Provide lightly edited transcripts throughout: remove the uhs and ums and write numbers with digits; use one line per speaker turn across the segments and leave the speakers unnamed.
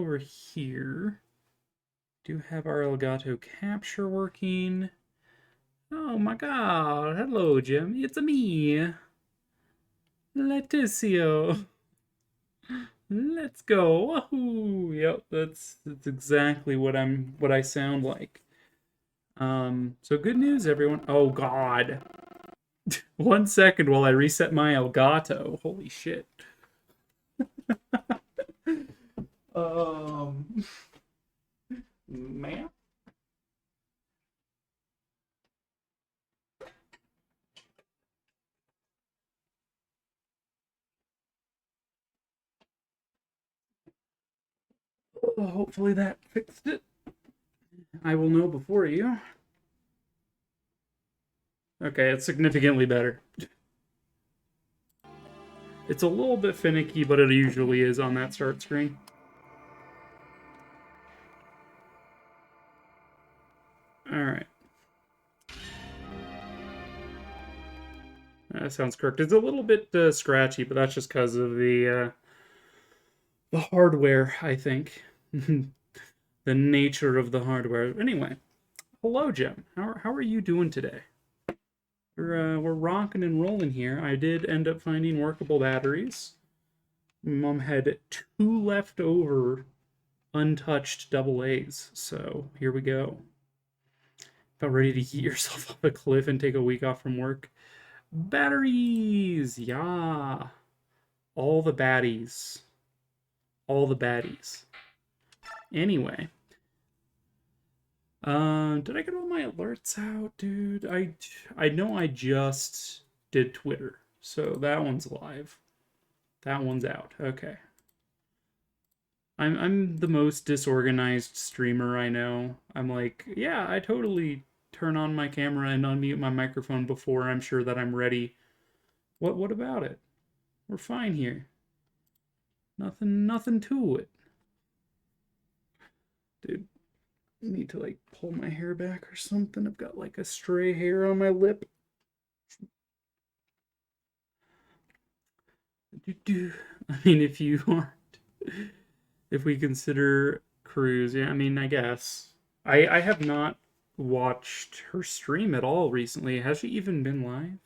Over here, do have our Elgato capture working. Oh my god, hello Jim, it's me, Leticio. Let's go. Wahoo! Yep, that's exactly what I sound like. So good news everyone. Oh god. 1 second while I reset my Elgato. Holy shit. Um man. Hopefully that fixed it. I will know before you. Okay, it's significantly better. It's a little bit finicky, but it usually is on that start screen. Alright. That sounds correct. It's a little bit scratchy, but that's just because of the hardware, I think. The nature of the hardware. Anyway, hello, Jim. How are you doing today? We're rocking and rolling here. I did end up finding workable batteries. Mom had 2 left over untouched double A's, so here we go. About ready to heat yourself off a cliff and take a week off from work. Batteries! Yeah! All the baddies. All the baddies. Anyway. Did I get all my alerts out, dude? I know I just did Twitter, so that one's live. That one's out. Okay. I'm the most disorganized streamer I know. I'm like, yeah, I totally turn on my camera and unmute my microphone before I'm sure that I'm ready. What about it? We're fine here. Nothing to it. Dude, I need to like pull my hair back or something. I've got like a stray hair on my lip. I mean, if you aren't, if we consider Cruz, yeah, I mean, I guess. I have not watched her stream at all recently. Has she even been live?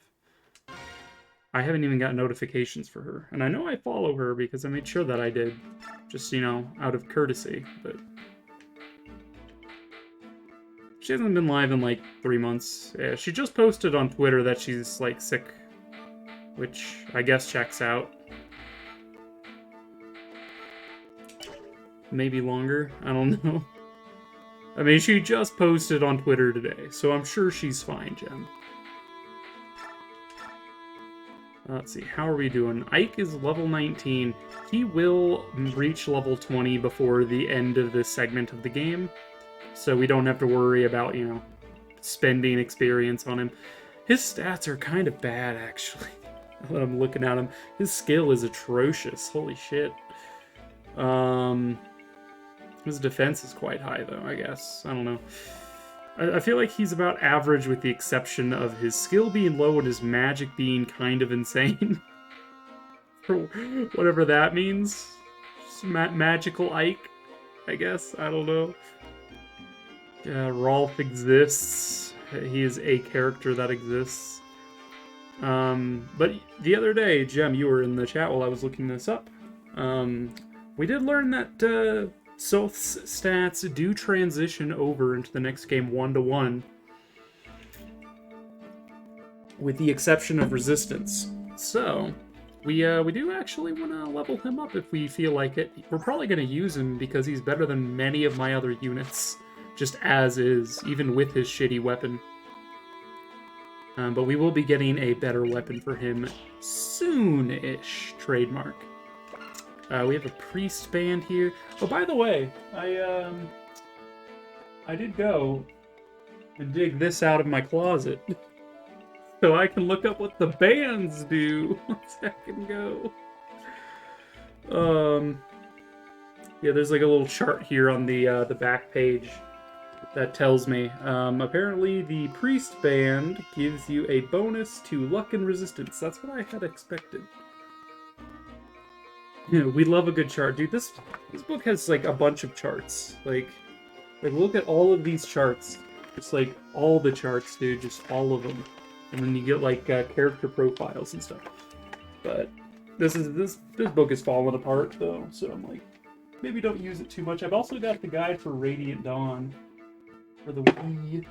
I haven't even got notifications for her. And I know I follow her because I made sure that I did. Just, out of courtesy. But she hasn't been live in like 3 months. Yeah, she just posted on Twitter that she's like sick. Which I guess checks out. Maybe longer. I don't know. I mean, she just posted on Twitter today, so I'm sure she's fine, Jen. Let's see, how are we doing? Ike is level 19. He will reach level 20 before the end of this segment of the game, so we don't have to worry about, spending experience on him. His stats are kind of bad, actually. I'm looking at him. His skill is atrocious. Holy shit. His defense is quite high, though, I guess. I don't know. I feel like he's about average with the exception of his skill being low and his magic being kind of insane. For whatever that means. Magical Ike, I guess. I don't know. Rolf exists. He is a character that exists. But the other day, Jem, you were in the chat while I was looking this up. We did learn that Soth's stats do transition over into the next game 1-to-1, with the exception of resistance. So, we do actually want to level him up if we feel like it. We're probably going to use him because he's better than many of my other units, just as is, even with his shitty weapon. But we will be getting a better weapon for him soon-ish, trademark. We have a priest band here. Oh, by the way, I did go and dig this out of my closet so I can look up what the bands do. 1 second go. Yeah, there's like a little chart here on the back page that tells me. Apparently, the priest band gives you a bonus to luck and resistance. That's what I had expected. We love a good chart. Dude, this book has, like, a bunch of charts. Like, look at all of these charts. Just, like, all the charts, dude. Just all of them. And then you get, like, character profiles and stuff. But this book is falling apart, though. So I'm like, maybe don't use it too much. I've also got the guide for Radiant Dawn for the Wii.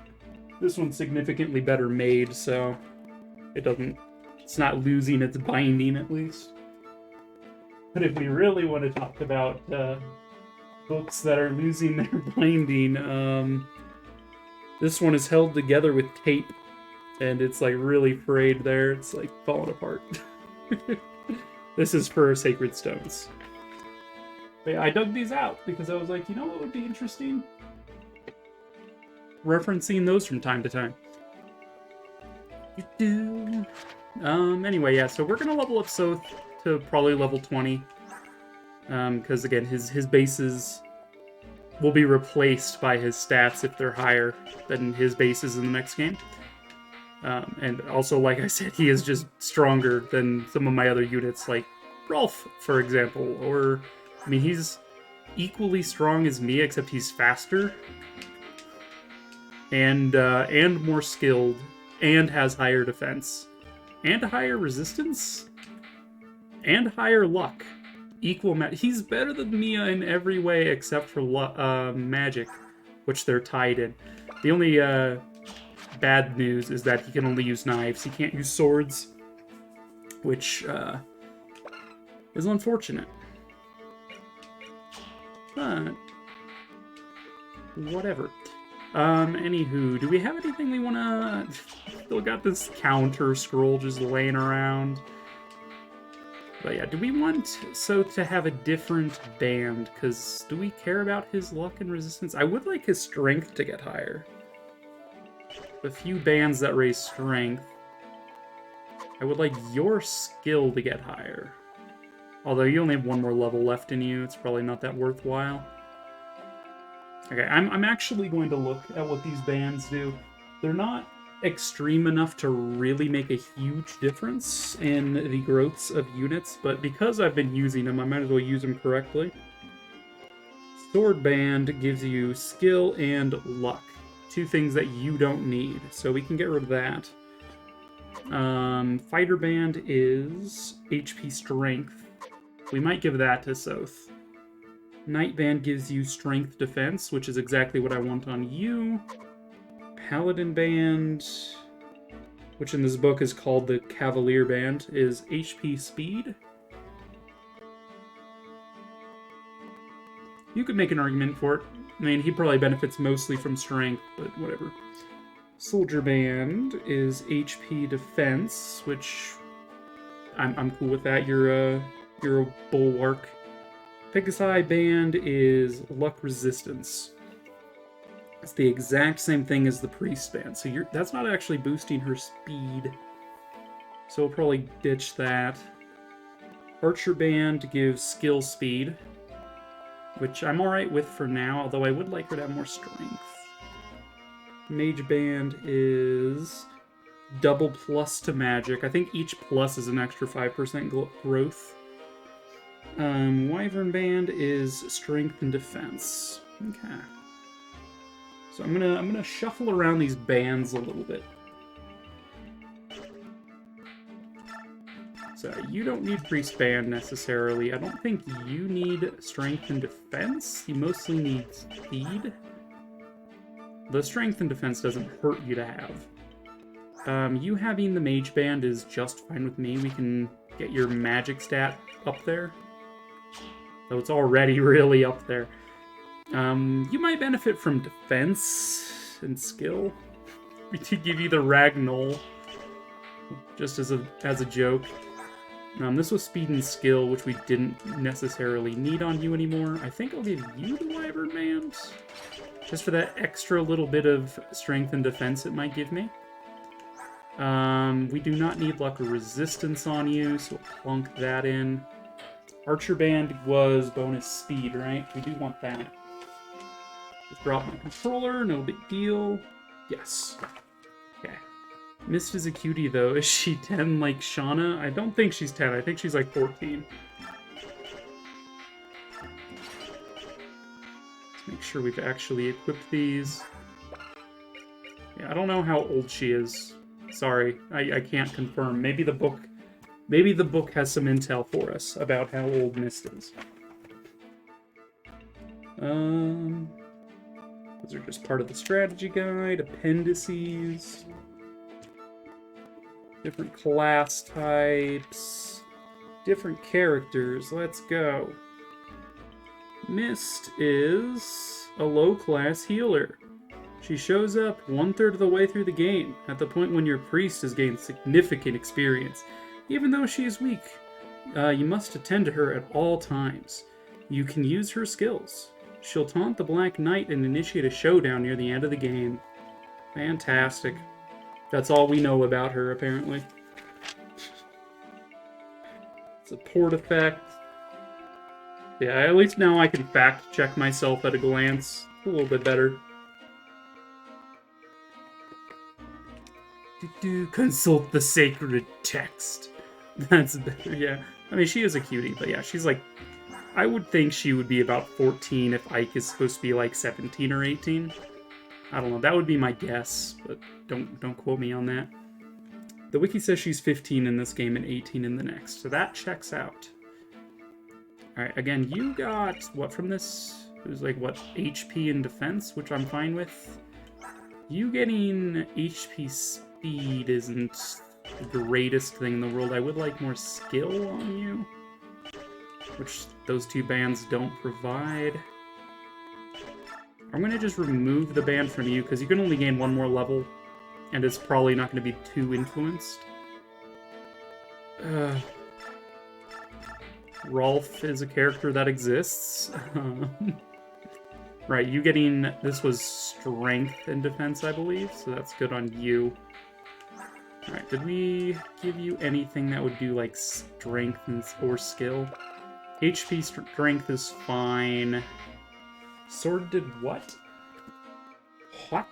This one's significantly better made, so it's not losing its binding, at least. But if we really want to talk about books that are losing their binding, this one is held together with tape, and it's like really frayed there. It's like falling apart. This is for Sacred Stones. But yeah, I dug these out because I was like, you know what would be interesting? Referencing those from time to time. Anyway, yeah, so we're gonna level up Soth to probably level 20. Because again, his bases will be replaced by his stats if they're higher than his bases in the next game. And also, like I said, he is just stronger than some of my other units, like Rolf, for example. Or, I mean, he's equally strong as me, except he's faster. And more skilled. And has higher defense. And higher resistance. And higher luck. He's better than Mia in every way except for magic, which they're tied in. The only bad news is that he can only use knives. He can't use swords, which is unfortunate. But whatever. Anywho, do we have anything we wanna... Still got this counter scroll just laying around. But yeah, do we want Soth to have a different band? Because do we care about his luck and resistance? I would like his strength to get higher. A few bands that raise strength. I would like your skill to get higher. Although you only have one more level left in you, it's probably not that worthwhile. Okay, I'm actually going to look at what these bands do. They're not extreme enough to really make a huge difference in the growths of units, but because I've been using them, I might as well use them correctly. Sword Band gives you skill and luck. Two things that you don't need, so we can get rid of that. Fighter Band is HP Strength. We might give that to Soth. Knight Band gives you Strength Defense, which is exactly what I want on you. Paladin Band, which in this book is called the Cavalier Band, is HP Speed. You could make an argument for it. I mean, he probably benefits mostly from strength, but whatever. Soldier Band is HP Defense, which I'm cool with that. You're a bulwark. Pegasi Band is Luck Resistance. It's the exact same thing as the Priest Band, so that's not actually boosting her speed. So we'll probably ditch that. Archer Band gives skill speed, which I'm alright with for now, although I would like her to have more strength. Mage Band is double plus to magic. I think each plus is an extra 5% growth. Wyvern Band is strength and defense. Okay. So I'm gonna shuffle around these bands a little bit. So you don't need Priest Band necessarily. I don't think you need strength and defense. You mostly need speed. The strength and defense doesn't hurt you to have. You having the Mage Band is just fine with me. We can get your magic stat up there. So it's already really up there. You might benefit from defense and skill. We could give you the Ragnol, just as a joke. This was speed and skill, which we didn't necessarily need on you anymore. I think I'll give you the Wyvern Band, just for that extra little bit of strength and defense it might give me. We do not need luck or resistance on you, so we'll plunk that in. Archer Band was bonus speed, right? We do want that. Just drop my controller, no big deal. Yes. Okay. Mist is a cutie, though. Is she 10 like Shauna? I don't think she's 10. I think she's like 14. Make sure we've actually equipped these. Yeah, I don't know how old she is. Sorry, I can't confirm. Maybe the book has some intel for us about how old Mist is. Those are just part of the strategy guide, appendices, different class types, different characters. Let's go. Mist is a low-class healer. She shows up 1/3 of the way through the game, at the point when your priest has gained significant experience. Even though she is weak, you must attend to her at all times. You can use her skills. She'll taunt the Black Knight and initiate a showdown near the end of the game. Fantastic. That's all we know about her, apparently. Support effect. Yeah, at least now I can fact-check myself at a glance. It's a little bit better. Consult the sacred text. That's better, yeah. I mean, she is a cutie, but yeah, she's like... I would think she would be about 14 if Ike is supposed to be like 17 or 18. I don't know, that would be my guess, but don't quote me on that. The wiki says she's 15 in this game and 18 in the next, so that checks out. Alright, again, you got, what from this? It was like, what, HP and defense, which I'm fine with. You getting HP speed isn't the greatest thing in the world. I would like more skill on you, which those two bands don't provide. I'm going to just remove the band from you, because you can only gain one more level, and it's probably not going to be too influenced. Rolf is a character that exists. Right, you getting... This was strength and defense, I believe, so that's good on you. Alright, did we give you anything that would do, like, strength or skill? HP strength is fine. Sword did what? What?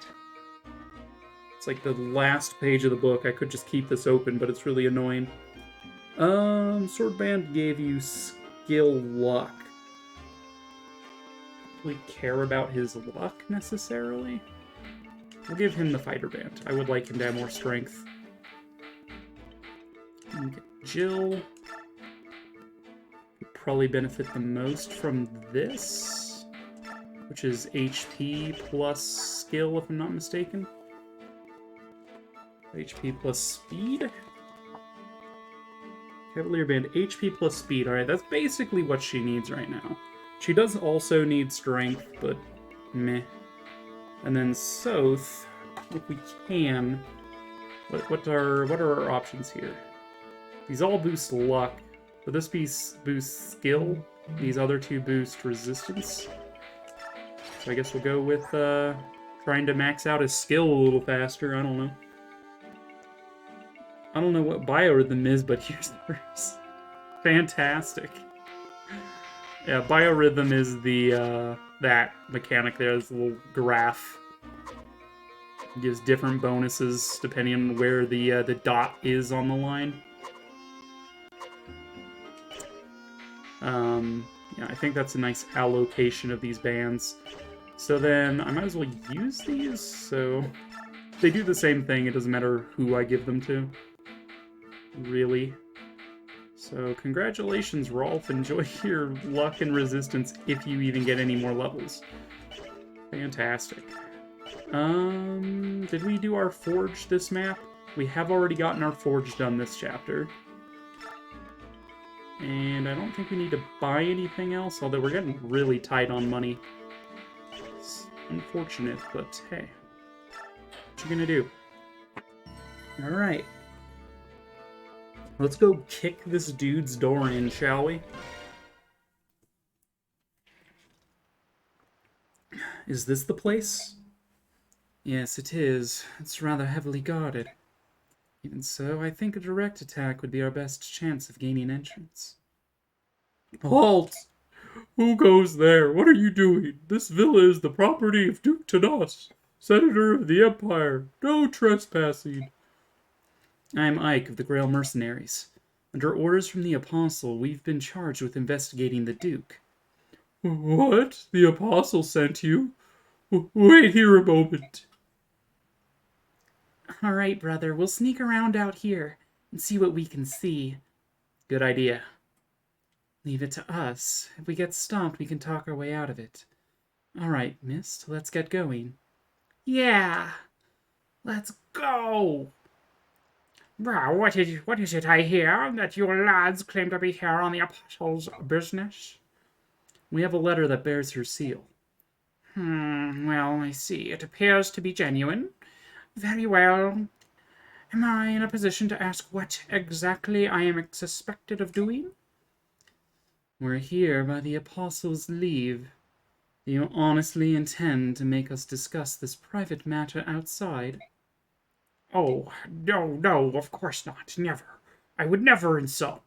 It's like the last page of the book. I could just keep this open, but it's really annoying. Sword band gave you skill luck. Really care about his luck necessarily? We'll give him the fighter band. I would like him to have more strength. Okay, Jill would probably benefit the most from this, which is HP plus skill, if I'm not mistaken. HP plus speed. Cavalier band, HP plus speed. Alright, that's basically what she needs right now. She does also need strength, but meh. And then Soth, if we can, what are our options here? These all boost luck, but this piece boosts skill. These other two boost resistance. So I guess we'll go with trying to max out his skill a little faster. I don't know. I don't know what biorhythm is, but here's the first. Fantastic. Yeah, biorhythm is the that mechanic there. This little graph. It gives different bonuses depending on where the dot is on the line. Yeah, I think that's a nice allocation of these bands. So then I might as well use these. So they do the same thing. It doesn't matter who I give them to. Really. So congratulations, Rolf. Enjoy your luck and resistance if you even get any more levels. Fantastic. Did we do our forge this map? We have already gotten our forge done this chapter. And I don't think we need to buy anything else, although we're getting really tight on money. It's unfortunate, but hey. What you gonna do? Alright. Let's go kick this dude's door in, shall we? Is this the place? Yes, it is. It's rather heavily guarded. Even so, I think a direct attack would be our best chance of gaining entrance. Halt! Who goes there? What are you doing? This villa is the property of Duke Tadas, Senator of the Empire. No trespassing. I am Ike of the Grail Mercenaries. Under orders from the Apostle, we've been charged with investigating the Duke. What? The apostle sent you? Wait here a moment. All right, brother, we'll sneak around out here and see what we can see. Good idea. Leave it to us. If we get stomped, we can talk our way out of it. All right, Mist, let's get going. Yeah, let's go. Well, what is it I hear that you lads claim to be here on the apostle's business? We have a letter that bears her seal. Well, I see. It appears to be genuine. Very well. Am I in a position to ask what exactly I am suspected of doing? We're here by the apostle's leave. Do you honestly intend to make us discuss this private matter outside? Oh, no, of course not. Never. I would never insult.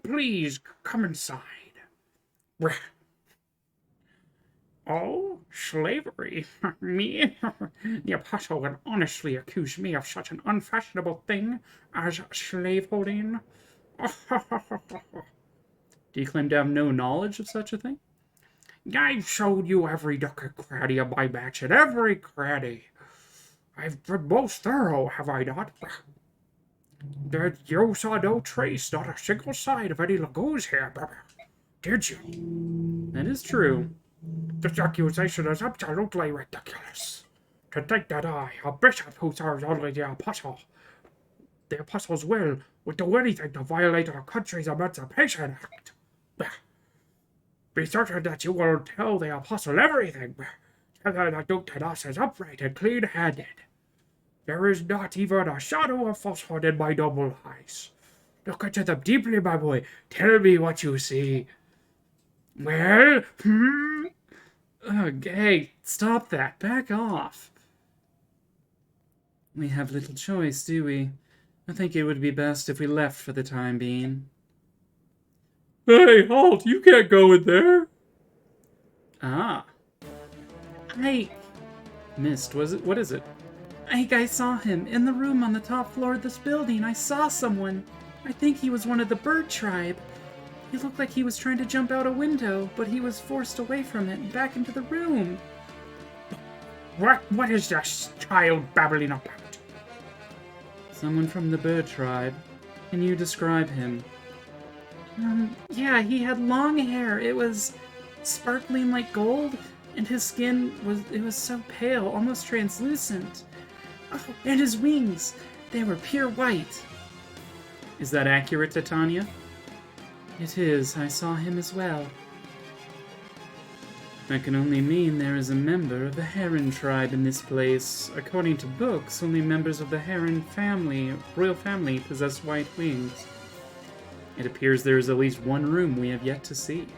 Please, come inside. Oh, slavery? Me? The apostle would honestly accuse me of such an unfashionable thing as slaveholding? Do you claim to have no knowledge of such a thing? I've showed you every duck and craddy of my match and every craddy. I've been most thorough, have I not? You saw no trace, not a single sign of any lagoons here, did you? That is true. This accusation is absolutely ridiculous. To think that I, a bishop who serves only the apostle's will, would do anything to violate our country's Emancipation Act. Be certain that you will tell the apostle everything. Tell her that Duke Tanas is upright and clean-handed. There is not even a shadow of falsehood in my noble eyes. Look into them deeply, my boy. Tell me what you see. Well, hey, stop that. Back off. We have little choice, do we? I think it would be best if we left for the time being. Hey, halt! You can't go in there! Ah. Mist, what is it? I saw him in the room on the top floor of this building. I saw someone. I think he was one of the bird tribe. He looked like he was trying to jump out a window, but he was forced away from it and back into the room. What is this child babbling about? Someone from the bird tribe. Can you describe him? Yeah, he had long hair. It was sparkling like gold, and his skin was so pale, almost translucent. Oh, and his wings, they were pure white. Is that accurate, Titania? It is. I saw him as well. That can only mean there is a member of the Heron tribe in this place. According to books, only members of the Heron family, royal family, possess white wings. It appears there is at least one room we have yet to see.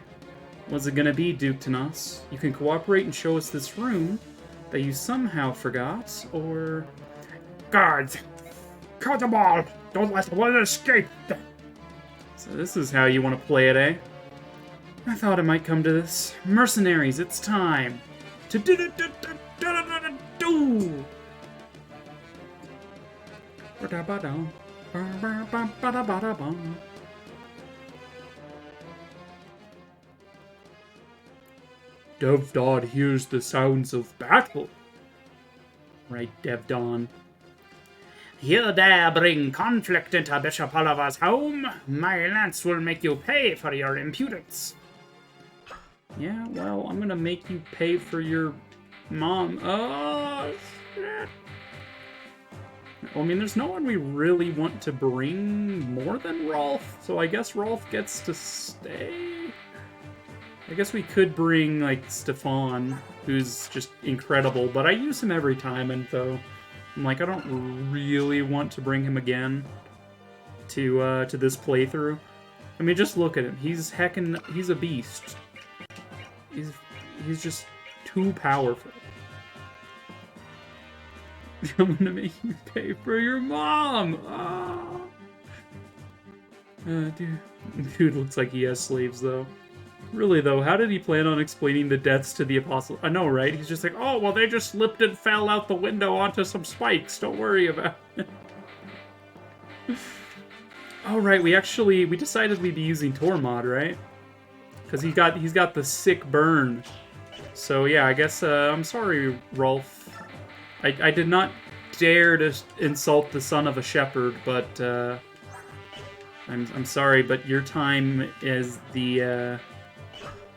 What's it gonna be, Duke Tanas? You can cooperate and show us this room that you somehow forgot, or... Guards! Cut them all! Don't let one escape! So this is how you want to play it, eh? I thought it might come to this. Mercenaries, it's time! To do! Devdon hears the sounds of battle. Right, Devdon. You dare bring conflict into Bishop Oliver's home? My lance will make you pay for your impudence. Yeah, well, I'm gonna make you pay for your mom. Oh, shit. Well, I mean, there's no one we really want to bring more than Rolf, so I guess Rolf gets to stay? I guess we could bring, like, Stefan, who's just incredible, but I use him every time, and though I'm like, I don't really want to bring him again to this playthrough. I mean, just look at him. He's a beast. He's just too powerful. I'm gonna make you pay for your mom! Ah. Dude looks like he has slaves, though. Really, though, how did he plan on explaining the deaths to the apostle? I know, right? He's just like, oh, well, they just slipped and fell out the window onto some spikes. Don't worry about it. Oh, right, we decided we'd be using Tormod, right? Because he's got the sick burn. So yeah, I guess I'm sorry, Rolf. I did not dare to insult the son of a shepherd, but I'm sorry, but your time as the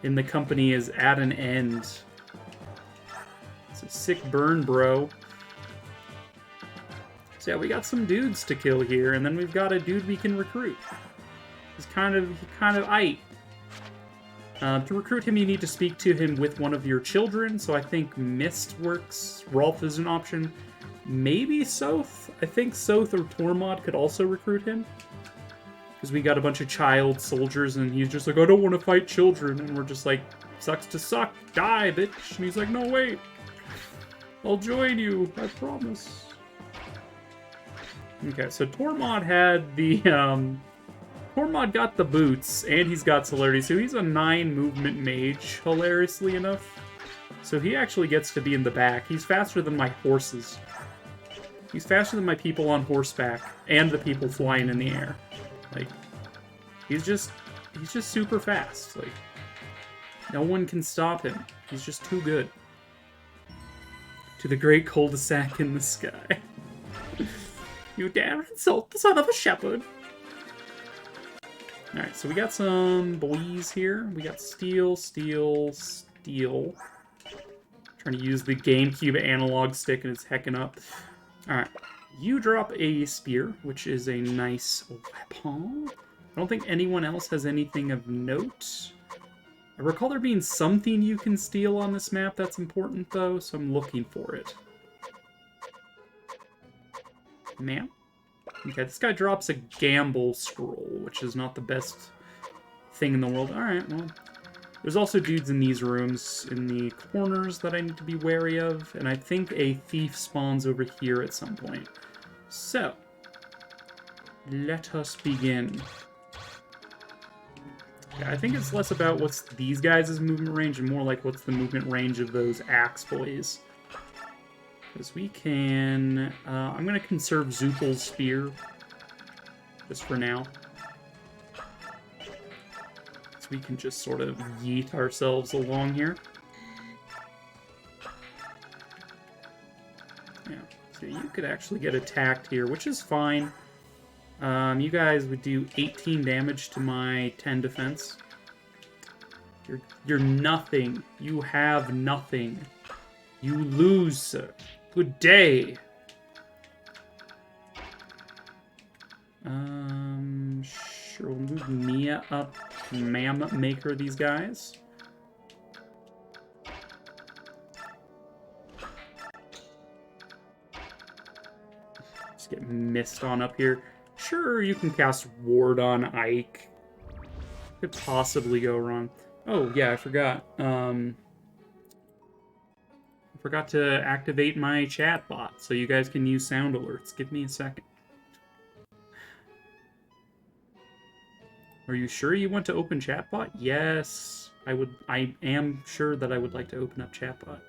in the company is at an end. It's a sick burn, bro. So yeah, we got some dudes to kill here, and then we've got a dude we can recruit. He's kind of aight. To recruit him, you need to speak to him with one of your children, so I think Mist works. Rolf is an option. Maybe Soth? I think Soth or Tormod could also recruit him. Because we got a bunch of child soldiers, and he's just like, I don't want to fight children. And we're just like, sucks to suck. Die, bitch. And he's like, no, wait. I'll join you. I promise. Okay, so Tormod had the, Tormod got the boots, and he's got celerity, so he's a 9 movement mage, hilariously enough. So he actually gets to be in the back. He's faster than my horses. He's faster than my people on horseback, and the people flying in the air. Like, he's just super fast. Like, no one can stop him. He's just too good. To the great cul-de-sac in the sky. You dare insult the son of a shepherd? Alright, so we got some boys here. We got steel, steel, steel. Trying to use the GameCube analog stick and it's hecking up. Alright, you drop a spear, which is a nice weapon. I don't think anyone else has anything of note. I recall there being something you can steal on this map that's important, though, so I'm looking for it. Ma'am? Okay, this guy drops a gamble scroll, which is not the best thing in the world. Alright, well. There's also dudes in these rooms, in the corners, that I need to be wary of, and I think a thief spawns over here at some point. So, let us begin. Yeah, I think it's less about what's these guys' movement range and more like what's the movement range of those axe boys. Because we can... I'm going to conserve Zoopal's spear. Just for now. So we can just sort of yeet ourselves along here. Yeah, so you could actually get attacked here, which is fine. You guys would do 18 damage to my 10 defense. You're nothing. You have nothing. You lose, sir. Good day. Sure, we'll move Mia up. Ma'am maker these guys. Just get mist on up here. Sure, you can cast Ward on Ike. Could possibly go wrong. Oh, yeah, I forgot. I forgot to activate my chat bot, so you guys can use sound alerts. Give me a second. Are you sure you want to open chatbot? Yes, I am sure that I would like to open up chatbot.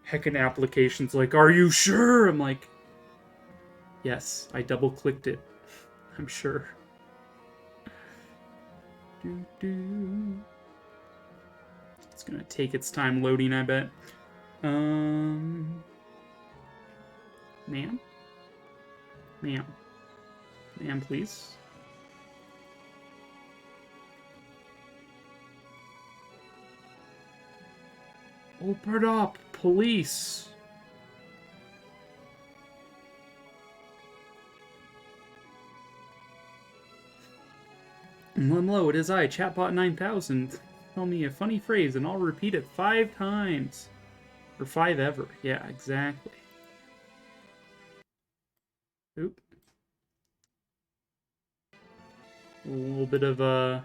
Heckin' applications like, are you sure? I'm like, yes, I double-clicked it. I'm sure. It's gonna take its time loading, I bet. Ma'am? Ma'am? Ma'am, please. Open up, police. Hello, it is I, Chatbot 9000. Tell me a funny phrase and I'll repeat it 5 times. Or 5 ever. Yeah, exactly. Oop. A little bit of a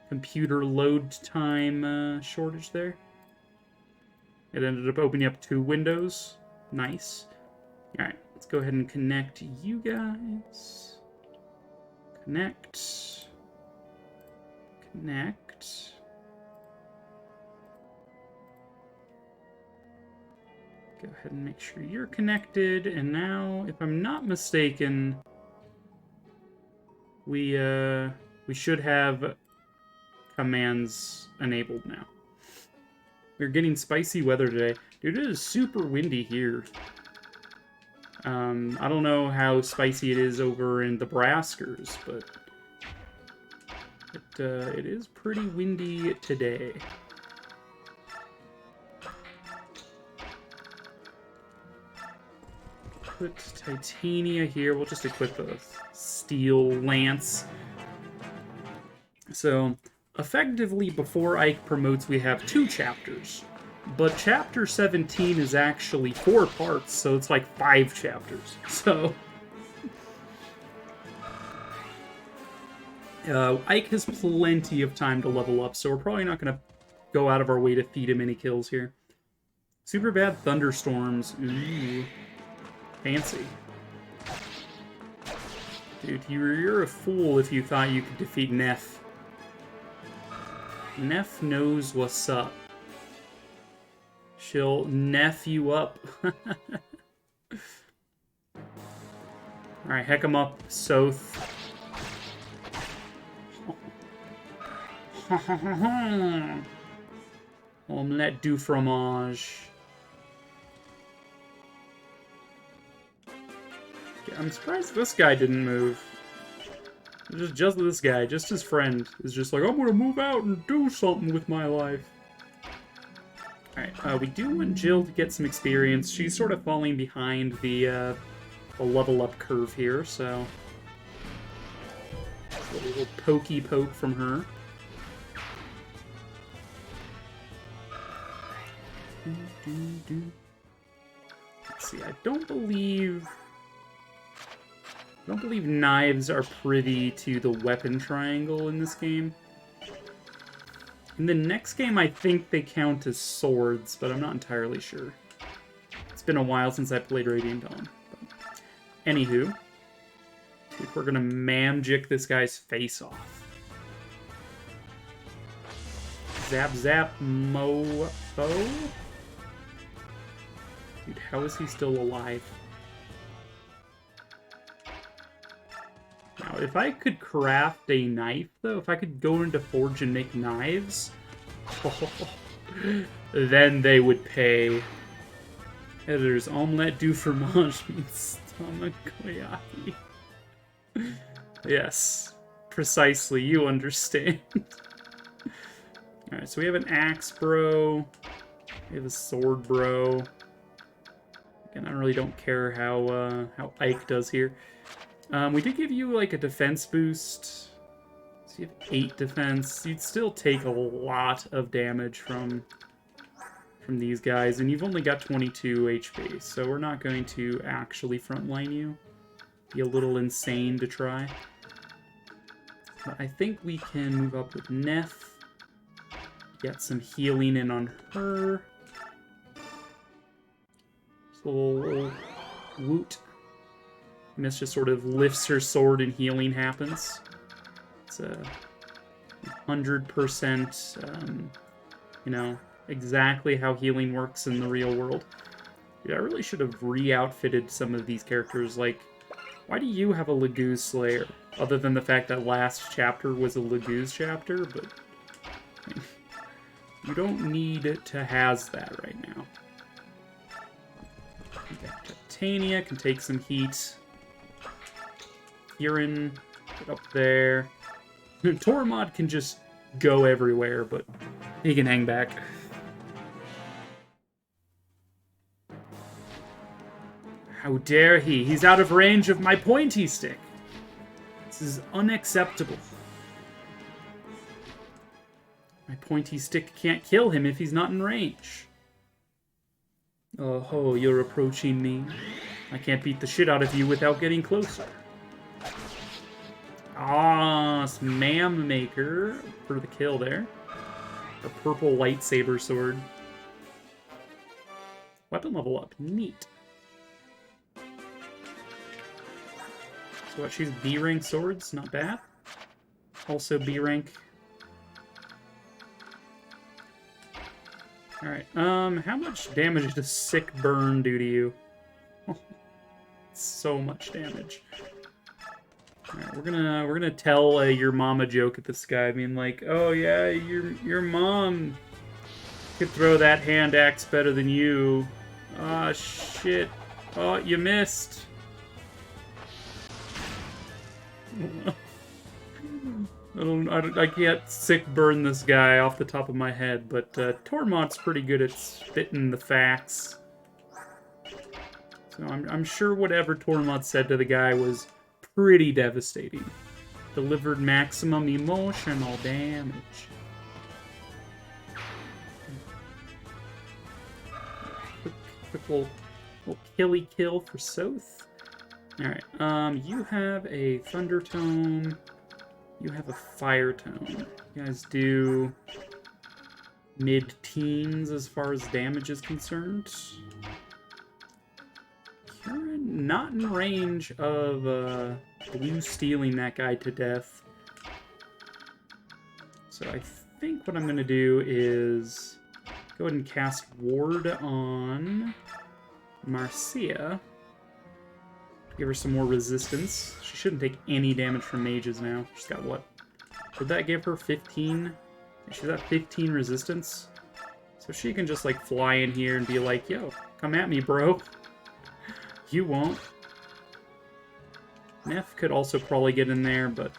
computer load time shortage there. It ended up opening up 2 windows. Nice. Alright, let's go ahead and connect you guys. Connect. Connect. Go ahead and make sure you're connected. And now, if I'm not mistaken, we We should have commands enabled now. We're getting spicy weather today. Dude, it is super windy here. I don't know how spicy it is over in the Braskers, but it is pretty windy today. Put Titania here. We'll just equip a steel lance. So, effectively, before Ike promotes, we have 2 chapters. But chapter 17 is actually 4 parts, so it's like 5 chapters. So, Ike has plenty of time to level up, so we're probably not going to go out of our way to feed him any kills here. Super bad thunderstorms. Ooh. Fancy. Dude, you're a fool if you thought you could defeat Neff. Neff knows what's up. She'll Neff you up. Alright, heck 'em up, Soth. Omelette du fromage. I'm surprised this guy didn't move. Just this guy, just his friend, is just like, I'm gonna move out and do something with my life. Alright, we do want Jill to get some experience. She's sort of falling behind the level up curve here, so... A little pokey poke from her. Let's see, I don't believe knives are privy to the weapon triangle in this game. In the next game, I think they count as swords, but I'm not entirely sure. It's been a while since I played Radiant Dawn. But anywho, dude, we're gonna mamjick this guy's face off. Zap zap mofo? Dude, how is he still alive? Now, if I could craft a knife, though, if I could go into Forge and make knives, then they would pay. Yeah, there's omelette du fromage means tamagoyaki. Yes, precisely, you understand. Alright, so we have an axe bro. We have a sword bro. Again, I really don't care how Ike does here. We did give you, like, a defense boost. So you have 8 defense. You'd still take a lot of damage from these guys, and you've only got 22 HP, so we're not going to actually frontline you. Be a little insane to try. But I think we can move up with Neff. Get some healing in on her. Just a little woot. Miss just sort of lifts her sword and healing happens. It's a 100%, you know, exactly how healing works in the real world. Dude, I really should have re-outfitted some of these characters. Like, why do you have a Laguz Slayer? Other than the fact that last chapter was a Laguz chapter, but you don't need to has that right now. Titania can take some heat. Kirin, get up there. Tormod can just go everywhere, but he can hang back. How dare he? He's out of range of my pointy stick. This is unacceptable. My pointy stick can't kill him if he's not in range. Oh ho, you're approaching me. I can't beat the shit out of you without getting closer. Ah, Spam Maker for the kill there. A purple lightsaber sword. Weapon level up. Neat. So what, she's B-rank swords? Not bad. Also B-rank. Alright, how much damage does Sick Burn do to you? So much damage. Alright, we're gonna tell your mama joke at this guy, being like, "Oh yeah, your mom could throw that hand axe better than you." Ah, shit. Oh, you missed. I can't sick burn this guy off the top of my head, but Tormont's pretty good at spitting the facts. So I'm sure whatever Tormont said to the guy was pretty devastating. Delivered maximum emotional damage. Quick little killy kill for Soth. Alright, you have a Thunder Tome. You have a Fire Tome. You guys do mid-teens as far as damage is concerned. You're not in range of blue stealing that guy to death. So I think what I'm going to do is go ahead and cast Ward on Marcia. Give her some more resistance. She shouldn't take any damage from mages now. She's got what? Would that give her 15? She's got 15 resistance. So she can just like fly in here and be like, yo, come at me, bro. You won't. Neff could also probably get in there, but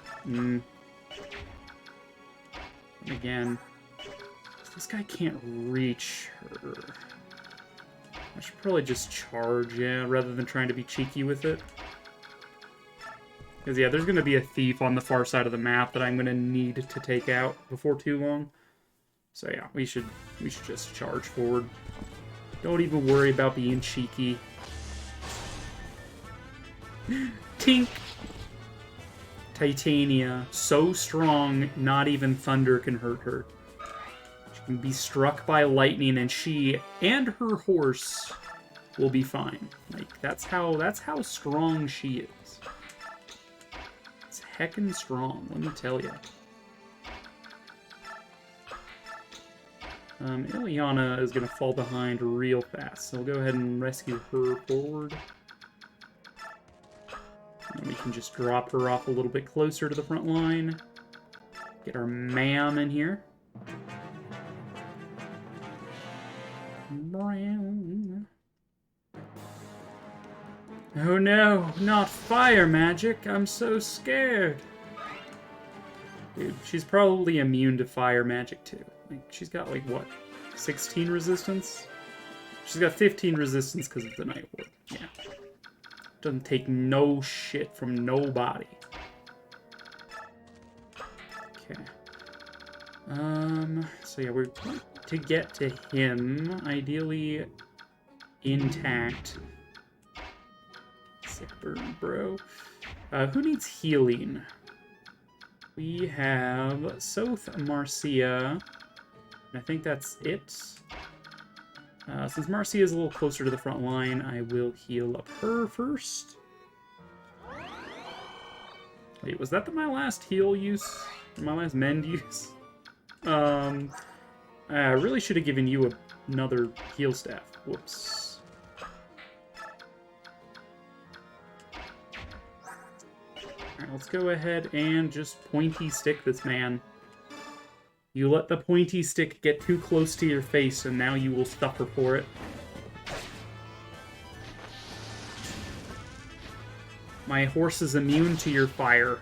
again, this guy can't reach her. I should probably just charge, yeah, rather than trying to be cheeky with it. Because, yeah, there's going to be a thief on the far side of the map that I'm going to need to take out before too long. So, yeah, we should just charge forward. Don't even worry about being cheeky. Tink! Titania, so strong, not even thunder can hurt her. She can be struck by lightning, and she and her horse will be fine. Like, that's how strong she is. It's heckin' strong, let me tell you. Ileana is gonna fall behind real fast, so we'll go ahead and rescue her forward. And we can just drop her off a little bit closer to the front line. Get our ma'am in here. Brown. Oh no, not fire magic. I'm so scared. Dude, she's probably immune to fire magic too. Like, she's got like what, 16 resistance? She's got 15 resistance because of the Night Ward. Yeah. Doesn't take no shit from nobody. Okay. So yeah, we're to get to him, ideally intact. Sick burn, bro. Who needs healing? We have Soth, Marcia. I think that's it. Since Marcia is a little closer to the front line, I will heal up her first. Wait, was that my last heal use? My last mend use? I really should have given you another heal staff. Whoops. Alright, let's go ahead and just pointy stick this man. You let the pointy stick get too close to your face, and now you will suffer for it. My horse is immune to your fire.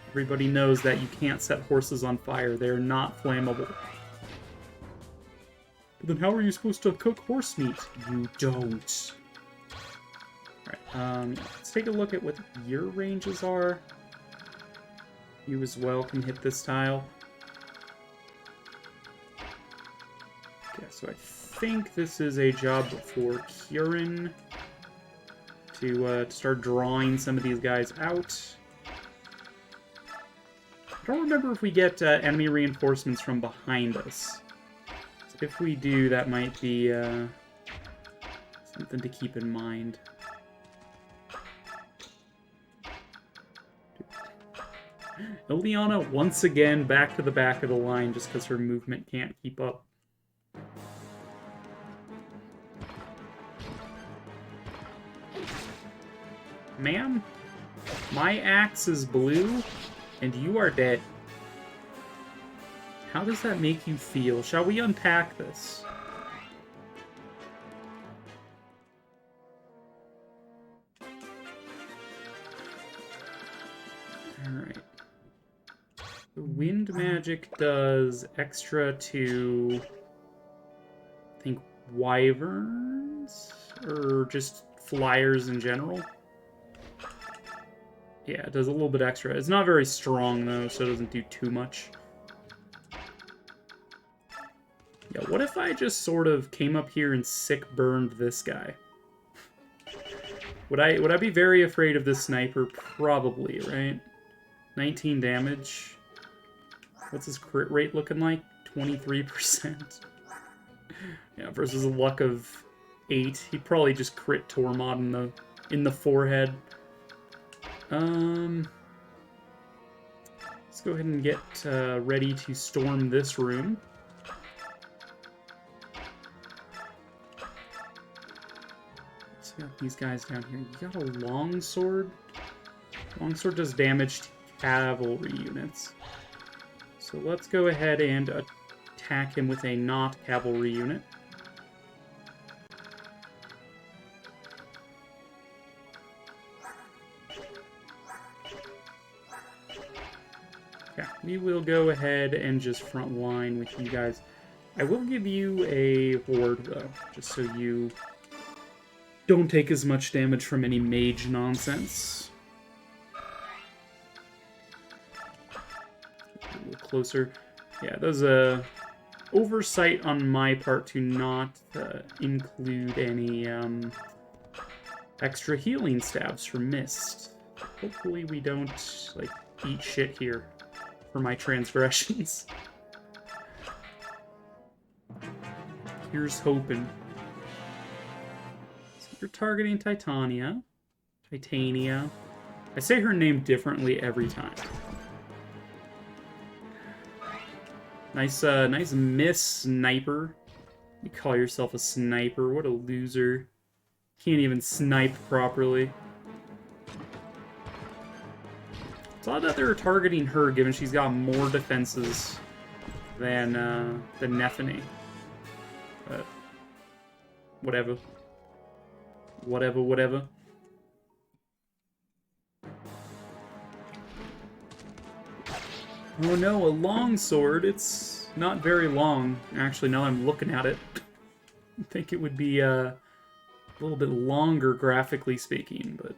Everybody knows that you can't set horses on fire. They're not flammable. But then how are you supposed to cook horse meat? You don't. Alright, let's take a look at what your ranges are. You as well can hit this tile. Okay, so I think this is a job for Kieran to start drawing some of these guys out. I don't remember if we get enemy reinforcements from behind us. So if we do, that might be something to keep in mind. Ileana, once again, back to the back of the line just because her movement can't keep up. Ma'am? My axe is blue, and you are dead. How does that make you feel? Shall we unpack this? Alright. The wind magic does extra to, I think, wyverns? Or just flyers in general? Yeah, it does a little bit extra. It's not very strong, though, so it doesn't do too much. Yeah, what if I just sort of came up here and sick burned this guy? Would I be very afraid of this sniper? Probably, right? 19 damage. What's his crit rate looking like? 23%. Yeah, versus a luck of 8. He'd probably just crit Tormod in the forehead. Let's go ahead and get ready to storm this room. So we got these guys down here. You got a longsword? Longsword does damage to cavalry units. So let's go ahead and attack him with a not cavalry unit. Yeah, we will go ahead and just front line with you guys. I will give you a ward, though, just so you don't take as much damage from any mage nonsense. A little closer. Yeah, there's a oversight on my part to not include any extra healing stabs for Mist. Hopefully we don't, like, eat shit here for my transgressions. Here's hoping. So you're targeting Titania. Titania. I say her name differently every time. Nice miss, sniper. You call yourself a sniper. What a loser. Can't even snipe properly. It's odd that they're targeting her, given she's got more defenses than Nephany. But whatever. Whatever. Oh no, a longsword. It's not very long. Actually, now I'm looking at it. I think it would be a little bit longer, graphically speaking, but...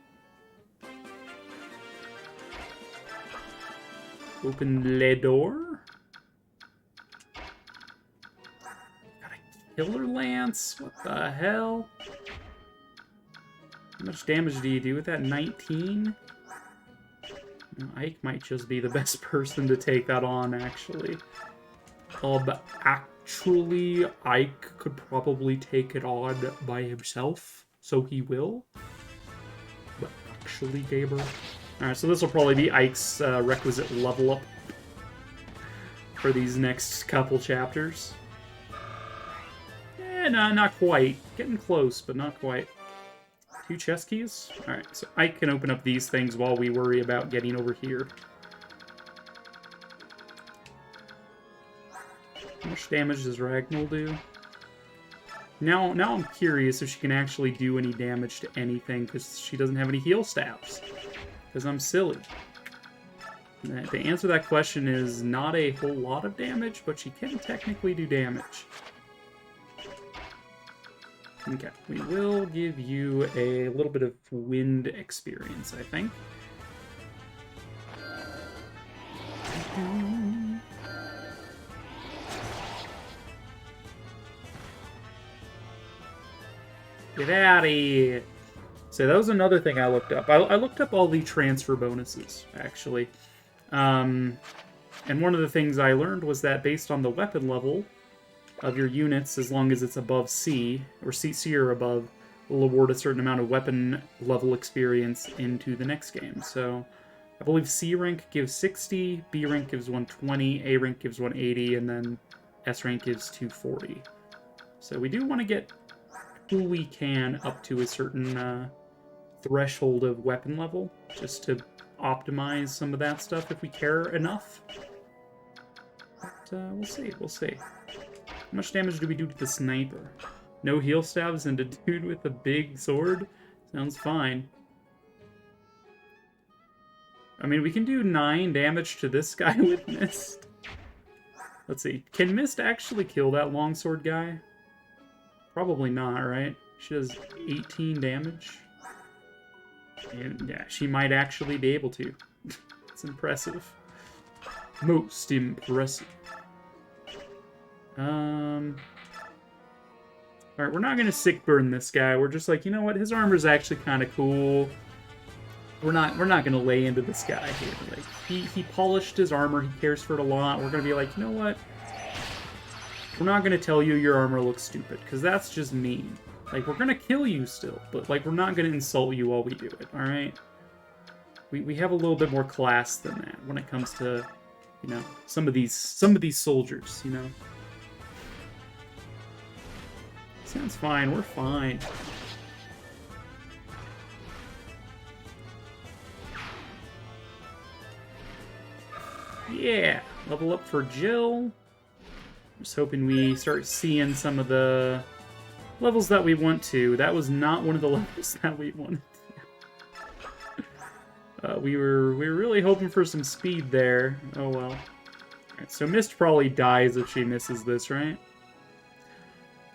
Open le door. Got a killer lance? What the hell? How much damage do you do with that? 19? Ike might just be the best person to take that on, actually. But actually, Ike could probably take it on by himself, so he will. But actually, Gaber. Alright, so this will probably be Ike's requisite level up for these next couple chapters. No, not quite. Getting close, but not quite. 2 chest keys? Alright, so Ike can open up these things while we worry about getting over here. How much damage does Ragnall do? Now I'm curious if she can actually do any damage to anything, because she doesn't have any heal stabs. Because I'm silly. The answer to that question is not a whole lot of damage, but she can technically do damage. Okay, we will give you a little bit of wind experience, I think. Get out of here! So that was another thing I looked up. I looked up all the transfer bonuses, actually. And one of the things I learned was that based on the weapon level of your units, as long as it's above C, or C or above, will award a certain amount of weapon level experience into the next game. So I believe C rank gives 60, B rank gives 120, A rank gives 180, and then S rank gives 240. So we do want to get who we can up to a certain threshold of weapon level, just to optimize some of that stuff if we care enough. But we'll see, we'll see. How much damage do we do to the sniper? No heal stabs and a dude with a big sword? Sounds fine. I mean, we can do 9 damage to this guy with Mist. Let's see. Can Mist actually kill that longsword guy? Probably not, right? She does 18 damage. And yeah, she might actually be able to. It's impressive. Most impressive. Alright, we're not gonna sick burn this guy. We're just like, you know what? His armor's actually kind of cool. We're not gonna lay into this guy here. Like, he polished his armor. He cares for it a lot. We're gonna be like, you know what? We're not gonna tell you your armor looks stupid, because that's just mean. Like, we're gonna kill you still, but like, we're not gonna insult you while we do it. All right? We have a little bit more class than that when it comes to, you know, some of these soldiers. You know. Sounds fine. We're fine. Yeah, level up for Jill. Just hoping we start seeing some of the levels that we want to. That was not one of the levels that we wanted to. We were really hoping for some speed there. Oh well. Alright, so Mist probably dies if she misses this, right?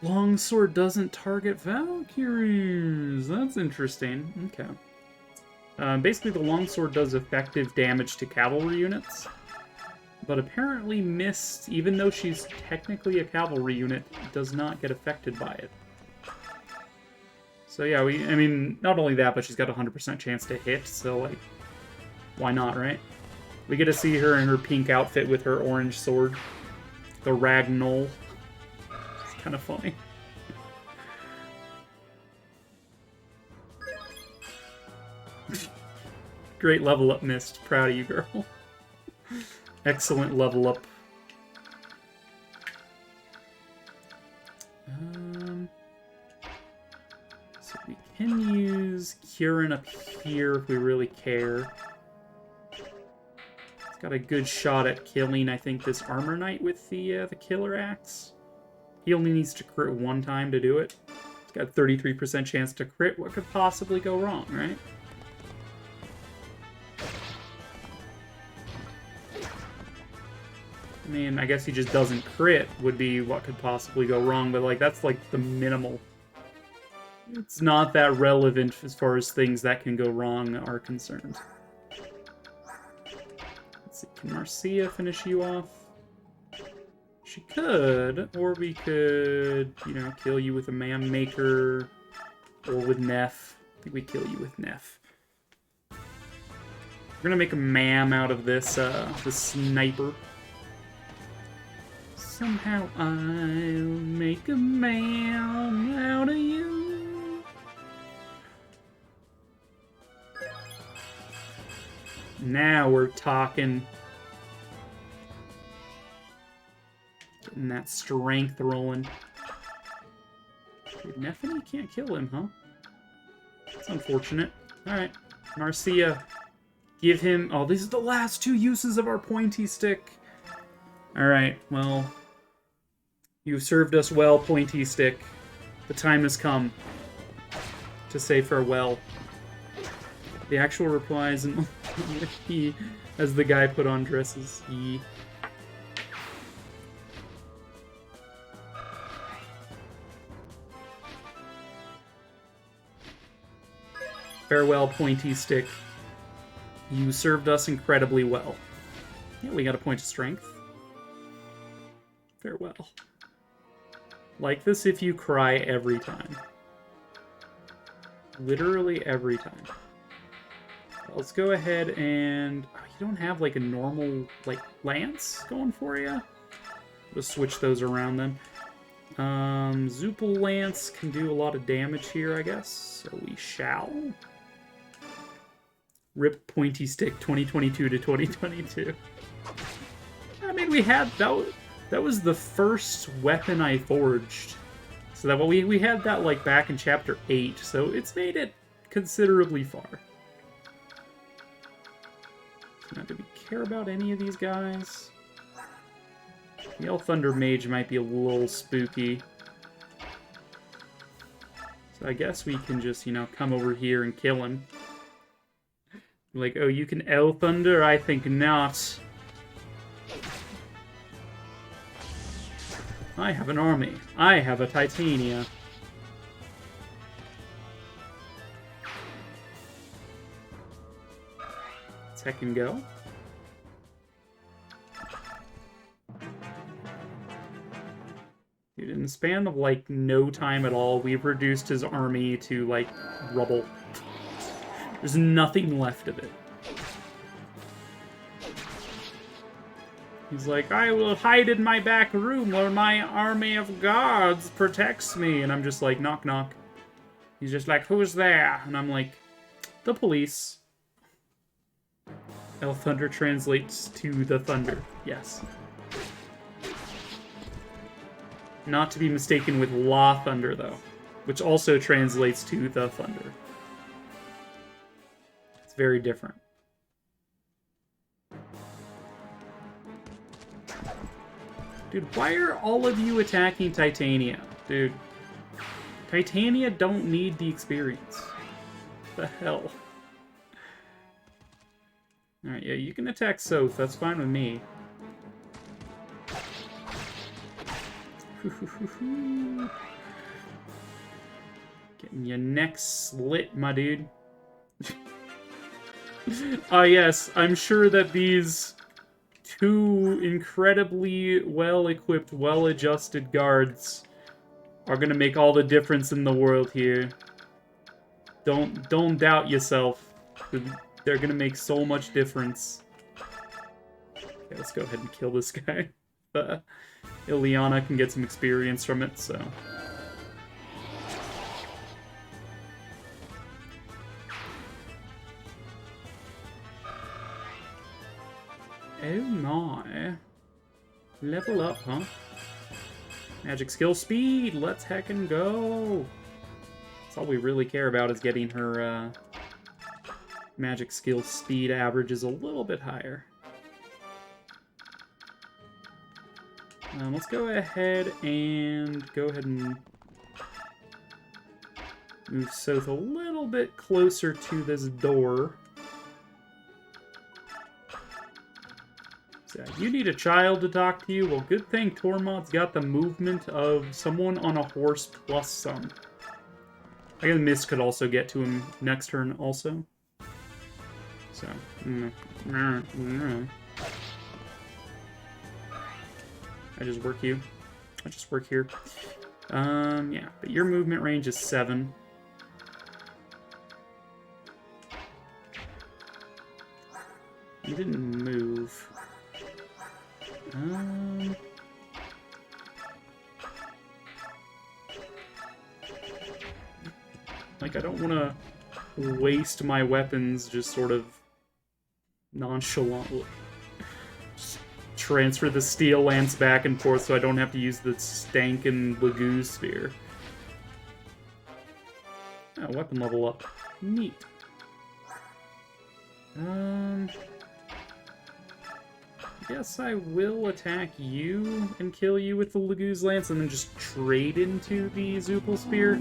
Longsword doesn't target Valkyries. That's interesting. Okay. Basically, the longsword does effective damage to cavalry units. But apparently Mist, even though she's technically a cavalry unit, does not get affected by it. So yeah, I mean, not only that, but she's got a 100% chance to hit, so like, why not, right? We get to see her in her pink outfit with her orange sword. The Ragnol. It's kind of funny. Great level up, Mist. Proud of you, girl. Excellent level up. So we can use Kieran up here if we really care. He's got a good shot at killing, I think, this Armor Knight with the Killer Axe. He only needs to crit 1 time to do it. He's got a 33% chance to crit. What could possibly go wrong, right? I mean, I guess he just doesn't crit would be what could possibly go wrong, but like that's like the minimal. It's not that relevant as far as things that can go wrong are concerned. Let's see, can Marcia finish you off? She could, or we could, you know, kill you with a Man Maker, or with Neff. I think we kill you with Neff. We're gonna make a mam out of this, this sniper. Somehow I'll make a man out of you. Now we're talking. Getting that strength rolling. Dude, Neffany can't kill him, huh? That's unfortunate. Alright, Marcia. Give him... Oh, these are the last 2 uses of our pointy stick. Alright, well... You've served us well, Pointy Stick. The time has come to say farewell. The actual replies and he, as the guy put on dresses. He. Farewell, Pointy Stick. You served us incredibly well. Yeah, we got a point of strength. Farewell. Like this if you cry every time. Literally every time. Let's go ahead and... Oh, you don't have like a normal like lance going for you? Just switch those around then. Zupal Lance can do a lot of damage here, I guess. So we shall. Rip Pointy Stick 2022 to 2022. I mean, we had... That was the first weapon I forged. So that we had that like back in chapter 8, so it's made it considerably far. Now, do we care about any of these guys? The Elf Thunder Mage might be a little spooky. So I guess we can just, you know, come over here and kill him. Like, oh, you can Elf Thunder? I think not. I have an army. I have a Titania. Second go. Dude, in the span of, like, no time at all, we've reduced his army to, like, rubble. There's nothing left of it. He's like, I will hide in my back room where my army of guards protects me. And I'm just like, knock, knock. He's just like, who's there? And I'm like, the police. Elf Thunder translates to the thunder. Yes. Not to be mistaken with La Thunder, though. Which also translates to the thunder. It's very different. Dude, why are all of you attacking Titania? Dude. Titania don't need the experience. What the hell? Alright, yeah, you can attack Soth. That's fine with me. Getting your neck slit, my dude. Ah, yes, I'm sure that these two incredibly well-equipped, well-adjusted guards are gonna make all the difference in the world here. Don't doubt yourself. They're gonna make so much difference. Okay, let's go ahead and kill this guy. Ileana can get some experience from it, so... Oh my. Level up, huh? Magic skill speed! Let's heckin' go! That's all we really care about is getting her, magic skill speed averages a little bit higher. Let's go ahead and move Soth a little bit closer to this door. So, you need a child to talk to you? Well, good thing Tormod's got the movement of someone on a horse plus some. I guess Mist could also get to him next turn also. So, I just work you. I just work here. Yeah, but your movement range is 7. You didn't move. Like, I don't want to waste my weapons just sort of nonchalantly. Just transfer the steel lance back and forth so I don't have to use the stank and Lagoo spear. Oh, weapon level up. Neat. I guess I will attack you and kill you with the Lagoo's lance and then just trade into the Zoopal spear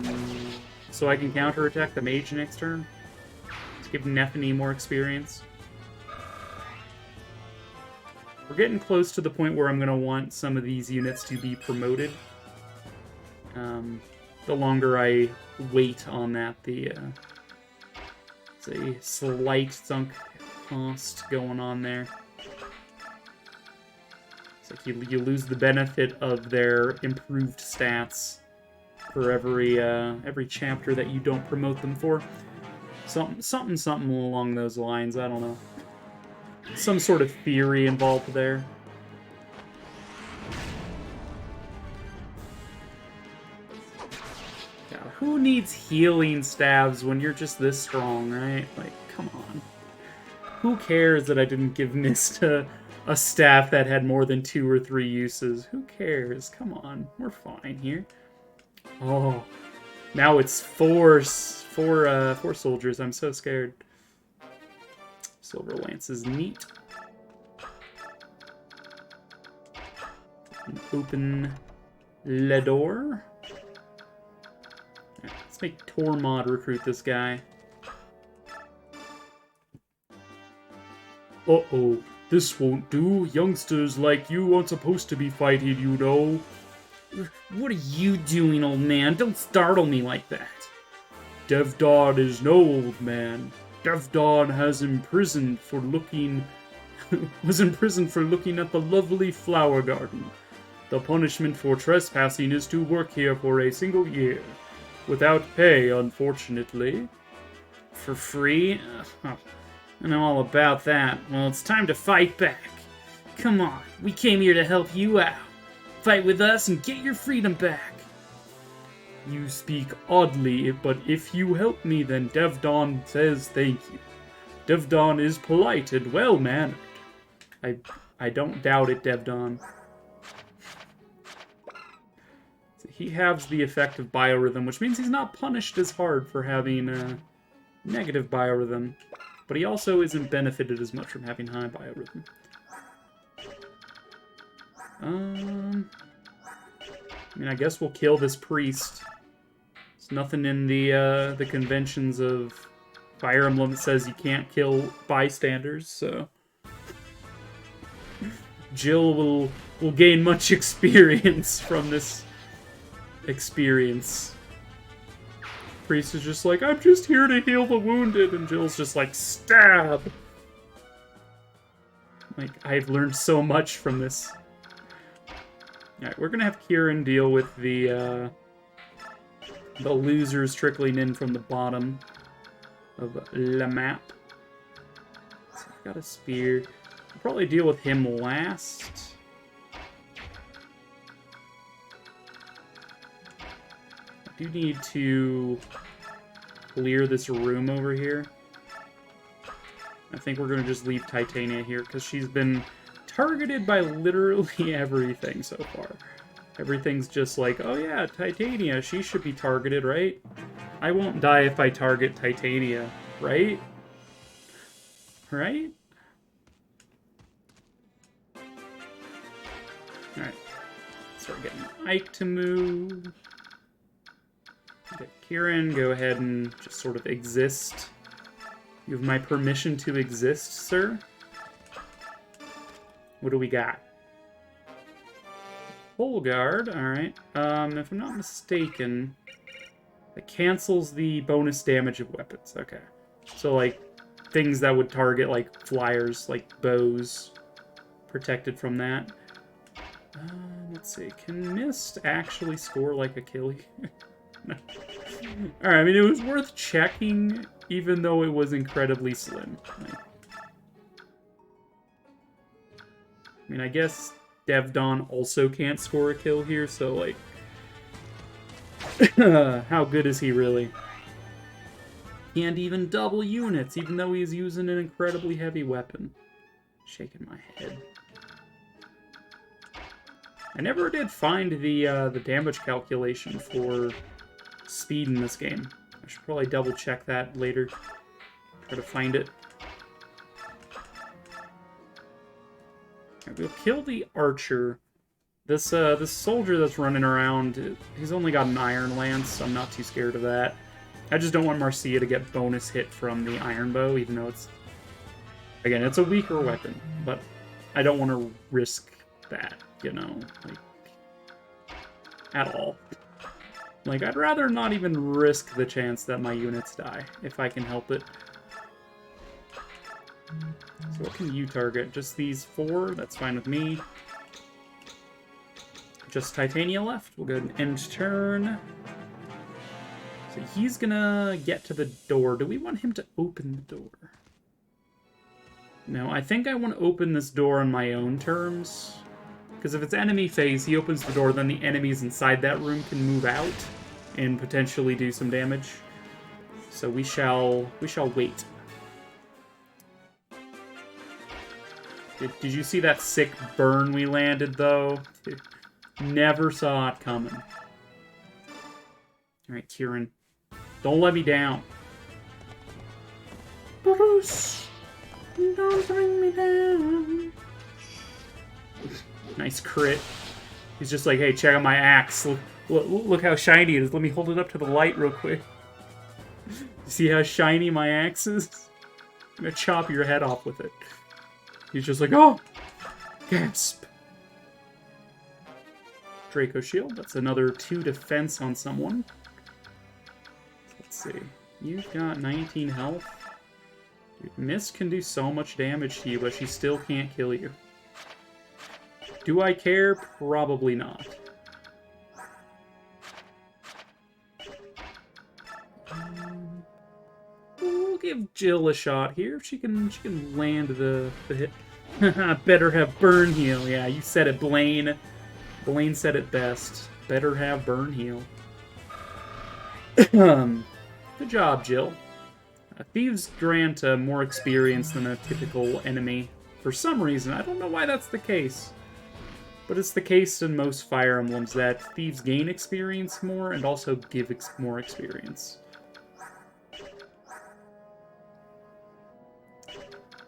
so I can counterattack the mage next turn. To give Nephany more experience. We're getting close to the point where I'm going to want some of these units to be promoted. The longer I wait on that, it's a slight sunk cost going on there. It's like you lose the benefit of their improved stats for every chapter that you don't promote them for. Something along those lines. I don't know. Some sort of theory involved there. God, who needs healing stabs when you're just this strong, right? Like, come on. Who cares that I didn't give Mist a staff that had more than 2 or 3 uses? Who cares? Come on. We're fine here. Oh. Now it's four soldiers. I'm so scared. Silver Lance is neat. Open the door. Right, let's make Tormod recruit this guy. Uh-oh, this won't do. Youngsters like you aren't supposed to be fighting, you know. What are you doing, old man? Don't startle me like that. Devdon is no old man. Devdon was imprisoned for looking at the lovely flower garden. The punishment for trespassing is to work here for a single year. Without pay, unfortunately. For free? I know all about that. Well, it's time to fight back. Come on, we came here to help you out. Fight with us and get your freedom back. You speak oddly, but if you help me, then Devdon says thank you. Devdon is polite and well-mannered. I don't doubt it, Devdon. He has the effect of biorhythm, which means he's not punished as hard for having negative biorhythm. But he also isn't benefited as much from having high biorhythm. I mean, I guess we'll kill this priest. There's nothing in the conventions of Fire Emblem that says you can't kill bystanders, so Jill will gain much experience from this experience. Priest is just like, I'm just here to heal the wounded, and Jill's just like, stab! Like, I've learned so much from this. Alright, we're gonna have Kieran deal with the losers trickling in from the bottom of the map. So I've got a spear. I'll probably deal with him last. I do need to clear this room over here. I think we're going to just leave Titania here, because she's been targeted by literally everything so far. Everything's just like, oh yeah, Titania, she should be targeted, right? I won't die if I target Titania, right? Right? Alright. Start getting Ike to move. Okay, Kieran, go ahead and just sort of exist. You have my permission to exist, sir? What do we got? Pole guard, alright. If I'm not mistaken, it cancels the bonus damage of weapons. Okay. So, like, things that would target, like, flyers, like bows, protected from that. Let's see. Can Mist actually score, like, a kill here? No. Alright, I mean, it was worth checking, even though it was incredibly slim. Like, I mean, I guess Devdon also can't score a kill here, so, like, how good is he really? Can't even double units, even though he's using an incredibly heavy weapon. Shaking my head. I never did find the damage calculation for speed in this game. I should probably double check that later. Try to find it. Right, we'll kill the archer. This soldier that's running around, he's only got an iron lance, so I'm not too scared of that. I just don't want Marcia to get bonus hit from the iron bow, even though it's... Again, it's a weaker weapon, but I don't want to risk that, you know? Like, at all. Like, I'd rather not even risk the chance that my units die, if I can help it. So what can you target? Just these 4? That's fine with me. Just Titania left. We'll go ahead and end turn. So he's gonna get to the door. Do we want him to open the door? No, I think I want to open this door on my own terms. Because if it's enemy phase, he opens the door, then the enemies inside that room can move out and potentially do some damage. So we shall wait. Did you see that sick burn we landed, though? Never saw it coming. Alright, Kieran. Don't let me down. Bruce! Don't bring me down. Nice crit. He's just like, hey, check out my axe. Look how shiny it is. Let me hold it up to the light real quick. You see how shiny my axe is? I'm gonna chop your head off with it. He's just like, oh! Gasp. Draco Shield. That's another 2 defense on someone. Let's see. You've got 19 health. Dude, Mist can do so much damage to you, but she still can't kill you. Do I care? Probably not. We'll give Jill a shot here. She can land the hit. Better have burn heal. Yeah, you said it, Blaine. Blaine said it best. Better have burn heal. Good job, Jill. Thieves grant more experience than a typical enemy. For some reason, I don't know why that's the case. But it's the case in most Fire Emblems that thieves gain experience more and also give more experience.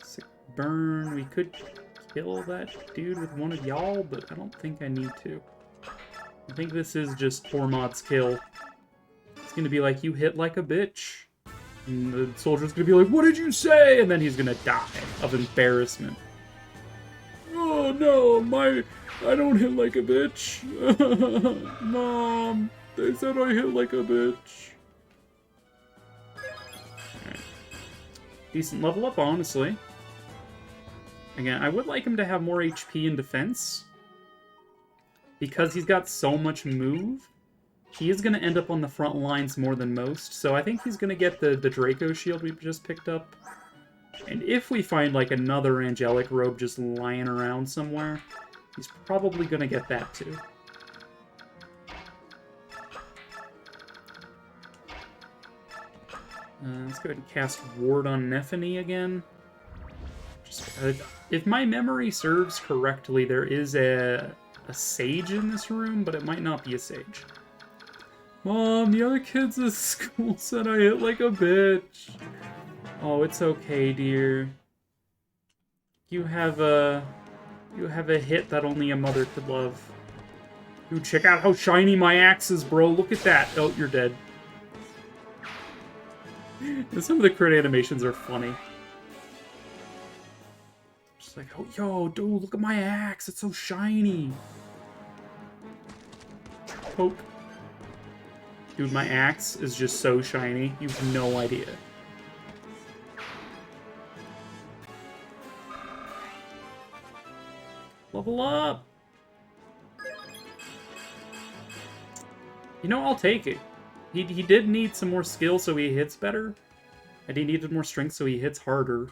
Sick burn. We could kill that dude with one of y'all, but I don't think I need to. I think this is just Tormod's kill. It's gonna be like, you hit like a bitch. And the soldier's gonna be like, what did you say? And then he's gonna die of embarrassment. Oh no, I don't hit like a bitch. Mom, they said I hit like a bitch. Right. Decent level up, honestly. Again, I would like him to have more HP and defense. Because he's got so much move, he is going to end up on the front lines more than most. So I think he's going to get the Draco Shield we just picked up. And if we find, like, another Angelic Robe just lying around somewhere, he's probably going to get that too. Let's go ahead and cast Ward on Nephany again. If my memory serves correctly, there is a sage in this room, but it might not be a sage. Mom, the other kids at school said I hit like a bitch. Oh, it's okay, dear. You have a hit that only a mother could love. Dude, check out how shiny my axe is, bro. Look at that. Oh, you're dead. And some of the crit animations are funny. Just like, oh, yo, dude, look at my axe. It's so shiny. Poke. Dude, my axe is just so shiny. You have no idea. Level up! You know, I'll take it. He did need some more skill so he hits better. And he needed more strength so he hits harder.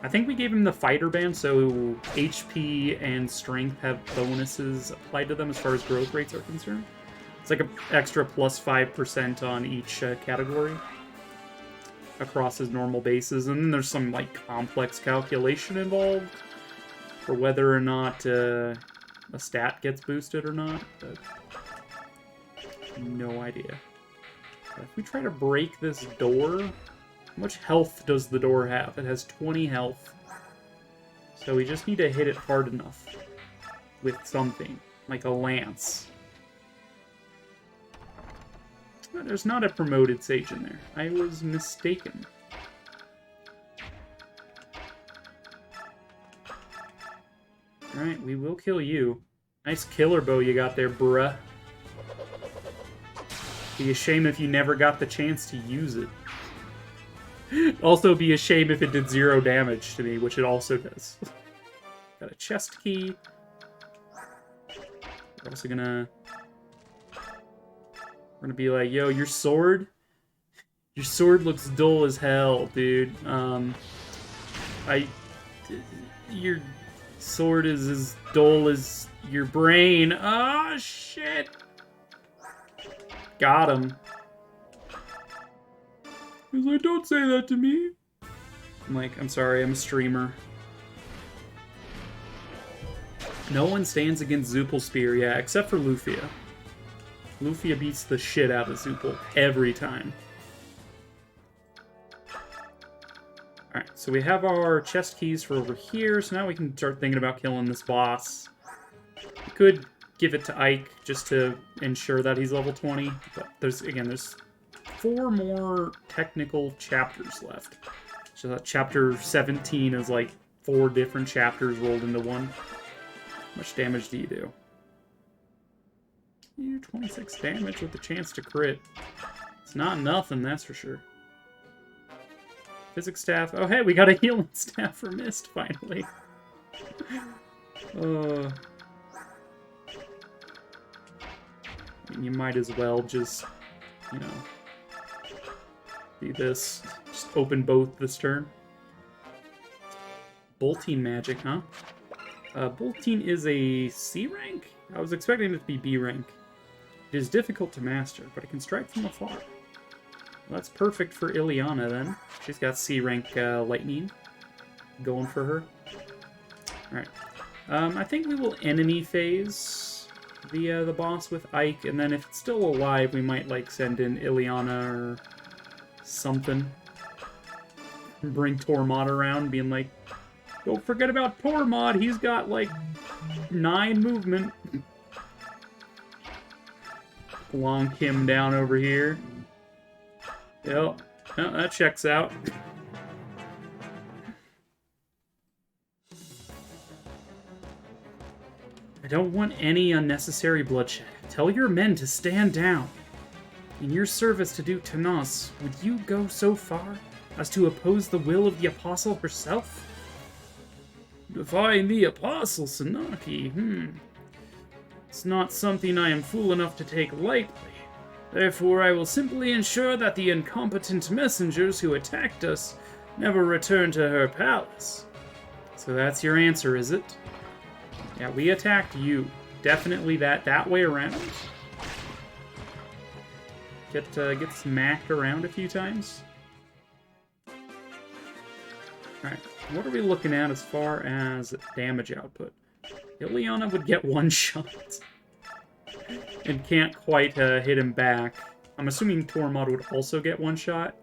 I think we gave him the fighter band, so HP and strength have bonuses applied to them as far as growth rates are concerned. It's like an extra plus 5% on each category across his normal bases. And then there's some like complex calculation involved for whether or not a stat gets boosted or not. But no idea. But if we try to break this door, how much health does the door have? It has 20 health. So we just need to hit it hard enough with something, like a lance. There's not a promoted sage in there. I was mistaken. Alright, we will kill you. Nice killer bow you got there, bruh. Be a shame if you never got the chance to use it. Also be a shame if it did 0 damage to me, which it also does. Got a chest key. We're also gonna... We're gonna be like, yo, your sword looks dull as hell, dude. Your sword is as dull as your brain. Oh, shit. Got him. He's like, don't say that to me. I'm like, I'm sorry, I'm a streamer. No one stands against Zupal Spear, yeah, except for Lufia. Lufia beats the shit out of Zupal every time. Alright, so we have our chest keys for over here, so now we can start thinking about killing this boss. We could give it to Ike just to ensure that he's level 20, but there's 4 more technical chapters left. So that chapter 17 is like 4 different chapters rolled into one. How much damage do you do? You do 26 damage with a chance to crit. It's not nothing, that's for sure. Physics staff. Oh, hey, we got a healing staff for Mist, finally. You might as well just, you know, do this. Just open both this turn. Bolting magic, huh? Bolting is a C rank? I was expecting it to be B rank. It is difficult to master, but it can strike from afar. Well, that's perfect for Ileana, then. She's got C rank lightning going for her. Alright. I think we will enemy phase the boss with Ike, and then if it's still alive, we might, like, send in Ileana or something. Bring Tormod around, being like, don't forget about Tormod, he's got, like, 9 movement. Plonk him down over here. Yep. Oh, that checks out. I don't want any unnecessary bloodshed. Tell your men to stand down. In your service to Duke Tanas, would you go so far as to oppose the will of the Apostle herself? Defying the Apostle, Sanaki, It's not something I am fool enough to take lightly. Therefore, I will simply ensure that the incompetent messengers who attacked us never return to her palace. So that's your answer, is it? Yeah, we attacked you. Definitely that way around. Get smacked around a few times. Alright, what are we looking at as far as damage output? Ileana would get 1 shot. And can't quite hit him back. I'm assuming Tormod would also get 1 shot.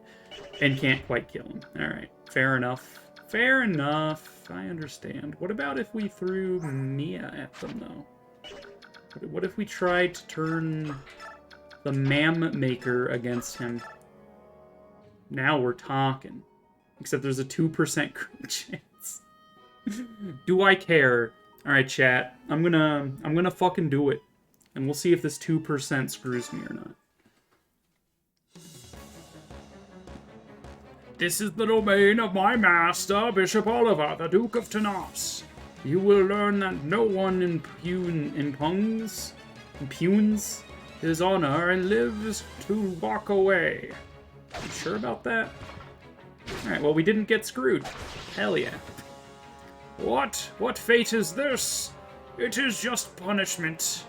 And can't quite kill him. Alright, fair enough. Fair enough. I understand. What about if we threw Mia at them, though? What if we tried to turn the Mam Maker against him? Now we're talking. Except there's a 2% crit chance. Do I care? Alright, chat. I'm gonna fucking do it. And we'll see if this 2% screws me or not. This is the domain of my master, Bishop Oliver, the Duke of Tanas. You will learn that no one impugns his honor and lives to walk away. You sure about that? Alright, well, we didn't get screwed. Hell yeah. What? What fate is this? It is just punishment.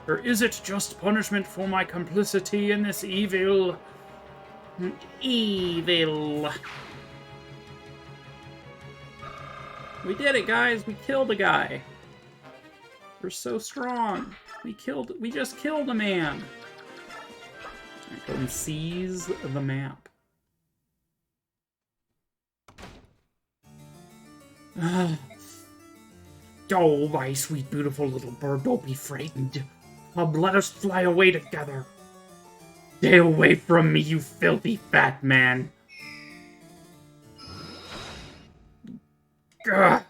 Or is it just punishment for my complicity in this evil? Evil. We did it, guys. We killed a guy. We're so strong. We just killed a man. Alright, go and seize the map. Oh, my sweet, beautiful little bird, don't be frightened. Come, let us fly away together. Stay away from me, you filthy fat man. Gah.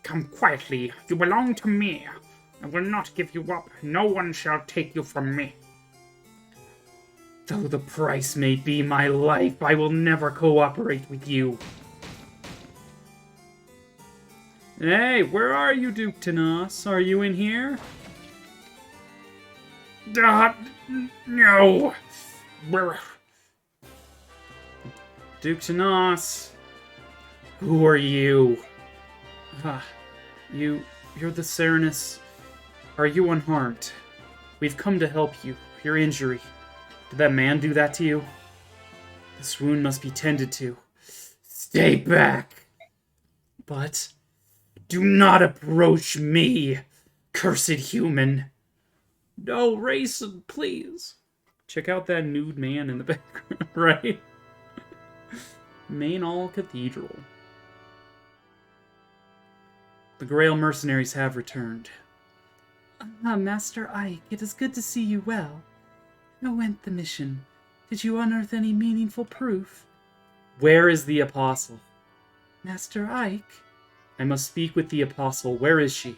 Come quietly. You belong to me. I will not give you up. No one shall take you from me. Though the price may be my life, I will never cooperate with you. Hey, where are you, Duke Tanas? Are you in here? No. Duke Tanas. Who are you? You're the Serenus. Are you unharmed? We've come to help you. Your injury. Did that man do that to you? This wound must be tended to. Stay back. But do not approach me, cursed human. No, Rayson, please. Check out that nude man in the background, right? Mainall Cathedral. The Grail mercenaries have returned.
Ah, Master Ike, it is good to see you well. How went the mission? Did you unearth any meaningful proof?
Where is the Apostle?
Master Ike?
I must speak with the Apostle. Where is she?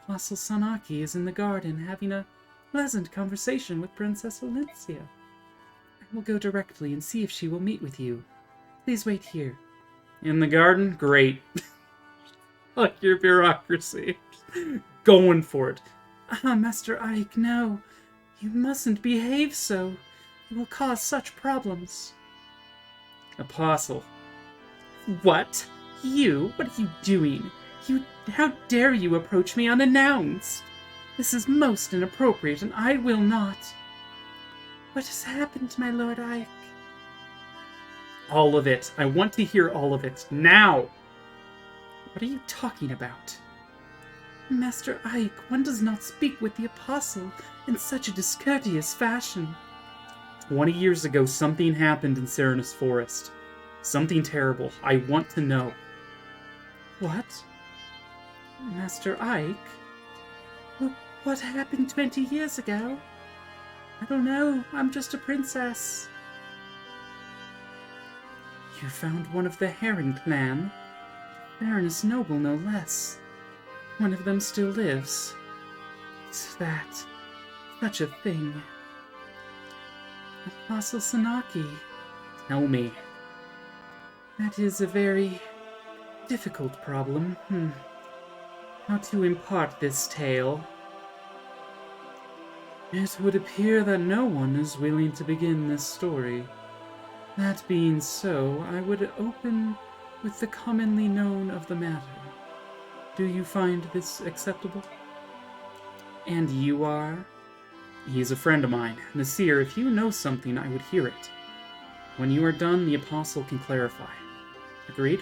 Apostle Sanaki is in the garden having a pleasant conversation with Princess Olyncia. I will go directly and see if she will meet with you. Please wait here.
In the garden? Great. Fuck your bureaucracy. Going for it.
Ah, Master Ike, no. You mustn't behave so. You will cause such problems.
Apostle.
What? You? What are you doing? How dare you approach me unannounced? This is most inappropriate, and I will not. What has happened, my Lord Ike?
All of it. I want to hear all of it. Now!
What are you talking about? Master Ike, one does not speak with the Apostle in such a discourteous fashion.
20 years ago, something happened in Serenus Forest. Something terrible. I want to know.
What? Master Ike? What happened 20 years ago? I don't know. I'm just a princess. You found one of the Heron clan. Baroness Noble, no less. One of them still lives. It's that. Such a thing. Apostle Sanaki.
Tell me.
That is a very difficult problem. How to impart this tale? It would appear that no one is willing to begin this story. That being so, I would open with the commonly known of the matter. Do you find this acceptable?
And you are? He's a friend of mine. Nasir, if you know something, I would hear it. When you are done, the Apostle can clarify. Agreed?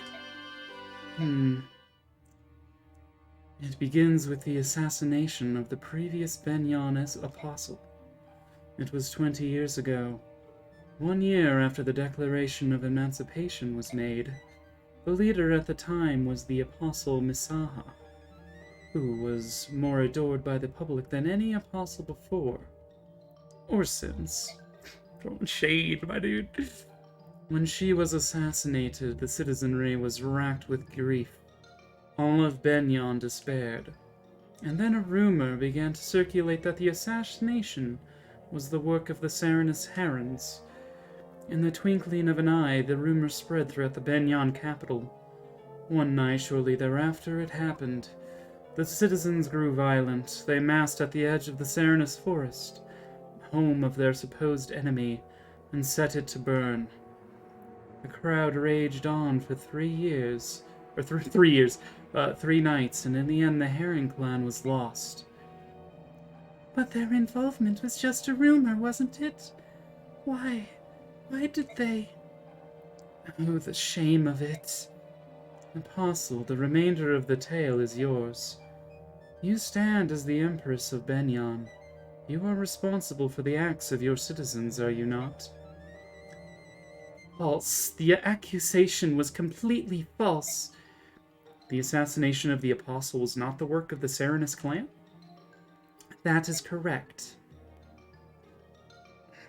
It begins with the assassination of the previous Benyan Apostle. It was 20 years ago. 1 year after the Declaration of Emancipation was made. The leader at the time was the Apostle Misaha, who was more adored by the public than any apostle before. Or since.
Throwing shade, my dude.
When she was assassinated, the citizenry was racked with grief. All of Benyan despaired. And then a rumor began to circulate that the assassination was the work of the Serenus Herons. In the twinkling of an eye, the rumor spread throughout the Benyan capital. One night shortly thereafter, it happened. The citizens grew violent. They massed at the edge of the Serenus forest, home of their supposed enemy, and set it to burn. The crowd raged on for 3 years, or 3 years, 3 nights, and in the end the Heron clan was lost. But their involvement was just a rumor, wasn't it? Why did they? Oh, the shame of it. Apostle, the remainder of the tale is yours. You stand as the Empress of Benyan. You are responsible for the acts of your citizens, are you not?
False. The accusation was completely false. The assassination of the Apostle was not the work of the Serenus clan?
That is correct.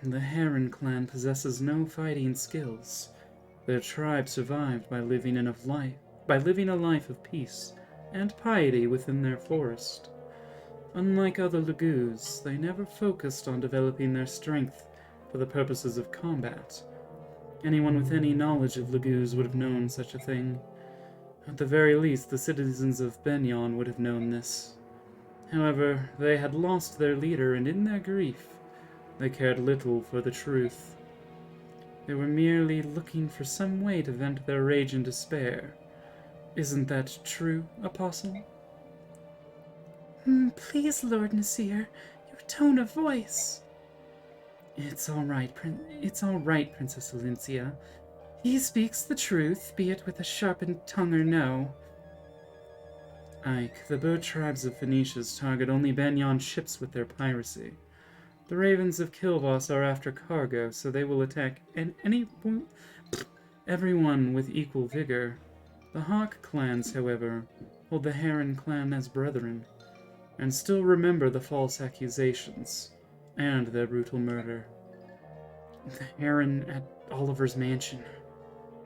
The Heron clan possesses no fighting skills. Their tribe survived by living a life of peace and piety within their forest. Unlike other Lagoos, they never focused on developing their strength for the purposes of combat. Anyone with any knowledge of Lagoos would have known such a thing. At the very least, the citizens of Benyan would have known this. However, they had lost their leader, and in their grief, they cared little for the truth. They were merely looking for some way to vent their rage and despair. Isn't that true, Apostle? Please, Lord Nasir, your tone of voice. It's all right, Princess Olyncia. He speaks the truth, be it with a sharpened tongue or no. Ike, the bird tribes of Phoenicia's target only Benyan ships with their piracy. The ravens of Kilvos are after cargo, so they will attack everyone with equal vigor. The Hawk clans, however, hold the Heron clan as brethren, and still remember the false accusations, and their brutal murder. The Heron at Oliver's mansion.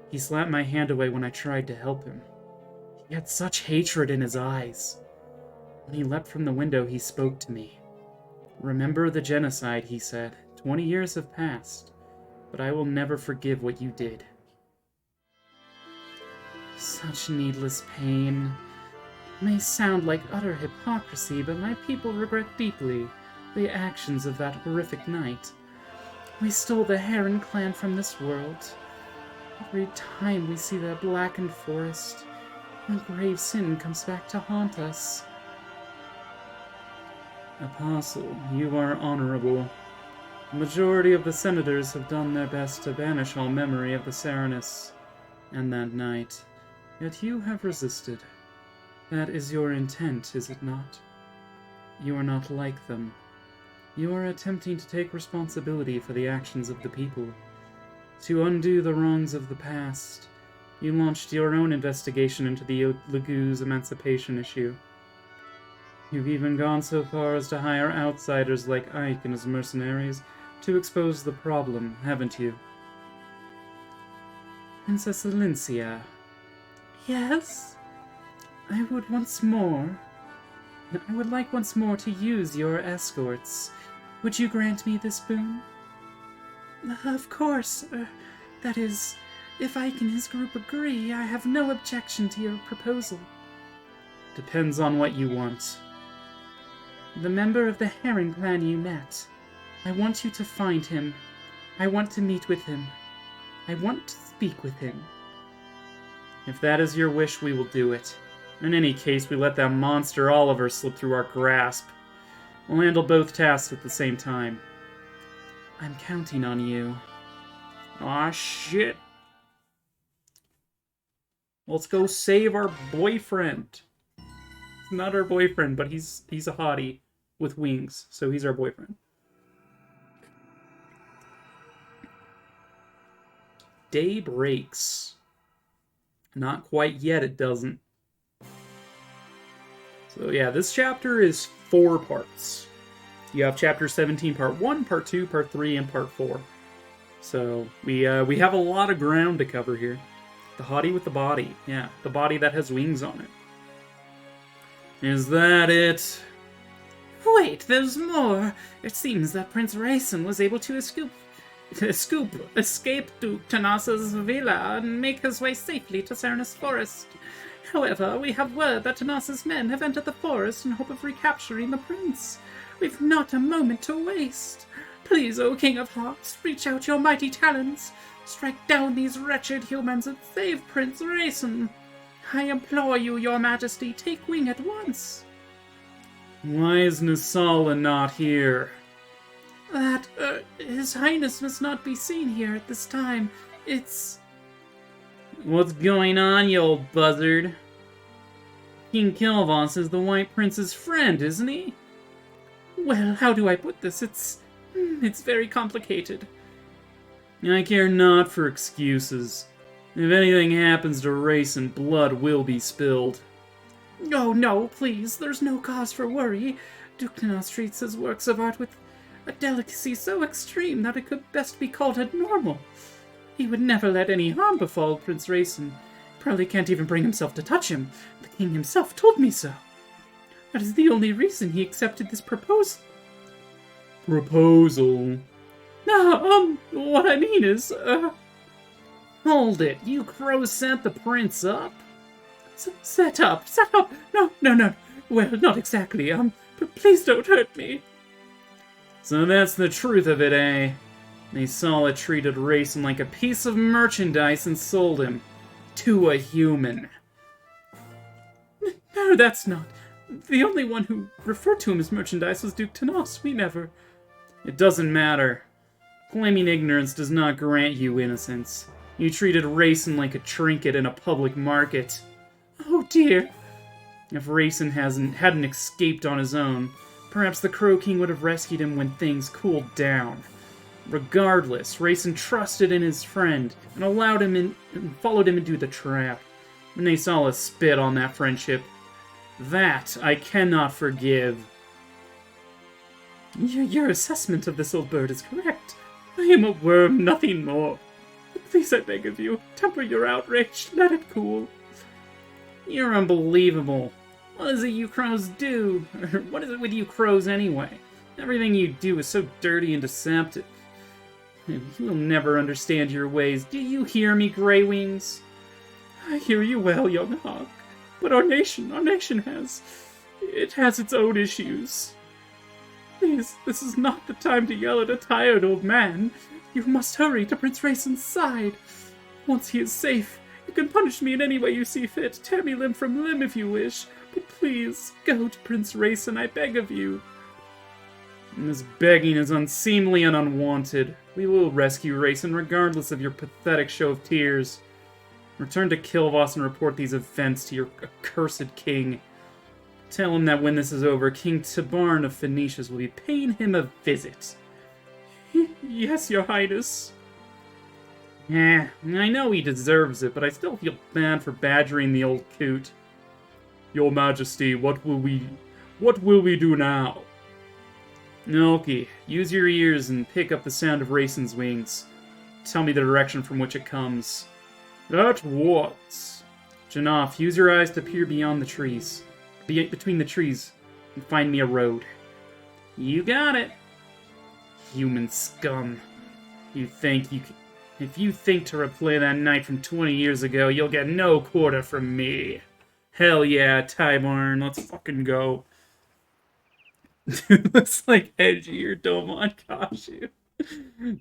He slapped my hand away when I tried to help him. He had such hatred in his eyes. When he leapt from the window, he spoke to me. Remember the genocide, he said. 20 years have passed, but I will never forgive what you did. Such needless pain. May sound like utter hypocrisy, but my people regret deeply the actions of that horrific night. We stole the Heron clan from this world. Every time we see that blackened forest, a grave sin comes back to haunt us. Apostle, you are honorable. The majority of the senators have done their best to banish all memory of the Serenus and that night, yet you have resisted. That is your intent, is it not? You are not like them. You are attempting to take responsibility for the actions of the people. To undo the wrongs of the past, you launched your own investigation into the Lagoo's emancipation issue. You've even gone so far as to hire outsiders like Ike and his mercenaries to expose the problem, haven't you? Princess Alincia. Yes? I would like once more to use your escorts. Would you grant me this boon? Of course. That is, if Ike and his group agree, I have no objection to your proposal. Depends on what you want. The member of the Heron clan you met. I want you to find him. I want to meet with him. I want to speak with him. If that is your wish, we will do it. In any case, we let that monster Oliver slip through our grasp. We'll handle both tasks at the same time. I'm counting on you. Aw, shit. Let's go save our boyfriend. He's not our boyfriend, but he's a hottie with wings, so he's our boyfriend. Day breaks. Not quite yet, it doesn't. So yeah, this chapter is 4 parts. You have chapter 17, part 1, part 2, part 3, and part 4. So we have a lot of ground to cover here. The hottie with the body. Yeah, the body that has wings on it. Is that it? Wait, there's more. It seems that Prince Rayson was able to escape Duke Tanas's villa and make his way safely to Serenus Forest. However, we have word that Tanas's men have entered the forest in hope of recapturing the prince. We've not a moment to waste. Please, O King of Hearts, reach out your mighty talons. Strike down these wretched humans and save Prince Rayson. I implore you, your majesty, take wing at once. Why is Nisala not here? That, His Highness must not be seen here at this time. It's... What's going on, you old buzzard? King Kilvos is the White Prince's friend, isn't he? Well, how do I put this? It's very complicated. I care not for excuses. If anything happens to Rayson, blood will be spilled. Oh no, please, there's no cause for worry. Duke Tanas treats his works of art with a delicacy so extreme that it could best be called abnormal. He would never let any harm befall Prince Rayson. Probably can't even bring himself to touch him. The king himself told me so. That is the only reason he accepted this proposal. Proposal? What I mean is, Hold it, you crows set the prince up? Set up? No. Well, not exactly, but please don't hurt me. So that's the truth of it, eh? Nisala treated Rayson like a piece of merchandise and sold him to a human. No, that's not. The only one who referred to him as merchandise was Duke Tanas. We never... It doesn't matter. Claiming ignorance does not grant you innocence. You treated Rayson like a trinket in a public market. Oh dear. If Rayson hadn't escaped on his own, perhaps the Crow King would have rescued him when things cooled down.
Regardless, Rayson trusted in his friend and allowed him in and followed him into the trap. When they saw us spit on that friendship, that I cannot forgive. Your assessment of this old bird is correct. I am a worm, nothing more. Please, I beg of you, temper your outrage. Let it cool. You're unbelievable. What is it you crows do? Or what is it with you crows anyway? Everything you do is so dirty and deceptive. You will never understand your ways. Do you hear me, Grey Wings? I hear you well, young hawk. But our nation has its own issues. Please, this is not the time to yell at a tired old man. You must hurry to Prince Rayson's side. Once he is safe, you can punish me in any way you see fit. Tear me limb from limb if you wish. But please, go to Prince Rayson, I beg of you. This begging is unseemly and unwanted. We will rescue Rayson regardless of your pathetic show of tears. Return to Kilvos and report these events to your accursed king. Tell him that when this is over, King Tabarn of Phoenicius will be paying him a visit. Yes, your highness. I know he deserves it, but I still feel bad for badgering the old coot. Your Majesty, what will we do now? Noki, use your ears and pick up the sound of Rayson's wings. Tell me the direction from which it comes. At once. Janaf, use your eyes to peer beyond the trees. Between the trees, and find me a road. You got it. Human scum. If you think to replay that night from 20 years ago, you'll get no quarter from me. Hell yeah, Tybarn, let's fucking go. Dude looks like Edgy or Domon Kashu.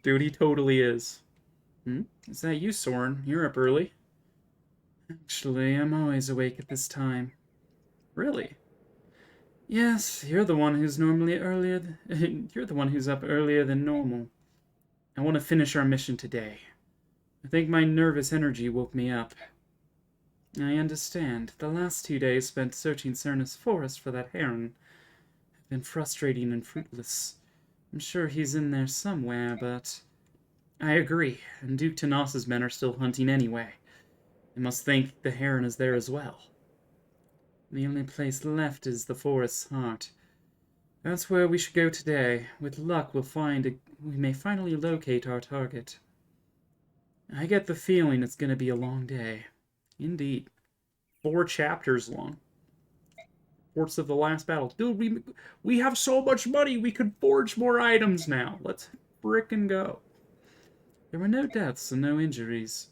Dude, he totally is. Is that you, Soren? You're up early. Actually, I'm always awake at this time. Really? Yes, you're the one who's you're the one who's up earlier than normal. I want to finish our mission today. I think my nervous energy woke me up. I understand. The last 2 days spent searching Cernus Forest for that heron have been frustrating and fruitless. I'm sure he's in there somewhere, but I agree, and Duke Tanos's men are still hunting anyway. I must think the heron is there as well. The only place left is the forest's heart. That's where we should go today. With luck, we may finally locate our target. I get the feeling it's going to be a long day. Indeed. 4 chapters long. Reports of the last battle. Dude, we have so much money, we could forge more items now. Let's frickin' go. There were no deaths and no injuries.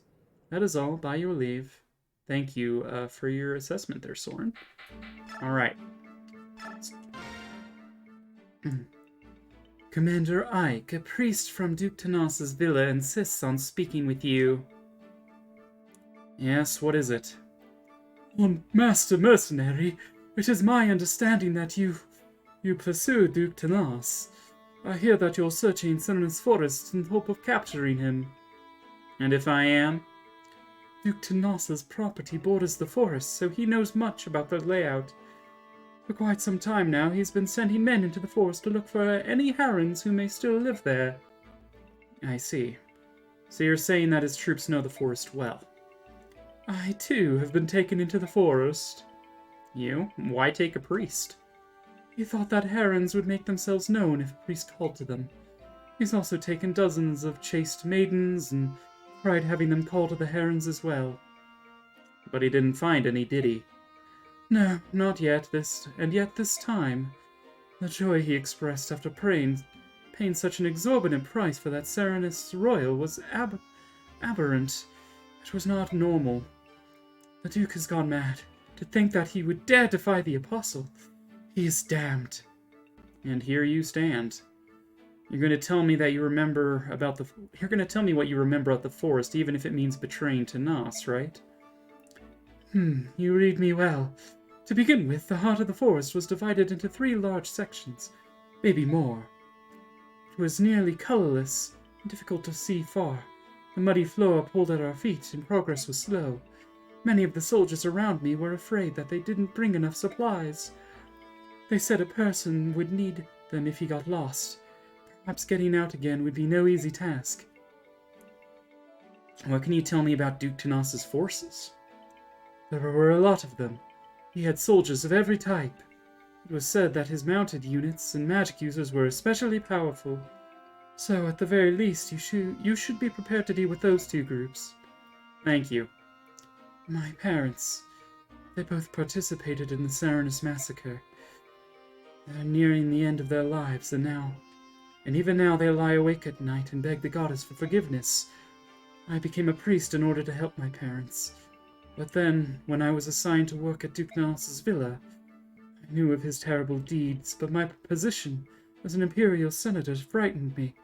That is all, by your leave. Thank you for your assessment there, Soren. Alright. Commander Ike, a priest from Duke Tanos's villa, insists on speaking with you. Yes, what is it? Master Mercenary, it is my understanding that you pursue Duke Tanos. I hear that you're searching Cernus Forest in hope of capturing him. And if I am? Duke Tanos's property borders the forest, so he knows much about the layout. For quite some time now, he's been sending men into the forest to look for any herons who may still live there. I see. So you're saying that his troops know the forest well. I, too, have been taken into the forest. You? Why take a priest? He thought that herons would make themselves known if a priest called to them. He's also taken dozens of chaste maidens and tried having them call to the herons as well. But he didn't find any, did he? No, not yet, yet this time. The joy he expressed after paying such an exorbitant price for that Cernus Royal was aberrant. It was not normal. The Duke has gone mad. To think that he would dare defy the Apostle. He is damned. And here you stand. You're going to tell me that you remember about You're going to tell me what you remember about the forest, even if it means betraying Tanos, right? You read me well. To begin with, the heart of the forest was divided into 3 large sections, maybe more. It was nearly colorless, and difficult to see far. The muddy floor pulled at our feet, and progress was slow. Many of the soldiers around me were afraid that they didn't bring enough supplies. They said a person would need them if he got lost.
Perhaps getting out again would be no easy task. What can you tell me about Duke Tanos's forces? There were a lot of them. He had soldiers of every type. It was said that his mounted units and magic users were especially powerful. So, at the very least, you should be prepared to deal with those two groups.
Thank you.
My parents, they both participated in the Serenus massacre. They're nearing the end of their lives, and even now they lie awake at night and beg the goddess for forgiveness. I became a priest in order to help my parents. But then, when I was assigned to work at Duke Nanos's villa, I knew of his terrible deeds, but my position as an imperial senator frightened me.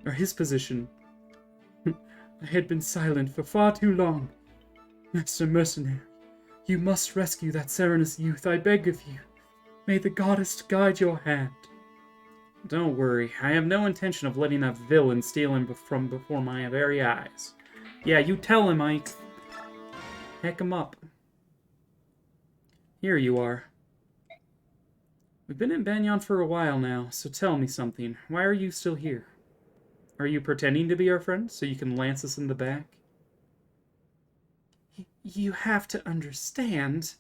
Or his position. I had been silent for far too long. Master Mercenary, you must rescue that Serenus youth, I beg of you. May the goddess guide your hand.
Don't worry, I have no intention of letting that villain steal him from before my very eyes. Yeah, you tell him, Ike. Heck him up. Here you are. We've been in Banyan for a while now, so tell me something. Why are you still here? Are you pretending to be our friend so you can lance us in the back?
You have to understand.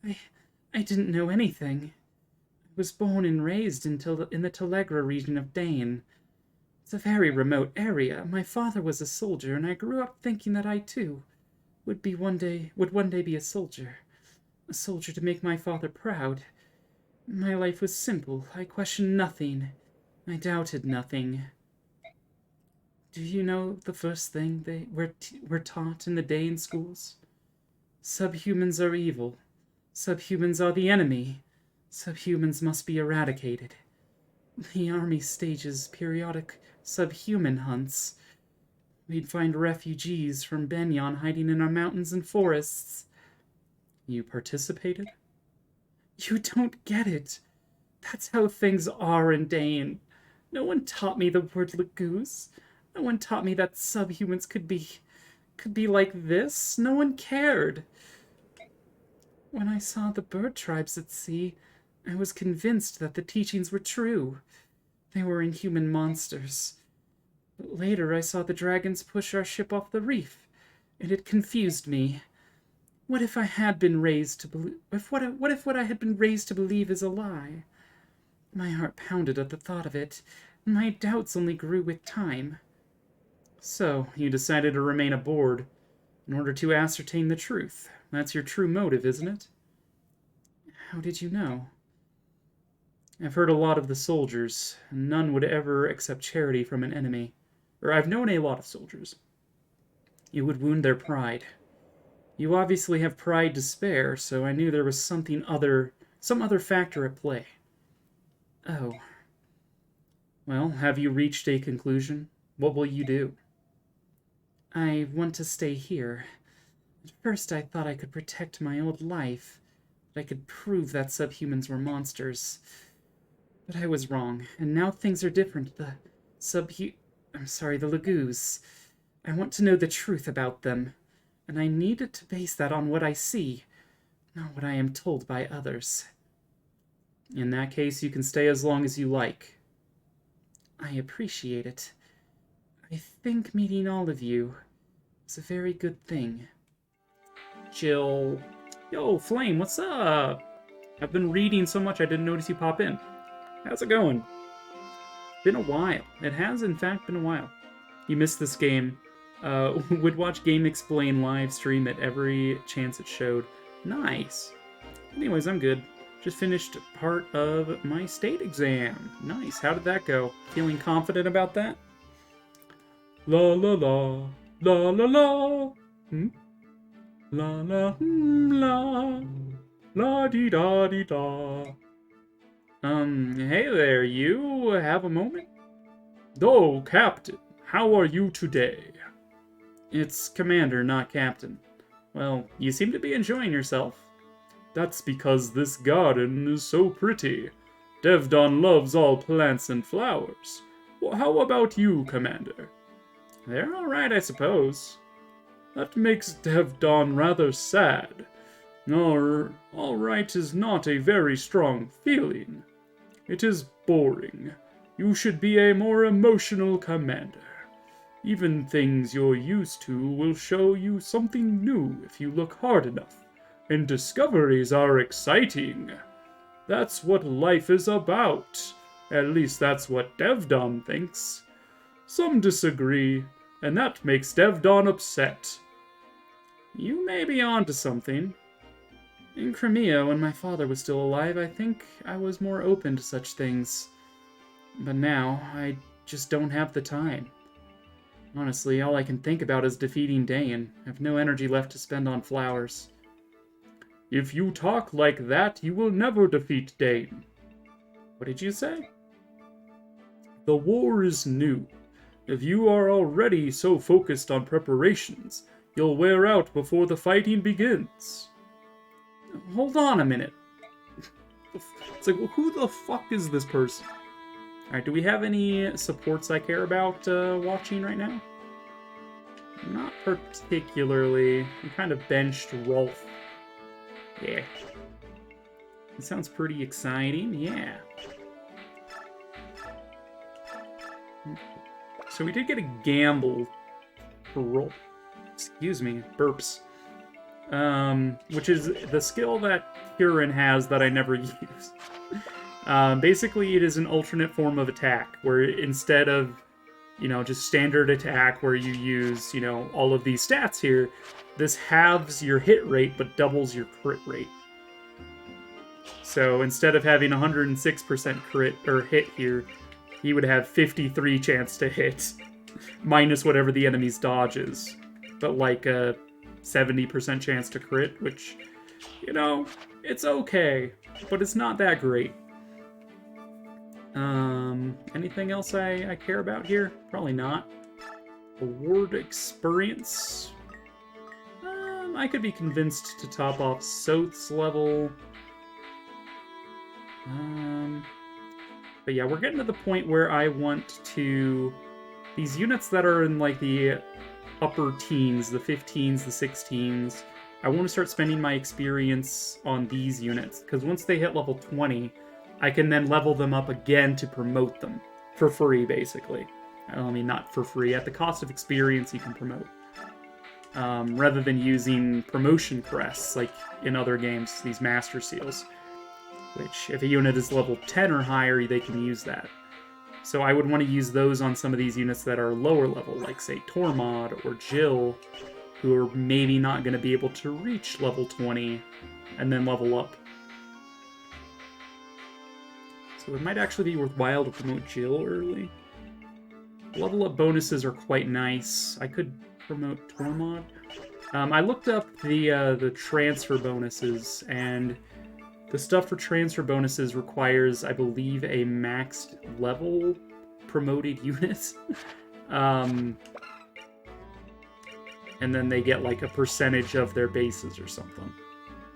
I didn't know anything. I was born and raised in the Telegra region of Dane. It's a very remote area. My father was a soldier, and I grew up thinking that I too would one day be a soldier to make my father proud. My life was simple. I questioned nothing. I doubted nothing. Do you know the first thing they were taught in the Dane schools? Subhumans are evil. Subhumans are the enemy. Subhumans must be eradicated. The army stages periodic subhuman hunts. We'd find refugees from Banyan hiding in our mountains and forests.
You participated?
You don't get it. That's how things are in Dane. No one taught me the word Lagoose. No one taught me that subhumans could be like this. No one cared. When I saw the bird tribes at sea, I was convinced that the teachings were true. They were inhuman monsters. But later I saw the dragons push our ship off the reef, and it confused me. What if I had been raised to believe? What if what I had been raised to believe is a lie? My heart pounded at the thought of it, and my doubts only grew with time.
So, you decided to remain aboard in order to ascertain the truth. That's your true motive, isn't it?
How did you know?
I've heard a lot of the soldiers, and none would ever accept charity from an enemy. Or I've known a lot of soldiers. It would wound their pride. You obviously have pride to spare, so I knew there was some other factor at play.
Oh.
Well, have you reached a conclusion? What will you do?
I want to stay here. At first I thought I could protect my old life, that I could prove that subhumans were monsters. But I was wrong, and now things are different. The Lagoos. I want to know the truth about them, and I need to base that on what I see, not what I am told by others.
In that case, you can stay as long as you like.
I appreciate it. I think meeting all of you is a very good thing.
Chill. Yo, Flame, what's up? I've been reading so much I didn't notice you pop in. How's it going? Been a while. It has, in fact, been a while. You missed this game. Would watch Game Explain live stream at every chance it showed. Nice. Anyways, I'm good. Just finished part of my state exam. Nice. How did that go? Feeling confident about that? La la la. La la la. La la la. La dee da dee da. Hey there, you have a moment? Oh, Captain, how are you today? It's Commander, not Captain. Well, you seem to be enjoying yourself. That's because this garden is so pretty. Devdon loves all plants and flowers. Well, how about you, Commander? They're alright, I suppose. That makes Devdon rather sad. Alright is not a very strong feeling. It is boring. You should be a more emotional commander. Even things you're used to will show you something new if you look hard enough. And discoveries are exciting. That's what life is about. At least that's what Devdon thinks. Some disagree, and that makes Devdon upset. You may be onto something. In Crimea, when my father was still alive, I think I was more open to such things. But now, I just don't have the time. Honestly, all I can think about is defeating Dane. I have no energy left to spend on flowers. If you talk like that, you will never defeat Dane. What did you say? The war is new. If you are already so focused on preparations, you'll wear out before the fighting begins. Hold on a minute. It's like, well, who the fuck is this person? Alright, do we have any supports I care about watching right now? Not particularly. I'm kind of benched Rolf. Yeah. It sounds pretty exciting, yeah. So we did get a gamble for Rolf. Excuse me, burps. Which is the skill that Kieran has that I never use. Basically, it is an alternate form of attack, where instead of, just standard attack where you use, all of these stats here, this halves your hit rate but doubles your crit rate. So instead of having 106% crit or hit here, he would have 53 chance to hit, minus whatever the enemy's dodge is. But like a 70% chance to crit, which, it's okay, but it's not that great. Anything else I care about here? Probably not. Award experience. I could be convinced to top off Soth's level. But yeah, we're getting to the point where I want to... These units that are in, like, the upper teens, the 15s, the 16s, I want to start spending my experience on these units, because once they hit level 20, I can then level them up again to promote them. For free, basically. I mean, not for free. At the cost of experience, you can promote. Rather than using promotion crests, like in other games, these Master Seals. Which, if a unit is level 10 or higher, they can use that. So I would want to use those on some of these units that are lower level, like, say, Tormod or Jill, who are maybe not going to be able to reach level 20 and then level up. So it might actually be worthwhile to promote Jill early. Level up bonuses are quite nice. I could promote Tormod. I looked up the transfer bonuses, and the stuff for transfer bonuses requires, I believe, a maxed level promoted unit. And then they get like a percentage of their bases or something.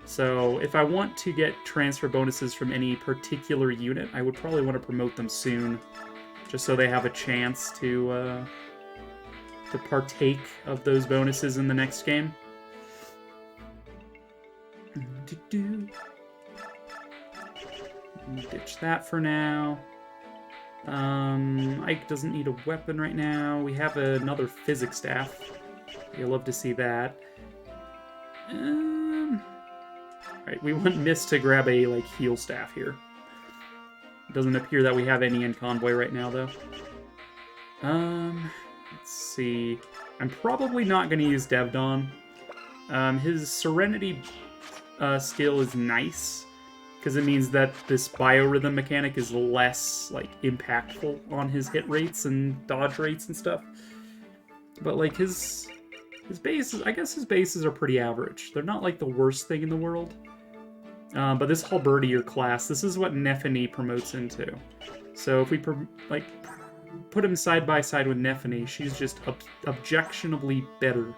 So if I want to get transfer bonuses from any particular unit, I would probably want to promote them soon, just so they have a chance to partake of those bonuses in the next game. Ditch that for now. Ike doesn't need a weapon right now. We have another physics staff. You'll love to see that. Alright, we want Mist to grab a, heal staff here. Doesn't appear that we have any in Convoy right now, though. Let's see. I'm probably not going to use Devdon. His Serenity skill is nice, because it means that this biorhythm mechanic is less, impactful on his hit rates and dodge rates and stuff. But, his bases, I guess his bases are pretty average. They're not, the worst thing in the world. But this Halberdier class, this is what Nephany promotes into. So if we, put him side by side with Nephany, she's just objectively better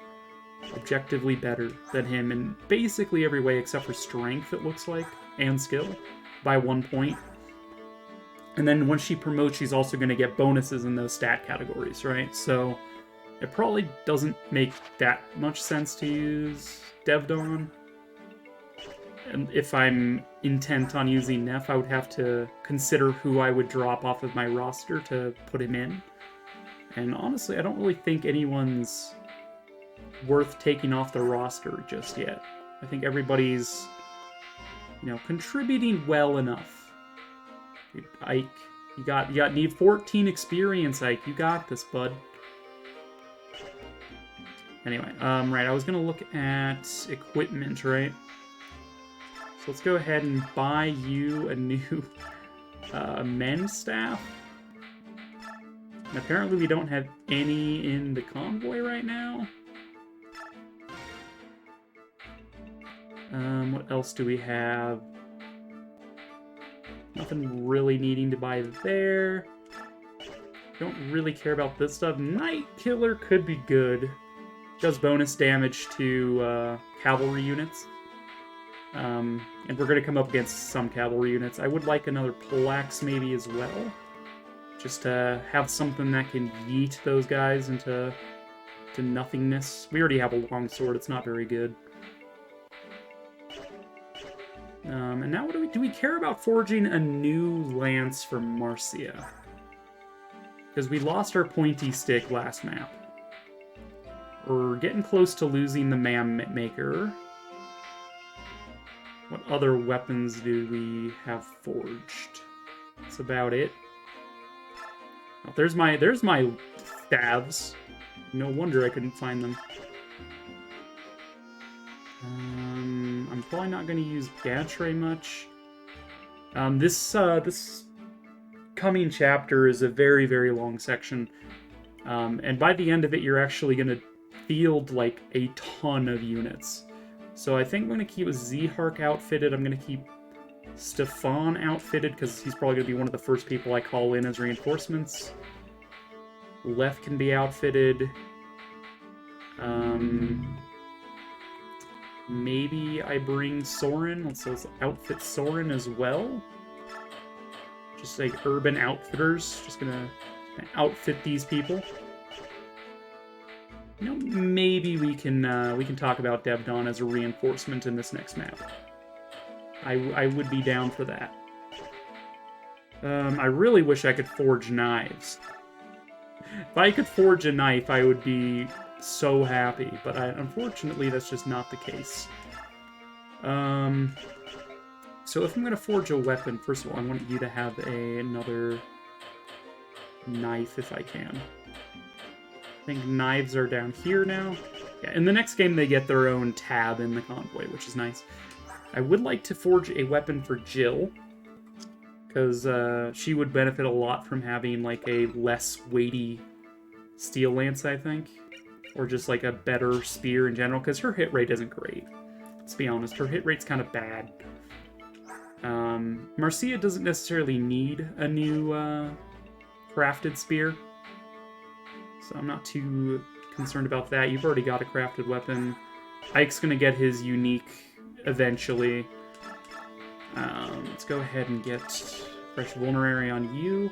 than him in basically every way except for strength, it looks like, and skill, by 1 point. And then once she promotes, she's also going to get bonuses in those stat categories, right? So it probably doesn't make that much sense to use Devdon. if I'm intent on using Neff, I would have to consider who I would drop off of my roster to put him in. And honestly, I don't really think anyone's worth taking off the roster just yet. I think everybody's, contributing well enough. Dude, Ike, you need 14 experience, Ike. You got this, bud. Anyway, right, I was gonna look at equipment, right? So let's go ahead and buy you a new mend staff. And apparently we don't have any in the convoy right now. What else do we have? Nothing really needing to buy there. Don't really care about this stuff. Night Killer could be good. Does bonus damage to cavalry units. And we're going to come up against some cavalry units. I would like another poleaxe maybe as well. Just to have something that can yeet those guys into nothingness. We already have a longsword. It's not very good. And now what do we care about forging a new lance for Marcia? Because we lost our pointy stick last map. We're getting close to losing the Man Maker. What other weapons do we have forged? That's about it. Oh, there's my staves. No wonder I couldn't find them. I'm probably not going to use Gatre much. This coming chapter is a very, very long section. And by the end of it, you're actually going to field like a ton of units. So I think I'm going to keep Zehark outfitted. I'm going to keep Stefan outfitted because he's probably going to be one of the first people I call in as reinforcements. Lef can be outfitted. Maybe I bring Soren. Let's outfit Soren as well. Just like urban outfitters. Just gonna outfit these people. Maybe we can talk about Devdon as a reinforcement in this next map. I would be down for that. I really wish I could forge knives. If I could forge a knife, I would be so happy, but unfortunately that's just not the case. So if I'm going to forge a weapon, first of all, I want you to have another knife if I can. I think knives are down here now. Yeah, in the next game they get their own tab in the convoy, which is nice. I would like to forge a weapon for Jill, because she would benefit a lot from having like a less weighty steel lance, I think. Or just like a better spear in general, because her hit rate isn't great. Let's be honest, her hit rate's kind of bad. Marcia doesn't necessarily need a new crafted spear, so I'm not too concerned about that. You've already got a crafted weapon. Ike's gonna get his unique eventually. Let's go ahead and get fresh vulnerary on you.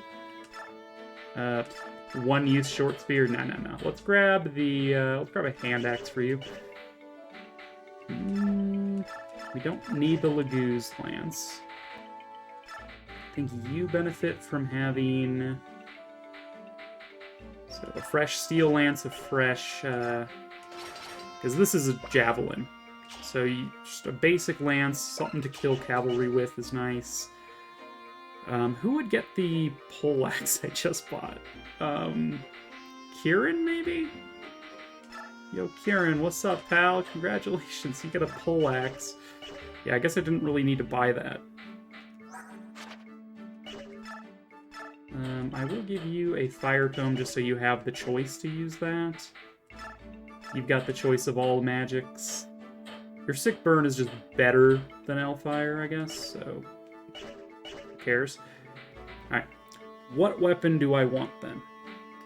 One use short spear. No. Let's grab a hand axe for you. We don't need the Laguz lance. I think you benefit from having a fresh steel lance, a fresh because this is a javelin. So just a basic lance, something to kill cavalry with is nice. Who would get the poleaxe I just bought? Kieran, maybe? Yo, Kieran, what's up, pal? Congratulations, you got a poleaxe. Yeah, I guess I didn't really need to buy that. I will give you a fire tome just so you have the choice to use that. You've got the choice of all magics. Your sick burn is just better than Hellfire, I guess, so who cares? Alright, what weapon do I want then?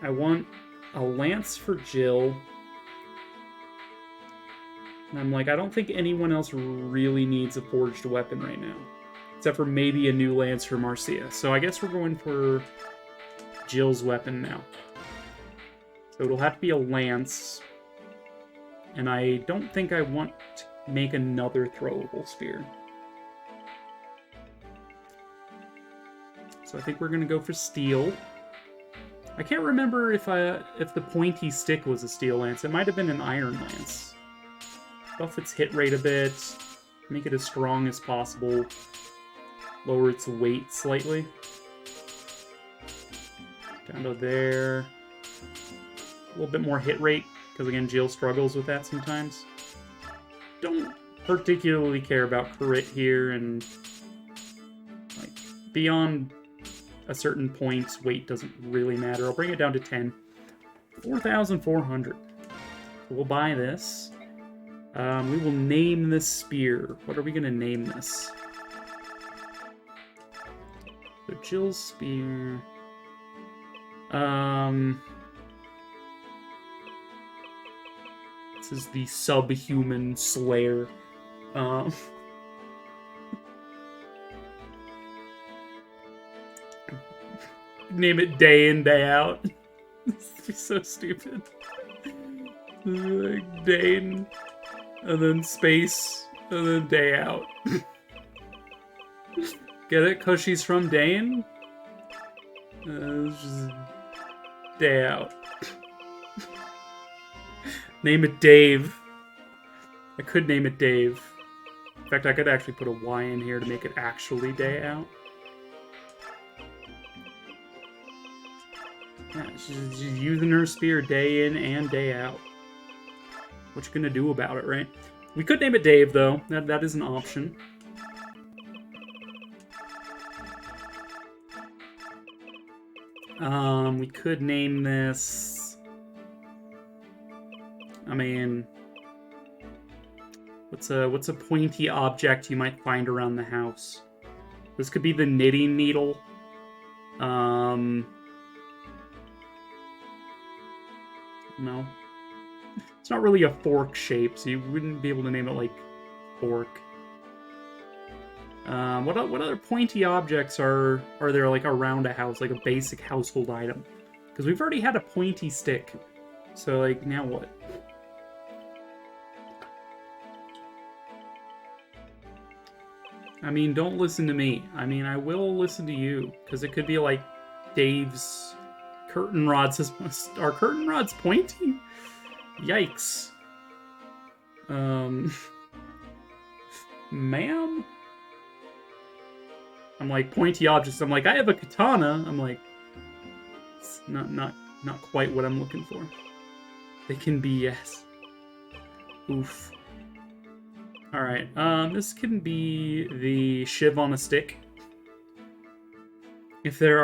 I want a lance for Jill. And I'm like, I don't think anyone else really needs a forged weapon right now. Except for maybe a new lance for Marcia. So I guess we're going for Jill's weapon now. So it'll have to be a lance. And I don't think I want to make another throwable spear. So I think we're gonna go for steel. I can't remember if the pointy stick was a steel lance. It might have been an iron lance. Buff its hit rate a bit. Make it as strong as possible. Lower its weight slightly. Down to there. A little bit more hit rate, because again, Jill struggles with that sometimes. Don't particularly care about crit here, and like beyond a certain point, weight doesn't really matter. I'll bring it down to 10. 4,400. So we'll buy this. We will name this spear. What are we going to name this? So Jill's spear. This is the subhuman slayer. Name it day in, day out. This is so stupid. Like day in, and then space, and then day out. Get it? Because she's from Dane? It's just day out. Name it Dave. I could name it Dave. In fact, I could actually put a Y in here to make it actually day out. Yeah, she's using her spear day in and day out. What you gonna do about it, right? We could name it Dave, though. That is an option. We could name this... I mean... What's a pointy object you might find around the house? This could be the knitting needle. No. It's not really a fork shape, so you wouldn't be able to name it, like, fork. What other pointy objects are there, like, around a house, like a basic household item? Because we've already had a pointy stick. So, like, now what? I mean, don't listen to me. I mean, I will listen to you. Because it could be, like, Dave's curtain rods. Are curtain rods pointy? Yikes. Ma'am? I'm like, pointy objects. I'm like, I have a katana. I'm like, it's not quite what I'm looking for. They can be, yes. Oof. Alright, this can be the shiv on a stick. If they're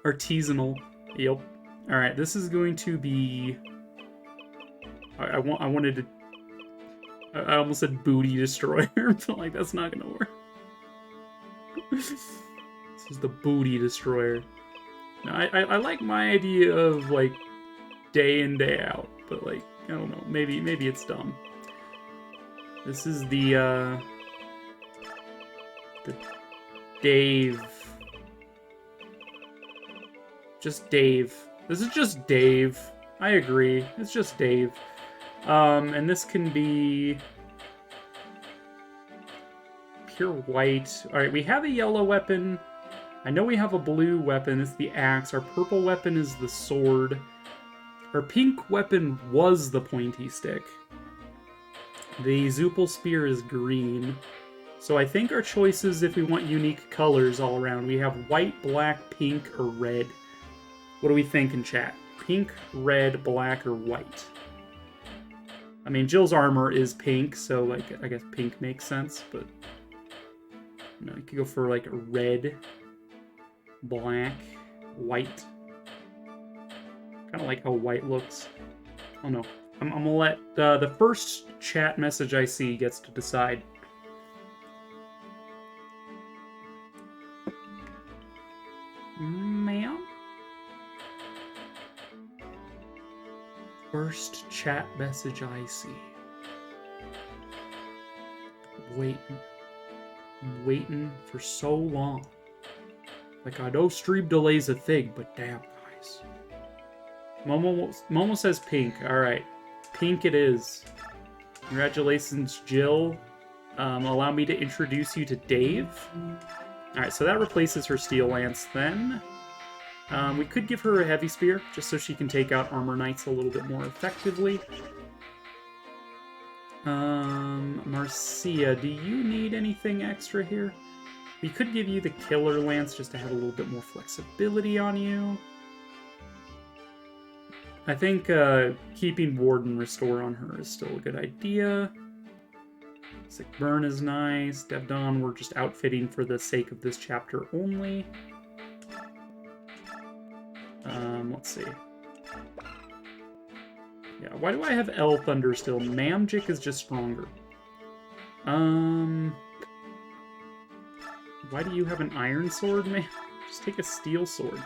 artisanal. Yep. Alright, this is going to be... I wanted to... I almost said booty destroyer, but like, that's not gonna work. This is the booty destroyer. Now, I like my idea of, like, day in, day out, but, like, I don't know, maybe it's dumb. This is the Dave. Just Dave. This is just Dave. I agree. It's just Dave. And this can be pure white. Alright, we have a yellow weapon. I know we have a blue weapon. It's the axe. Our purple weapon is the sword. Our pink weapon was the pointy stick. The Zoopal spear is green. So I think our choices, if we want unique colors all around, we have white, black, pink, or red. What do we think in chat? Pink, red, black, or white? I mean, Jill's armor is pink, so, like, I guess pink makes sense, but... You know, you could go for, like, red, black, white. Kind of like how white looks. Oh, no. I'm gonna let the first chat message I see gets to decide. Ma'am? First chat message I see. Waiting for so long. Like, I know stream delay's a thing, but damn, guys. Momo says pink. Alright. Pink it is. Congratulations, Jill. Allow me to introduce you to Dave. Alright, so that replaces her Steel Lance then. We could give her a Heavy Spear, just so she can take out Armor Knights a little bit more effectively. Marcia, do you need anything extra here? We could give you the Killer Lance just to have a little bit more flexibility on you. I think keeping Warden Restore on her is still a good idea. Sick Burn is nice. Devdon, we're just outfitting for the sake of this chapter only. Let's see. Yeah, why do I have El Thunder still? Mamjik is just stronger. Why do you have an Iron Sword, man? Just take a Steel Sword.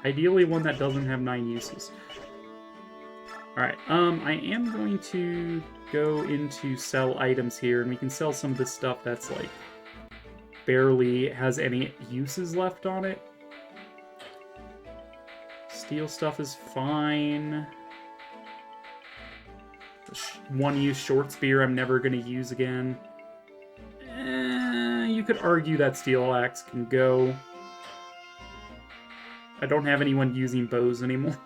Ideally one that doesn't have 9 uses. Alright, I am going to go into sell items here, and we can sell some of this stuff that's, like, barely has any uses left on it. Steel stuff is fine. The one-use short spear I'm never going to use again. You could argue that Steel Axe can go. I don't have anyone using bows anymore.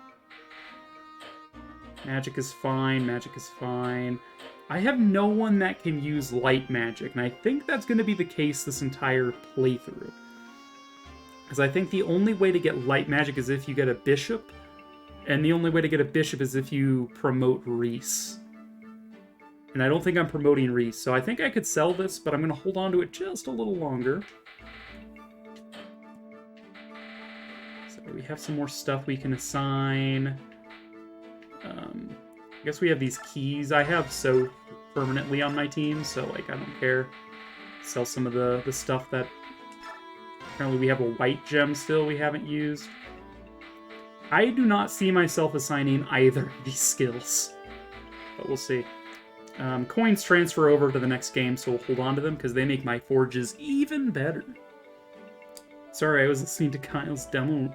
Magic is fine, magic is fine. I have no one that can use light magic, and I think that's going to be the case this entire playthrough. Because I think the only way to get light magic is if you get a bishop, and the only way to get a bishop is if you promote Reese. And I don't think I'm promoting Reese, so I think I could sell this, but I'm going to hold on to it just a little longer. So we have some more stuff we can assign. I guess we have these keys. I have so permanently on my team, so like I don't care. Sell some of the stuff that apparently we have a white gem still we haven't used. I do not see myself assigning either of these skills, but we'll see. Coins transfer over to the next game, so we'll hold on to them because they make my forges even better. Sorry, I was listening to Kyle's demo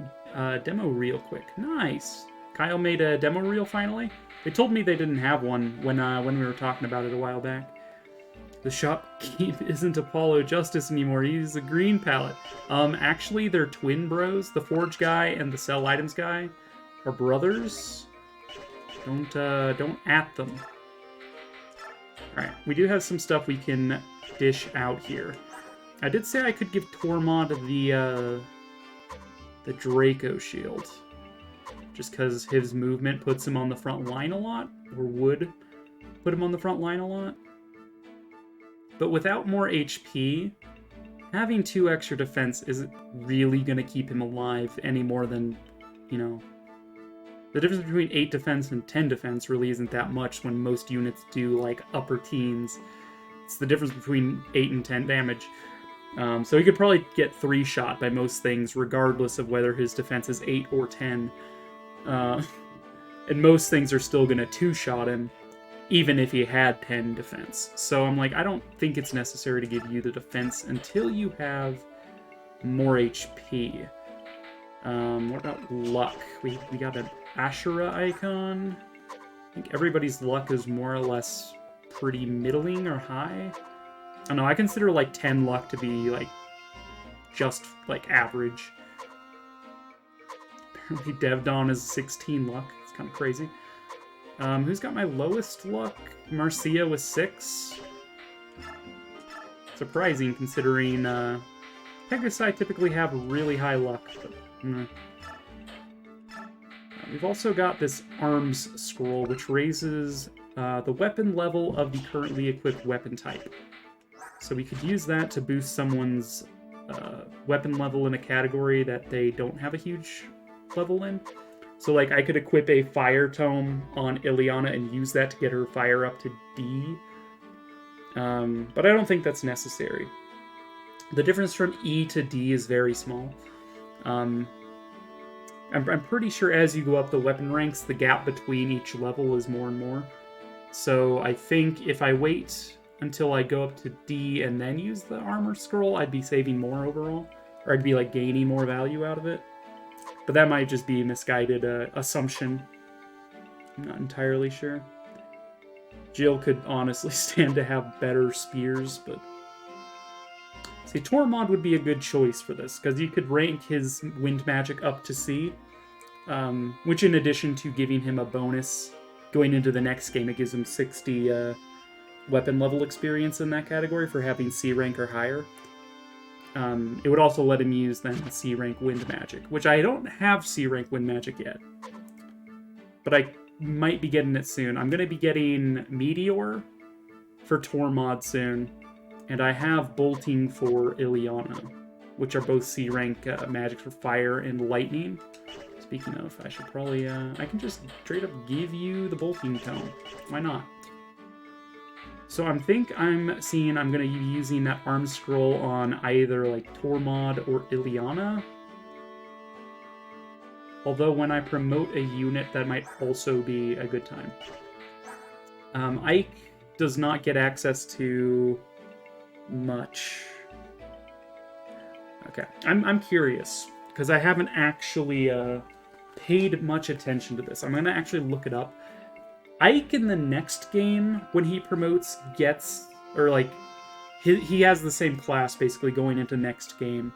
real quick. Nice. Kyle made a demo reel finally. They told me they didn't have one when we were talking about it a while back. The shopkeep isn't Apollo Justice anymore. He's a green palette. Actually, they're twin bros. The forge guy and the sell items guy are brothers. Don't at them. All right, we do have some stuff we can dish out here. I did say I could give Tormod the Draco shield, just because his movement puts him on the front line a lot, or would put him on the front line a lot. But without more HP, having 2 extra defense isn't really going to keep him alive any more than, you know... The difference between 8 defense and 10 defense really isn't that much when most units do, like, upper teens. It's the difference between 8 and 10 damage. So he could probably get 3-shot by most things, regardless of whether his defense is 8 or 10. And most things are still going to 2-shot him, even if he had 10 defense. So I'm like, I don't think it's necessary to give you the defense until you have more HP. What about luck? We got an Ashura icon. I think everybody's luck is more or less pretty middling or high. I don't know, I consider like 10 luck to be like just like average. Apparently Devdon is 16 luck. It's kind of crazy. Who's got my lowest luck? Marcia with 6. Surprising considering Pegasi typically have really high luck. But, we've also got this arms scroll, which raises the weapon level of the currently equipped weapon type. So we could use that to boost someone's weapon level in a category that they don't have a huge level in. So like I could equip a fire tome on Ileana and use that to get her fire up to D. But I don't think that's necessary. The difference from E to D is very small. I'm pretty sure as you go up the weapon ranks, the gap between each level is more and more. So I think if I wait until I go up to D and then use the armor scroll, I'd be saving more overall. Or I'd be like gaining more value out of it. But that might just be a misguided assumption. I'm not entirely sure. Jill could honestly stand to have better spears, but... See, See, Tormod would be a good choice for this, because you could rank his wind magic up to C, which in addition to giving him a bonus going into the next game, it gives him 60 weapon level experience in that category for having C rank or higher. It would also let him use then C rank wind magic, which I don't have C rank wind magic yet, but I might be getting it soon. I'm going to be getting Meteor for Tormod soon, and I have Bolting for Ileana, which are both C rank magics for fire and lightning. Speaking of, I should probably, I can just straight up give you the Bolting Cone. Why not? So I'm seeing I'm going to be using that arm scroll on either like Tormod or Ileana. Although when I promote a unit, that might also be a good time. Ike does not get access to much. Okay, I'm curious, because I haven't actually paid much attention to this. I'm going to actually look it up. Ike in the next game, when he promotes, gets, or like, he has the same class basically going into next game,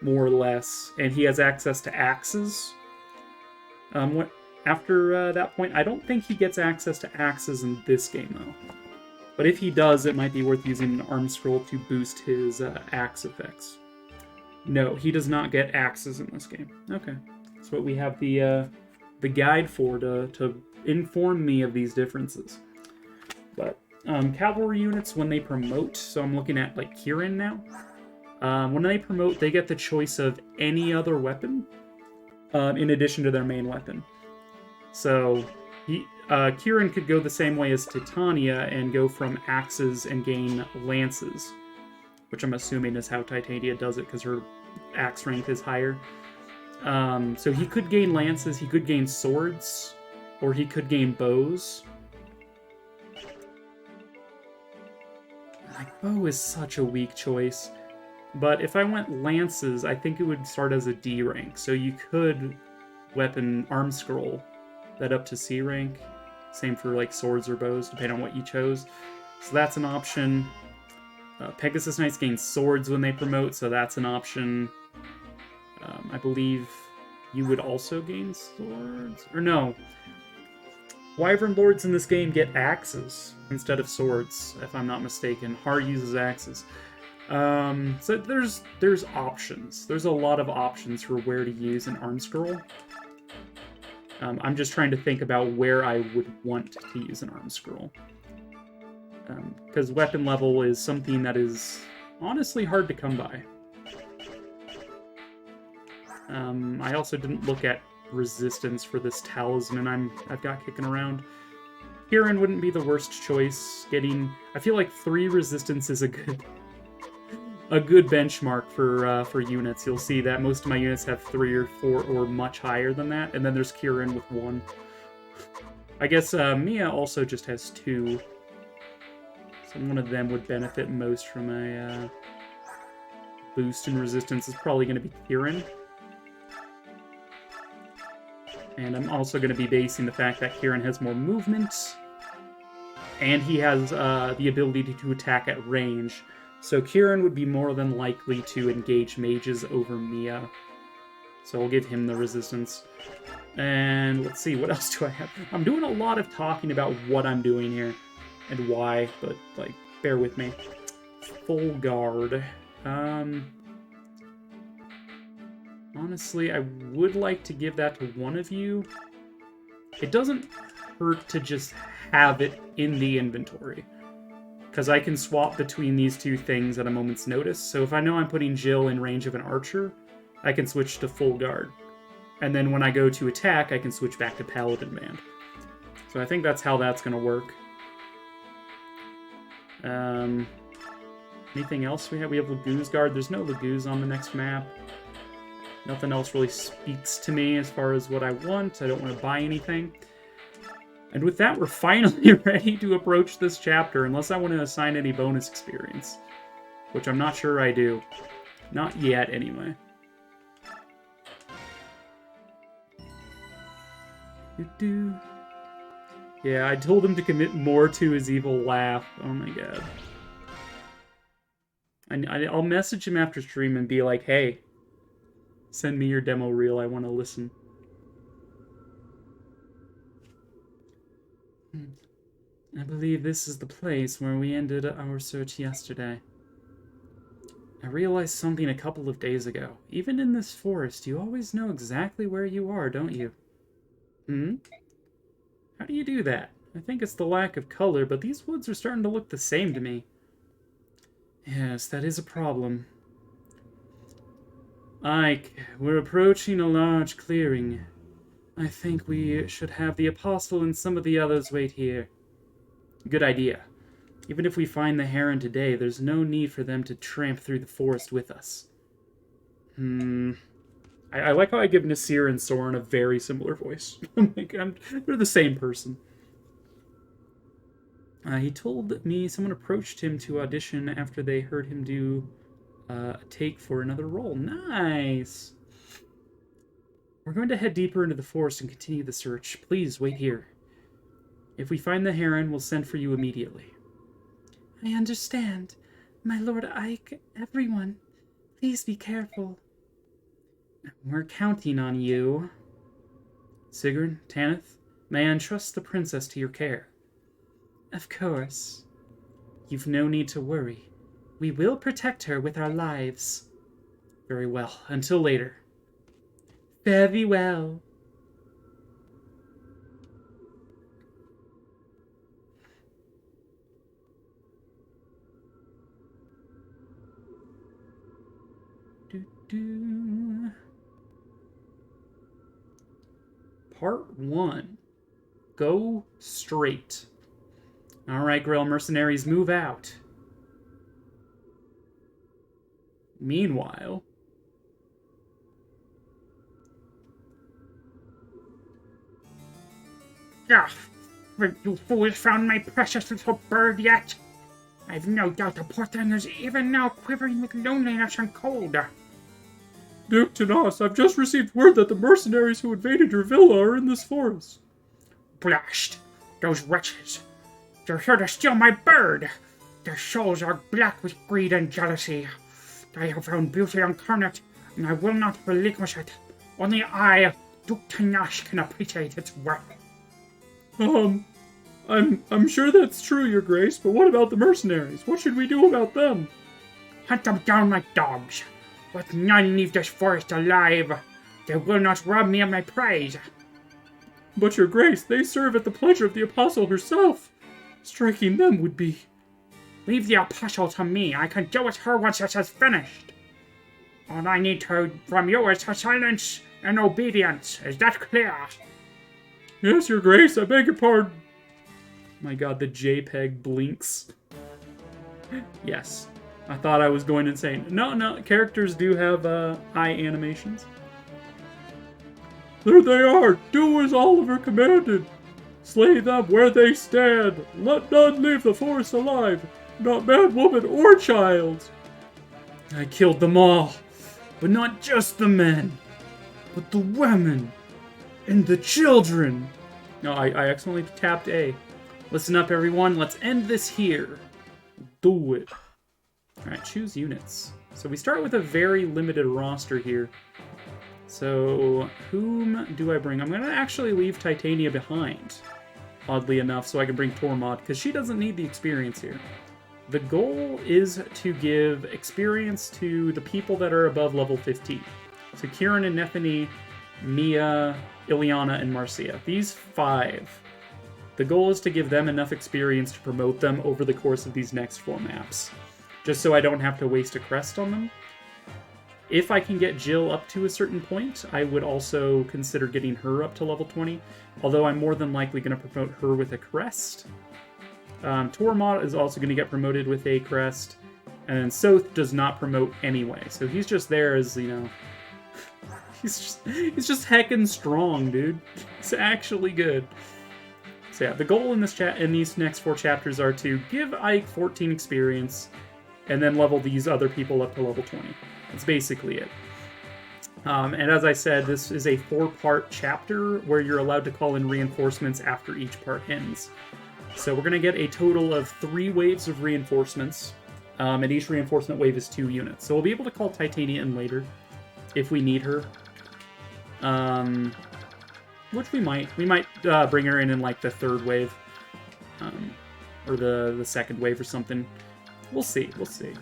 more or less, and he has access to axes. After that point, I don't think he gets access to axes in this game, though. But if he does, it might be worth using an arm scroll to boost his axe effects. No, he does not get axes in this game. Okay, that's what we have the guide for, to inform me of these differences. But cavalry units, when they promote, so I'm looking at like Kieran now. When they promote, they get the choice of any other weapon in addition to their main weapon. So Kieran could go the same way as Titania and go from axes and gain lances, which I'm assuming is how Titania does it because her axe rank is higher. So he could gain lances, he could gain swords, or he could gain bows. Like, bow is such a weak choice. But if I went lances, I think it would start as a D rank. So you could weapon arm scroll that up to C rank. Same for like swords or bows, depending on what you chose. So that's an option. Pegasus Knights gain swords when they promote, so that's an option. I believe you would also gain swords? Or no. Wyvern Lords in this game get axes instead of swords, if I'm not mistaken. Har uses axes. So there's options. There's a lot of options for where to use an arm scroll. I'm just trying to think about where I would want to use an arm scroll. Because weapon level is something that is honestly hard to come by. I also didn't look at resistance for this talisman I've got kicking around. Kieran wouldn't be the worst choice. I feel like 3 resistance is a good benchmark for units. You'll see that most of my units have 3 or 4 or much higher than that, and then there's Kieran with 1. I guess Mia also just has 2. So one of them would benefit most from a boost in resistance. Is probably going to be Kieran. And I'm also going to be basing the fact that Kieran has more movement, and he has the ability to attack at range. So Kieran would be more than likely to engage mages over Mia. So I'll give him the resistance. And let's see, what else do I have? I'm doing a lot of talking about what I'm doing here and why, but, like, bear with me. Full guard. Honestly, I would like to give that to one of you. It doesn't hurt to just have it in the inventory, because I can swap between these 2 things at a moment's notice. So if I know I'm putting Jill in range of an archer, I can switch to full guard. And then when I go to attack, I can switch back to paladin band. So I think that's how that's going to work. Anything else we have? We have Lagoo's Guard. There's no Lagoo's on the next map. Nothing else really speaks to me as far as what I want. I don't want to buy anything. And with that, we're finally ready to approach this chapter, unless I want to assign any bonus experience. Which I'm not sure I do. Not yet, anyway. Yeah, I told him to commit more to his evil laugh. Oh my god. I'll message him after stream and be like, hey, send me your demo reel. I want to listen. I believe this is the place where we ended our search yesterday. I realized something a couple of days ago. Even in this forest, you always know exactly where you are, don't you? Hmm? How do you do that? I think it's the lack of color, but these woods are starting to look the same to me. Yes, that is a problem. Ike, we're approaching a large clearing. I think we should have the Apostle and some of the others wait here. Good idea. Even if we find the Heron today, there's no need for them to tramp through the forest with us. I like how I give Nasir and Soren a very similar voice. They're the same person. He told me someone approached him to audition after they heard him do a take for another role. Nice! We're going to head deeper into the forest and continue the search. Please, wait here. If we find the Heron, we'll send for you immediately. I understand. My Lord Ike, everyone, please be careful. We're counting on you. Sigurd, Tanith, may I entrust the princess to your care? Of course. You've no need to worry. We will protect her with our lives. Very well. Until later. Very well. Part 1. Go straight. Alright, Grail mercenaries, move out. Meanwhile...
Ah, have you fools found my precious little bird yet? I've no doubt the poor thing is even now quivering with loneliness and cold.
Duke Tanas, I've just received word that the mercenaries who invaded your villa are in this forest.
Blast! Those wretches! They're here to steal my bird! Their souls are black with greed and jealousy. I have found beauty incarnate, and I will not relinquish it. Only I, Duke Tanash, can appreciate its worth.
I'm sure that's true, Your Grace, but what about the mercenaries? What should we do about them?
Hunt them down like dogs. Let none leave this forest alive. They will not rob me of my prize.
But, Your Grace, they serve at the pleasure of the Apostle herself. Striking them would be...
Leave the Apostle to me. I can deal with her once this is finished. All I need from you is her silence and obedience. Is that clear?
Yes, Your Grace, I beg your pardon. My god, the JPEG blinks. Yes. I thought I was going insane. No, characters do have eye animations. There they are! Do as Oliver commanded! Slay them where they stand! Let none leave the forest alive! Not man, woman, or child! I killed them all. But not just the men. But the women. And the children! No, I accidentally tapped A. Listen up, everyone. Let's end this here. Do it. Alright, choose units. So we start with a very limited roster here. So, whom do I bring? I'm going to actually leave Titania behind, oddly enough, so I can bring Tormod, because she doesn't need the experience here. The goal is to give experience to the people that are above level 15. So Kieran and Nethany, Mia, Ileana, and Marcia. These 5. The goal is to give them enough experience to promote them over the course of these next 4 maps. Just so I don't have to waste a crest on them. If I can get Jill up to a certain point, I would also consider getting her up to level 20. Although I'm more than likely going to promote her with a crest. Tormod is also going to get promoted with a crest. And Soth does not promote anyway. So he's just there as, you know... he's just heckin' strong, dude. It's actually good. So yeah, the goal in these next 4 chapters are to give Ike 14 experience, and then level these other people up to level 20. That's basically it. And as I said, this is a 4-part chapter where you're allowed to call in reinforcements after each part ends. So we're going to get a total of 3 waves of reinforcements. And each reinforcement wave is 2 units. So we'll be able to call Titania in later if we need her. Which we might. We might bring her in like the 3rd wave. Or the 2nd wave or something. We'll see. We'll see.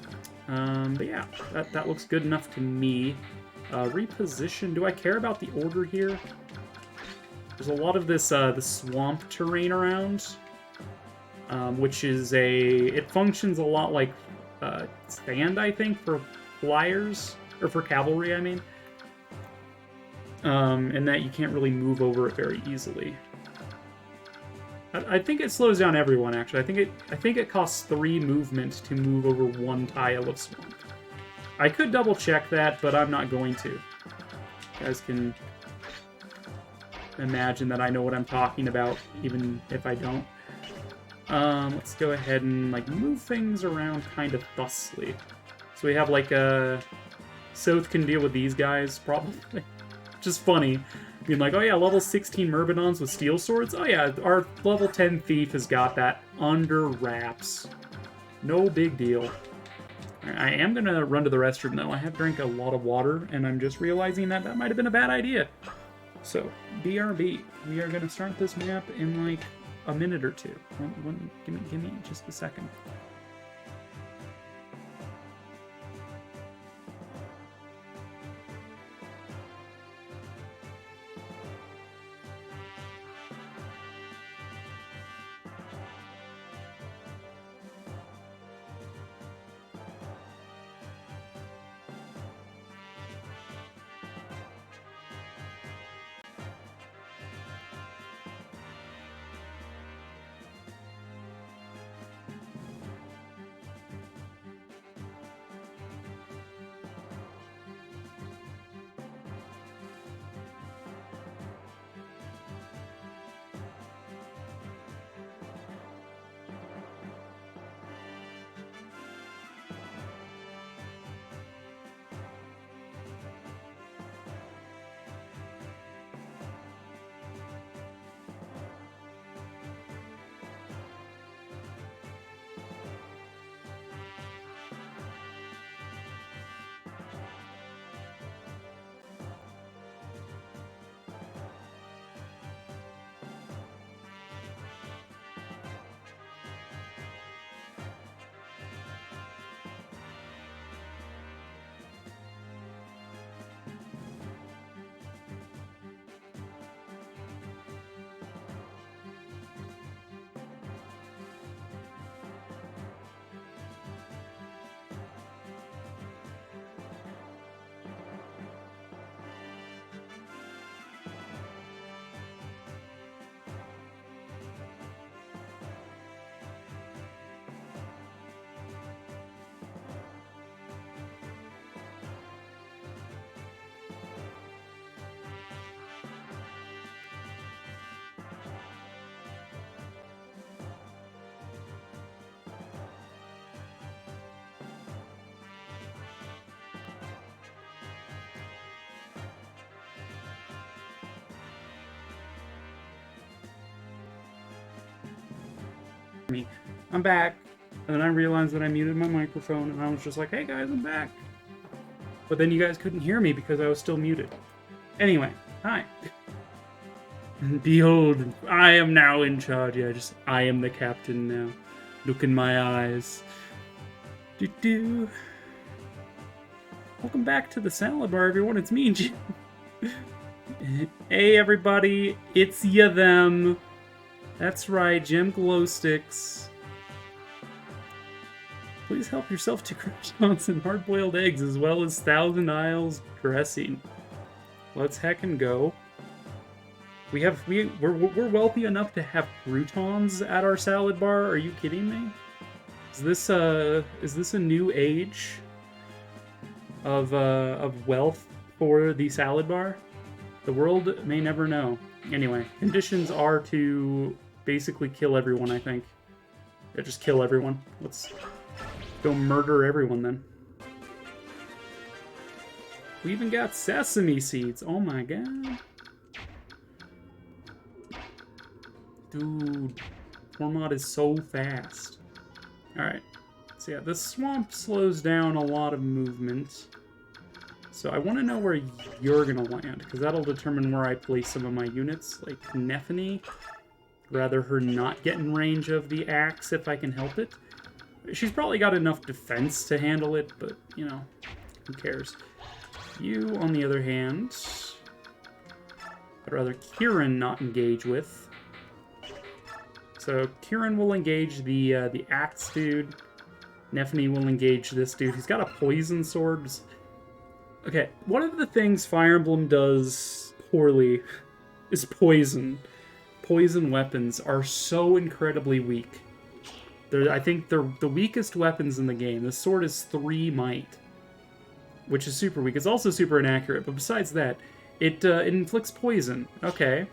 But yeah, that looks good enough to me. Reposition. Do I care about the order here? There's a lot of this the swamp terrain around, which is it functions a lot like stand, I think, for flyers, or for cavalry, I mean. And that you can't really move over it very easily. I think it slows down everyone, actually. I think it costs 3 movement to move over 1 tile of swamp. I could double check that, but I'm not going to. You guys can imagine that I know what I'm talking about, even if I don't. Let's go ahead and like move things around kind of thusly. So we have like South can deal with these guys, probably. Just funny. Being like, oh yeah, level 16 Myrmidons with steel swords? Oh yeah, our level 10 Thief has got that under wraps. No big deal. I am going to run to the restroom, though. I have drank a lot of water, and I'm just realizing that that might have been a bad idea. So, BRB. We are going to start this map in, like, a minute or two. Give me just a second. Me. I'm back. And then I realized that I muted my microphone, and I was just like, hey guys, I'm back. But then you guys couldn't hear me because I was still muted. Anyway, hi. Behold, I am now in charge. Yeah, I am the captain now. Look in my eyes. Do-do. Welcome back to the salad bar, everyone. It's me, Jim. Hey, everybody. It's ya them. That's right, Jim Glowsticks. Please help yourself to croutons and hard-boiled eggs, as well as Thousand Isles dressing. Let's heckin' go. We're wealthy enough to have croutons at our salad bar. Are you kidding me? Is this a new age of wealth for the salad bar? The world may never know. Anyway, conditions are to basically kill everyone, I think. Yeah, just kill everyone. Let's go murder everyone then. We even got sesame seeds. Oh my god. Dude, Tormod is so fast. Alright. So yeah, this swamp slows down a lot of movement. So I want to know where you're going to land, because that'll determine where I place some of my units, like Nephany. Rather her not get in range of the axe if I can help it. She's probably got enough defense to handle it, but, you know, who cares? You, on the other hand, I'd rather Kieran not engage with. So Kieran will engage the axe dude. Nephany will engage this dude. He's got a poison sword. Okay, one of the things Fire Emblem does poorly is poison. Poison weapons are so incredibly weak. I think they're the weakest weapons in the game. The sword is 3 might, which is super weak. It's also super inaccurate, but besides that, it inflicts poison. Okay.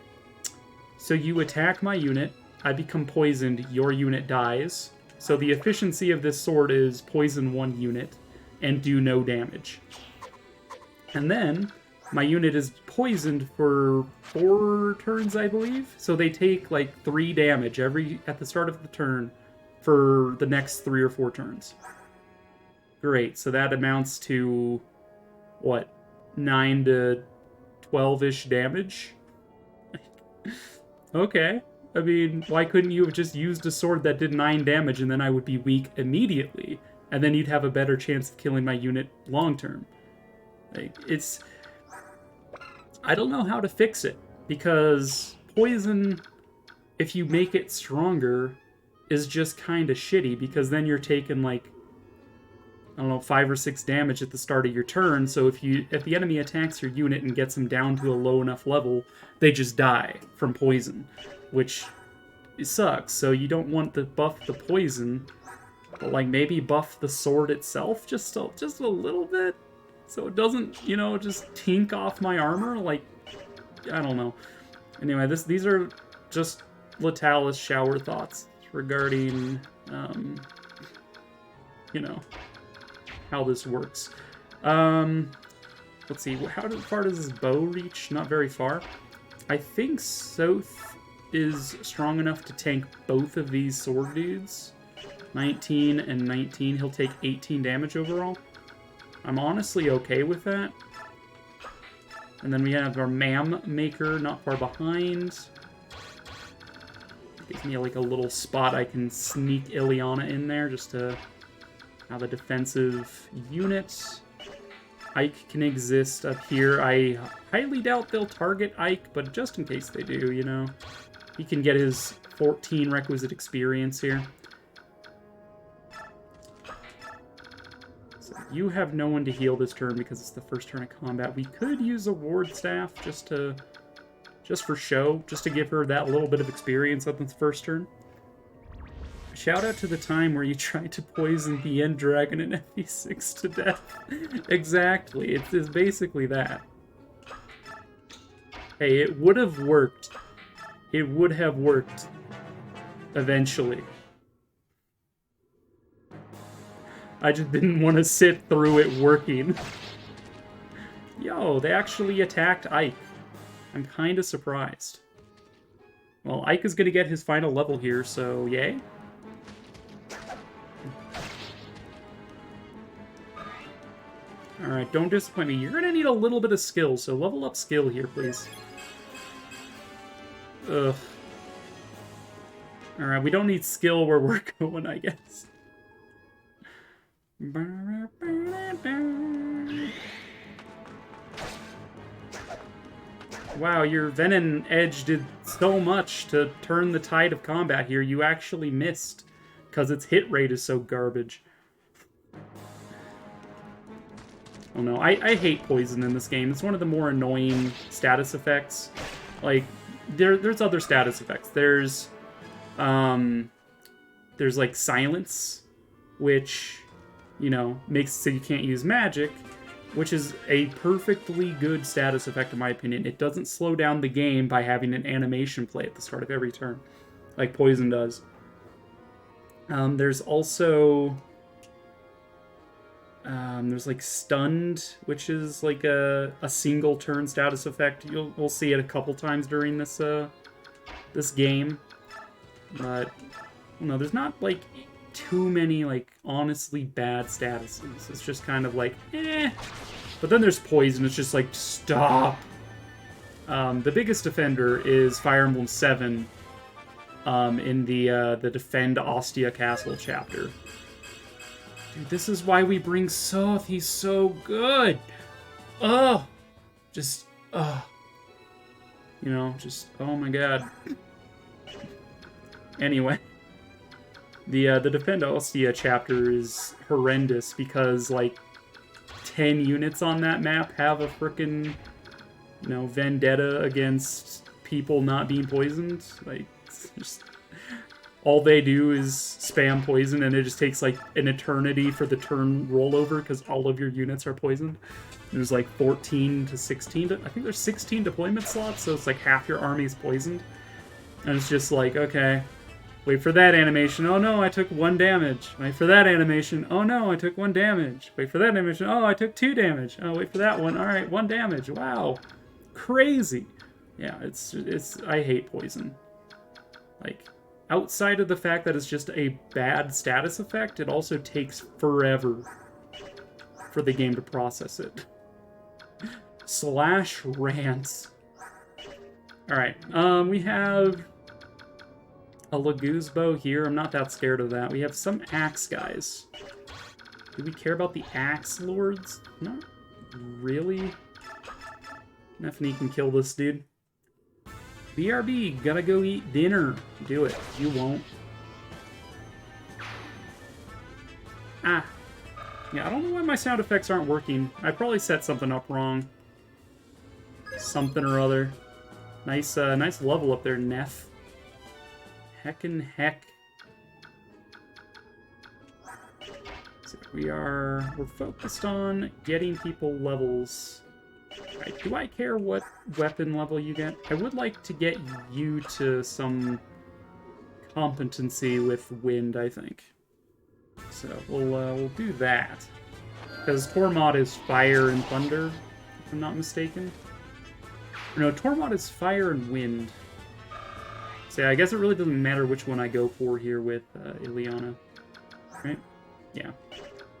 So you attack my unit, I become poisoned, your unit dies. So the efficiency of this sword is poison 1 unit and do no damage. And then my unit is poisoned for 4 turns, I believe. So they take like 3 damage at the start of the turn for the next 3 or 4 turns. Great. So that amounts to what? 9 to 12-ish damage? Okay. I mean, why couldn't you have just used a sword that did 9 damage and then I would be weak immediately? And then you'd have a better chance of killing my unit long term. Like, it's... I don't know how to fix it, because poison, if you make it stronger, is just kind of shitty, because then you're taking, like, I don't know, 5 or 6 damage at the start of your turn, so if the enemy attacks your unit and gets them down to a low enough level, they just die from poison, which sucks. So you don't want to buff the poison, but, like, maybe buff the sword itself just a little bit? So it doesn't, you know, just tink off my armor? Like, I don't know. Anyway, these are just Latalis shower thoughts regarding, you know, how this works. Let's see, how far does this bow reach? Not very far. I think Soth is strong enough to tank both of these sword dudes. 19 and 19. He'll take 18 damage overall. I'm honestly okay with that. And then we have our Mam Maker not far behind. Gives me like a little spot I can sneak Ileana in there just to have a defensive unit. Ike can exist up here. I highly doubt they'll target Ike, but just in case they do, you know. He can get his 14 requisite experience here. You have no one to heal this turn because it's the first turn of combat. We could use a ward staff just for show, just to give her that little bit of experience on the first turn. Shout out to the time where you tried to poison the end dragon in FE6 to death. Exactly, it's basically that. Hey, it would have worked. It would have worked eventually. I just didn't want to sit through it working. Yo, they actually attacked Ike. I'm kind of surprised. Well, Ike is going to get his final level here, so yay. Alright, don't disappoint me. You're going to need a little bit of skill, so level up skill here, please. Ugh. Alright, we don't need skill where we're going, I guess. Wow, your Venom Edge did so much to turn the tide of combat here. You actually missed, because its hit rate is so garbage. Oh no, I hate poison in this game. It's one of the more annoying status effects. Like, there's other status effects. There's like silence, which, you know, makes it so you can't use magic, which is a perfectly good status effect in my opinion. It doesn't slow down the game by having an animation play at the start of every turn, like poison does. There's also... there's like stunned, which is like a single turn status effect. We'll see it a couple times during this this game, but no, there's not like too many, like, honestly bad statuses. It's just kind of like, eh. But then there's poison. It's just like, stop. The biggest offender is Fire Emblem 7 in the Defend Ostia Castle chapter. Dude, this is why we bring Soth. He's so good. Oh, just, you know, just, oh my god. Anyway, the Defend Ostia chapter is horrendous because, like, 10 units on that map have a frickin', you know, vendetta against people not being poisoned. Like, it's just, all they do is spam poison, and it just takes, like, an eternity for the turn rollover because all of your units are poisoned. There's, like, 14 to 16, I think there's 16 deployment slots, so it's, like, half your army is poisoned. And it's just like, okay, wait for that animation. Oh no, I took 1 damage. Wait for that animation. Oh no, I took 1 damage. Wait for that animation. Oh, I took 2 damage. Oh, wait for that one. Alright, 1 damage. Wow. Crazy. Yeah, it's I hate poison. Like, outside of the fact that it's just a bad status effect, it also takes forever for the game to process it. Slash rants. Alright, we have a Laguz bow here. I'm not that scared of that. We have some axe guys. Do we care about the axe lords? Not really. Nephany can kill this dude. BRB, gotta go eat dinner. Do it. You won't. Ah. Yeah, I don't know why my sound effects aren't working. I probably set something up wrong. Something or other. Nice, nice level up there, Neph. Heckin' heck. So we're focused on getting people levels. Right, do I care what weapon level you get? I would like to get you to some competency with wind, I think. So we'll do that. Because Tormod is fire and thunder, if I'm not mistaken. No, Tormod is fire and wind. So yeah, I guess it really doesn't matter which one I go for here with Ileana. Right? Yeah.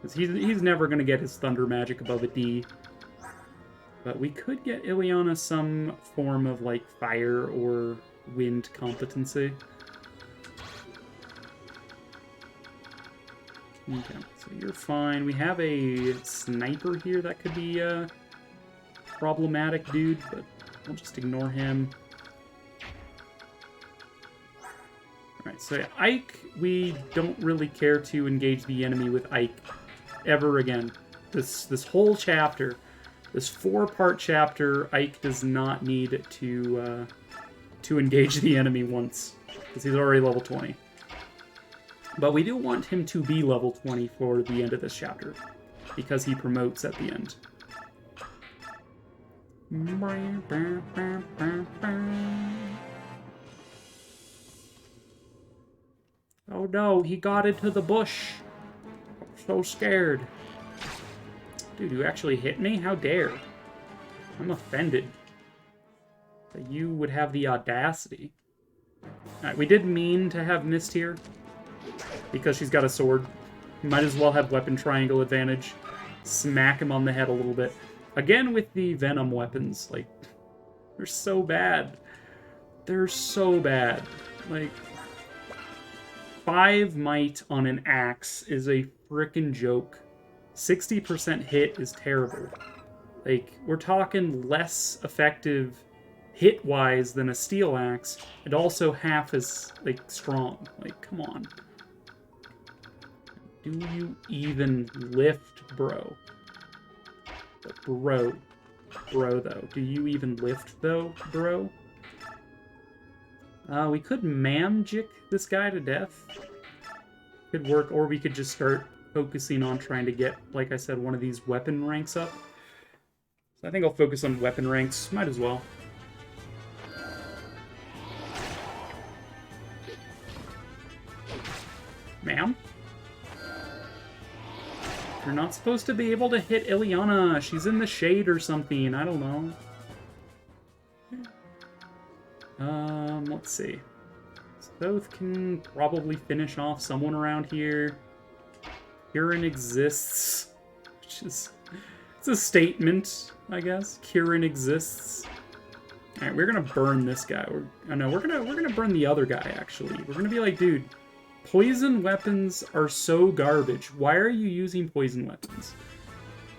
Because he's never going to get his thunder magic above a D. But we could get Ileana some form of, like, fire or wind competency. Okay, so you're fine. We have a sniper here that could be problematic, dude, but I'll just ignore him. Alright, so Ike, we don't really care to engage the enemy with Ike ever again. This whole chapter, this 4-part chapter, Ike does not need to engage the enemy once, because he's already level 20. But we do want him to be level 20 for the end of this chapter, because he promotes at the end. Oh no, he got into the bush. I'm so scared. Dude, you actually hit me? How dare. I'm offended that you would have the audacity. Alright, we did mean to have Mist here, because she's got a sword. Might as well have weapon triangle advantage. Smack him on the head a little bit. Again with the Venom weapons, like, they're so bad. They're so bad. Like, 5 might on an axe is a frickin' joke. 60% hit is terrible. Like, we're talking less effective hit-wise than a steel axe, and also half as, like, strong. Like, come on. Do you even lift, bro? Bro, though. Do you even lift, though, bro? We could magic this guy to death. Could work, or we could just start focusing on trying to get, like I said, one of these weapon ranks up. So I think I'll focus on weapon ranks. Might as well. Ma'am? You're not supposed to be able to hit Ileana. She's in the shade or something. I don't know. Let's see. Thoth can probably finish off someone around here. Kirin exists, which is... It's a statement, I guess. Kirin exists. Alright, we're gonna burn this guy. We're gonna burn the other guy, actually. We're gonna be like, dude, poison weapons are so garbage. Why are you using poison weapons?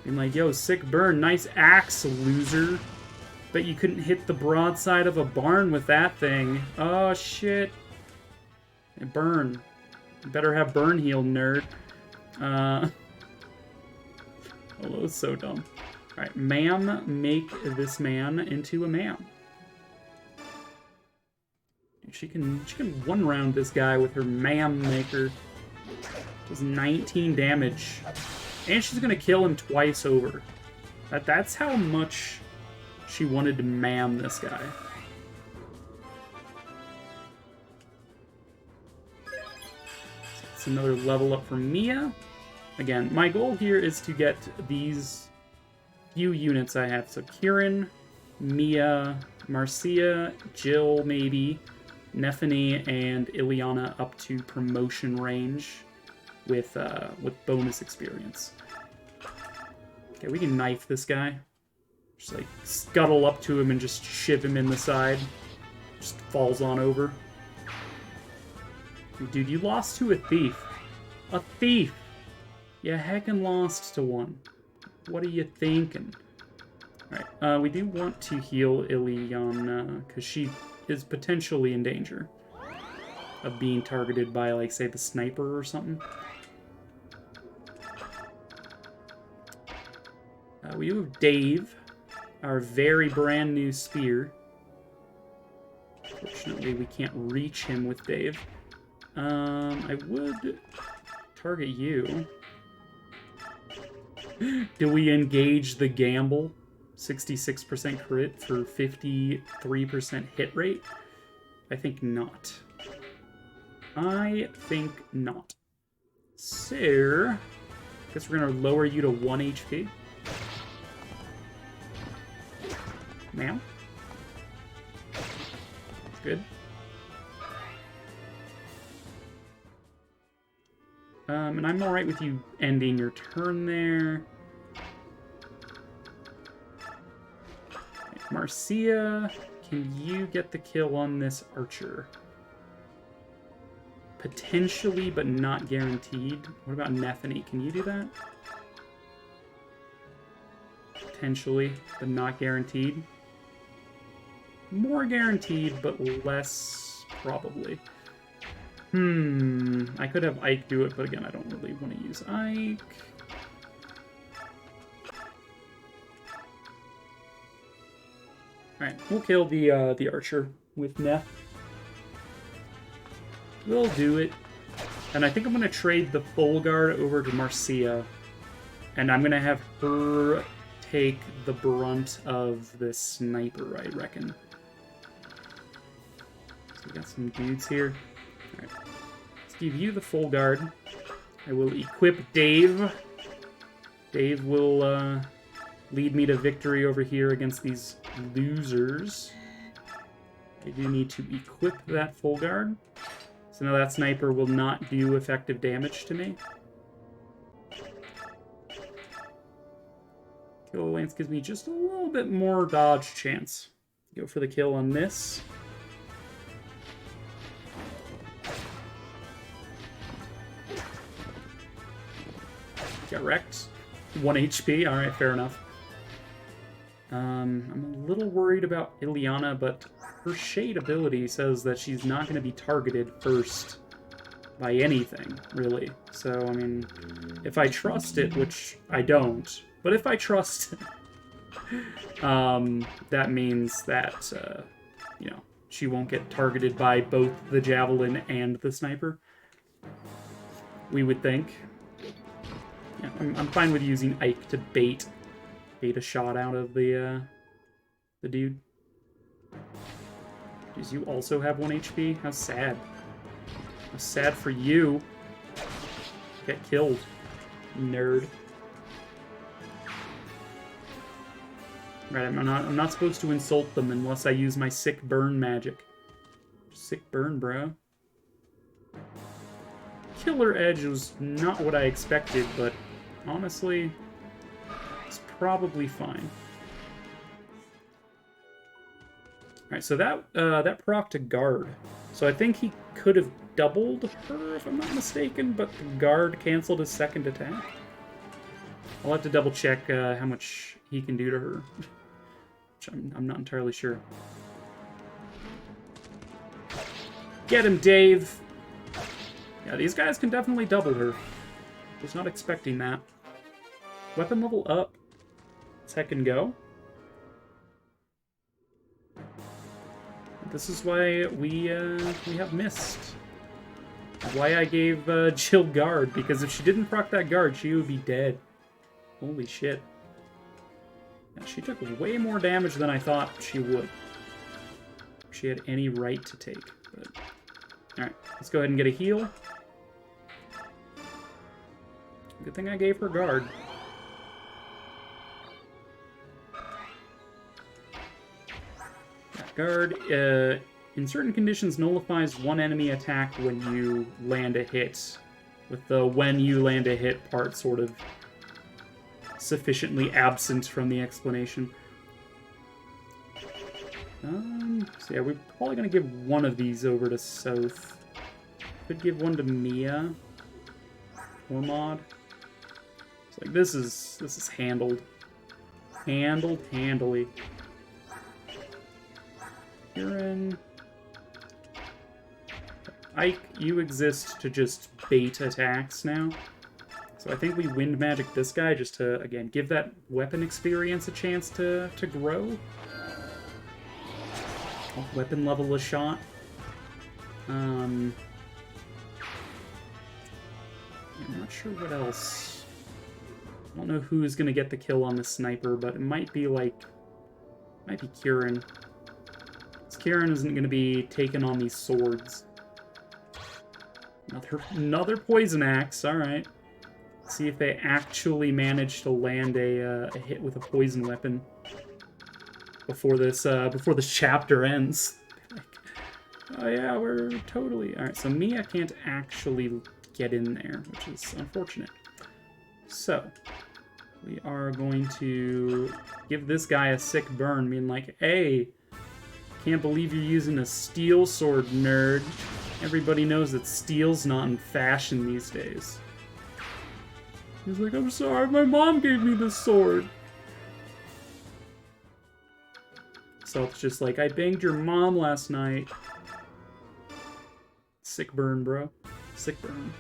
Being like, yo, sick burn, nice axe, loser. Bet you couldn't hit the broadside of a barn with that thing. Oh, shit. Hey, burn. You better have burn heal, nerd. Oh, that was so dumb. Alright, ma'am, make this man into a ma'am. She can one-round this guy with her ma'am maker. Does 19 damage. And she's gonna kill him twice over. That's how much she wanted to ma'am this guy. So it's another level up for Mia. Again, my goal here is to get these few units I have. So Kirin, Mia, Marcia, Jill maybe, Nephany, and Ileana up to promotion range with bonus experience. Okay, we can knife this guy. Just like scuttle up to him and just shiv him in the side. Just falls on over. Dude, you lost to a thief. A thief! You heckin' lost to one. What are you thinking? Alright, we do want to heal Ileana, because she is potentially in danger of being targeted by, like, say, the sniper or something. We do have Dave, our very brand new spear. Fortunately, we can't reach him with Dave. I would target you. Do we engage the gamble? 66% crit for 53% hit rate? I think not. I think not. So, guess we're gonna lower you to 1 HP. Ma'am. Good. And I'm alright with you ending your turn there. Marcia, can you get the kill on this archer? Potentially, but not guaranteed. What about Nephany? Can you do that? Potentially, but not guaranteed. More guaranteed, but less probably. I could have Ike do it, but again, I don't really want to use Ike. Alright, we'll kill the archer with Neff. We'll do it. And I think I'm going to trade the full guard over to Marcia. And I'm going to have her take the brunt of this sniper, I reckon. So we got some dudes here. Alright. Let's give you the full guard. I will equip Dave. Dave will lead me to victory over here against these losers. I do need to equip that full guard. So now that sniper will not do effective damage to me. Kill Lance gives me just a little bit more dodge chance. Go for the kill on this. Get wrecked. 1 HP. Alright, fair enough. I'm a little worried about Ileana, but her Shade ability says that she's not going to be targeted first by anything, really. So, I mean, if I trust it, which I don't, but if I trust it, that means that, you know, she won't get targeted by both the Javelin and the Sniper. We would think. Yeah, I'm fine with using Ike to bait a shot out of the dude. Jeez, you also have 1 HP? How sad. How sad for you. Get killed, nerd. Right, I'm not supposed to insult them unless I use my sick burn magic. Sick burn, bro. Killer Edge was not what I expected, but honestly, it's probably fine. Alright, so that proc to guard. So I think he could have doubled her, if I'm not mistaken, but the guard canceled his second attack. I'll have to double check how much he can do to her, which I'm not entirely sure. Get him, Dave! Yeah, these guys can definitely double her. Was not expecting that. Weapon level up. Second go. This is why we have missed. Why I gave Jill guard, because if she didn't proc that guard, she would be dead. Holy shit. Yeah, she took way more damage than I thought she would. If she had any right to take. But... Alright, let's go ahead and get a heal. Good thing I gave her guard. That guard, in certain conditions, nullifies one enemy attack when you land a hit. With the when you land a hit part sort of sufficiently absent from the explanation. So yeah, we're probably gonna give one of these over to South. Could give one to Mia or Mod. It's like this is handled handily. Kieran, Ike, you exist to just bait attacks now. So I think we Wind Magic this guy just to, again, give that weapon experience a chance to grow. I'll weapon level a shot. I'm not sure what else. I don't know who's gonna get the kill on the sniper, but it might be like... might be Kieran. Kieran isn't going to be taken on these swords. Another poison axe. All right. See if they actually manage to land a hit with a poison weapon before this chapter ends. Like, oh yeah, we're totally all right. So Mia can't actually get in there, which is unfortunate. So we are going to give this guy a sick burn, being like, hey. Can't believe you're using a steel sword, nerd. Everybody knows that steel's not in fashion these days. He's like, I'm sorry, my mom gave me this sword. So it's just like, I banged your mom last night. Sick burn, bro. Sick burn.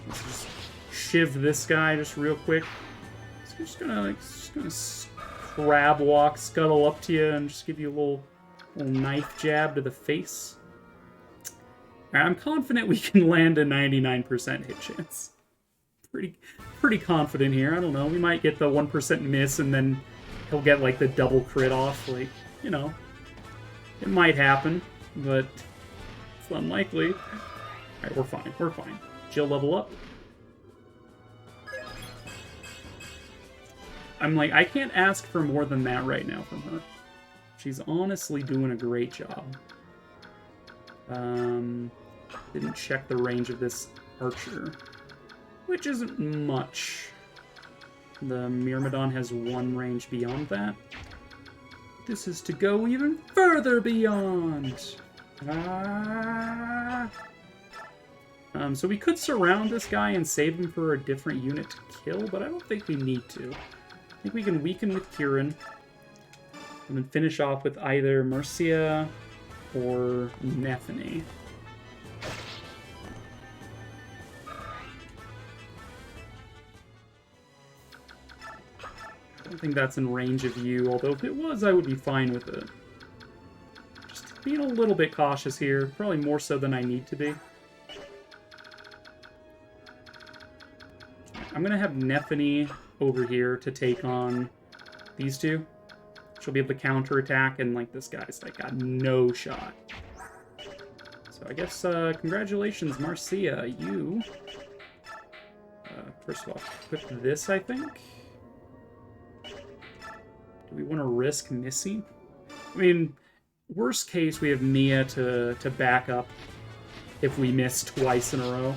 Let's just shiv this guy just real quick. So I'm just gonna crab walk, scuttle up to you, and just give you a little knife jab to the face. Right, I'm confident we can land a 99% hit chance. Pretty confident here. I don't know. We might get the 1% miss, and then he'll get like the double crit off. Like, you know, it might happen, but it's unlikely. All right, we're fine. We're fine. Jill, level up. I'm like, I can't ask for more than that right now from her. She's honestly doing a great job. Didn't check the range of this archer, which isn't much. The Myrmidon has one range beyond that. This is to go even further beyond. So we could surround this guy and save him for a different unit to kill, but I don't think we need to. I think we can weaken with Kieran, and then finish off with either Mercia or Nethany. I don't think that's in range of you, although if it was, I would be fine with it. Just being a little bit cautious here, probably more so than I need to be. I'm going to have Nethany over here to take on these two. She'll be able to counterattack, and like this guy's like got no shot. So I guess congratulations, Marcia. You first of all equip this, I think. Do we want to risk missing? I mean, worst case we have Mia to back up if we miss twice in a row.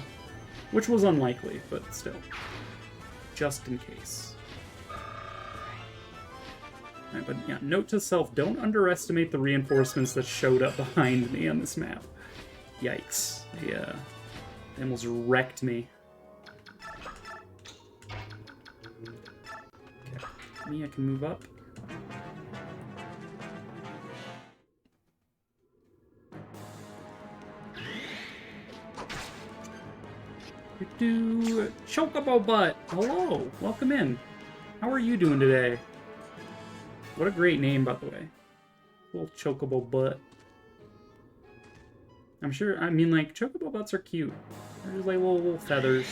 Which was unlikely, but still. Just in case. Alright, but yeah, note to self, don't underestimate the reinforcements that showed up behind me on this map. Yikes. They almost wrecked me. Okay, me, I can move up. Chocobo Butt! Hello! Welcome in. How are you doing today? What a great name, by the way. Little Chocobo Butt. I'm sure, I mean, like, Chocobo Butts are cute. They're just like little feathers.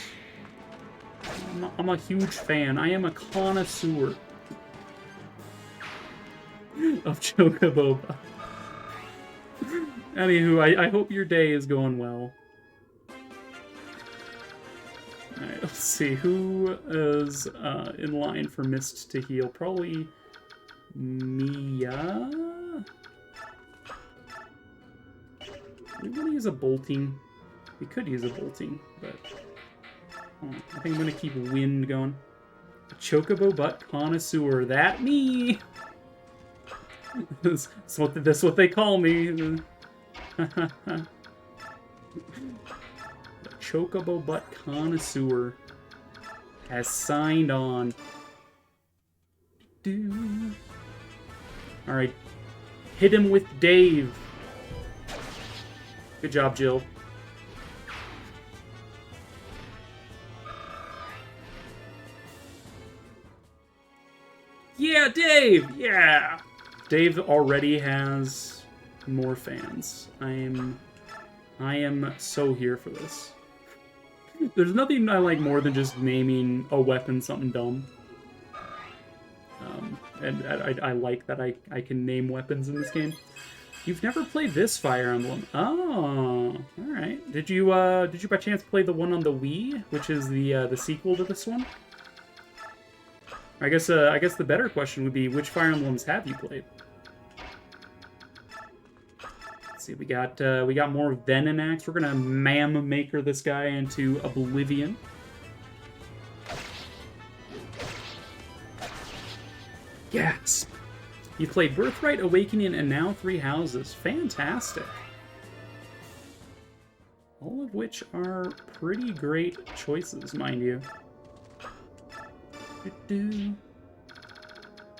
I'm a huge fan. I am a connoisseur of Chocobo Butt. Anywho, I hope your day is going well. Alright, let's see. Who is in line for Mist to heal? Probably Mia? We want to use a bolting. We could use a bolting, but I think I'm going to keep wind going. A Chocobo Butt connoisseur. That me! That's what they call me. Chocobo Butt connoisseur has signed on. Alright. Hit him with Dave. Good job, Jill. Yeah, Dave! Yeah! Dave already has more fans. I am so here for this. There's nothing I like more than just naming a weapon something dumb. And I like that I can name weapons in this game. You've never played this Fire Emblem. Oh, alright. Did you by chance play the one on the Wii, which is the sequel to this one? I guess the better question would be, which Fire Emblems have you played? Let's see, we got more Venonat. We're gonna maker this guy into Oblivion. Yes! You've played Birthright, Awakening, and now Three Houses. Fantastic! All of which are pretty great choices, mind you.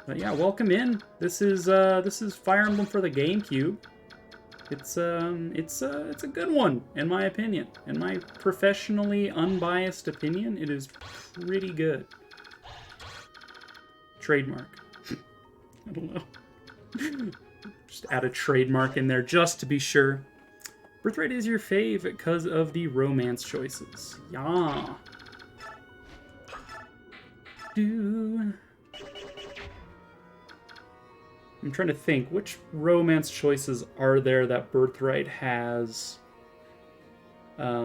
But yeah, welcome in. This is Fire Emblem for the GameCube. It's a good one, in my opinion. In my professionally unbiased opinion, it is pretty good. Trademark. I don't know. Just add a trademark in there just to be sure. Birthright is your fave because of the romance choices. Yeah. I'm trying to think, which romance choices are there that Birthright has? I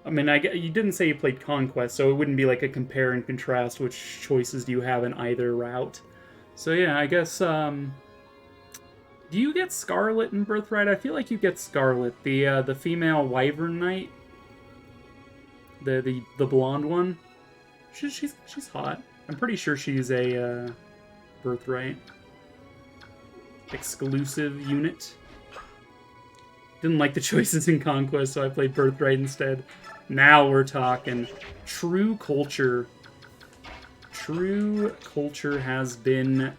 mean, you didn't say you played Conquest, so it wouldn't be like a compare and contrast which choices do you have in either route. So yeah, I guess, do you get Scarlet in Birthright? I feel like you get Scarlet, the female Wyvern Knight. The blonde one. She's hot. I'm pretty sure she's a, Birthright exclusive unit. Didn't like the choices in Conquest, so I played Birthright instead. Now we're talking. True culture. True culture has been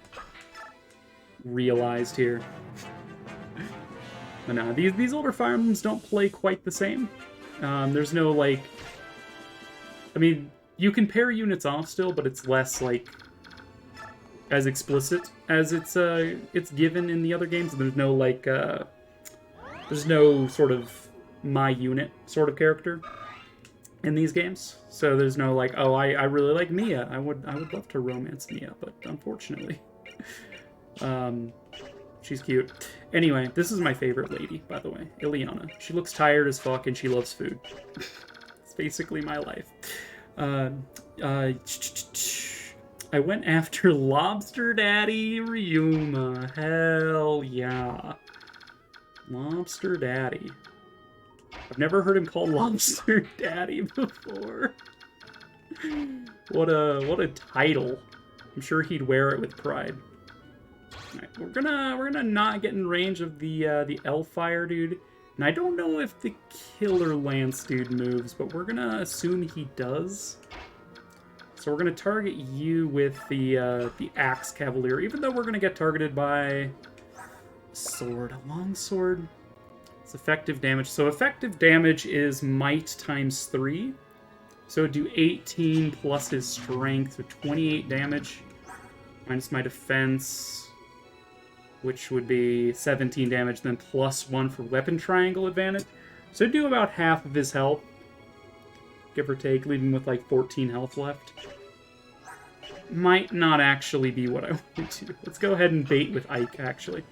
realized here. But no, these older Fire Emblems don't play quite the same. There's no, like... I mean, you can pair units off still, but it's less, like, as explicit as it's given in the other games. There's no, like, there's no sort of my unit sort of character in these games. So there's no, like, oh, I really like Mia. I would love to romance Mia, but unfortunately. She's cute. Anyway, this is my favorite lady, by the way, Ileana. She looks tired as fuck and she loves food. It's basically my life. I went after Lobster Daddy Ryuma. Hell yeah. Lobster Daddy. I've never heard him call Lobster Daddy before. What a title. I'm sure he'd wear it with pride. Alright, we're gonna not get in range of the Elfire dude. And I don't know if the Killer Lance dude moves, but we're gonna assume he does. So we're gonna target you with the Axe Cavalier, even though we're gonna get targeted by sword, a long sword. It's effective damage. So effective damage is might times 3. So do 18 plus his strength, so 28 damage. Minus my defense, which would be 17 damage, then plus 1 for weapon triangle advantage. So do about half of his health, give or take, leaving him with like 14 health left. Might not actually be what I want to do. Let's go ahead and bait with Ike, actually.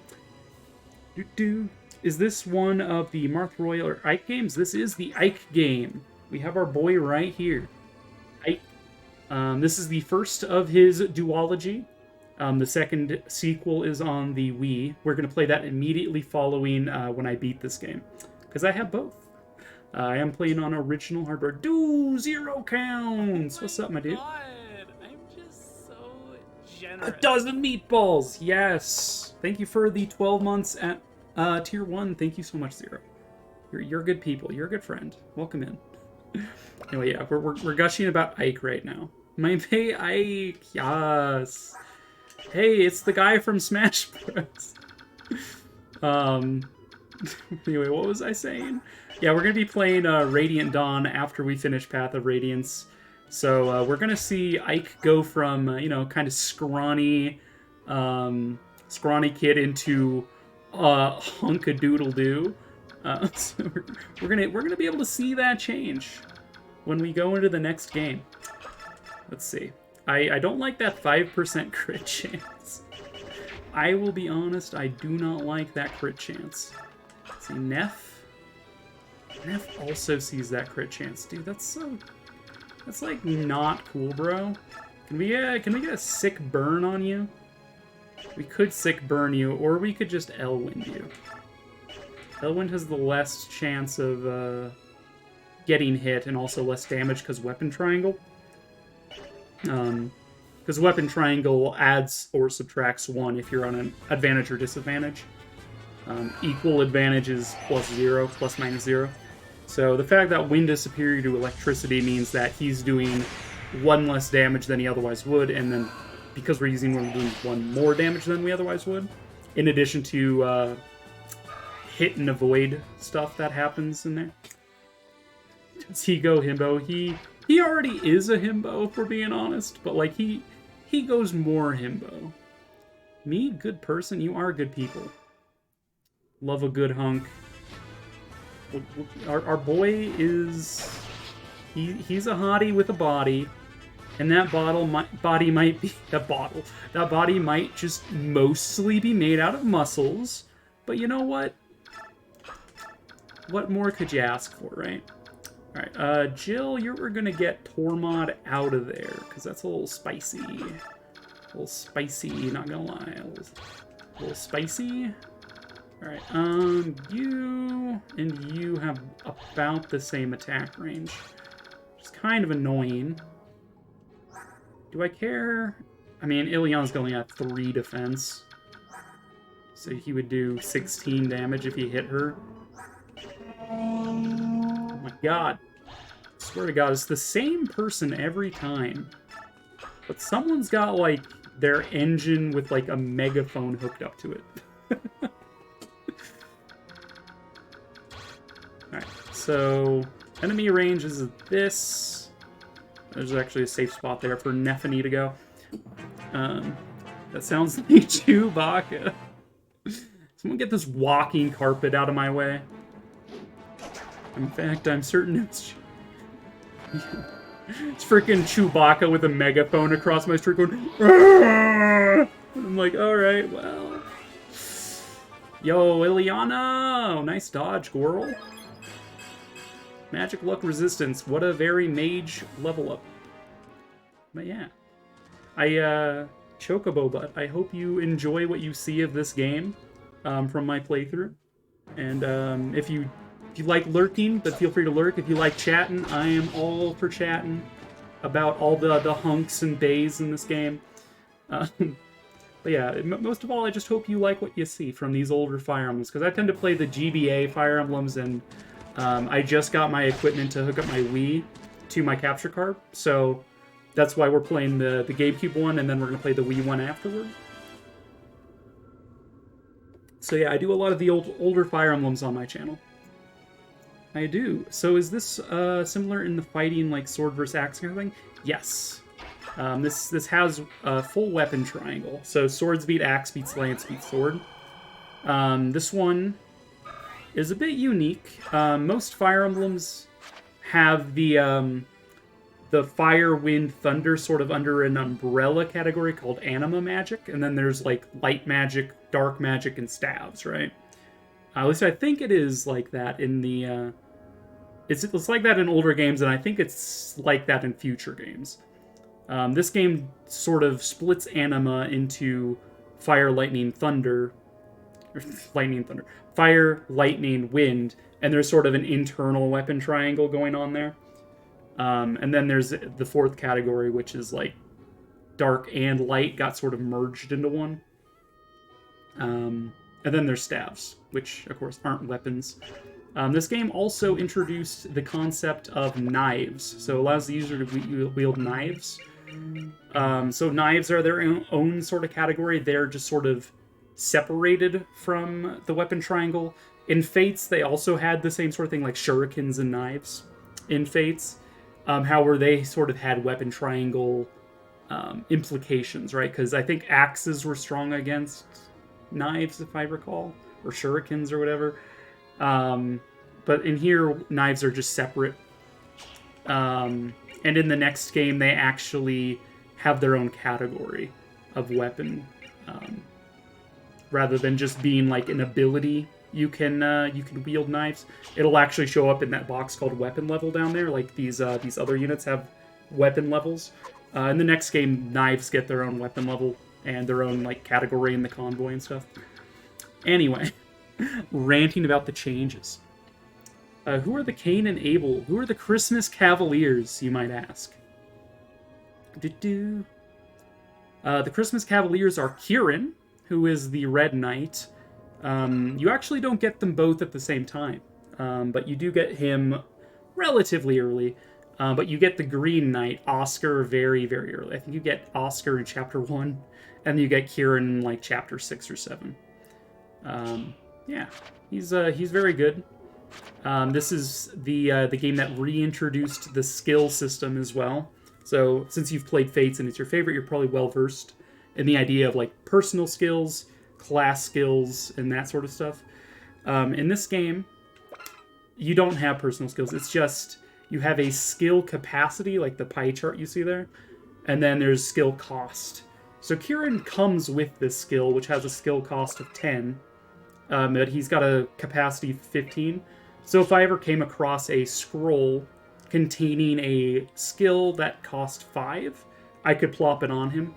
Is this one of the Marth Royal or Ike games? This is the Ike game. We have our boy right here. Ike. This is the first of his duology. The second sequel is on the Wii. We're going to play that immediately following when I beat this game. Because I have both. I am playing on original hardware. 0 counts! What's up, my dude?
God, I'm just so generous.
A dozen meatballs! Yes! Thank you for the 12 months at Tier 1. Thank you so much, Zero. You're good people. You're a good friend. Welcome in. Anyway, yeah, we're gushing about Ike right now. My pay Ike! Yes! Hey, it's the guy from Smash Bros. Anyway, what was I saying? Yeah, we're going to be playing Radiant Dawn after we finish Path of Radiance. So we're going to see Ike go from, you know, kind of scrawny kid into hunk-a-doodle-doo. So we're gonna be able to see that change when we go into the next game. Let's see. I don't like that 5% crit chance. I will be honest, I do not like that crit chance. Let's see, Neff also sees that crit chance. Dude, that's like not cool, bro. Can we get a sick burn on you? We could sick burn you, or we could just Elwind you. Elwind has the less chance of getting hit and also less damage because weapon triangle. Because weapon triangle adds or subtracts 1 if you're on an advantage or disadvantage. Equal advantage is +0, ±0. So the fact that wind is superior to electricity means that he's doing 1 less damage than he otherwise would, and then because we're using wind, we're doing 1 more damage than we otherwise would, in addition to hit and avoid stuff that happens in there. Does he go himbo? He already is a himbo, if we're being honest, but like he goes more himbo. Me, good person, you are good people. Love a good hunk. Our boy is he's a hottie with a body, and that body might be that body might just mostly be made out of muscles. But you know what? What more could you ask for, right? Alright, Jill, we're gonna get Tormod out of there, because that's a little spicy. A little spicy, not gonna lie. A little spicy. Alright, you and you have about the same attack range. Which is kind of annoying. Do I care? I mean, Ilion's only at 3 defense. So he would do 16 damage if he hit her. Oh my god. I swear to god, it's the same person every time. But someone's got, like, their engine with, like, a megaphone hooked up to it. Alright, so enemy range is this. There's actually a safe spot there for Nephany to go. That sounds like Chewbacca. Someone get this walking carpet out of my way. In fact, I'm certain it's freaking Chewbacca with a megaphone across my street going, Aah! I'm like, alright, well. Yo, Ileana! Nice dodge, girl. Magic Luck Resistance. What a very mage level up. But yeah. Chocobo Butt, I hope you enjoy what you see of this game from my playthrough. And if you If you like lurking, but feel free to lurk. If you like chatting, I am all for chatting about all the hunks and bays in this game. But yeah, most of all, I just hope you like what you see from these older Fire Emblems, because I tend to play the GBA Fire Emblems, and I just got my equipment to hook up my Wii to my capture card, so that's why we're playing the GameCube one, and then we're going to play the Wii one afterward. So yeah, I do a lot of the older Fire Emblems on my channel. I do. So is this similar in the fighting, like sword versus axe kind of thing? Yes. This has a full weapon triangle. So swords beat axe beats lance beats sword. This one is a bit unique. Most Fire Emblems have the fire, wind, thunder sort of under an umbrella category called anima magic, and then there's like light magic, dark magic, and staves, right? At least I think it is like that in the... It's like that in older games, and I think it's like that in future games. This game sort of splits anima into fire, lightning, thunder. Fire, lightning, wind, and there's sort of an internal weapon triangle going on there. And then there's the fourth category, which is like dark and light got sort of merged into one. And then there's staves, which of course aren't weapons. This game also introduced the concept of knives, so it allows the user to wield knives. So knives are their own sort of category. They're just sort of separated from the weapon triangle. In Fates, they also had the same sort of thing, like shurikens and knives in Fates. However, they sort of had weapon triangle implications, right? Because I think axes were strong against knives, if I recall, or shurikens or whatever. But in here, knives are just separate. And in the next game, they actually have their own category of weapon, rather than just being like an ability. You can wield knives. It'll actually show up in that box called weapon level down there. Like these other units have weapon levels. In the next game, knives get their own weapon level and their own like category in the convoy and stuff. Anyway, ranting about the changes. Who are the Cain and Abel? Who are the Christmas Cavaliers, you might ask? The Christmas Cavaliers are Kieran, who is the Red Knight. You actually don't get them both at the same time, but you do get him relatively early. But you get the Green Knight, Oscar, very, very early. I think you get Oscar in Chapter 1, and then you get Kieran in like Chapter 6 or 7. Yeah, he's very good. This is the game that reintroduced the skill system as well. So since you've played Fates and it's your favorite, you're probably well versed in the idea of like personal skills, class skills, and that sort of stuff. In this game, you don't have personal skills. It's just you have a skill capacity, like the pie chart you see there, and then there's skill cost. So Kieran comes with this skill, which has a skill cost of 10, but he's got a capacity of 15. So if I ever came across a scroll containing a skill that cost 5, I could plop it on him.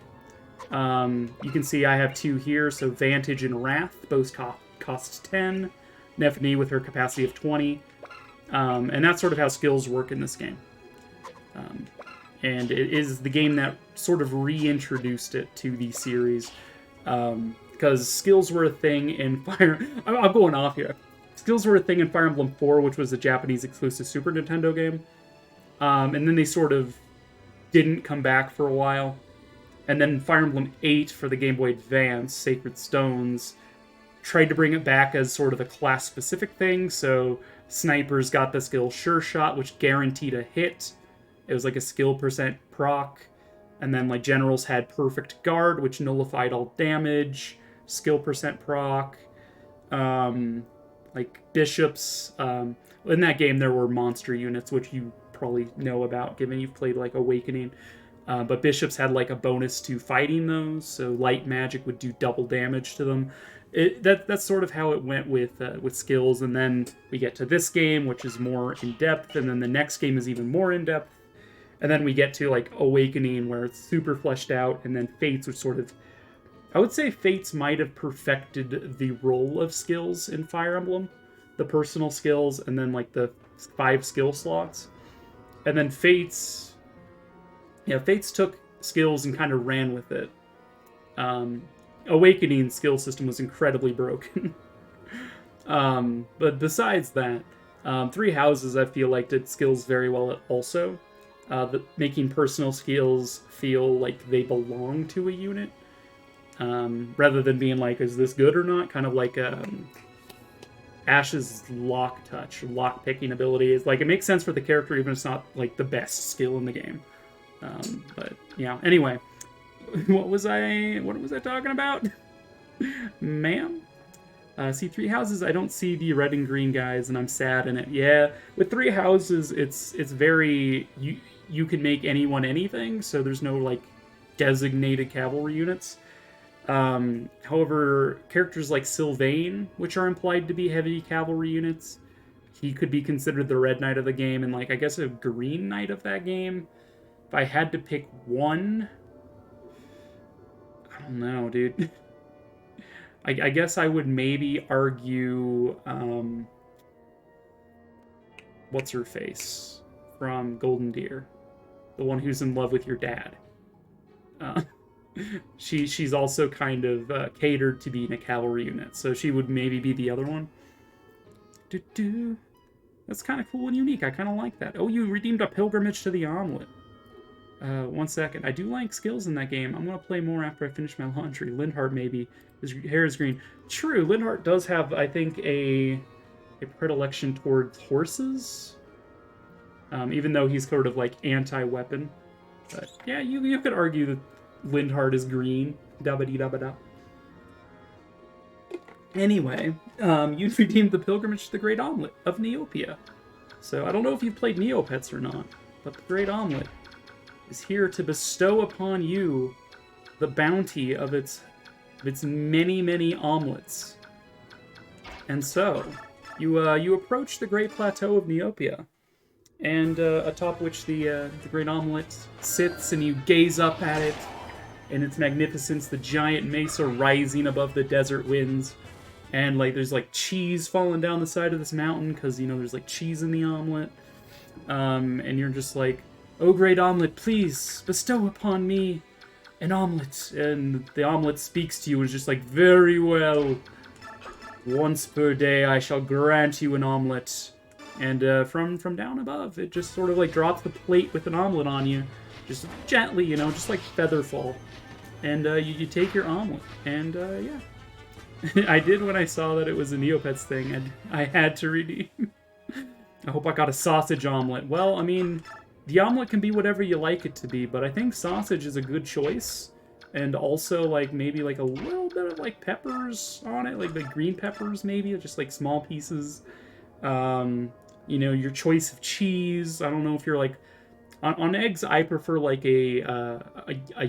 You can see I have 2 here, so Vantage and Wrath both cost 10. Nephany with her capacity of 20. And that's sort of how skills work in this game. And it is the game that sort of reintroduced it to the series. Because skills were a thing in Fire... I'm going off here. Skills were a thing in Fire Emblem 4, which was a Japanese exclusive Super Nintendo game. And then they sort of didn't come back for a while. And then Fire Emblem 8 for the Game Boy Advance, Sacred Stones, tried to bring it back as sort of a class-specific thing. So snipers got the skill Sure Shot, which guaranteed a hit. It was like a skill percent proc. And then like generals had Perfect Guard, which nullified all damage. Skill percent proc. Like bishops. In that game, there were monster units, which you probably know about, given you've played like Awakening. But bishops had like a bonus to fighting those, so light magic would do double damage to them. That's sort of how it went with skills, and then we get to this game, which is more in depth, and then the next game is even more in depth, and then we get to like Awakening, where it's super fleshed out, and then Fates, which sort of, I would say Fates might have perfected the role of skills in Fire Emblem. the personal skills and then like the 5 skill slots. And then Fates, yeah, Fates took skills and kind of ran with it. Awakening's skill system was incredibly broken. But besides that, 3 Houses I feel like did skills very well also. Making personal skills feel like they belong to a unit. Rather than being like, is this good or not? Kind of like Ash's lock touch, lock picking ability is like, it makes sense for the character even if it's not like the best skill in the game. But yeah, anyway, what was I talking about? Ma'am? See, 3 Houses, I don't see the red and green guys, and I'm sad in it. Yeah, with 3 Houses, it's very, you can make anyone anything, so there's no, like, designated cavalry units. However, characters like Sylvain, which are implied to be heavy cavalry units, he could be considered the red knight of the game, and, like, I guess a green knight of that game. If I had to pick one, I don't know, dude. I guess I would maybe argue, what's her face from Golden Deer, the one who's in love with your dad. She's also kind of catered to being a cavalry unit, so she would maybe be the other one. That's kind of cool and unique. I kind of like that. Oh, you redeemed a pilgrimage to the omelet. 1 second. I do like skills in that game. I'm going to play more after I finish my laundry. Lindhart, maybe. His hair is green. True, Lindhart does have, I think, a predilection towards horses. Even though he's sort of, like, anti-weapon. But, yeah, you could argue that Lindhart is green. Dabba-dee-dabba-da. Anyway, you redeemed the pilgrimage to the Great Omelet of Neopia. So, I don't know if you've played Neopets or not, but the Great Omelet is here to bestow upon you the bounty of its many, many omelets. And so, you approach the Great Plateau of Neopia, and atop which the Great Omelet sits, and you gaze up at it in its magnificence, the giant mesa rising above the desert winds, and like there's like cheese falling down the side of this mountain, because you know there's like cheese in the omelet, and you're just like, "Oh, great omelet, please bestow upon me an omelet." And the omelet speaks to you and is just like, "Very well. Once per day I shall grant you an omelet." And from down above, it just sort of like drops the plate with an omelet on you. Just gently, you know, just like featherfall. And you take your omelet. And yeah. I did when I saw that it was a Neopets thing, and I had to redeem. I hope I got a sausage omelet. Well, I mean, the omelet can be whatever you like it to be, but I think sausage is a good choice. And also, like, maybe, like, a little bit of, like, peppers on it. Like, green peppers, maybe. Just, like, small pieces. You know, your choice of cheese. I don't know if you're, like... On eggs, I prefer, like, a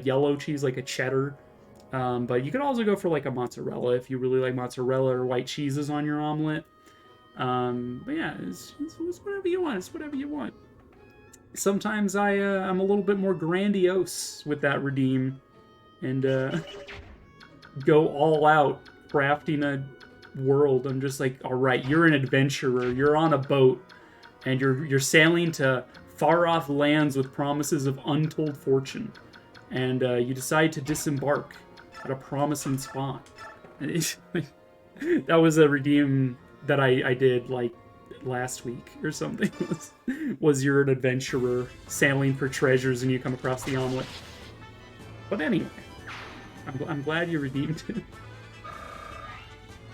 yellow cheese, like a cheddar. But you could also go for, like, a mozzarella if you really like mozzarella or white cheeses on your omelet. But yeah, it's whatever you want. It's whatever you want. Sometimes I'm a little bit more grandiose with that redeem. And go all out crafting a world. I'm just like, alright, you're an adventurer. You're on a boat. And you're sailing to far-off lands with promises of untold fortune. And you decide to disembark at a promising spot. That was a redeem that I did, like, last week or something. Was you're an adventurer sailing for treasures and you come across the omelet. But anyway, I'm glad you redeemed it.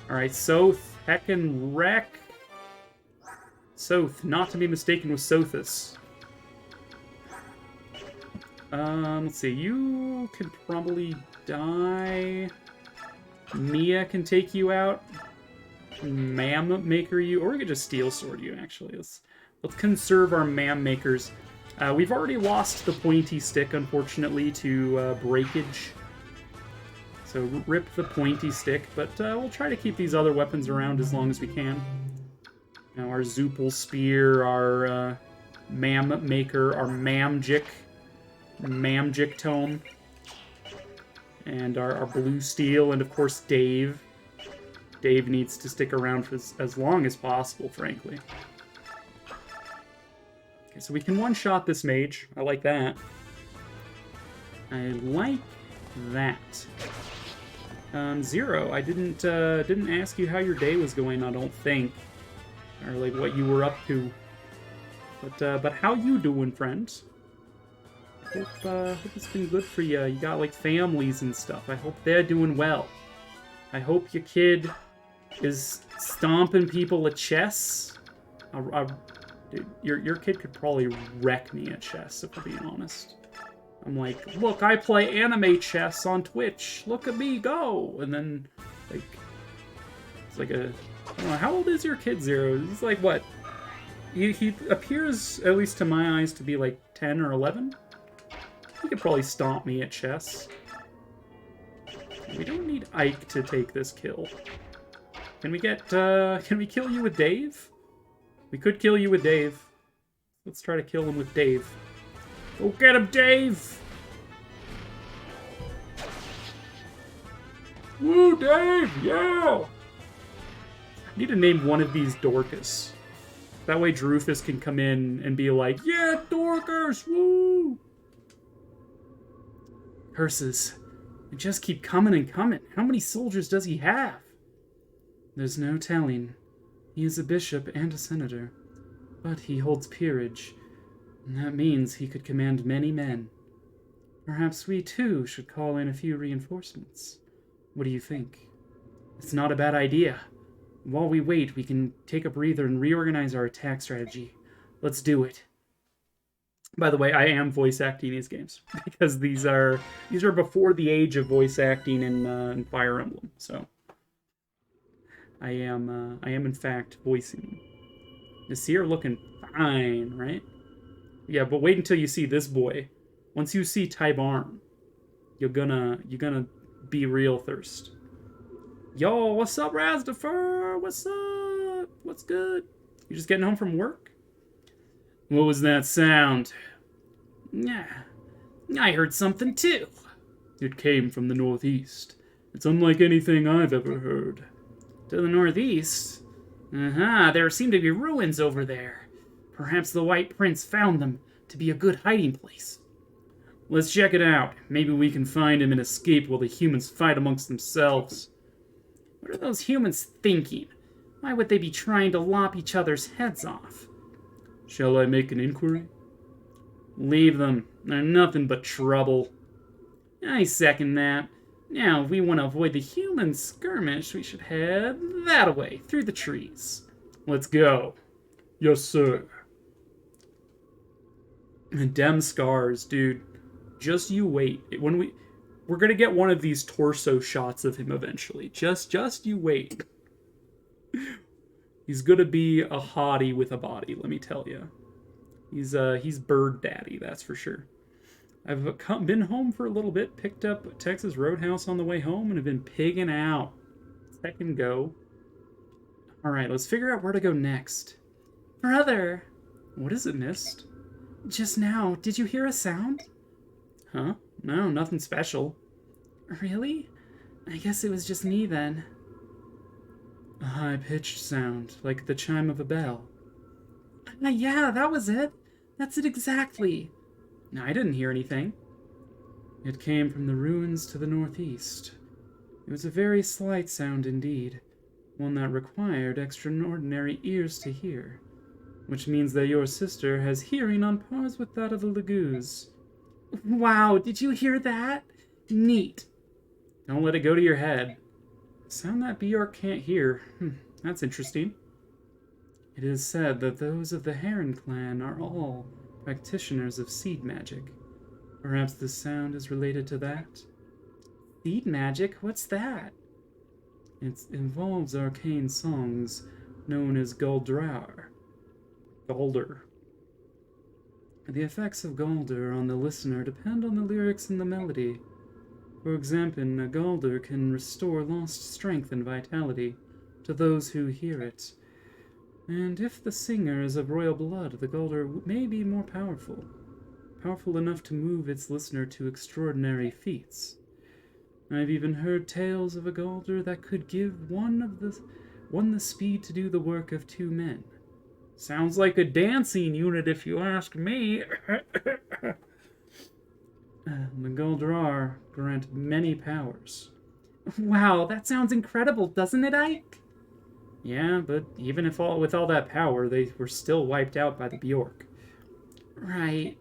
Alright, Soth, Heckin' Wreck. Soth, not to be mistaken with Sothis. Let's see, you can probably die. Mia can take you out. Mam Maker you, or we could just Steel Sword you, actually. Let's conserve our Mam Makers. We've already lost the pointy stick, unfortunately, to breakage. So rip the pointy stick, but we'll try to keep these other weapons around as long as we can. Now our Zoopal Spear, our Mam Maker, our Mamjik Tome, and our Blue Steel, and of course Dave. Dave needs to stick around for as long as possible, frankly. Okay, so we can one-shot this mage. I like that. I like that. Zero, I didn't ask you how your day was going, I don't think. Or, like, what you were up to. But how you doing, friends? Hope it's been good for you. You got, like, families and stuff. I hope they're doing well. I hope your kid is stomping people at chess. Dude, your kid could probably wreck me at chess, if we're being honest. I'm like, look, I play anime chess on Twitch. Look at me go! And then, like, it's like a... I don't know, how old is your kid, Zero? He's like, what? He appears, at least to my eyes, to be like 10 or 11. He could probably stomp me at chess. We don't need Ike to take this kill. Can we kill you with Dave? We could kill you with Dave. Let's try to kill him with Dave. Go get him, Dave! Woo, Dave! Yeah! I need to name one of these Dorcas. That way Drufus can come in and be like, yeah, Dorcas! Woo! Curses. They just keep coming and coming. How many soldiers does he have? There's no telling. He is a bishop and a senator. But he holds peerage. And that means he could command many men. Perhaps we, too, should call in a few reinforcements. What do you think? It's not a bad idea. While we wait, we can take a breather and reorganize our attack strategy. Let's do it. By the way, I am voice acting these games because these are before the age of voice acting in Fire Emblem. So I am in fact voicing them. Nasir looking fine, right? Yeah, but wait until you see this boy. Once you see Tybarn, you're gonna be real thirst. Yo, what's up, Razdifer? What's up? What's good? You just getting home from work? What was that sound? Yeah, I heard something too. It came from the northeast. It's unlike anything I've ever heard. To the northeast? There seem to be ruins over there. Perhaps the White Prince found them to be a good hiding place. Let's check it out. Maybe we can find him and escape while the humans fight amongst themselves. What are those humans thinking? Why would they be trying to lop each other's heads off? Shall I make an inquiry? Leave them. They're nothing but trouble. I second that. Now, if we want to avoid the human skirmish, we should head that way, through the trees. Let's go. Yes, sir. Dem scars, dude. Just you wait. We're gonna get one of these torso shots of him eventually. Just you wait. He's gonna be a hottie with a body, let me tell you. He's bird daddy, that's for sure. I've been home for a little bit, picked up Texas Roadhouse on the way home, and have been pigging out. Second go. Alright, let's figure out where to go next. Brother! What is it, Mist? Just now, did you hear a sound? Huh? No, nothing special. Really? I guess it was just me then. A high-pitched sound, like the chime of a bell. Yeah, that was it. That's it exactly. No, I didn't hear anything. It came from the ruins to the northeast. It was a very slight sound indeed, one that required extraordinary ears to hear, which means that your sister has hearing on pars with that of the Lagoos. Wow, did you hear that? Neat. Don't let it go to your head. Sound that Bjork can't hear. That's interesting. It is said that those of the Heron clan are all practitioners of seed magic. Perhaps this sound is related to that? Seed magic? What's that? It involves arcane songs known as Galdrar. Galder. The effects of Galder on the listener depend on the lyrics and the melody. For example, a Galder can restore lost strength and vitality to those who hear it. And if the singer is of royal blood, the Galder may be more powerful enough to move its listener to extraordinary feats.
I've even heard tales of a Galder that could give one the speed to do the work of 2 men.
Sounds like a dancing unit, if you ask me.
The Galdrar grant many powers.
Wow, that sounds incredible, doesn't it, Ike?
Yeah, but even with all that power, they were still wiped out by the Bjork.
Right.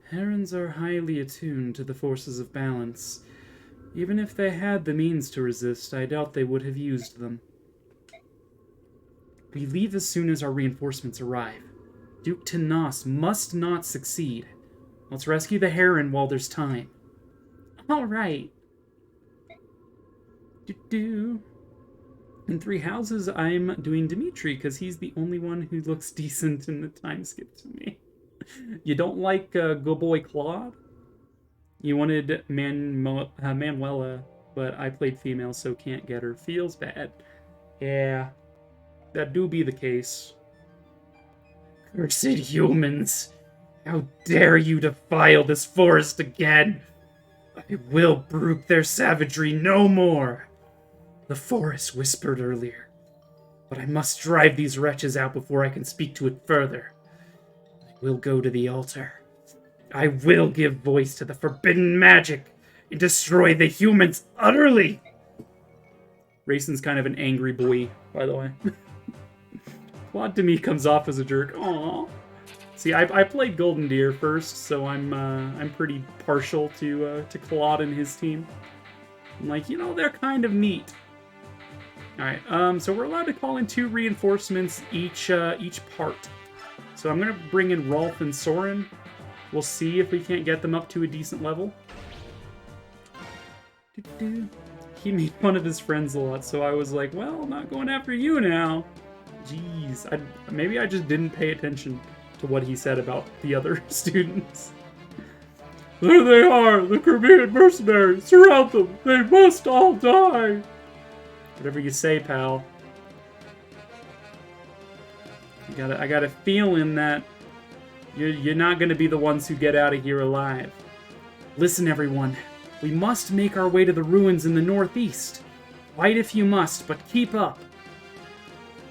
Herons are highly attuned to the forces of balance. Even if they had the means to resist, I doubt they would have used them. We leave as soon as our reinforcements arrive. Duke Tanas must not succeed. Let's rescue the Heron while there's time.
All right.
In 3 houses, I'm doing Dimitri, because he's the only one who looks decent in the time skip to me. You don't like good boy Claude? You wanted Manuela, but I played female, so can't get her. Feels bad. Yeah, that do be the case.
Cursed humans! How dare you defile this forest again! I will brook their savagery no more! The forest whispered earlier, but I must drive these wretches out before I can speak to it further. I will go to the altar. I will give voice to the forbidden magic and destroy the humans utterly!
Rayson's kind of an angry boy, by the way. Claude to me comes off as a jerk. Aww. See, I played Golden Deer first, so I'm pretty partial to Claude and his team. I'm like, you know, they're kind of neat. All right, so we're allowed to call in 2 reinforcements each part. So I'm gonna bring in Rolf and Soren. We'll see if we can't get them up to a decent level. He made fun of his friends a lot, so I was like, well, I'm not going after you now. Jeez, maybe I just didn't pay attention to what he said about the other students.
There they are, the Caribbean mercenaries! Surround them! They must all die!
Whatever you say, pal. I got a feeling that you're not going to be the ones who get out of here alive. Listen, everyone. We must make our way to the ruins in the northeast. Fight if you must, but keep up.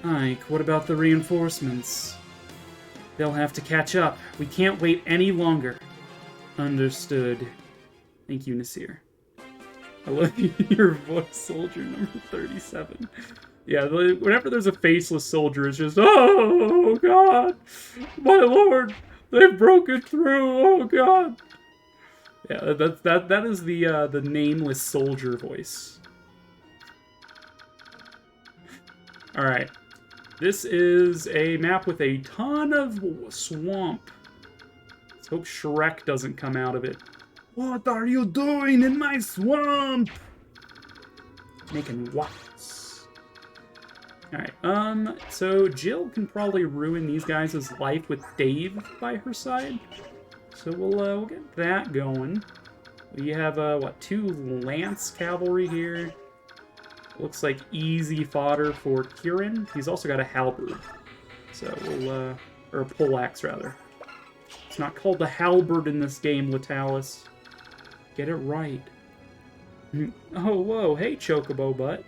Ike, what about the reinforcements? They'll have to catch up. We can't wait any longer. Understood. Thank you, Nasir. I love your voice, soldier number 37. Yeah, whenever there's a faceless soldier, it's just, oh, God, my lord, they've broken through, oh, God. Yeah, that is the nameless soldier voice. All right. This is a map with a ton of swamp. Let's hope Shrek doesn't come out of it. What are you doing in my swamp? Making waffles. Alright, so Jill can probably ruin these guys' life with Dave by her side. So we'll get that going. We have, 2 Lance Cavalry here. Looks like easy fodder for Kieran. He's also got a halberd. So we'll, or a poleaxe, rather. It's not called the halberd in this game, Latalis. Get it right. Oh, whoa. Hey, Chocobo Butt.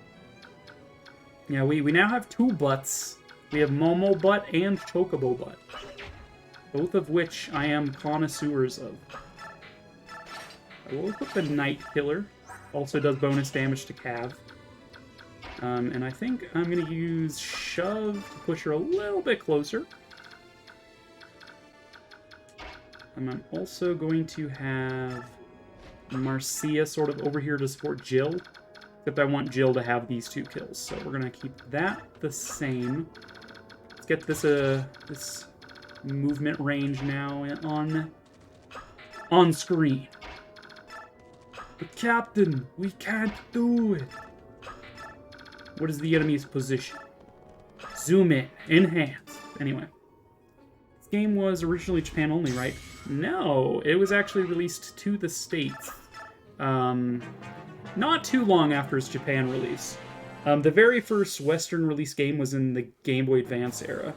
Yeah, we now have 2 butts. We have Momo Butt and Chocobo Butt. Both of which I am connoisseurs of. I will equip the Night Killer. Also does bonus damage to Cav. And I think I'm going to use Shove to push her a little bit closer. And I'm also going to have Marcia sort of over here to support Jill. Except I want Jill to have these 2 kills. So we're going to keep that the same. Let's get this movement range now on screen. But Captain, we can't do it. What is the enemy's position? Zoom in. Enhance. Anyway. This game was originally Japan only, right? No, it was actually released to the States. Not too long after its Japan release. The very first Western release game was in the Game Boy Advance era.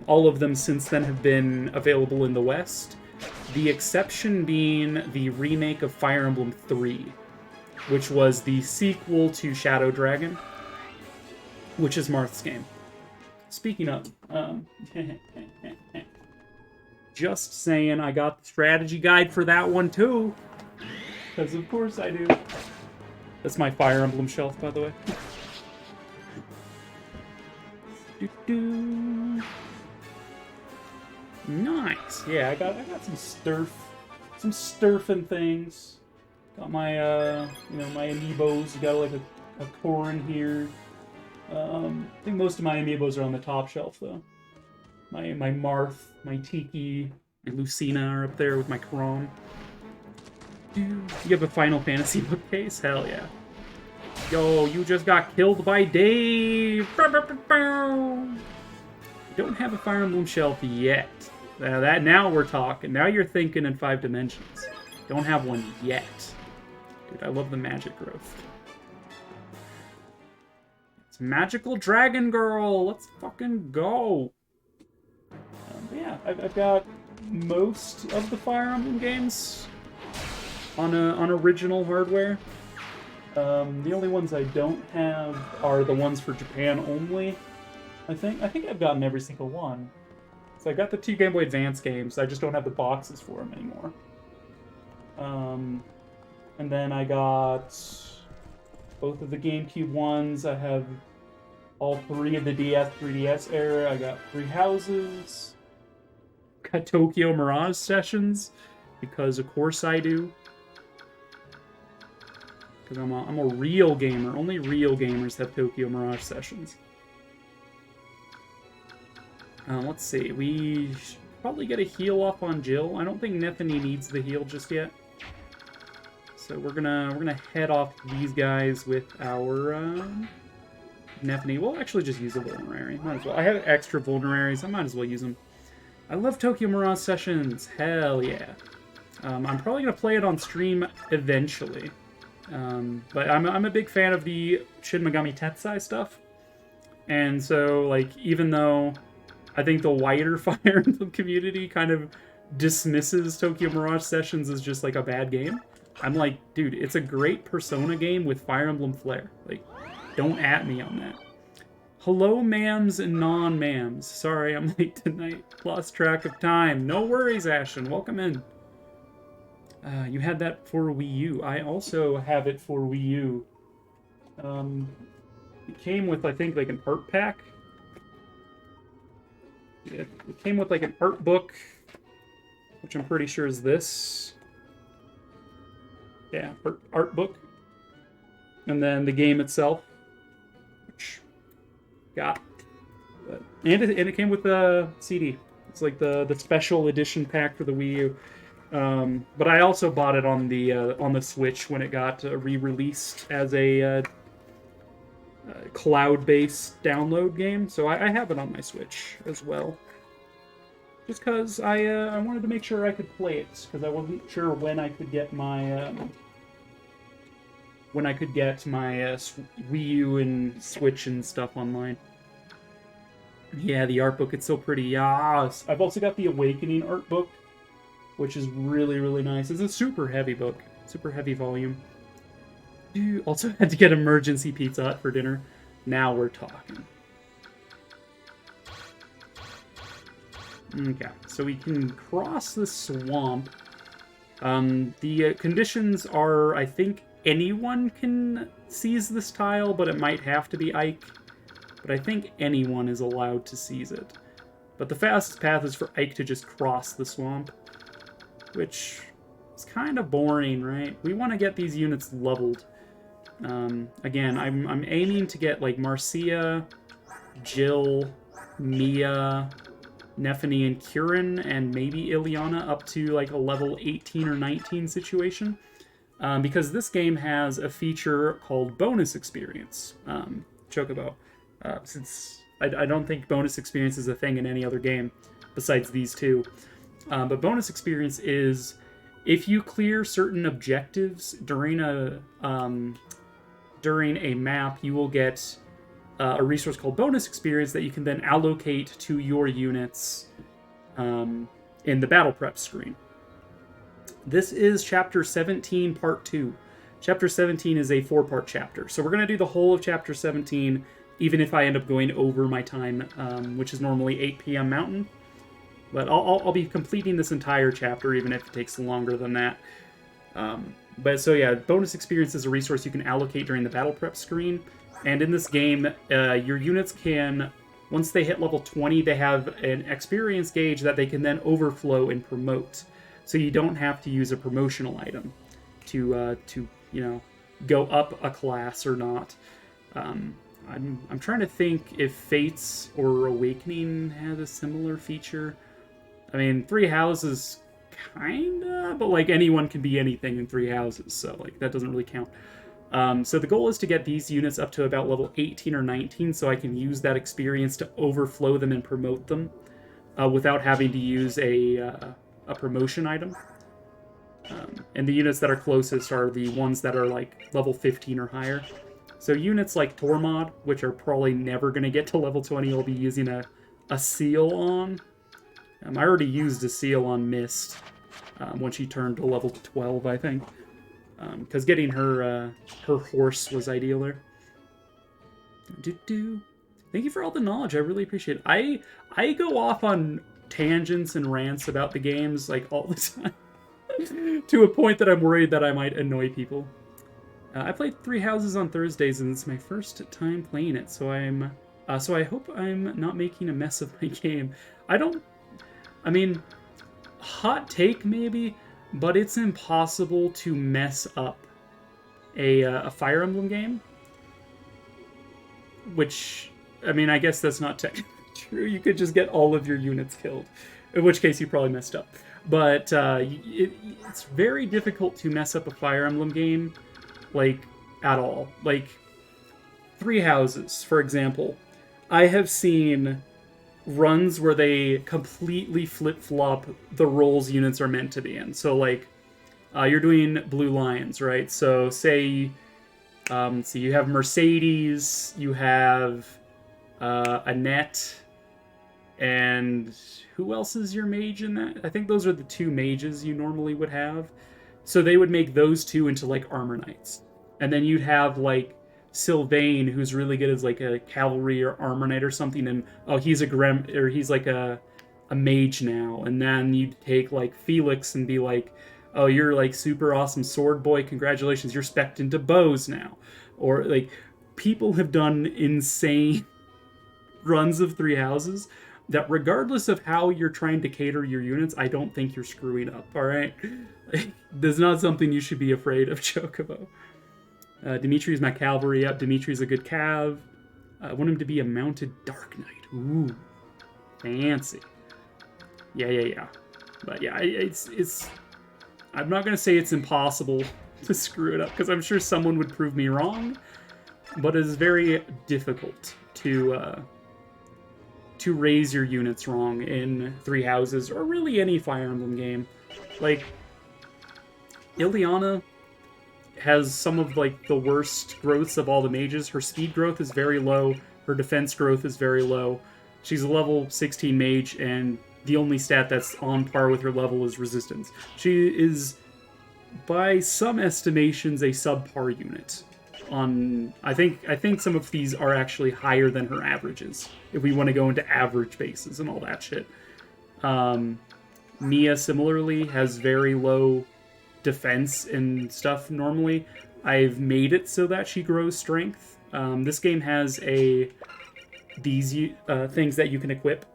All of them since then have been available in the West. The exception being the remake of Fire Emblem 3,
which was the sequel to Shadow Dragon, which is Marth's game. Speaking of, just saying, I got the strategy guide for that one too, because of course I do. That's my Fire Emblem shelf, by the way. Nice. Yeah, I got some sturfing things. Got my my amiibos. You got like a Corrin here. I think most of my amiibos are on the top shelf though. My Marth, my Tiki, my Lucina are up there with my Chrom. You have a Final Fantasy bookcase? Hell yeah. Yo, you just got killed by Dave! Don't have a Fire Emblem shelf yet. Now we're talking. Now you're thinking in 5 dimensions. Don't have one yet. Dude, I love the magic growth. It's Magical Dragon Girl! Let's fucking go! But yeah, I've got most of the Fire Emblem games on original hardware. The only ones I don't have are the ones for Japan only. I think I've gotten every single one. So I got the 2 Game Boy Advance games. I just don't have the boxes for them anymore. And then I got both of the GameCube ones. I have all 3 of the DS, 3DS era. I got 3 houses. Got Tokyo Mirage Sessions, because of course I do. Because I'm a real gamer. Only real gamers have Tokyo Mirage Sessions. Let's see. We should probably get a heal off on Jill. I don't think Nethany needs the heal just yet. So we're gonna head off these guys with our Nethany. We'll actually just use a Vulnerary. Might as well. I have extra Vulneraries. I might as well use them. I love Tokyo Mirage Sessions. Hell yeah. I'm probably gonna play it on stream eventually. But I'm a big fan of the Shin Megami Tensei stuff. And so, like, even though I think the wider Fire Emblem community kind of dismisses Tokyo Mirage Sessions as just, like, a bad game, I'm like, dude, it's a great Persona game with Fire Emblem flair. Like, don't at me on that. Hello, ma'ams and non-ma'ams. Sorry, I'm late tonight. Lost track of time. No worries, Ashton. Welcome in. You had that for Wii U. I also have it for Wii U. It came with, I think, like an art pack. It came with like an art book, which I'm pretty sure is this. Yeah, art book. And then the game itself, which got. And it came with the CD. It's like the special edition pack for the Wii U. But I also bought it on the Switch when it got re-released as a cloud-based download game. So I have it on my Switch as well. Just because I wanted to make sure I could play it, because I wasn't sure when I could get my Wii U and Switch and stuff online. Yeah, the art book, it's so pretty. Yes. I've also got the Awakening art book, which is really, really nice. It's a super heavy book. Super heavy volume. Also had to get emergency Pizza Hut for dinner. Now we're talking. Okay, so we can cross the swamp. The conditions are, I think, anyone can seize this tile, but it might have to be Ike. But I think anyone is allowed to seize it. But the fastest path is for Ike to just cross the swamp, which is kind of boring, right? We want to get these units leveled. Again, I'm aiming to get like Marcia, Jill, Mia, Nethany, and Kieran, and maybe Ileana up to like a level 18 or 19 situation. Because this game has a feature called bonus experience, Chocobo. Since I don't think bonus experience is a thing in any other game besides these two. But bonus experience is if you clear certain objectives during a map, you will get a resource called bonus experience that you can then allocate to your units in the battle prep screen. This is Chapter 17, Part 2. Chapter 17 is a 4-part chapter. So we're going to do the whole of Chapter 17, even if I end up going over my time, which is normally 8 p.m. Mountain. But I'll be completing this entire chapter, even if it takes longer than that. But so yeah, bonus experience is a resource you can allocate during the battle prep screen. And in this game, your units can, once they hit level 20, they have an experience gauge that they can then overflow and promote. So you don't have to use a promotional item to go up a class or not. I'm trying to think if Fates or Awakening had a similar feature. I mean, 3 houses kinda, but like anyone can be anything in 3 houses, so like that doesn't really count. So the goal is to get these units up to about level 18 or 19, so I can use that experience to overflow them and promote them without having to use a promotion item. And the units that are closest are the ones that are like level 15 or higher. So units like Tormod, which are probably never going to get to level 20, I'll be using a seal on. I already used a seal on Mist when she turned to level 12, I think. Because getting her horse was ideal there. Thank you for all the knowledge. I really appreciate it. I go off on tangents and rants about the games like all the time. To a point that I'm worried that I might annoy people. I played 3 houses on Thursdays, and it's my first time playing it, so I hope I'm not making a mess of my game. I mean, hot take maybe, but it's impossible to mess up a Fire Emblem game. Which, I mean, I guess that's not technically true. You could just get all of your units killed, in which case you probably messed up. But it's very difficult to mess up a Fire Emblem game, like, at all. Like, 3 houses, for example. I have seen runs where they completely flip-flop the roles units are meant to be in. So, like, you're doing Blue Lions, right? So, say, you have Mercedes, you have Annette, and who else is your mage in that? I think those are the 2 mages you normally would have. So they would make those 2 into, like, Armor Knights. And then you'd have, like, Sylvain, who's really good as like a cavalry or armor knight or something, and he's he's like a mage now. And then you'd take like Felix and be like, oh, you're like super awesome sword boy, congratulations, you're spec'd into bows now. Or like people have done insane runs of 3 houses that regardless of how you're trying to cater your units, I don't think you're screwing up, alright? Like, that's not something you should be afraid of, Chocobo. Dimitri's my cavalry up. Dimitri's a good cav. I want him to be a mounted Dark Knight. Ooh. Fancy. Yeah. But yeah, it's... I'm not going to say it's impossible to screw it up, because I'm sure someone would prove me wrong, but it is very difficult to raise your units wrong in 3 houses, or really any Fire Emblem game. Like, Ileana has some of like the worst growths of all the mages. Her speed growth is very low. Her defense growth is very low. She's a level 16 mage, and the only stat that's on par with her level is resistance. She is, by some estimations, a subpar unit. I think some of these are actually higher than her averages, if we want to go into average bases and all that shit. Mia similarly has very low defense and stuff normally. I've made it so that she grows strength. This game has these things that you can equip,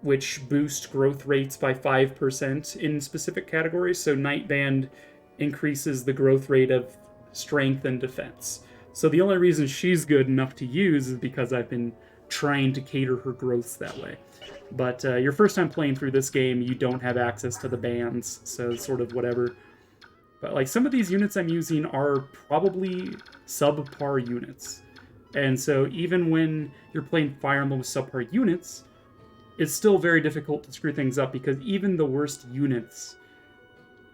which boost growth rates by 5% in specific categories. So Nightband increases the growth rate of strength and defense. So the only reason she's good enough to use is because I've been trying to cater her growths that way. But your first time playing through this game, you don't have access to the bands, so it's sort of whatever. But like some of these units I'm using are probably subpar units. And so even when you're playing Fire Emblem with subpar units, it's still very difficult to screw things up, because even the worst units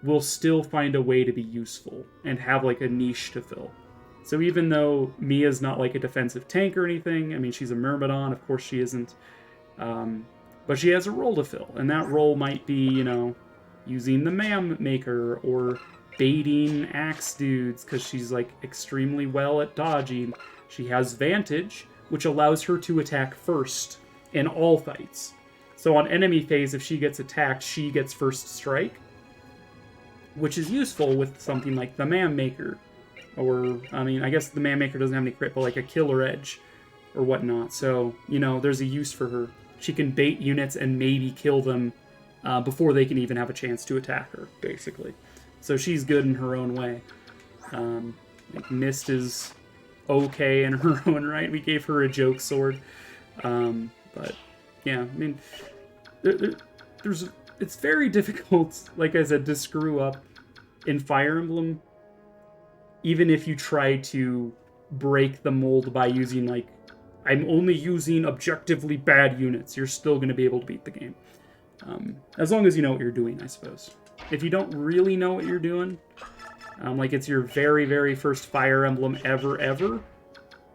will still find a way to be useful and have like a niche to fill. So even though Mia's not like a defensive tank or anything, I mean, she's a Myrmidon, of course she isn't, but she has a role to fill, and that role might be, using the Mam Maker, or baiting axe dudes because she's like extremely well at dodging. She has Vantage, which allows her to attack first in all fights. So on enemy phase, if she gets attacked, she gets first strike, which is useful with something like the Man Maker. Or, I mean, I guess the Man Maker doesn't have any crit, but like a Killer Edge or whatnot. So, you know, there's a use for her. She can bait units and maybe kill them before they can even have a chance to attack her, basically. So she's good in her own way. Like Mist is okay in her own right. We gave her a joke sword. But, yeah, I mean, it's very difficult, like I said, to screw up in Fire Emblem, even if you try to break the mold by using, like, I'm only using objectively bad units. You're still going to be able to beat the game. As long as you know what you're doing, I suppose. If you don't really know what you're doing, like it's your very, very first Fire Emblem ever,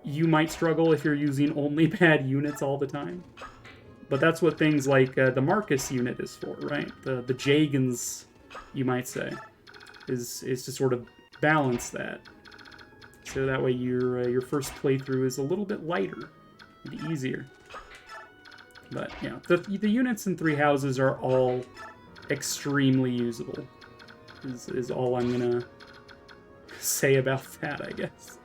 you might struggle if you're using only bad units all the time. But that's what things like the Marcus unit is for, right? The Jagans, you might say, is to sort of balance that. So that way your first playthrough is a little bit lighter and easier. But yeah, the units in Three Houses are all extremely usable, is all I'm gonna say about that, I guess.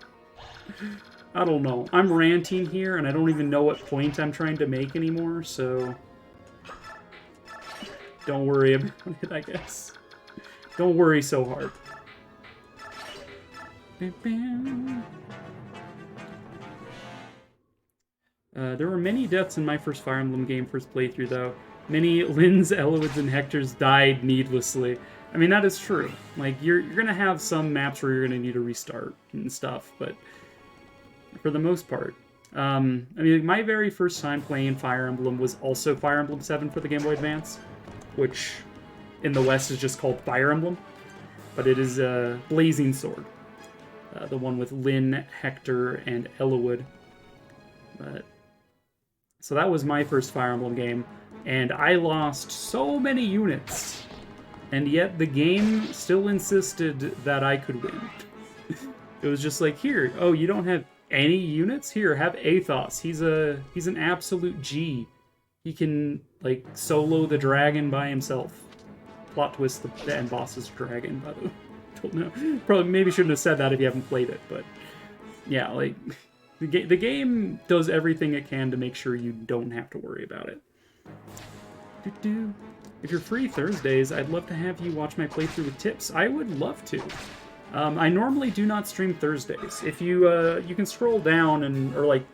I don't know. I'm ranting here, and I don't even know what point I'm trying to make anymore, so don't worry about it, I guess. Don't worry so hard. There were many deaths in my first Fire Emblem game first playthrough, though. Many Lynn's, Eloids, and Hectors died needlessly. I mean, that is true. Like, you're gonna have some maps where you're gonna need a restart and stuff, but for the most part. I mean, my very first time playing Fire Emblem was also Fire Emblem 7 for the Game Boy Advance, which in the West is just called Fire Emblem, but it is Blazing Sword, the one with Lynn, Hector, and Elowood. But so that was my first Fire Emblem game, and I lost so many units, and yet the game still insisted that I could win. It was just like, here, oh, you don't have any units? Here, have Athos. He's an absolute G. He can, like, solo the dragon by himself. Plot twist, the end boss is dragon, by the way. Don't know. Probably, maybe shouldn't have said that if you haven't played it, but yeah, like, the game does everything it can to make sure you don't have to worry about it. If you're free Thursdays, I'd love to have you watch my playthrough with tips. I would love to. I normally do not stream Thursdays. If you can scroll down or like,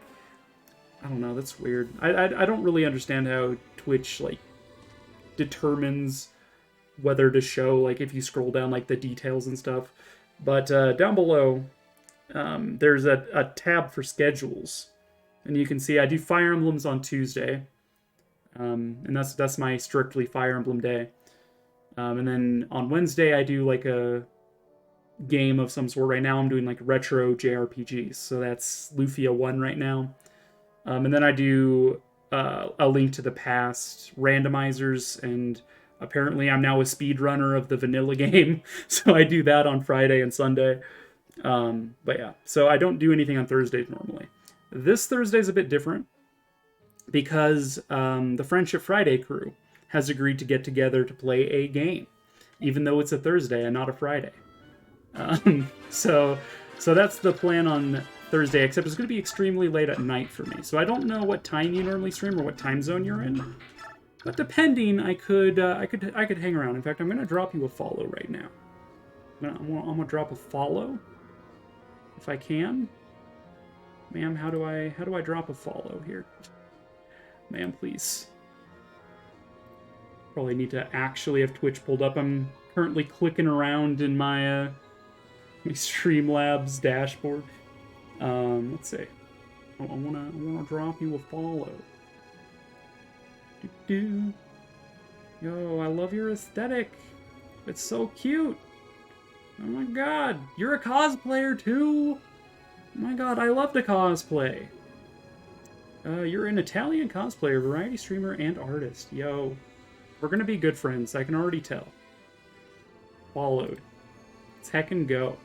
I don't know, that's weird. I don't really understand how Twitch like determines whether to show, like, if you scroll down like the details and stuff. But down below, there's a tab for schedules, and you can see I do Fire Emblems on Tuesday, and that's my strictly Fire Emblem day. And then on Wednesday I do like a game of some sort. Right now I'm doing like retro JRPGs, so that's Lufia 1 right now. And then I do A Link to the Past randomizers, and apparently I'm now a speedrunner of the vanilla game, so I do that on Friday and Sunday. But yeah, so I don't do anything on Thursdays normally. This Thursday's a bit different because the Friendship Friday crew has agreed to get together to play a game, even though it's a Thursday and not a Friday. So that's the plan on Thursday, except it's going to be extremely late at night for me. So I don't know what time you normally stream or what time zone you're in, but depending, I could hang around. In fact, I'm going to drop you a follow right now. I'm gonna drop a follow if I can. Ma'am, how do I drop a follow here? Ma'am, please. Probably need to actually have Twitch pulled up. I'm currently clicking around in my Streamlabs dashboard. Let's see. I wanna drop you a follow. Yo, I love your aesthetic. It's so cute. Oh my god, you're a cosplayer too? Oh my god, I love to cosplay. You're an Italian cosplayer, variety streamer, and artist. Yo, we're gonna be good friends, I can already tell. Followed. Let's heckin' go.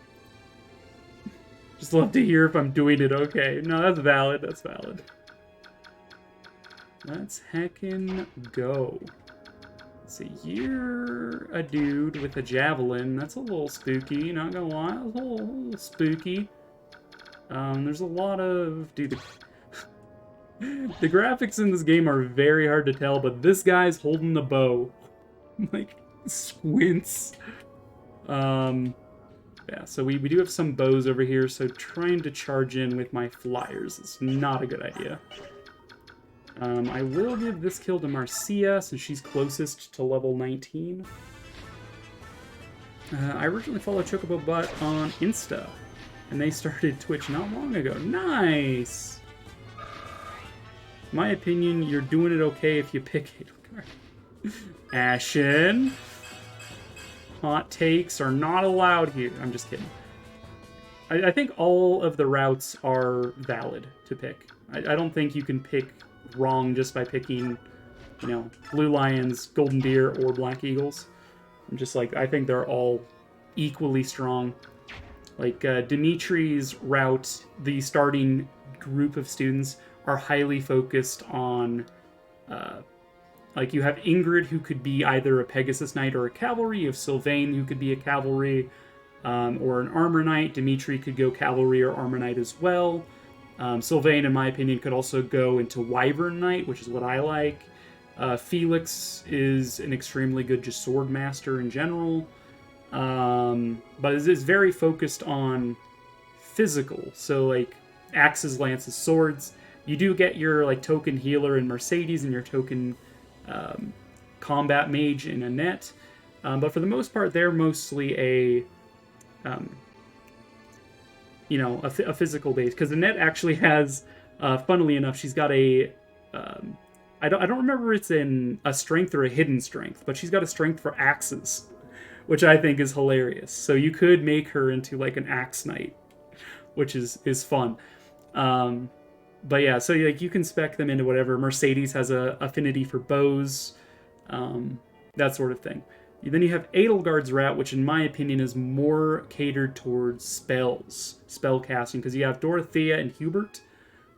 Just love to hear if I'm doing it okay. No, that's valid. That's valid. Let's heckin' go. Let's see, you're a dude with a javelin. That's a little spooky, not gonna lie. A little spooky. There's a lot of... Dude, the graphics in this game are very hard to tell, but this guy's holding the bow. Like, squints. Yeah, so we do have some bows over here, so trying to charge in with my flyers is not a good idea. I will give this kill to Marcia, since she's closest to level 19. I originally followed Chocobo Butt on Insta, and they started Twitch not long ago. Nice! In my opinion, you're doing it okay if you pick Edelgard. Ashen. Hot takes are not allowed here. I'm just kidding. I think all of the routes are valid to pick. I don't think you can pick wrong just by picking, you know, Blue Lions, Golden Deer, or Black Eagles. I'm just like, I think they're all equally strong. Like, Dimitri's route, the starting group of students are highly focused on, like, you have Ingrid, who could be either a Pegasus Knight or a Cavalry. You have Sylvain, who could be a Cavalry or an Armor Knight. Dimitri could go Cavalry or Armor Knight as well. Sylvain, in my opinion, could also go into Wyvern Knight, which is what I like. Felix is an extremely good just Sword Master in general. But is very focused on physical. So, like, axes, lances, swords. You do get your, like, token healer in Mercedes and your token combat mage in Annette. But for the most part, they're mostly a... you know, a physical base, because Annette actually has, funnily enough, she's got a, I don't remember if it's in a strength or a hidden strength, but she's got a strength for axes, which I think is hilarious. So you could make her into like an axe knight, which is fun. But yeah, so like you can spec them into whatever. Mercedes has a affinity for bows, that sort of thing. Then you have Edelgard's route, which in my opinion is more catered towards spells, spell casting, because you have Dorothea and Hubert,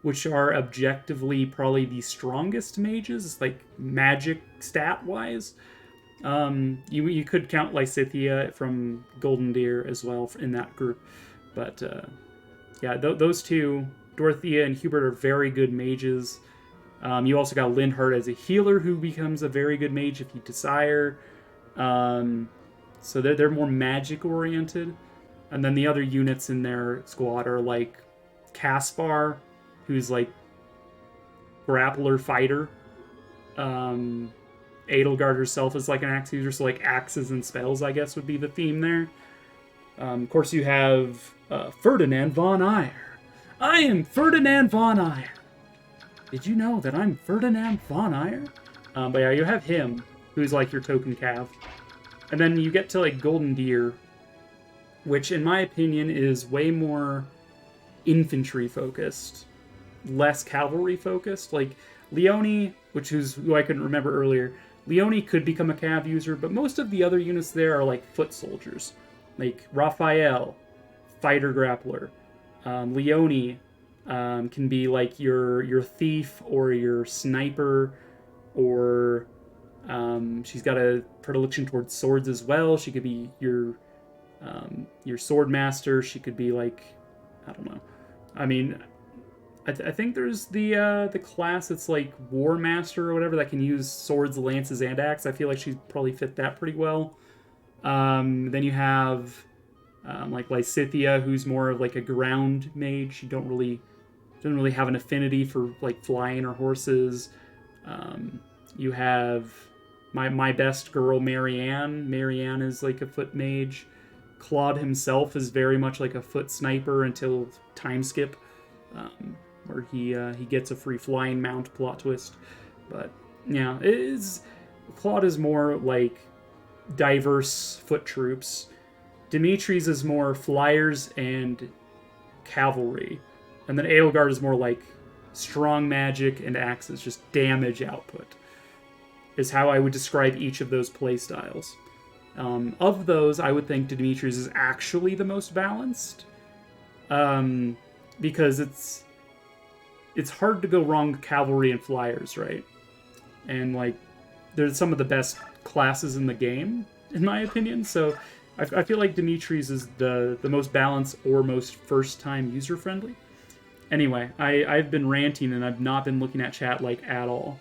which are objectively probably the strongest mages, like magic stat-wise. You could count Lysithea from Golden Deer as well in that group, but yeah, those two, Dorothea and Hubert, are very good mages. You also got Linhardt as a healer, who becomes a very good mage if you desire. So they're more magic oriented, and then the other units in their squad are like Caspar, who's like grappler fighter. Edelgard herself is like an axe user, so like axes and spells, I guess, would be the theme there. Of course, you have Ferdinand von Eyre. I am Ferdinand von Eyre. Did you know that I'm Ferdinand von Eyre? But yeah, you have him, who's like your token cav. And then you get to like Golden Deer, which in my opinion is way more infantry focused, less cavalry focused. Like Leone, which is who I couldn't remember earlier, Leone could become a cav user, but most of the other units there are like foot soldiers. Like Raphael, fighter grappler. Leone can be like your thief or your sniper, or she's got a predilection towards swords as well. She could be your sword master. She could be like, I don't know. I mean, I think there's the class that's like war master or whatever that can use swords, lances, and axe. I feel like she'd probably fit that pretty well. Then you have like Lysithea, who's more of like a ground mage. She doesn't really have an affinity for like flying or horses. You have my best girl, Marianne. Marianne is like a foot mage. Claude himself is very much like a foot sniper until time skip, where he gets a free flying mount, plot twist. But yeah, Claude is more like diverse foot troops. Dimitri's is more flyers and cavalry. And then Edelgard is more like strong magic and axes, just damage output, is how I would describe each of those playstyles. Of those, I would think Demetrius is actually the most balanced, because it's hard to go wrong with cavalry and flyers, right? And like, there's some of the best classes in the game, in my opinion. So I feel like Demetrius is the most balanced or most first-time user-friendly. Anyway, I've been ranting and I've not been looking at chat like at all.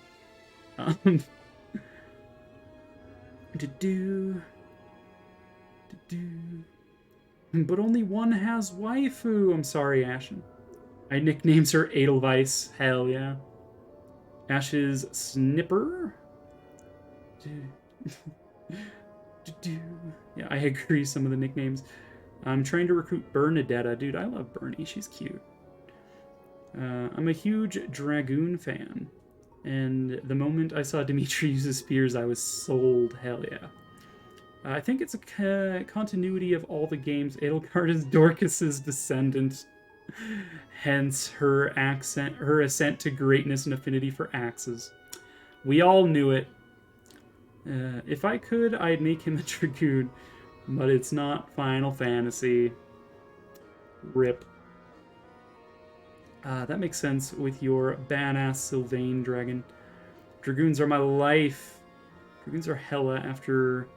But only one has waifu. I'm sorry, Ashen. I nicknames her Edelweiss. Hell yeah. Ash's Snipper. Yeah, I agree. Some of the nicknames. I'm trying to recruit Bernadetta. Dude, I love Bernie. She's cute. I'm a huge Dragoon fan. And the moment I saw Dimitri use his spears, I was sold. Hell yeah. I think it's a continuity of all the games. Edelgard is Dorcas's descendant. Hence her ascent to greatness and affinity for axes. We all knew it. If I could, I'd make him a Dragoon. But it's not Final Fantasy. RIP. That makes sense with your badass Sylvain dragon. Dragoons are my life. Dragoons are hella after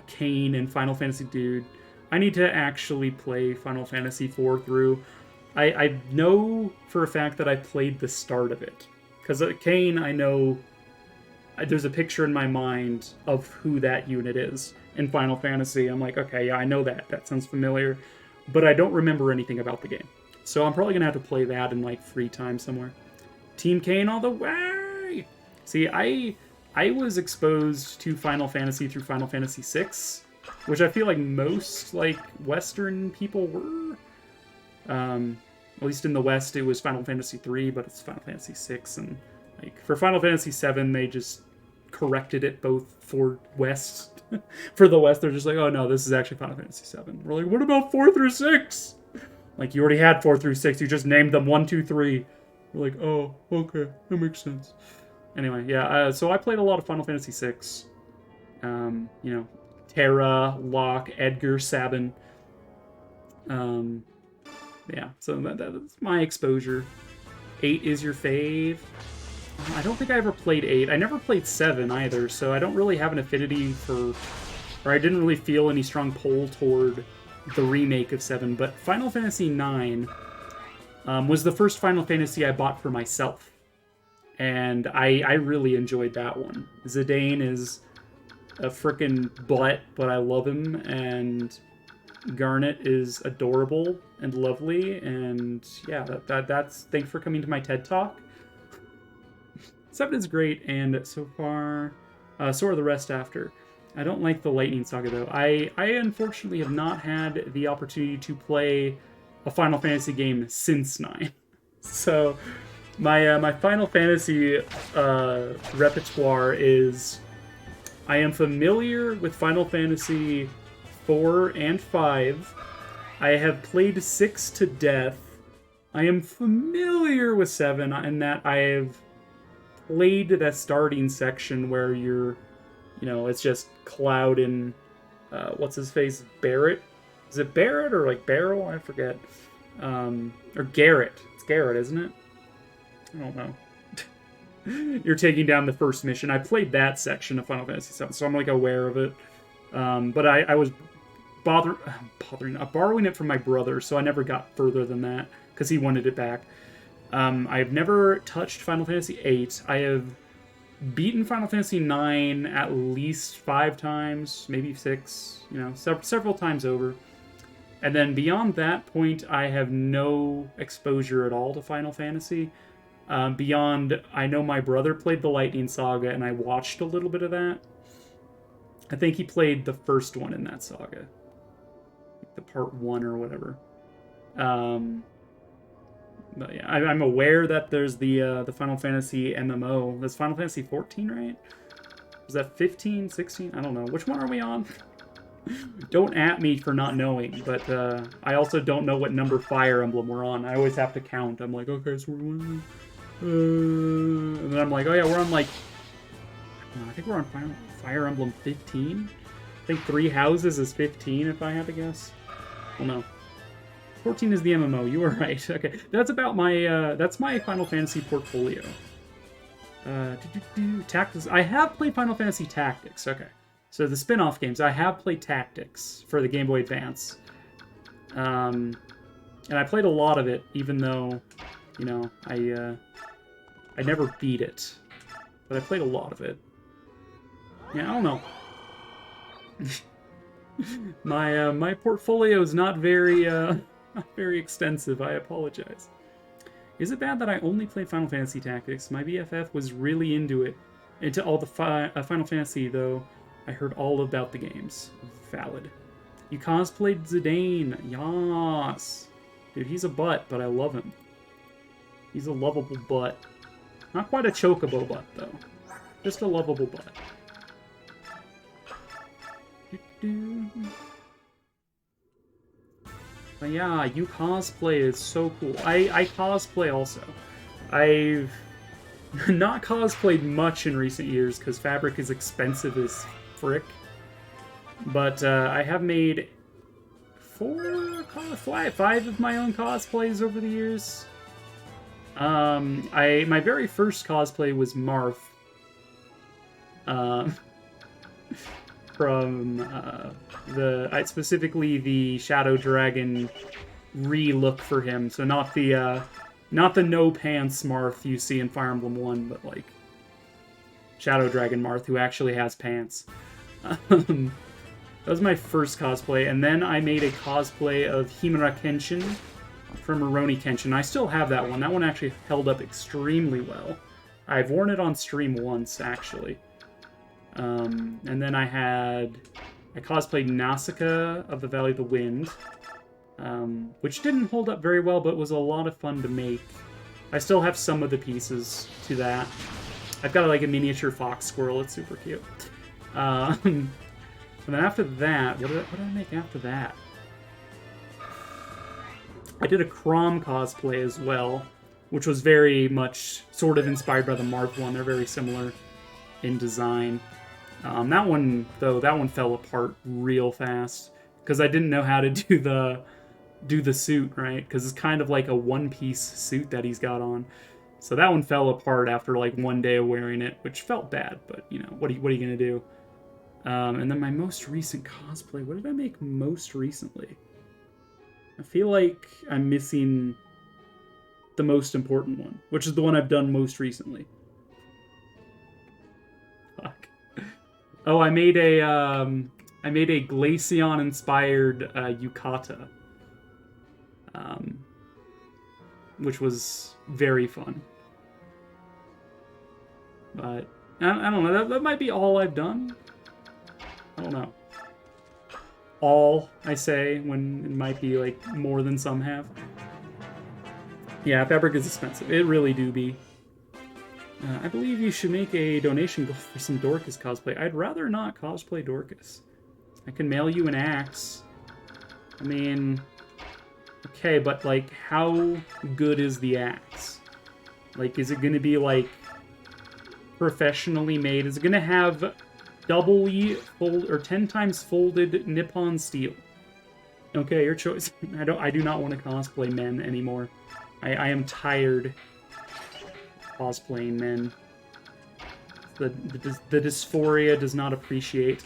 Kain and Final Fantasy. Dude, I need to actually play Final Fantasy 4 through. I know for a fact that I played the start of it. Because Kain, I know... There's a picture in my mind of who that unit is in Final Fantasy. I'm like, okay, yeah, I know that. That sounds familiar. But I don't remember anything about the game. So I'm probably going to have to play that in, like, free time somewhere. Team Kain all the way! See, I was exposed to Final Fantasy through Final Fantasy VI, which I feel like most, like, Western people were. At least in the West, it was Final Fantasy III, but it's Final Fantasy VI, and, like, for Final Fantasy VII, they just corrected it both for West. For the West, they're just like, oh no, this is actually Final Fantasy VII. We're like, what about 4 through 6? Like, you already had 4 through 6, you just named them 1, 2, 3. We're like, oh, okay, that makes sense. Anyway, yeah, so I played a lot of Final Fantasy VI. You know, Terra, Locke, Edgar, Sabin. Yeah, so that's my exposure. 8 is your fave. I don't think I ever played 8. I never played 7 either, so I don't really have an affinity for... Or I didn't really feel any strong pull toward the remake of 7. But Final Fantasy 9 was the first Final Fantasy I bought for myself. And I really enjoyed that one. Zidane is a frickin' butt, but I love him, and Garnet is adorable and lovely, and yeah, that's... Thanks for coming to my TED Talk. 7 is great, and so far, so are the rest after. I don't like the Lightning Saga, though. I unfortunately have not had the opportunity to play a Final Fantasy game since 9. So, my Final Fantasy repertoire is... I am familiar with Final Fantasy 4 and 5. I have played 6 to death. I am familiar with 7 in that I have played that starting section where you're, you know, it's just Cloud and, what's his face, Barrett? Is it Barrett or, like, Barrel? I forget. Or Garrett. It's Garrett, isn't it? I don't know. You're taking down the first mission. I played that section of Final Fantasy VII, so I'm, like, aware of it. But I was borrowing it from my brother, so I never got further than that, because he wanted it back. I've never touched Final Fantasy VIII. I have beaten Final Fantasy IX at least 5 times, maybe 6, you know, several times over. And then beyond that point, I have no exposure at all to Final Fantasy. Beyond, I know my brother played the Lightning Saga, and I watched a little bit of that. I think he played the first one in that saga. The part 1 or whatever. But yeah, I'm aware that there's the Final Fantasy MMO. That's Final Fantasy 14, right? Is that 15, 16? I don't know. Which one are we on? Don't at me for not knowing, but I also don't know what number Fire Emblem we're on. I always have to count. I'm like, okay, so we're on... and then I'm like, oh yeah, we're on like... I think we're on Fire Emblem 15? I think 3 houses is 15, if I had to guess. Well, no. 14 is the MMO. You were right. Okay, that's about my that's my Final Fantasy portfolio. Tactics. I have played Final Fantasy Tactics. Okay, so the spin-off games. I have played Tactics for the Game Boy Advance. And I played a lot of it, even though, you know, I never beat it, but I played a lot of it. Yeah, I don't know. My portfolio is not very not very extensive. I apologize. Is it bad that I only played Final Fantasy Tactics? My BFF was really into it, into all the Final Fantasy, though. I heard all about the games. Valid. You cosplayed Zidane. Yas. Dude, he's a butt, but I love him. He's a lovable butt. Not quite a chocobo butt, though. Just a lovable butt. But yeah, you cosplay is so cool. I cosplay also. I've not cosplayed much in recent years because fabric is expensive as frick. But I have made 5 of my own cosplays over the years. My very first cosplay was Marth. From specifically the Shadow Dragon re-look for him. So not the no pants Marth you see in Fire Emblem 1, but like Shadow Dragon Marth who actually has pants. That was my first cosplay, and then I made a cosplay of Himura Kenshin from Rurouni Kenshin. I still have that one. That one actually held up extremely well. I've worn it on stream once, actually. And then I cosplayed Nausicaa of the Valley of the Wind, which didn't hold up very well, but was a lot of fun to make. I still have some of the pieces to that. I've got like a miniature fox squirrel. It's super cute. And then after that, what did I make after that? I did a Crom cosplay as well, which was very much sort of inspired by the Marth one. They're very similar in design. That one fell apart real fast because I didn't know how to do the suit, right? Because it's kind of like a one-piece suit that he's got on. So that one fell apart after like one day of wearing it, which felt bad, but you know, what are you gonna do? And then my most recent cosplay, what did I make most recently? I feel like I'm missing the most important one, which is the one I've done most recently. Fuck. Oh, I made a Glaceon-inspired Yukata, which was very fun. But I don't know. That might be all I've done. I don't know. All, I say, when it might be, like, more than some have. Yeah, fabric is expensive. It really do be. I believe you should make a donation goal for some Dorcas cosplay. I'd rather not cosplay Dorcas. I can mail you an axe. I mean... Okay, but, like, how good is the axe? Like, is it gonna be, like, professionally made? Is it gonna have... doubly fold or 10 times folded Nippon steel? Okay, your choice. I do not want to cosplay men anymore. I am tired cosplaying men. The dysphoria does not appreciate.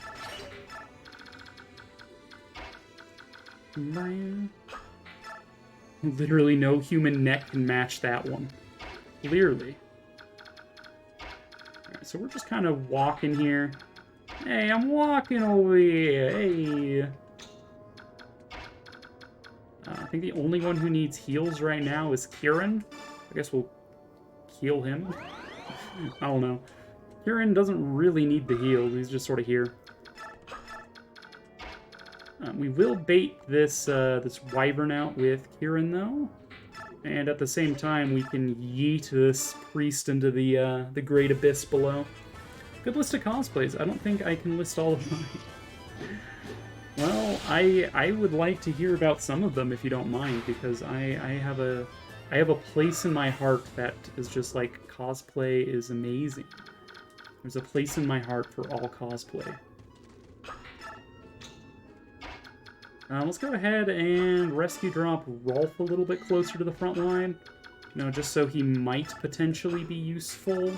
Literally no human neck can match that one. Clearly. Alright, so we're just kind of walking here. Hey, I'm walking over here. Hey. I think the only one who needs heals right now is Kieran. I guess we'll heal him. I don't know. Kieran doesn't really need the heals. He's just sort of here. We will bait this this wyvern out with Kieran, though. And at the same time, we can yeet this priest into the great abyss below. Good list of cosplays. I don't think I can list all of mine. Well, I would like to hear about some of them if you don't mind, because I have a place in my heart that is just like, cosplay is amazing. There's a place in my heart for all cosplay. Let's go ahead and rescue drop Rolf a little bit closer to the front line. You know, just so he might potentially be useful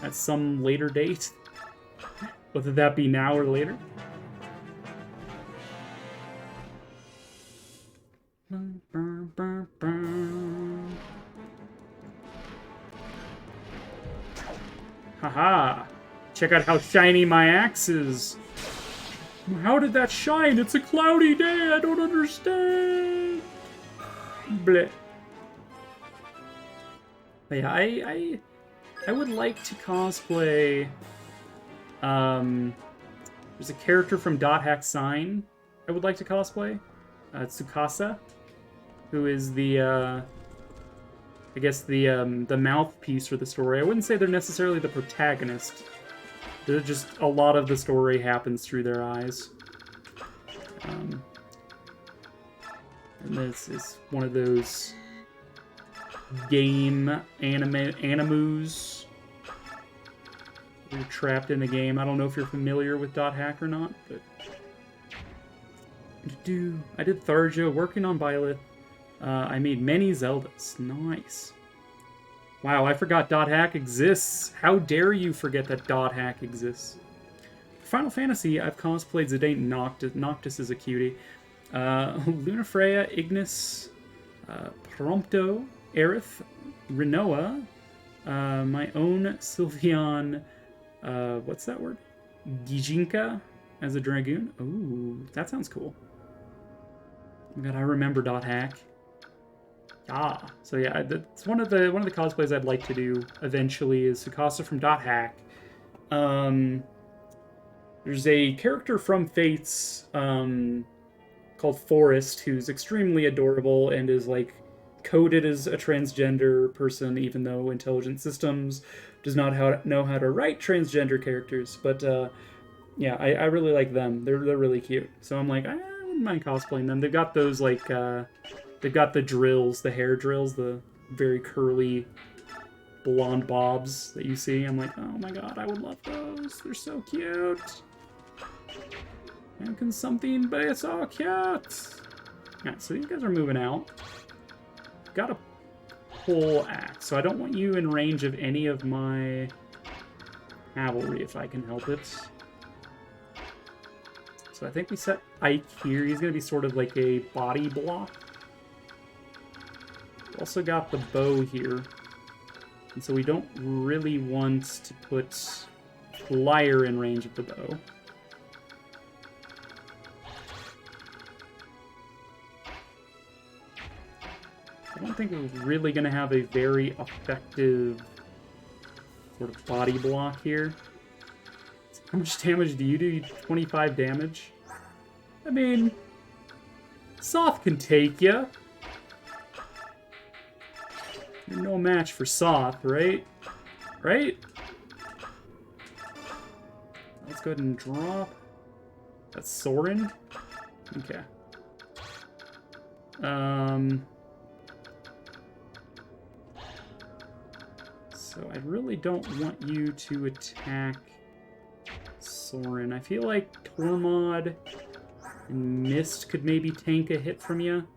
at some later date. Whether that be now or later. Haha! Check out how shiny my axe is! How did that shine? It's a cloudy day! I don't understand! Bleh. But yeah, I would like to cosplay... there's a character from Dot Hack Sign I would like to cosplay. Tsukasa, who is the, I guess the mouthpiece for the story. I wouldn't say they're necessarily the protagonist. They're just, a lot of the story happens through their eyes. And this is one of those game animus. You're trapped in the game. I don't know if you're familiar with Dot Hack or not, but... I did Tharja, working on Byleth. I made many Zeldas. Nice. Wow, I forgot Dot Hack exists. How dare you forget that Dot Hack exists. For Final Fantasy, I've cosplayed Zidane Noctis. Noctis is a cutie. Lunafreya, Ignis, Prompto, Aerith, Rinoa, my own Sylveon, what's that word? Gijinka as a Dragoon. Ooh, that sounds cool. Oh my god, I remember Dot Hack. Ah, so yeah, that's one of the cosplays I'd like to do eventually is Tsukasa from Dot Hack. There's a character from Fates called Forrest who's extremely adorable and is like coded as a transgender person, even though Intelligent Systems does not know how to write transgender characters. But yeah, I really like them. They're really cute. So I'm like, I wouldn't mind cosplaying them. They've got those like they've got the drills, the hair drills, the very curly blonde bobs that you see. I'm like, oh my god, I would love those. They're so cute. And can something be so cute? Alright, so these guys are moving out. Got a pole axe, so I don't want you in range of any of my cavalry if I can help it. So I think we set Ike here. He's going to be sort of like a body block. Also got the bow here. And so we don't really want to put Liar in range of the bow. I don't think we're really going to have a very effective sort of body block here. How much damage do you do? 25 damage? I mean, Soth can take ya. You're no match for Soth, right? Right? Let's go ahead and drop. That's Soren. Okay. So I really don't want you to attack Soren. I feel like Tormod and Mist could maybe tank a hit from you.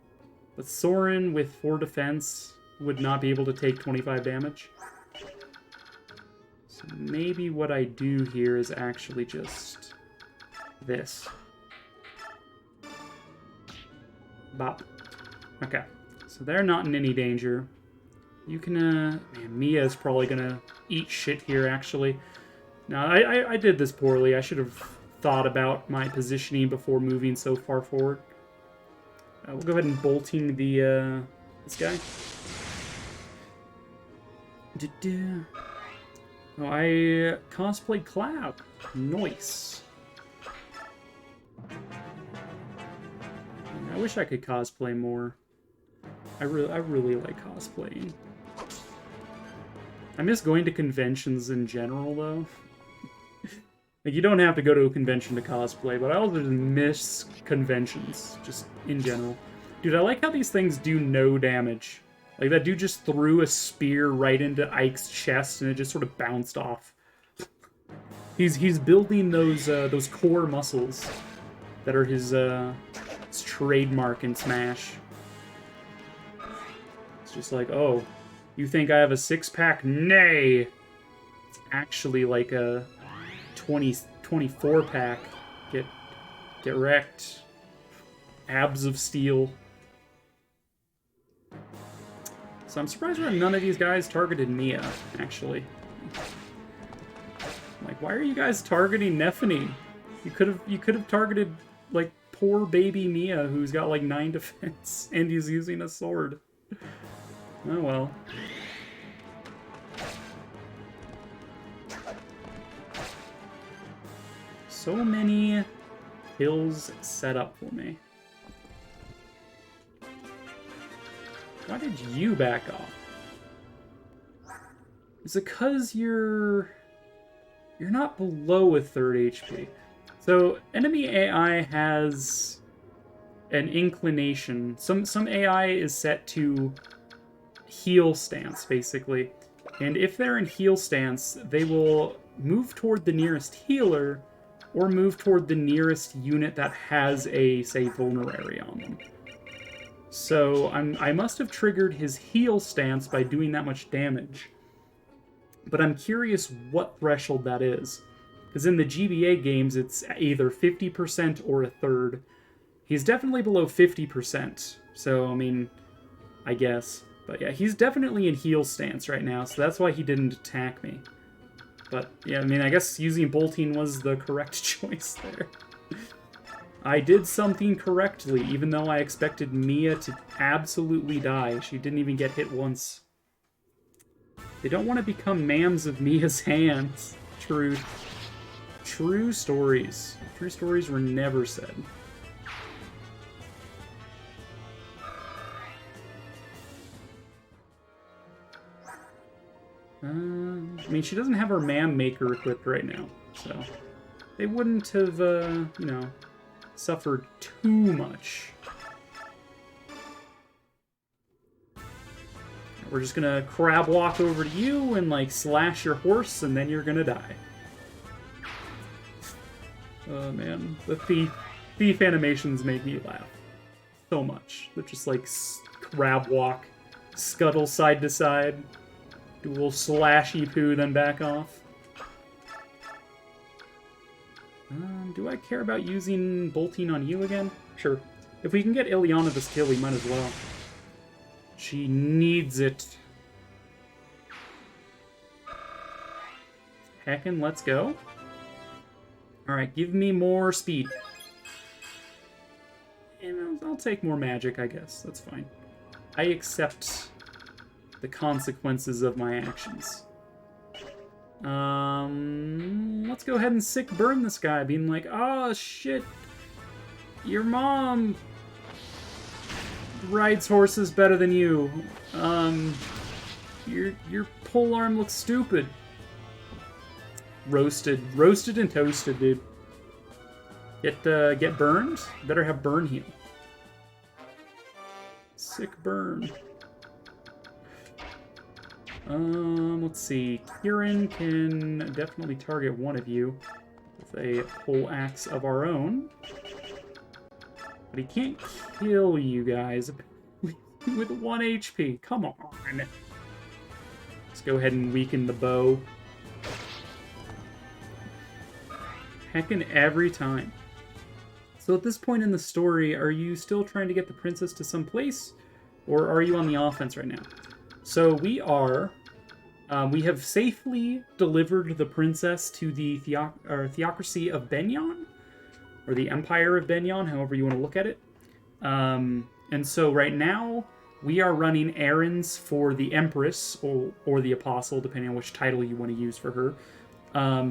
But Soren with 4 defense would not be able to take 25 damage. So maybe what I do here is actually just this. Bop. Okay. So they're not in any danger. You can, man, Mia's probably gonna eat shit here, actually. Now, I did this poorly. I should have thought about my positioning before moving so far forward. We'll go ahead and bolting the, this guy. Oh, I cosplayed Cloud. Nice. I wish I could cosplay more. I really like cosplaying. I miss going to conventions in general, though. Like, you don't have to go to a convention to cosplay, but I also just miss conventions, just in general. Dude, I like how these things do no damage. Like, that dude just threw a spear right into Ike's chest, and it just sort of bounced off. He's building those core muscles that are his It's trademark in Smash. It's just like, oh, you think I have a 6-pack? Nay! It's actually like a 24-pack. Get wrecked. Abs of steel. So I'm surprised that none of these guys targeted Mia, actually. Like, why are you guys targeting Nephany? You could have targeted, like, poor baby Mia, who's got, like, 9 defense, and he's using a sword. Oh, well. So many hills set up for me. Why did you back off? Is it because you're not below a 3rd HP? So enemy AI has an inclination. Some AI is set to heal stance, basically. And if they're in heal stance, they will move toward the nearest healer or move toward the nearest unit that has a, say, vulnerary on them. So I must have triggered his heal stance by doing that much damage. But I'm curious what threshold that is. Because in the GBA games, it's either 50% or a 3rd. He's definitely below 50%. So, I mean, I guess. But yeah, he's definitely in heal stance right now, so that's why he didn't attack me. But yeah, I mean, I guess using bolting was the correct choice there. I did something correctly, even though I expected Mia to absolutely die. She didn't even get hit once. They don't want to become mams of Mia's hands. Truth. True stories. True stories were never said. I mean, she doesn't have her Man Maker equipped right now, so they wouldn't have, you know, suffered too much. We're just gonna crab walk over to you and, like, slash your horse, and then you're gonna die. Oh, man. The thief animations make me laugh so much. They're just, like, crab walk, scuttle side to side, do a little slashy poo, then back off. Do I care about using bolting on you again? Sure. If we can get Ileana this kill, we might as well. She needs it. Heckin', let's go. Alright, give me more speed. And I'll take more magic, I guess. That's fine. I accept the consequences of my actions. Let's go ahead and sick burn this guy, being like, oh shit, your mom rides horses better than you. Your pole arm looks stupid. Roasted and toasted, dude. Get burned. Better have burn heal. Sick burn. Let's see. Kieran can definitely target one of you with a pole axe of our own. But he can't kill you guys with 1 HP. Come on. Let's go ahead and weaken the bow. Heckin' every time. So at this point in the story, are you still trying to get the princess to some place? Or are you on the offense right now? So we are... we have safely delivered the princess to the theocracy of Benyon, or the Empire of Benyon, however you want to look at it. And so right now, we are running errands for the Empress, or the Apostle, depending on which title you want to use for her.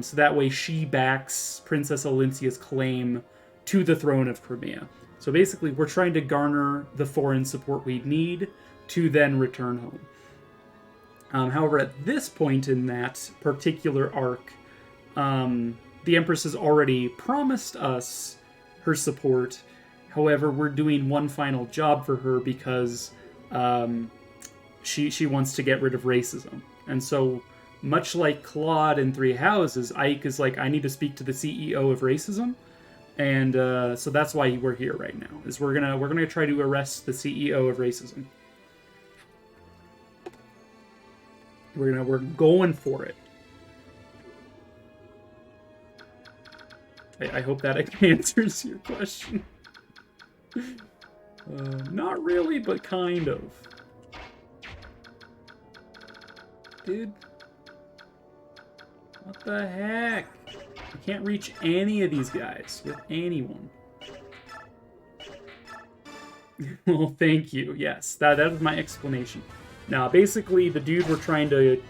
So that way she backs Princess Olincia's claim to the throne of Crimea. So basically, we're trying to garner the foreign support we need to then return home. However, at this point in that particular arc, the Empress has already promised us her support. However, we're doing one final job for her because she wants to get rid of racism. And so, much like Claude in Three Houses, Ike is like, I need to speak to the CEO of racism. And so that's why we're here right now. Is we're gonna try to arrest the CEO of racism. We're going for it. I hope that answers your question. Not really, but kind of. Dude. What the heck? I can't reach any of these guys with anyone. Well, thank you. Yes, that is my explanation. Now, basically, the dude we're trying to...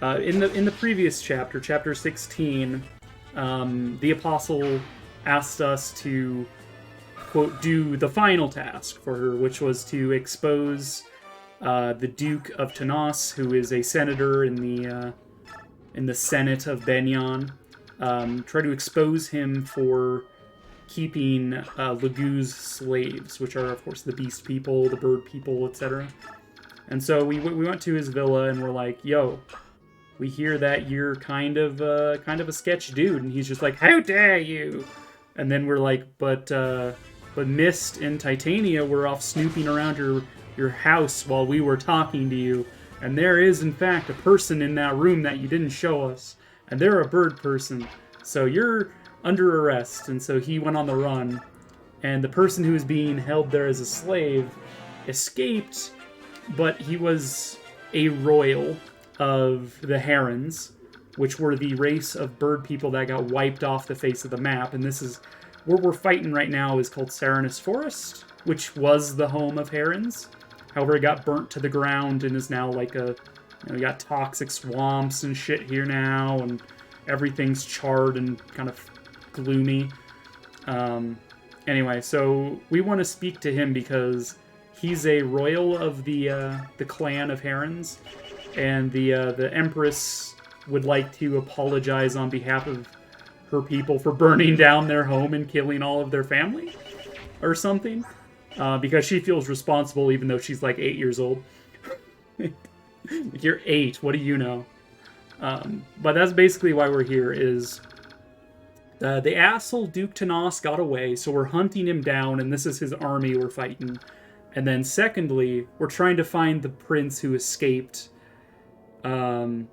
in the previous chapter, chapter 16, the Apostle asked us to, quote, do the final task for her, which was to expose the Duke of Tanos, who is a senator in the Senate of Benyon. Try to expose him for keeping Lagu's slaves, which are, of course, the beast people, the bird people, etc. And so we went to his villa and we're like, yo, we hear that you're kind of a sketch dude. And he's just like, how dare you? And then we're like, but Mist and Titania were off snooping around your house while we were talking to you. And there is, in fact, a person in that room that you didn't show us. And they're a bird person. So you're under arrest. And so he went on the run. And the person who was being held there as a slave escaped, but he was a royal of the Herons, which were the race of bird people that got wiped off the face of the map. And this is where we're fighting right now is called Serenus Forest, which was the home of Herons. However, it got burnt to the ground and is now like a... we got toxic swamps and shit here now, and everything's charred and kind of gloomy. Anyway, so we want to speak to him because he's a royal of the clan of Herons, and the Empress would like to apologize on behalf of her people for burning down their home and killing all of their family, or something. Because she feels responsible even though she's like 8 years old. You're 8, what do you know? But that's basically why we're here, is the asshole Duke Tanos got away, so we're hunting him down, and this is his army we're fighting. And then secondly, we're trying to find the prince who escaped from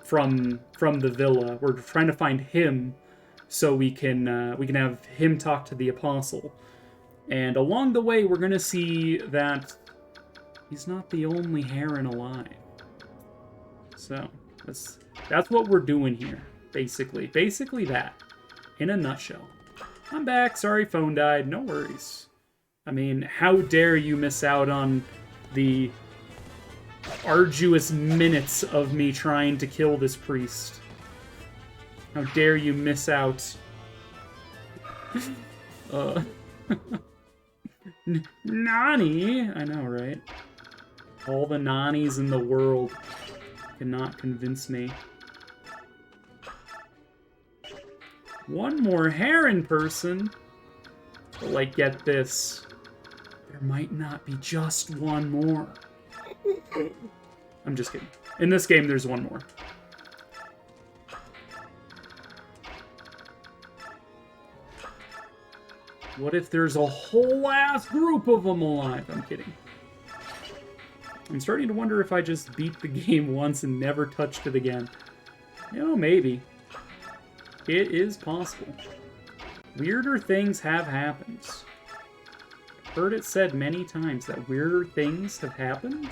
the villa. We're trying to find him so we can have him talk to the Apostle. And along the way, we're going to see that he's not the only Heron alive. So, that's what we're doing here, basically. Basically that, in a nutshell. I'm back. Sorry, phone died. No worries. I mean, how dare you miss out on the arduous minutes of me trying to kill this priest. How dare you miss out. Nani? I know, right? All the Nanis in the world cannot convince me. One more Heron person? But, like, get this. There might not be just one more. I'm just kidding. In this game, there's one more. What if there's a whole ass group of them alive? I'm kidding. I'm starting to wonder if I just beat the game once and never touched it again. You know, maybe. It is possible. Weirder things have happened. I've heard it said many times that weirder things have happened.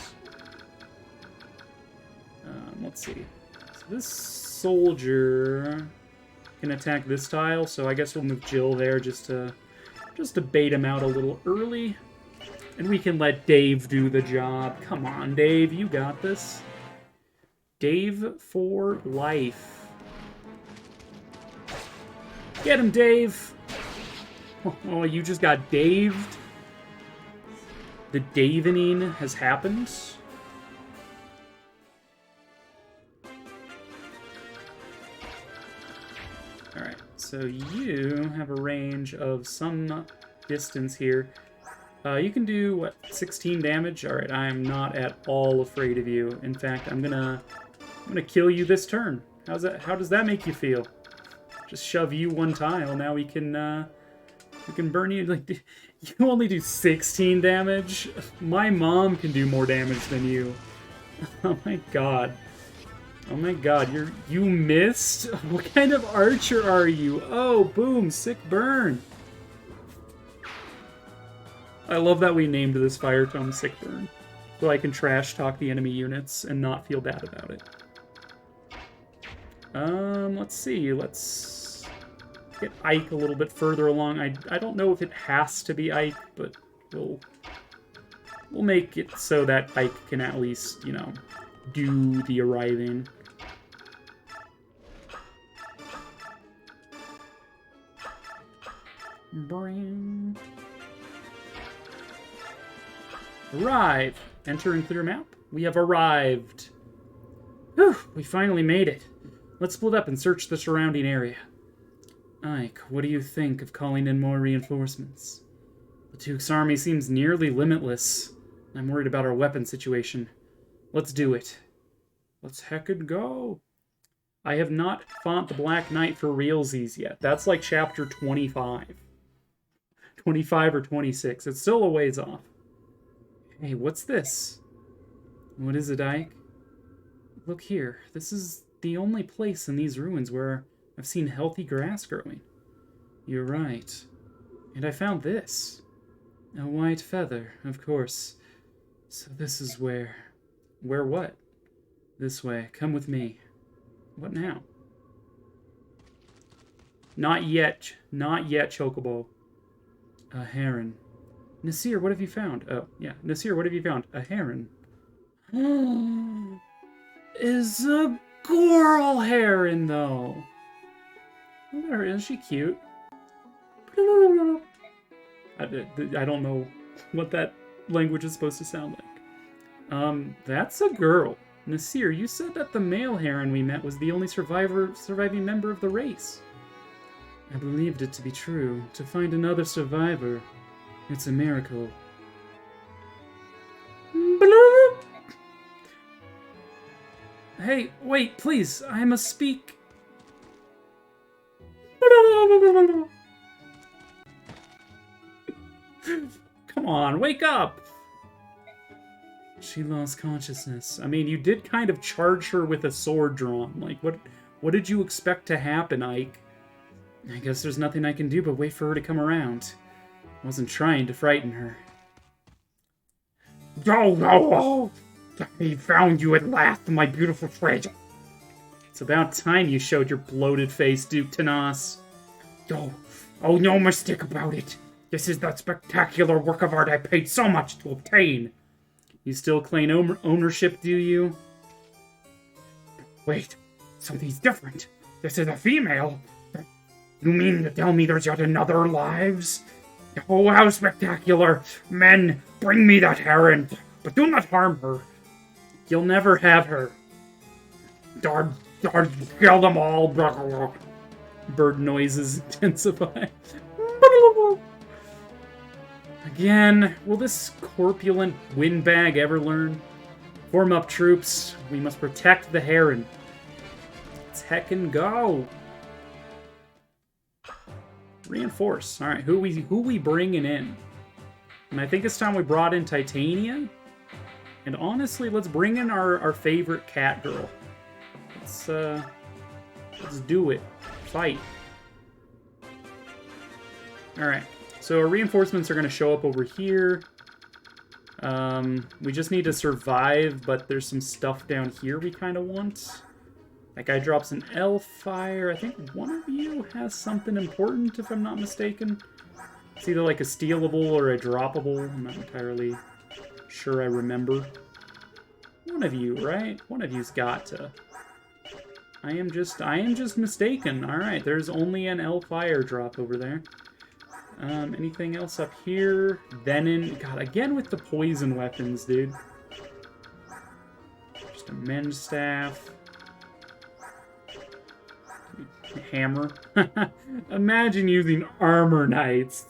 Let's see. So this soldier can attack this tile, so I guess we'll move Jill there just to bait him out a little early. And we can let Dave do the job. Come on, Dave, you got this. Dave for life. Get him, Dave! Oh, you just got daved? The Davening has happened? Alright, so you have a range of some distance here. You can do, what, 16 damage? Alright, I am not at all afraid of you. In fact, I'm gonna kill you this turn. How does that make you feel? Just shove you one tile. Now we can burn you. Like, you only do 16 damage? My mom can do more damage than you. Oh my god. Oh my god, you missed? What kind of archer are you? Oh, boom, sick burn. I love that we named this fire tome Sick Burn. So I can trash talk the enemy units and not feel bad about it. Let's see, let's get Ike a little bit further along. I don't know if it has to be Ike, but we'll make it so that Ike can at least, you know, do the arriving. Bring. Arrive. Enter and clear map. We have arrived. Whew, we finally made it. Let's split up and search the surrounding area. Ike, what do you think of calling in more reinforcements? The Duke's army seems nearly limitless. I'm worried about our weapon situation. Let's do it. Let's heckin' go. I have not fought the Black Knight for realsies yet. That's like chapter 25. 25 or 26. It's still a ways off. Hey, what's this? What is it, Ike? Look here. This is the only place in these ruins where I've seen healthy grass growing. You're right. And I found this. A white feather, of course. So this is where... Where what? This way. Come with me. What now? Not yet. Not yet, Chocobo. A heron. Nasir, what have you found? Oh, yeah. Nasir, what have you found? A heron. Is a girl heron, though. Look at her. Isn't she cute? I don't know what that language is supposed to sound like. That's a girl. Nasir, you said that the male heron we met was the only surviving member of the race. I believed it to be true. To find another survivor, it's a miracle. Hey, wait, please, I must speak. Come on, wake up! She lost consciousness. I mean, you did kind of charge her with a sword drawn. Like, what did you expect to happen, Ike? I guess there's nothing I can do but wait for her to come around. I wasn't trying to frighten her.
Oh, I found you at last, my beautiful treasure.
It's about time you showed your bloated face, Duke Tanas.
Oh, no mistake about it. This is that spectacular work of art I paid so much to obtain.
You still claim ownership, do you?
Wait, something's different. This is a female. You mean to tell me there's yet another lives? Oh, how spectacular! Men, bring me that heron, but do not harm her.
You'll never have her.
Kill them all.
Bird noises intensify. Again, will this corpulent windbag ever learn? Form up, troops. We must protect the heron. Let's heckin' go. Reinforce. All right, who we bringing in? And I think it's time we brought in Titania. And honestly, let's bring in our favorite cat girl. Let's do it. Fight. All right. So our reinforcements are going to show up over here. We just need to survive, but there's some stuff down here we kind of want. That guy drops an elf fire. I think one of you has something important, if I'm not mistaken. It's either like a stealable or a droppable. I'm not entirely sure I remember. One of you, right? One of you's got to. I am just mistaken. All right, there's only an elf fire drop over there. Anything else up here? Venom. God, again with the poison weapons, dude. Just a men's staff. Hammer. Imagine using armor knights.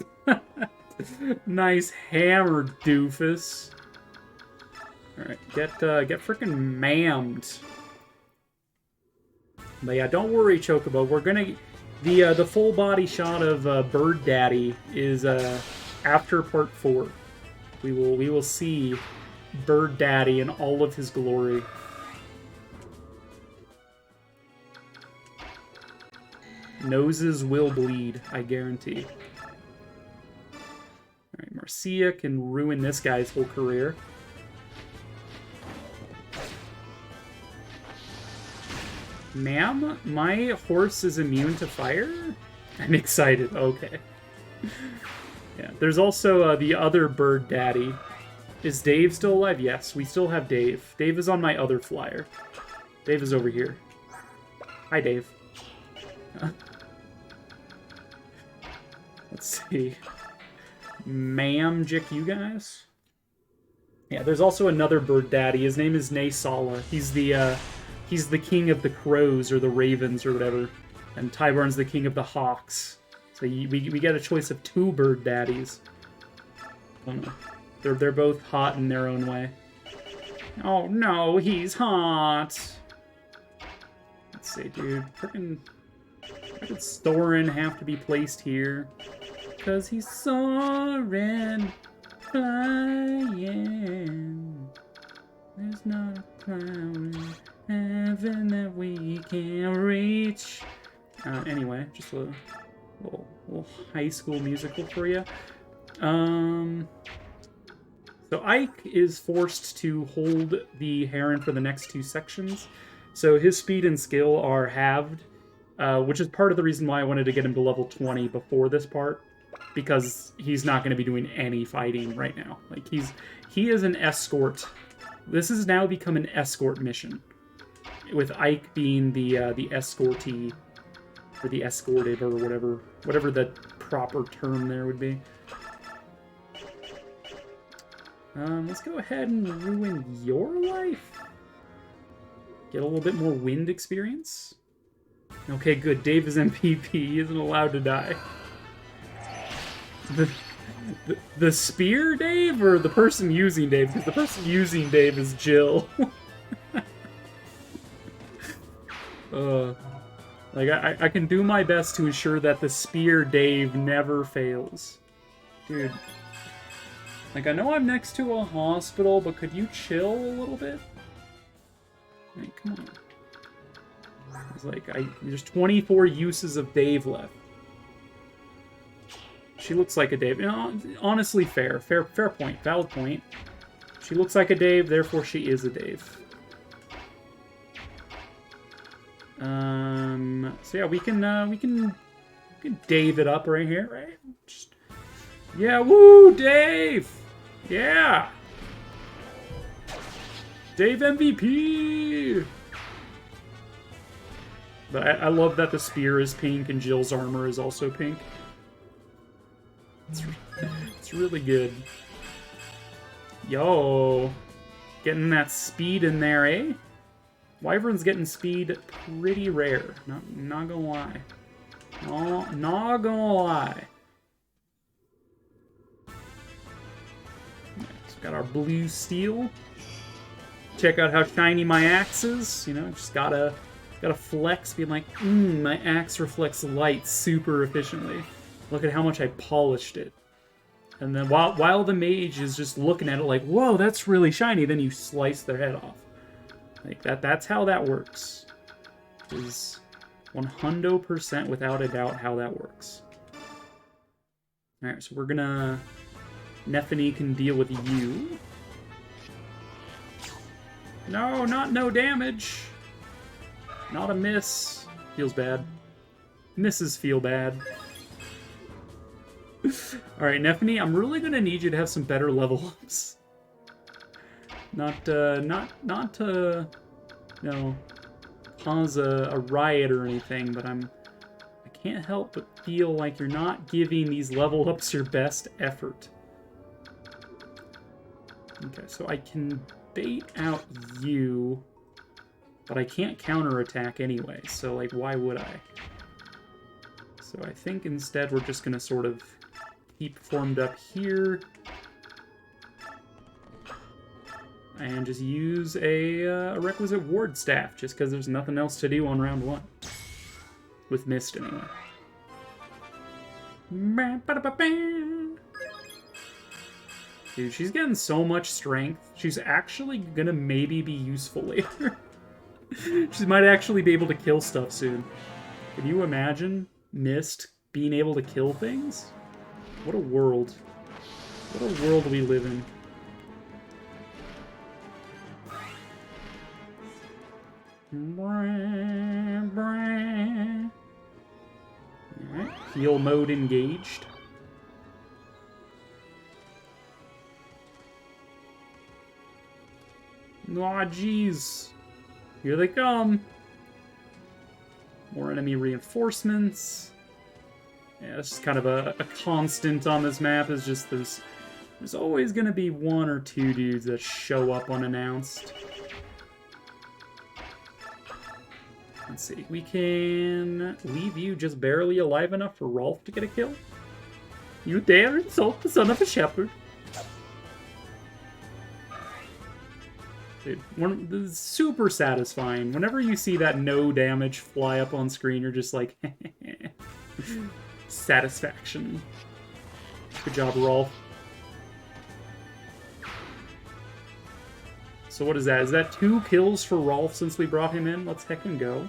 Nice hammer, doofus. Alright, get freaking mammed. But yeah, don't worry, Chocobo. We're gonna The full body shot of Bird Daddy is after part 4. We will see Bird Daddy in all of his glory. Noses will bleed, I guarantee. Alright, Marcia can ruin this guy's whole career. Ma'am, my horse is immune to fire? I'm excited. Okay. Yeah, there's also the other Bird Daddy. Is Dave still alive? Yes, we still have Dave. Dave is on my other flyer. Dave is over here. Hi, Dave. Let's see. Ma'am, Jick, you guys? Yeah, there's also another Bird Daddy. His name is Naysala. He's the king of the crows or the ravens or whatever, and Tybarn's the king of the hawks. So we get a choice of 2 Bird Daddies. I don't know. They're both hot in their own way. Oh no, he's hot. Let's see, dude. Frickin' Thorin have to be placed here? 'Cause he's soaring, flying. There's not a cloud in heaven that we can reach. Anyway, just a little high school musical for you. So Ike is forced to hold the Heron for the next 2 sections. So his speed and skill are halved, which is part of the reason why I wanted to get him to level 20 before this part, because he's not going to be doing any fighting right now. Like he is an escort. This has now become an escort mission, with Ike being the escortee, or the escorted, or whatever the proper term there would be. Let's go ahead and ruin your life. Get a little bit more wind experience. Okay, good. Dave is MVP. He isn't allowed to die. The spear Dave, or the person using Dave? Because the person using Dave is Jill. Like, I can do my best to ensure that the spear Dave never fails. Dude. Like, I know I'm next to a hospital, but could you chill a little bit? Like, come on. It's like, there's 24 uses of Dave left. She looks like a Dave. You know, honestly, fair point, valid point. She looks like a Dave, therefore she is a Dave. So yeah, we can Dave it up right here, right? Just, yeah, woo, Dave! Yeah! Dave MVP! But I love that the spear is pink and Jill's armor is also pink. It's really good. Yo! Getting that speed in there, eh? Wyvern's getting speed pretty rare. Not gonna lie. Not gonna lie. So got our blue steel. Check out how shiny my axe is. You know, just gotta flex, being like, my axe reflects light super efficiently. Look at how much I polished it. And then while the mage is just looking at it like, whoa, that's really shiny, then you slice their head off. Like, that's how that works. Is 100% without a doubt how that works. Alright, so we're gonna... Nephany can deal with you. No, not no damage! Not a miss. Feels bad. Misses feel bad. Alright, Nephany, I'm really gonna need you to have some better level ups. Not to, you know, cause a riot or anything, but I can't help but feel like you're not giving these level ups your best effort. Okay, so I can bait out you, but I can't counterattack anyway, so, like, why would I? So I think instead we're just gonna sort of keep formed up here, and just use a requisite ward staff, just because there's nothing else to do on round 1. With Mist, anyway. Dude, she's getting so much strength. She's actually gonna maybe be useful later. She might actually be able to kill stuff soon. Can you imagine Mist being able to kill things? What a world. What a world we live in. Alright, heal mode engaged. Aw, jeez. Here they come. More enemy reinforcements. Yeah, it's just kind of a constant on this map. Is just there's always going to be one or two dudes that show up unannounced. Let's see. We can leave you just barely alive enough for Rolf to get a kill. You dare insult the son of a shepherd. Dude, this is super satisfying. Whenever you see that no damage fly up on screen, you're just like, satisfaction. Good job, Rolf. So what is that? Is that 2 kills for Rolf since we brought him in? Let's heck and go.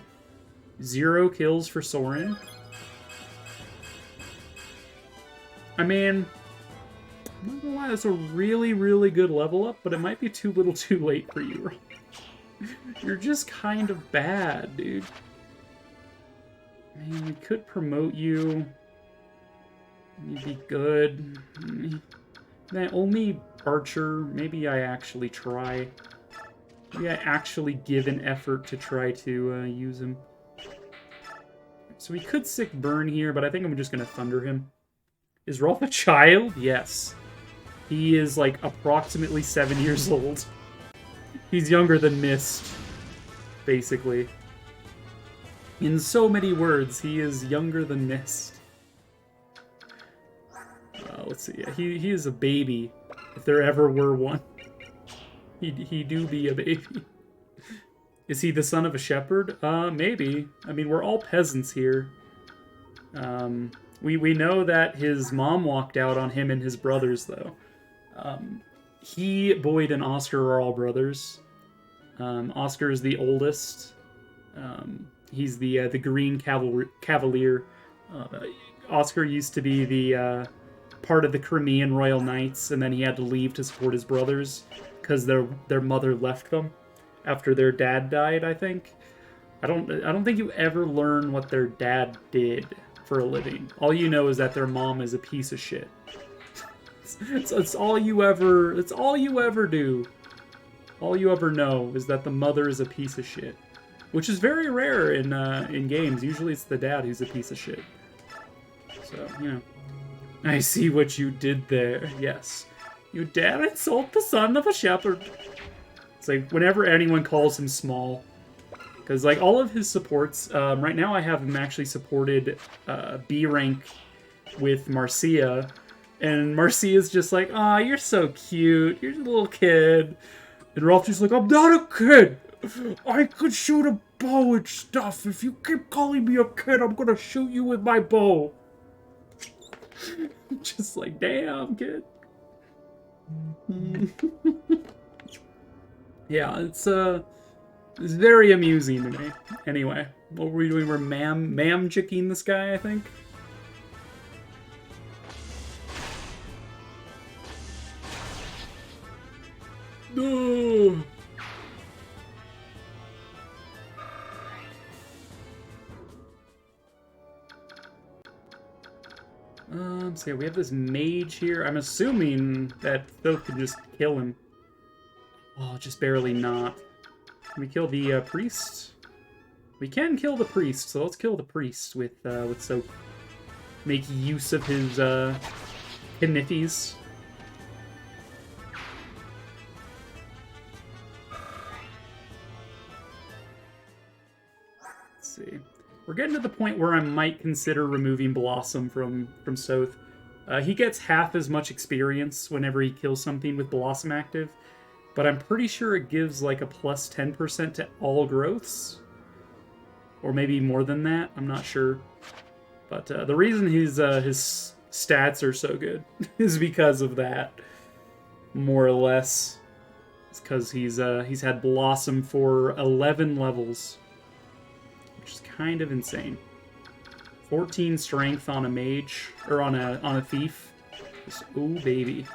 0 kills for Soren. I mean, I'm not gonna lie, that's a really, really good level up, but it might be too little too late for you. You're just kind of bad, dude. I mean, we could promote you. You'd be good. Only Archer. Maybe I actually try. Maybe I actually give an effort to try to use him. So we could sick burn here, but I think I'm just going to thunder him. Is Rolf a child? Yes. He is, like, approximately 7 years old. He's younger than Mist, basically. In so many words, he is younger than Mist. Let's see. Yeah, he is a baby, if there ever were one. He do be a baby. Is he the son of a shepherd? Maybe. I mean, we're all peasants here. We know that his mom walked out on him and his brothers, though. He, Boyd, and Oscar are all brothers. Oscar is the oldest. He's the Green Cavalier. Oscar used to be the part of the Crimean Royal Knights, and then he had to leave to support his brothers because their mother left them after their dad died, I think. I don't think you ever learn what their dad did for a living. All you know is that their mom is a piece of shit. It's all you ever do. All you ever know is that the mother is a piece of shit, which is very rare in games. Usually it's the dad who's a piece of shit. So, you know. I see what you did there. Yes. You dare insult the son of a shepherd. It's like, whenever anyone calls him small. Because, like, all of his supports... right now I have him actually supported B rank with Marcia. And Marcia's just like, aw, you're so cute. You're a little kid. And Rolf's just like, I'm not a kid. I could shoot a bow and stuff. If you keep calling me a kid, I'm gonna shoot you with my bow. Just like, damn, kid. Yeah, it's very amusing to me. Anyway, what were we doing? We're mam-jicking this guy, I think. No. So yeah, we have this mage here. I'm assuming that Thoth can just kill him. Oh, just barely not. Can we kill the priest? We can kill the priest, so let's kill the priest with Soap. Make use of his kniffies. Let's see. We're getting to the point where I might consider removing Blossom from Soth. He gets half as much experience whenever he kills something with Blossom active, but I'm pretty sure it gives like a plus 10% to all growths. Or maybe more than that, I'm not sure. But the reason his stats are so good is because of that, more or less. It's because he's had Blossom for 11 levels, which is kind of insane. 14 strength on a mage, or on a thief. Just, ooh, baby.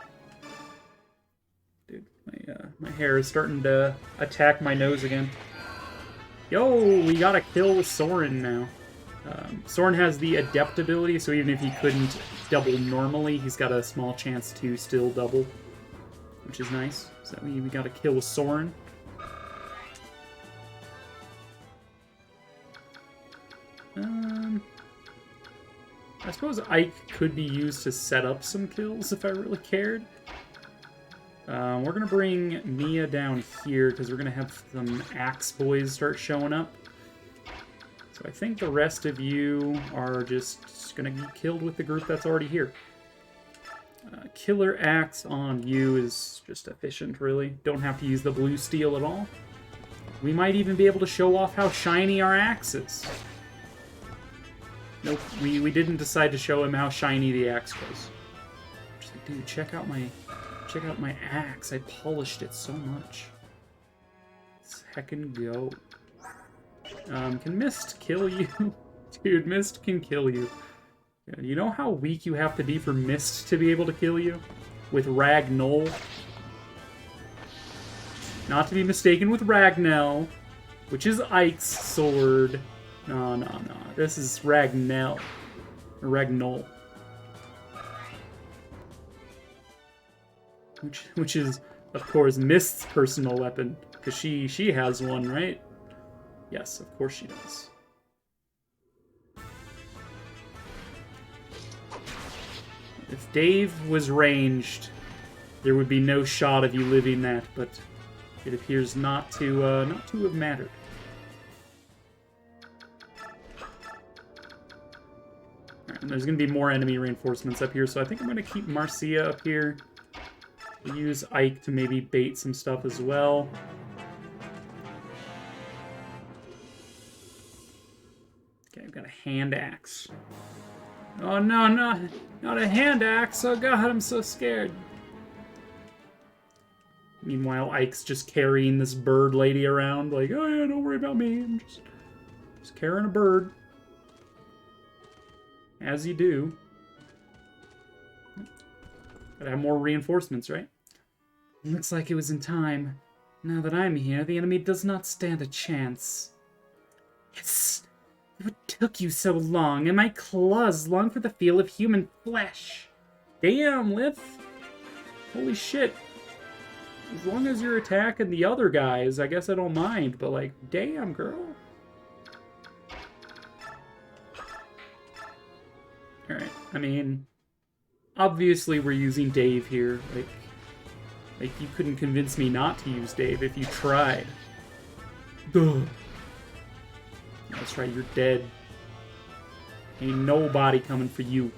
Dude, my hair is starting to attack my nose again. Yo, we got a kill with Soren now. Soren has the Adept ability, so even if he couldn't double normally, he's got a small chance to still double, which is nice. So we got a kill with Soren. I suppose Ike could be used to set up some kills if I really cared. We're going to bring Mia down here because we're going to have some Axe boys start showing up. So I think the rest of you are just going to be killed with the group that's already here. Killer Axe on you is just efficient, really. Don't have to use the blue steel at all. We might even be able to show off how shiny our axe is. Nope, we didn't decide to show him how shiny the axe was. Just like, dude, check out my axe. I polished it so much. Let's heckin' go. Can Mist kill you? Dude, Mist can kill you. Yeah, you know how weak you have to be for Mist to be able to kill you? With Ragnol. Not to be mistaken with Ragnell, which is Ike's sword. No. This is Ragnell. Or Ragnol. Which is, of course, Mist's personal weapon. Because she has one, right? Yes, of course she does. If Dave was ranged, there would be no shot of you living that, but it appears not to have mattered. Alright, and there's going to be more enemy reinforcements up here, so I think I'm going to keep Marcia up here. Use Ike to maybe bait some stuff as well. Okay, I've got a hand axe. Oh no, not a hand axe. Oh god, I'm so scared. Meanwhile, Ike's just carrying this bird lady around, like, oh yeah, don't worry about me. I'm just carrying a bird. As you do. Gotta have more reinforcements, right? Looks like it was in time. Now that I'm here, the enemy does not stand a chance. Yes! What took you so long? And my claws long for the feel of human flesh. Damn, Lith! Holy shit. As long as you're attacking the other guys, I guess I don't mind, but like, damn, girl. Alright, I mean, obviously we're using Dave here. Like, you couldn't convince me not to use Dave if you tried. Duh. That's right, you're dead. Ain't nobody coming for you.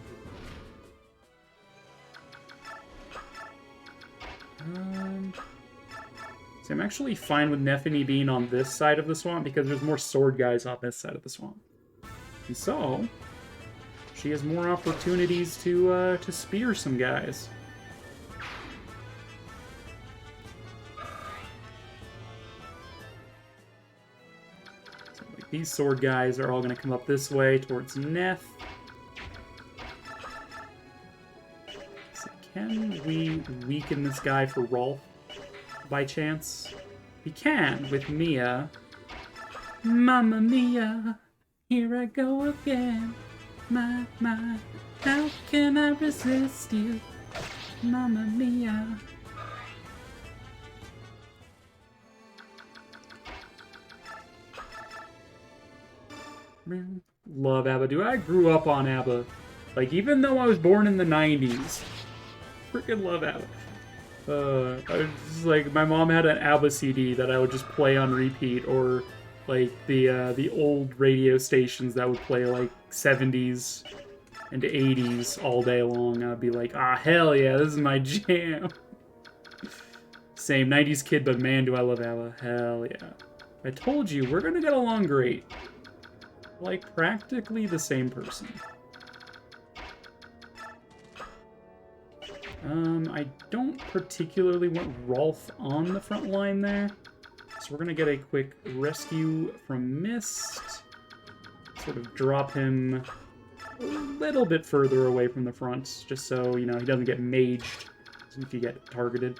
See, I'm actually fine with Nephany being on this side of the swamp because there's more sword guys on this side of the swamp. And so, she has more opportunities to spear some guys. So, like, these sword guys are all going to come up this way towards Neth. So can we weaken this guy for Rolf by chance? We can with Mia. Mamma Mia, here I go again. My, how can I resist you? Mamma Mia. Love ABBA. Dude, I grew up on ABBA. Like, even though I was born in the 90s. Freaking love ABBA. I was just, like, my mom had an ABBA CD that I would just play on repeat, or like the old radio stations that would play like 70s and 80s all day long. I'd be like, ah, hell yeah, this is my jam. Same 90s kid, but man, do I love ABBA. Hell yeah. I told you, we're gonna get along great. Like, practically the same person. I don't particularly want Rolf on the front line there. So we're going to get a quick rescue from Mist. Sort of drop him a little bit further away from the front, just so, you know, he doesn't get maged if you get targeted.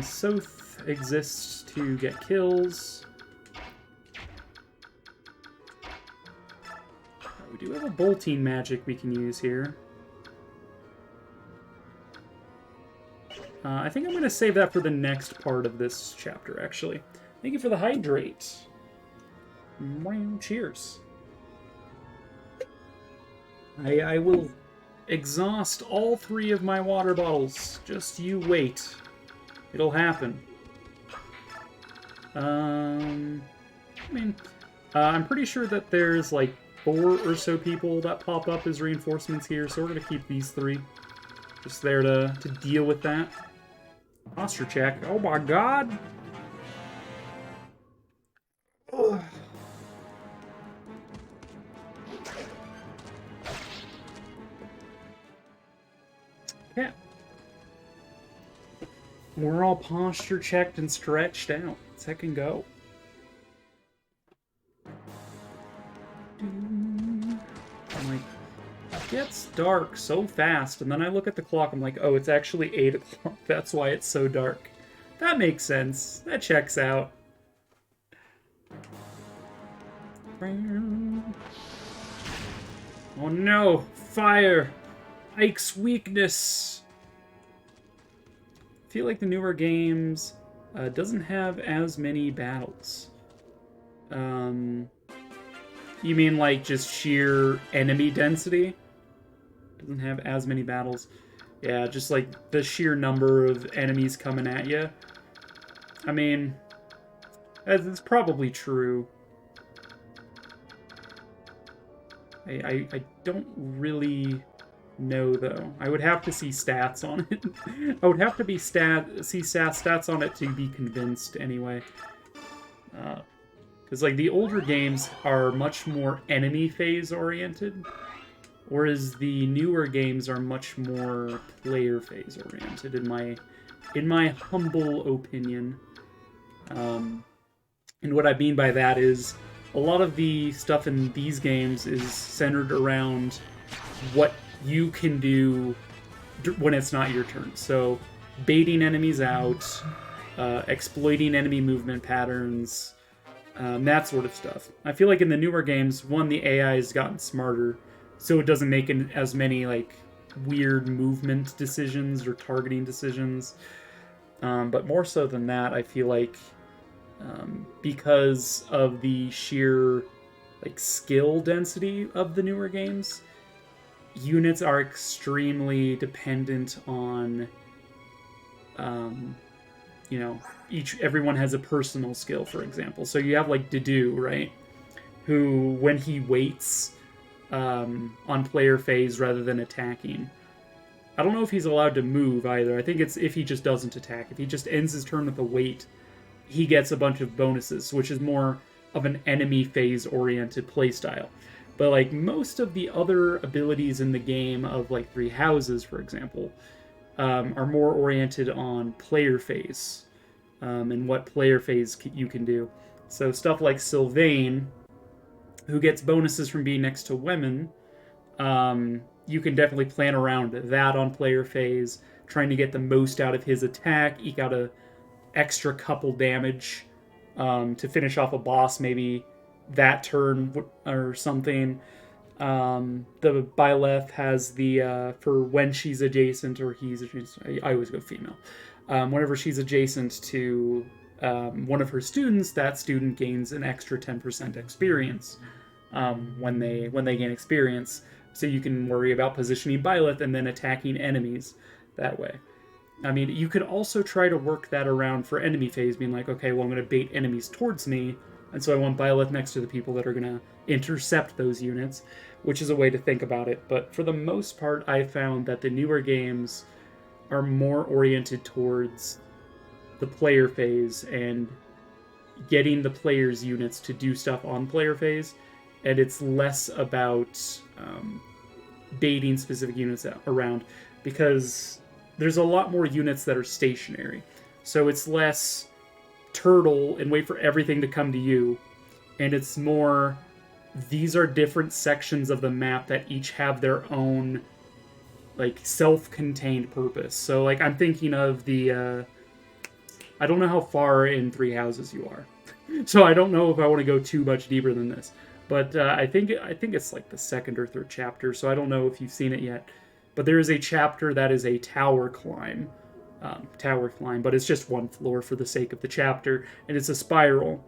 Soth exists to get kills. We do have a bolting magic we can use here. I think I'm going to save that for the next part of this chapter, actually. Thank you for the hydrate. Cheers. I will exhaust all 3 of my water bottles. Just you wait. It'll happen. I mean, I'm pretty sure that there's like 4 or so people that pop up as reinforcements here, so we're going to keep these 3. Just there to deal with that. Posture check. Oh my god! Ugh. Yeah. We're all posture checked and stretched out. Second go. I'm like, it gets dark so fast, and then I look at the clock, I'm like, oh, it's actually 8 o'clock. That's why it's so dark. That makes sense. That checks out. Oh no! Fire! Ike's weakness! I feel like the newer games doesn't have as many battles. You mean like just sheer enemy density? Doesn't have as many battles. Yeah, just like the sheer number of enemies coming at you. I mean, that's probably true. I don't really know, though. I would have to see stats on it. I would have to see stats on it to be convinced, anyway. Because, like, the older games are much more enemy phase-oriented, whereas the newer games are much more player phase-oriented, in my humble opinion. And what I mean by that is, a lot of the stuff in these games is centered around what you can do when it's not your turn. So, baiting enemies out, exploiting enemy movement patterns, that sort of stuff. I feel like in the newer games, one, the AI has gotten smarter, so it doesn't make as many, like, weird movement decisions or targeting decisions. But more so than that, I feel like because of the sheer, like, skill density of the newer games, units are extremely dependent on, you know, everyone has a personal skill, for example. So you have, like, Dedue, right? Who, when he waits on player phase rather than attacking, I don't know if he's allowed to move either. I think it's if he just doesn't attack. If he just ends his turn with a wait, he gets a bunch of bonuses, which is more of an enemy phase-oriented playstyle. But, like, most of the other abilities in the game of, like, Three Houses, for example, are more oriented on player phase, and what player phase you can do. So stuff like Sylvain, who gets bonuses from being next to women, you can definitely plan around that on player phase, trying to get the most out of his attack, eke out a extra couple damage to finish off a boss maybe that turn or something. The Byleth has the for when she's adjacent or he's adjacent. I always go female. Whenever she's adjacent to one of her students, that student gains an extra 10% experience when they gain experience. So you can worry about positioning Byleth and then attacking enemies that way. I mean, you could also try to work that around for enemy phase, being like, okay, well, I'm going to bait enemies towards me, and so I want Byleth next to the people that are going to intercept those units, which is a way to think about it. But for the most part, I found that the newer games are more oriented towards the player phase and getting the player's units to do stuff on player phase, and it's less about baiting specific units around, because there's a lot more units that are stationary. So it's less turtle and wait for everything to come to you. And it's more, these are different sections of the map that each have their own, like, self-contained purpose. So, like, I'm thinking of the, I don't know how far in Three Houses you are. So I don't know if I want to go too much deeper than this. But I think it's like the second or third chapter, so I don't know if you've seen it yet. But there is a chapter that is a tower climb, but it's just one floor for the sake of the chapter, and it's a spiral.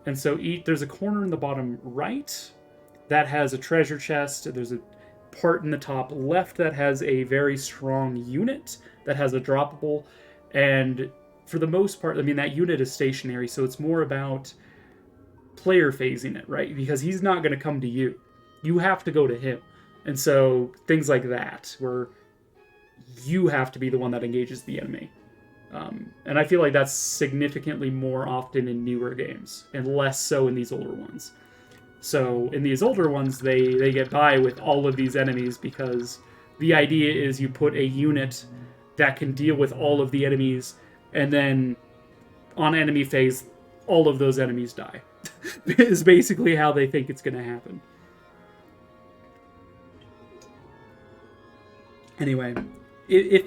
And so there's a corner in the bottom right that has a treasure chest. There's a part in the top left that has a very strong unit that has a droppable, and for the most part, I mean, that unit is stationary, so it's more about player phasing it, right? Because he's not going to come to you. You have to go to him. And so things like that, where you have to be the one that engages the enemy. And I feel like that's significantly more often in newer games, and less so in these older ones. So in these older ones, they get by with all of these enemies because the idea is you put a unit that can deal with all of the enemies, and then on enemy phase, all of those enemies die. Is basically how they think it's going to happen. Anyway, if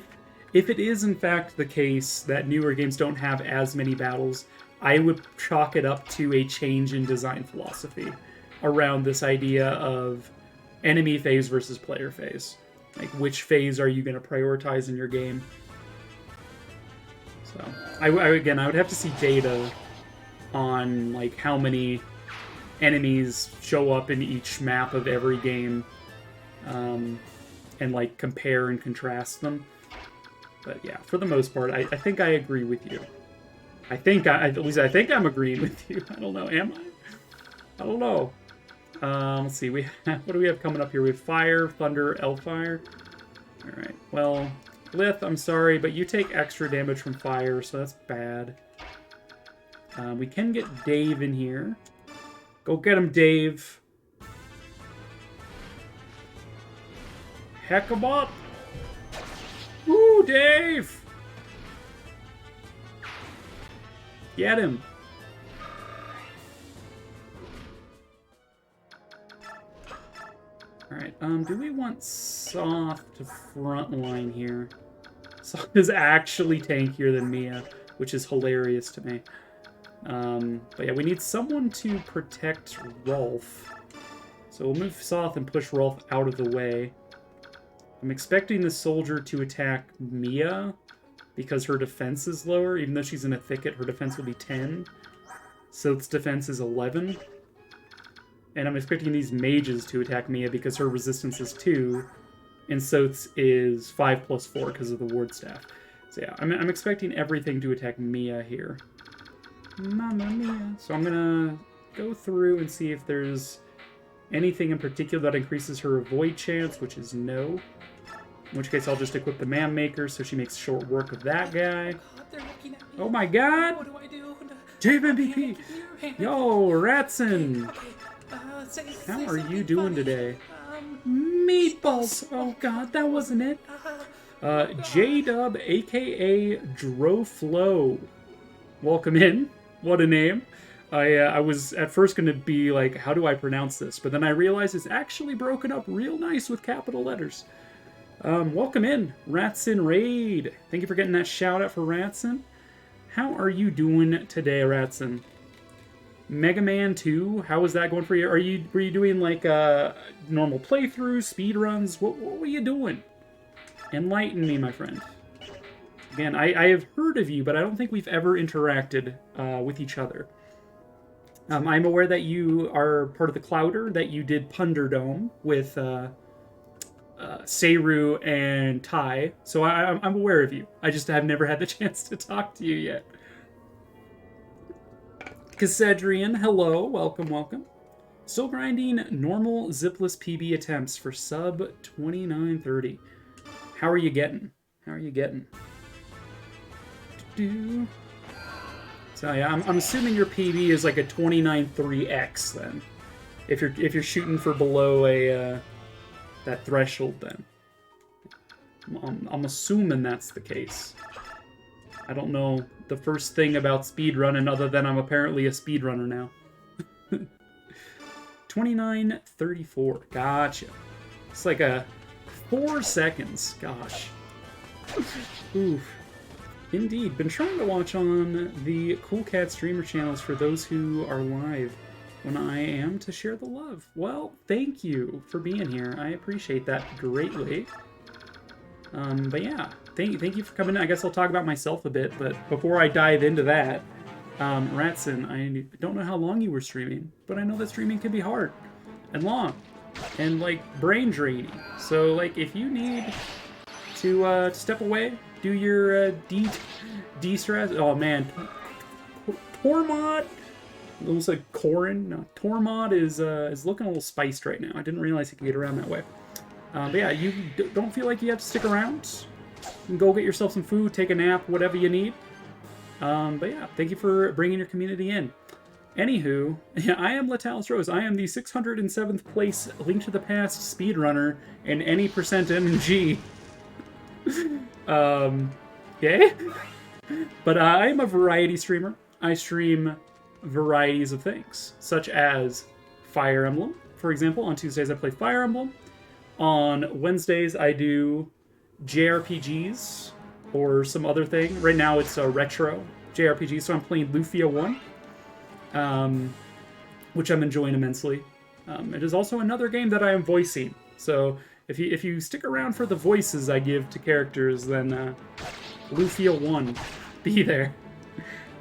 it is in fact the case that newer games don't have as many battles, I would chalk it up to a change in design philosophy around this idea of enemy phase versus player phase. Like, which phase are you going to prioritize in your game? So, I would have to see data on, like, how many enemies show up in each map of every game, and, like, compare and contrast them. But yeah, for the most part, I think I agree with you. At least I think I'm agreeing with you. I don't know, am I? I don't know. Let's see, what do we have coming up here? We have Fire, Thunder, Elfire. Alright, well, Lith, I'm sorry, but you take extra damage from fire, so that's bad. We can get Dave in here. Go get him, Dave. Heck 'em up! Woo, Dave! Get him! Alright, do we want Soft to frontline here? Soft is actually tankier than Mia, which is hilarious to me. But yeah, we need someone to protect Rolf. So we'll move Soth and push Rolf out of the way. I'm expecting the soldier to attack Mia because her defense is lower. Even though she's in a thicket, her defense will be 10. Soth's defense is 11. And I'm expecting these mages to attack Mia because her resistance is 2. And Soth's is 5 plus 4 because of the ward staff. So yeah, I'm expecting everything to attack Mia here. Mamma Mia. So I'm gonna go through and see if there's anything in particular that increases her avoid chance, which is no. In which case I'll just equip the Man Maker so she makes short work of that guy. Oh my god!
What do I do?
Jave MVP! Yo, Ratson! How are you doing today? Meatballs! Oh god, that wasn't it. J-Dub, aka Droflo. Welcome in. What a name. I was at first going to be like, how do I pronounce this? But then I realized it's actually broken up real nice with capital letters. Welcome in, Ratson Raid. Thank you for getting that shout out for Ratson. How are you doing today, Ratson? Mega Man 2, how was that going for you? Were you doing like normal playthroughs, speed runs? What were you doing? Enlighten me, my friend. Again, I have heard of you, but I don't think we've ever interacted with each other. I'm aware that you are part of the Clouder, that you did Punderdome with Seru and Tai, so I'm aware of you. I just have never had the chance to talk to you yet. Cassedrian, hello, welcome, welcome. Still grinding normal zipless PB attempts for sub 2930. How are you getting? How are you getting? So yeah, I'm assuming your PB is like a 29.3x then. If you're shooting for below a that threshold then. I'm assuming that's the case. I don't know the first thing about speedrunning other than I'm apparently a speedrunner now. 29:34. Gotcha. It's like a 4 seconds. Gosh. Oof. Indeed. Been trying to watch on the Cool Cat streamer channels for those who are live when I am to share the love. Well, thank you for being here. I appreciate that greatly. But yeah, thank you for coming in. I guess I'll talk about myself a bit, but before I dive into that, Ratson, I don't know how long you were streaming, but I know that streaming can be hard and long and like brain draining. So like if you need to step away, do your de-stress. Oh man, Tormod. Looks like Corin. No, Tormod is looking a little spiced right now. I didn't realize he could get around that way. But yeah, you don't feel like you have to stick around. You can go get yourself some food, take a nap, whatever you need. But yeah, thank you for bringing your community in. Anywho, yeah, I am Latalis Rose. I am the 607th place Link to the Past speedrunner in any percent MG. Okay? But I am a variety streamer. I stream varieties of things, such as Fire Emblem. For example, on Tuesdays I play Fire Emblem. On Wednesdays I do JRPGs or some other thing. Right now it's a retro JRPG, so I'm playing Lufia 1, which I'm enjoying immensely. It is also another game that I am voicing, so if you stick around for the voices I give to characters, then Lufia 1, be there.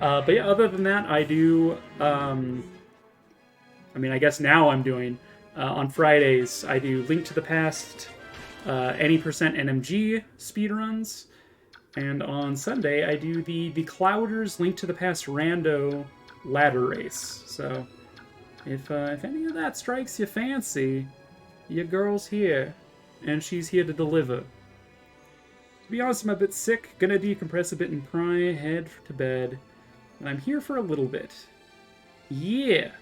But yeah, other than that, I do, I mean, I guess now I'm doing, on Fridays, I do Link to the Past, any percent NMG speedruns, and on Sunday, I do the Clouders Link to the Past Rando ladder race. So, if any of that strikes your fancy, your girl's here, and she's here to deliver. To be honest, I'm a bit sick, gonna decompress a bit and pry, head to bed. And I'm here for a little bit. Yeah.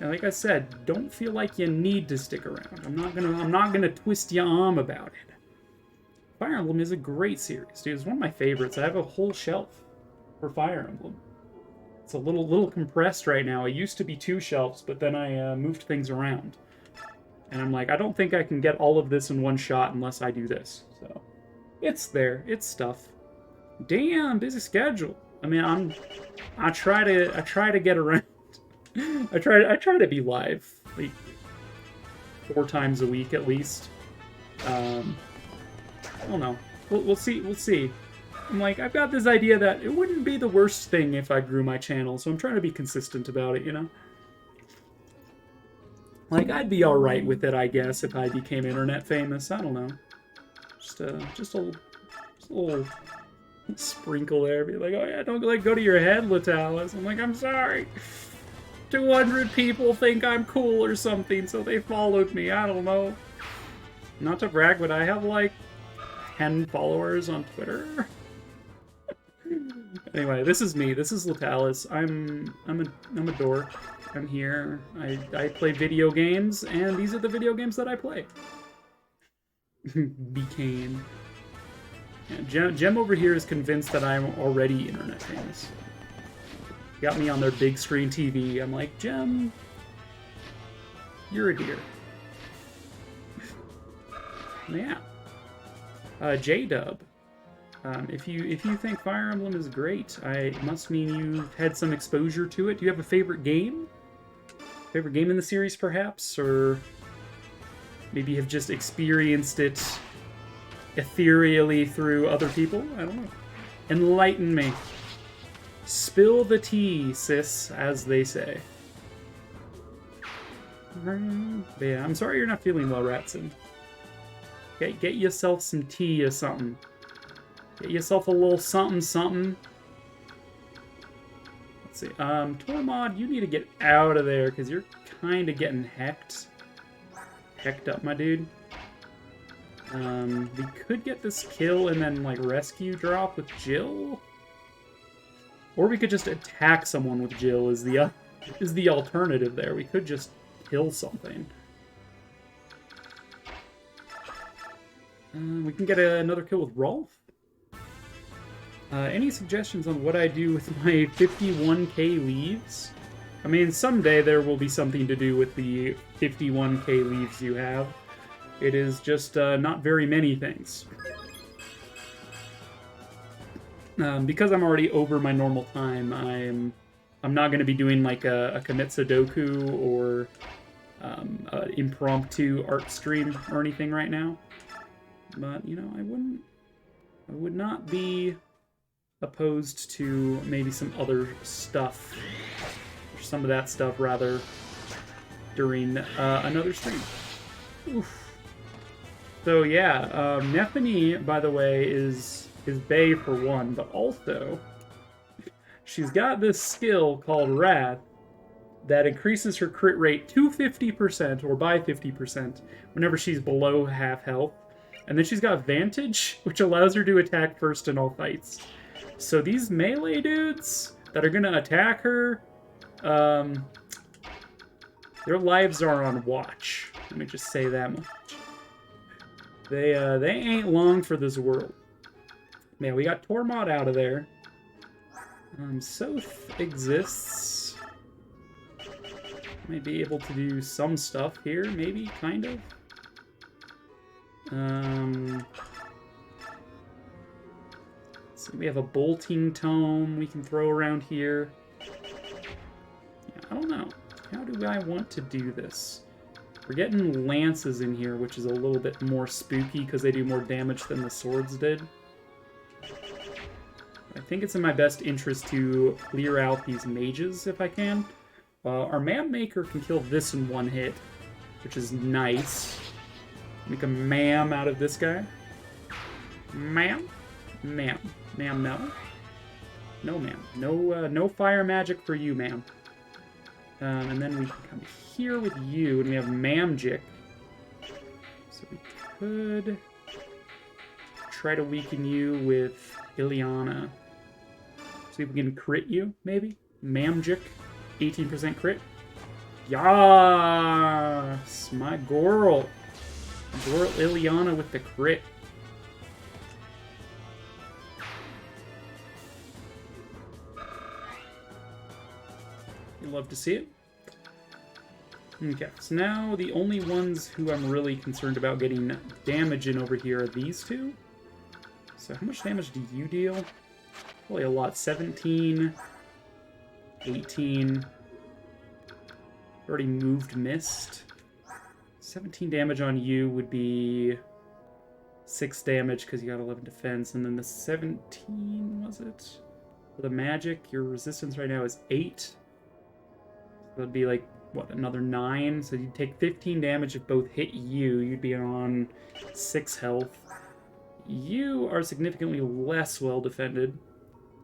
And like I said, don't feel like you need to stick around. I'm not gonna twist your arm about it. Fire Emblem is a great series, dude. It's one of my favorites. I have a whole shelf for Fire Emblem. It's a little compressed right now. It used to be 2 shelves, but then I moved things around. And I'm like, I don't think I can get all of this in one shot unless I do this. So, it's there. It's stuff. Damn, busy schedule. I mean, I try to get around. I try to be live like 4 times a week at least. I don't know. We'll see. I'm like, I've got this idea that it wouldn't be the worst thing if I grew my channel, so I'm trying to be consistent about it, you know? Like, I'd be alright with it, I guess, if I became internet famous. I don't know. Just a little sprinkle there, be like, oh yeah, don't like go to your head, Latalis. I'm like, I'm sorry. 200 people think I'm cool or something, so they followed me. I don't know. Not to brag, but I have like 10 followers on Twitter. Anyway, this is me. This is Latalis. I'm a dork. I'm here. I play video games, and these are the video games that I play. Became. Yeah, Jem over here is convinced that I'm already internet famous. Got me on their big screen TV. I'm like, Jem, you're a dear. Yeah. J-Dub. If you think Fire Emblem is great, it must mean you've had some exposure to it. Do you have a favorite game? Favorite game in the series, perhaps? Or maybe have just experienced it ethereally through other people? I don't know. Enlighten me. Spill the tea, sis, as they say. But yeah, I'm sorry you're not feeling well, Ratson. Get yourself some tea or something. Get yourself a little something. Let's see. Tormod, you need to get out of there, because you're kind of getting hecked. Hecked up, my dude. We could get this kill and then, like, rescue drop with Jill. Or we could just attack someone with Jill is the alternative there. We could just kill something. We can get another kill with Rolf. Any suggestions on what I do with my 51k leaves? I mean, someday there will be something to do with the 51k leaves you have. It is just not very many things. Because I'm already over my normal time, I'm not going to be doing like a commit Sudoku or an impromptu art stream or anything right now. But you know, I would not be opposed to maybe some other stuff, or some of that stuff rather, during another stream. Oof. So yeah, Nephany, by the way, is bae for one, but also she's got this skill called Wrath that increases her crit rate to 50% or by 50% whenever she's below half health. And then she's got Vantage, which allows her to attack first in all fights. So these melee dudes that are going to attack her, their lives are on watch. Let me just say that much. They ain't long for this world. Man, we got Tormod out of there. Soth exists. Might be able to do some stuff here, maybe, kind of. So we have a bolting tome we can throw around here. Yeah, I don't know. How do I want to do this? We're getting lances in here, which is a little bit more spooky because they do more damage than the swords did. I think it's in my best interest to clear out these mages if I can. Our Mam Maker can kill this in one hit, which is nice. Make a Mam out of this guy. Mam? Mam. Mam, no. No, ma'am. No fire magic for you, ma'am. And then we can come here with you, and we have Mamjic. So we could try to weaken you with Ileana. See if we can crit you, maybe? Mamjic, 18% crit. Yas! My girl! Girl Ileana with the crit. You love to see it. Okay, so now the only ones who I'm really concerned about getting damage in over here are these two. So how much damage do you deal? Probably a lot. 17, 18. Already moved Mist. 17 damage on you would be 6 damage because you got 11 defense. And then the 17, was it? For the magic, your resistance right now is 8. So that'd be like, what, another 9? So you'd take 15 damage if both hit you. You'd be on 6 health. You are significantly less well defended.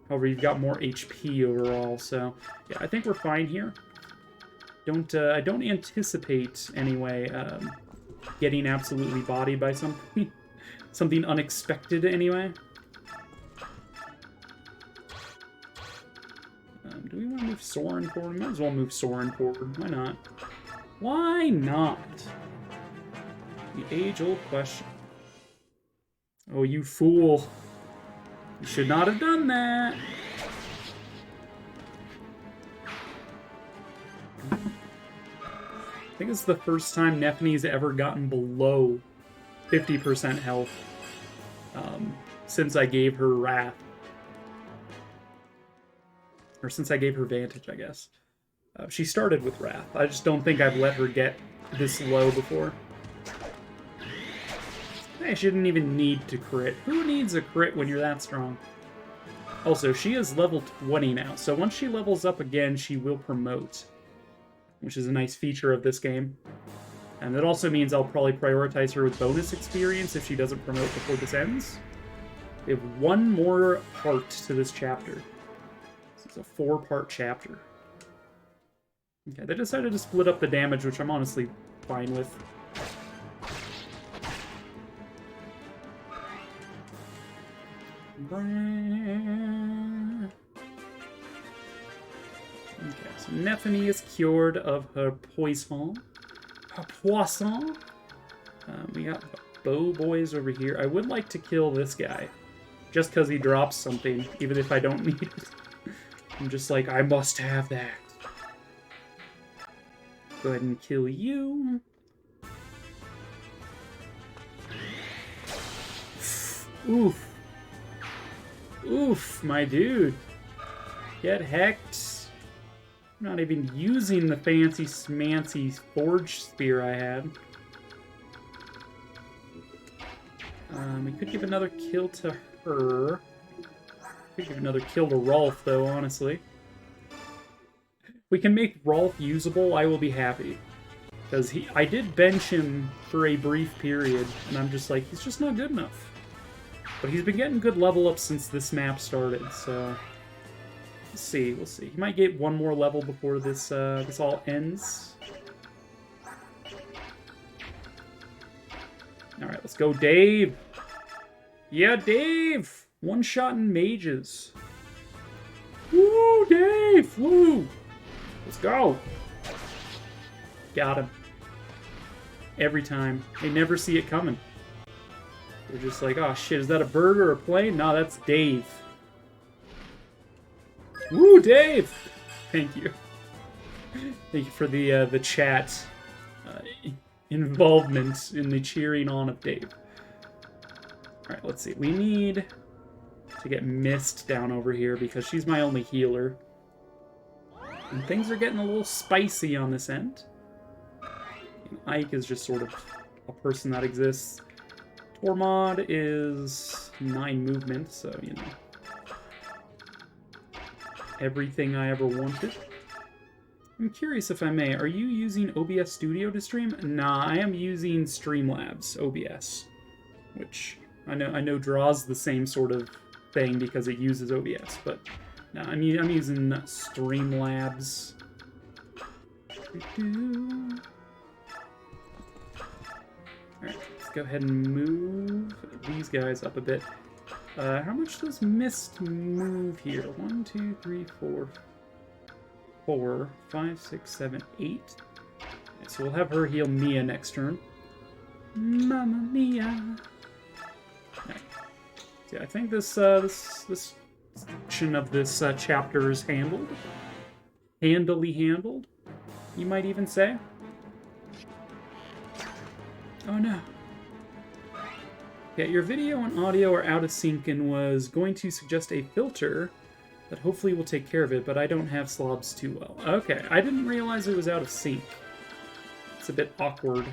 However, you've got more HP overall, so yeah, I think we're fine here. I don't anticipate anyway getting absolutely bodied by something, something unexpected anyway. Do we want to move Soren forward? We might as well move Soren forward. Why not? Why not? The age-old question. Oh, you fool. You should not have done that. I think it's the first time Nephany's ever gotten below 50% health since I gave her Wrath. Or since I gave her Vantage, I guess. She started with Wrath. I just don't think I've let her get this low before. Hey, she didn't even need to crit. Who needs a crit when you're that strong? Also, she is level 20 now, so once she levels up again, she will promote, which is a nice feature of this game. And that also means I'll probably prioritize her with bonus experience if she doesn't promote before this ends. We have one more part to this chapter. This is a 4-part chapter. Okay, they decided to split up the damage, which I'm honestly fine with. Okay, so Nephany is cured of her poison. Her poisson. We got bow boys over here. I would like to kill this guy. Just because he drops something, even if I don't need it. I'm just like, I must have that. Go ahead and kill you. Oof. Oof, my dude. Get hecked. I'm not even using the fancy smancy forge spear I had. We could give another kill to her. Could give another kill to Rolf, though, honestly. We can make Rolf usable, I will be happy. Because I did bench him for a brief period, and I'm just like, he's just not good enough. But he's been getting good level ups since this map started, so... We'll see. He might get one more level before this, this all ends. Alright, let's go, Dave! Yeah, Dave! One shot in mages. Woo, Dave! Woo! Let's go! Got him. Every time. They never see it coming. They're just like, oh shit, is that a bird or a plane? No, that's Dave. Woo, Dave! Thank you. Thank you for the chat involvement in the cheering on of Dave. Alright, let's see. We need to get Mist down over here because she's my only healer. And things are getting a little spicy on this end. And Ike is just sort of a person that exists. Tormod is 9 movement, so, you know. Everything I ever wanted. I'm curious if I may, are you using OBS Studio to stream? Nah, I am using Streamlabs OBS, which I know draws the same sort of thing because it uses OBS, but no, I'm using Streamlabs. Alright, let's go ahead and move these guys up a bit. How much does Mist move here? 1, 2, 3, 4, 4, 5, 6, 7, 8. Okay, so we'll have her heal Mia next turn. Mamma Mia! Okay. Yeah, I think this section of this chapter is handled. Handily handled, you might even say. Oh no. Yeah, your video and audio are out of sync and was going to suggest a filter that hopefully will take care of it, but I don't have slobs too well. Okay, I didn't realize it was out of sync. It's a bit awkward.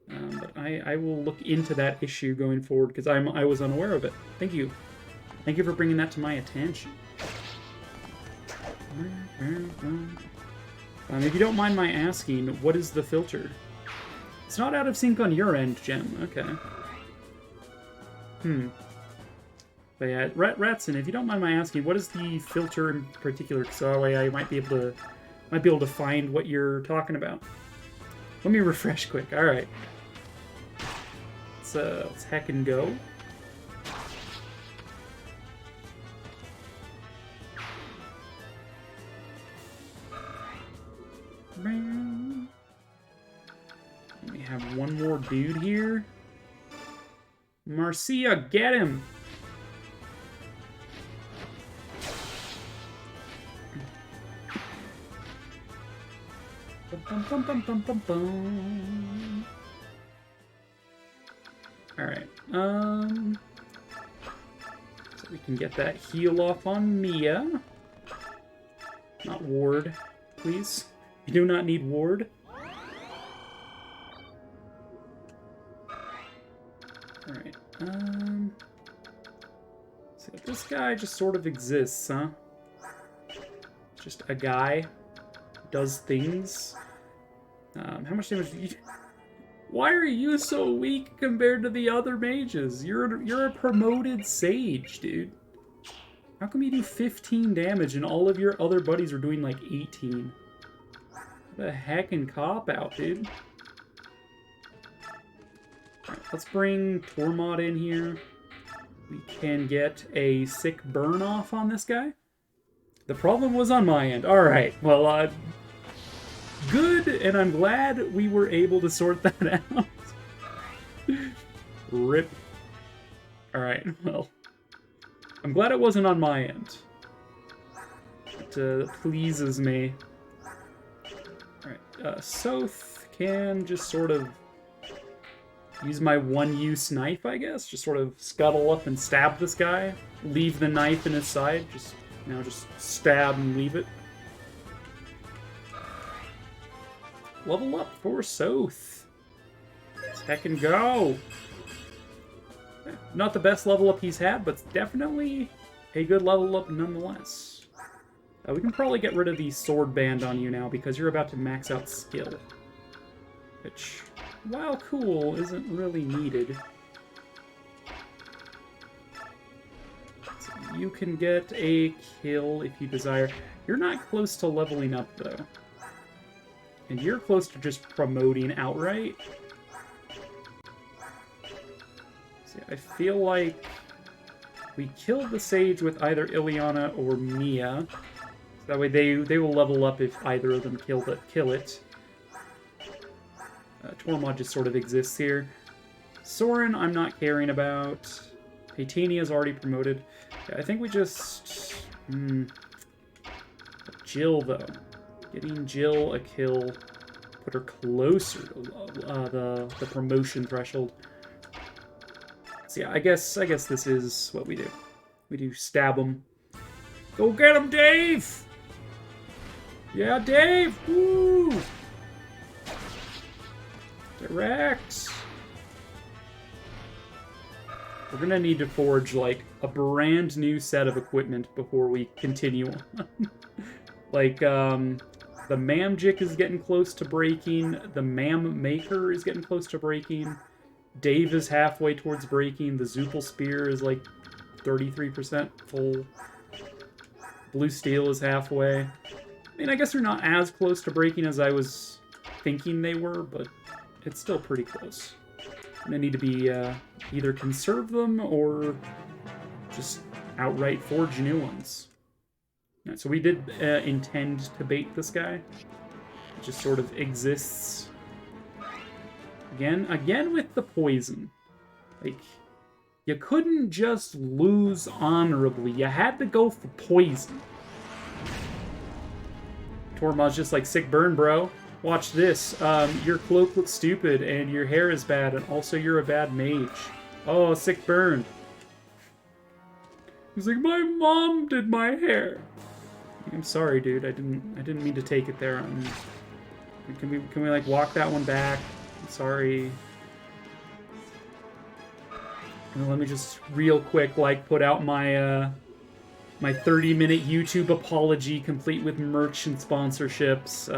But I will look into that issue going forward because I was unaware of it. Thank you. Thank you for bringing that to my attention. If you don't mind my asking, what is the filter? It's not out of sync on your end, Jem. Okay. But yeah, Ratson, if you don't mind my asking, what is the filter in particular? So that way I might be able to find what you're talking about. Let me refresh quick. All right. Let's heck and go. We have one more dude here. Marcia, get him! Alright, so we can get that heal off on Mia. Not ward, please. You do not need ward. Alright, so this guy just sort of exists, huh? Just a guy who does things. How much damage do you... Why are you so weak compared to the other mages? You're a promoted sage, dude. How come you do 15 damage and all of your other buddies are doing like 18? What the heck and cop out, dude? Alright, let's bring Tormod in here. We can get a sick burn off on this guy. The problem was on my end. Alright, well, good, and I'm glad we were able to sort that out. well, I'm glad it wasn't on my end. It pleases me. Alright, Soth can just sort of use my one-use knife, I guess. Just sort of scuttle up and stab this guy. Leave the knife in his side. Just stab and leave it. Level up for Soth. Let's heckin' go! Not the best level up he's had, but definitely a good level up nonetheless. We can probably get rid of the sword band on you now because you're about to max out skill. Which, while cool, isn't really needed. So you can get a kill if you desire. You're not close to leveling up, though. And you're close to just promoting outright. See, I feel like we killed the Sage with either Ileana or Mia. So that way they will level up if either of them kill it. Tormod just sort of exists here. Soren, I'm not caring about. Patinia's already promoted. Yeah, I think we just... Jill, though. Getting Jill a kill. Put her closer to the promotion threshold. So yeah, I guess this is what we do. We do stab him. Go get him, Dave! Yeah, Dave! Woo! Direct! We're gonna need to forge, like, a brand new set of equipment before we continue on. Like, the Mamjik is getting close to breaking, the Mam Maker is getting close to breaking, Dave is halfway towards breaking, the Zoopal Spear is, like, 33% full, Blue Steel is halfway. I mean, I guess they're not as close to breaking as I was thinking they were, but it's still pretty close. And I need to be, either conserve them or just outright forge new ones. Right, so we did intend to bait this guy. It just sort of exists. Again with the poison. Like, you couldn't just lose honorably. You had to go for poison. Tormod's just like, sick burn, bro. Watch this. Your cloak looks stupid, and your hair is bad, and also you're a bad mage. Oh, sick burn. He's like, my mom did my hair. I'm sorry, dude. I didn't mean to take it there. Can we like walk that one back? I'm sorry. And let me just real quick like put out my my 30-minute YouTube apology complete with merch and sponsorships.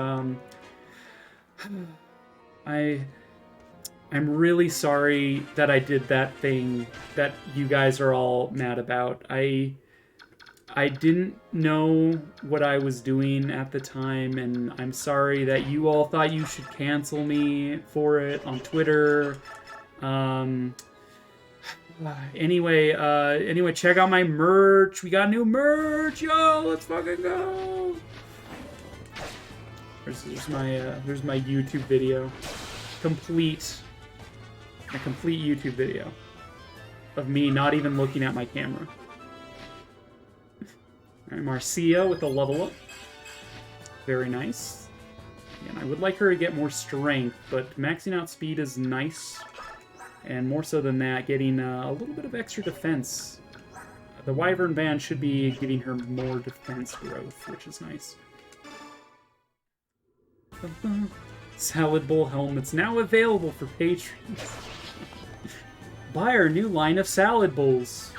I'm really sorry that I did that thing that you guys are all mad about. I didn't know what I was doing at the time, and I'm sorry that you all thought you should cancel me for it on Twitter. Anyway, check out my merch. We got new merch, yo! Let's fucking go! Here's my YouTube video, a complete YouTube video of me not even looking at my camera. Alright, Marcia with a level up. Very nice. And I would like her to get more strength, but maxing out speed is nice. And more so than that, getting a little bit of extra defense. The Wyvern Band should be giving her more defense growth, which is nice. Salad Bowl helmets now available for patrons. Buy our new line of salad bowls.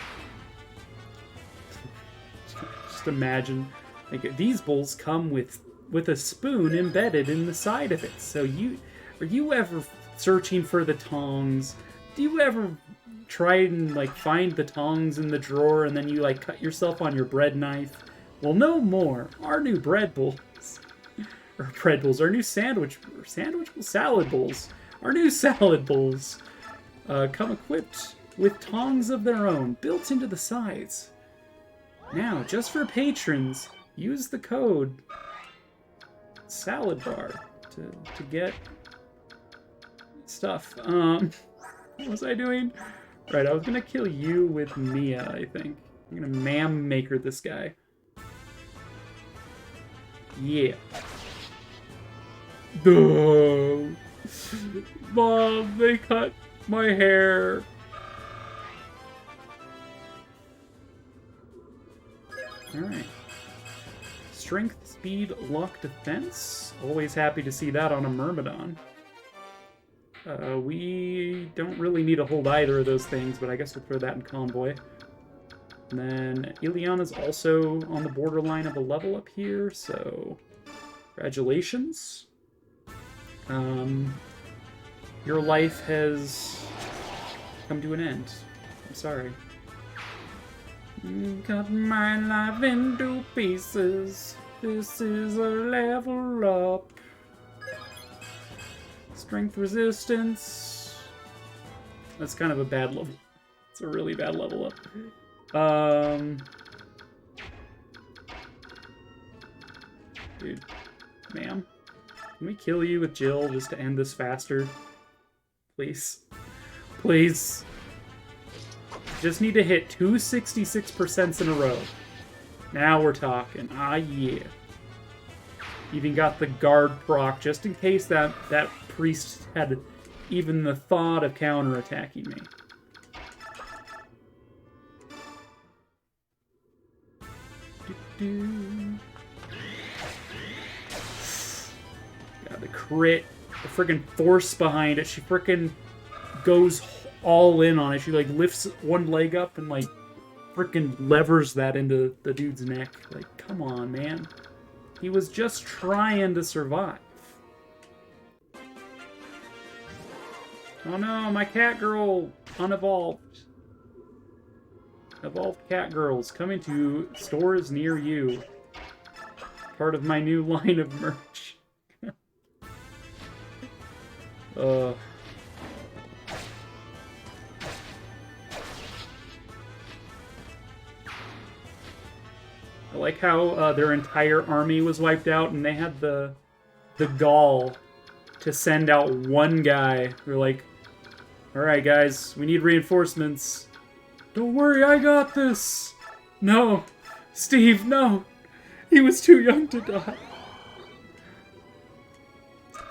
Just imagine, like, these bowls come with a spoon embedded in the side of it. So are you ever searching for the tongs? Do you ever try and like find the tongs in the drawer and then you like cut yourself on your bread knife? Well, no more. Our new bread bowls. Our new salad bowls. Our new salad bowls come equipped with tongs of their own, built into the sides. Now, just for patrons, use the code SALADBAR to get stuff. What was I doing? Right, I was gonna kill you with Mia, I think. I'm gonna Mam Maker this guy. Yeah. No. Mom, they cut my hair. Alright. Strength, speed, luck, defense. Always happy to see that on a Myrmidon. We don't really need to hold either of those things, but I guess we'll throw that in Convoy. And then Ileana's also on the borderline of a level up here, so congratulations. Your life has come to an end. I'm sorry. Cut my life into pieces. This is a level up. Strength resistance. That's kind of a bad level. It's a really bad level up. Dude, ma'am, can we kill you with Jill just to end this faster? Please. Please. Just need to hit 266% in a row. Now we're talking. Ah, yeah. Even got the guard proc just in case that priest had even the thought of counterattacking me. Yeah, the crit, the friggin' force behind it. She frickin' goes all in on it. She like lifts one leg up and like frickin' levers that into the dude's neck. Like, come on, man. He was just trying to survive. Oh no, my cat girl unevolved. Evolved cat girls coming to stores near you. Part of my new line of merch. I like how their entire army was wiped out, and they had the gall to send out one guy. They're like, "All right, guys, we need reinforcements." "Don't worry, I got this." "No, Steve, no. He was too young to die."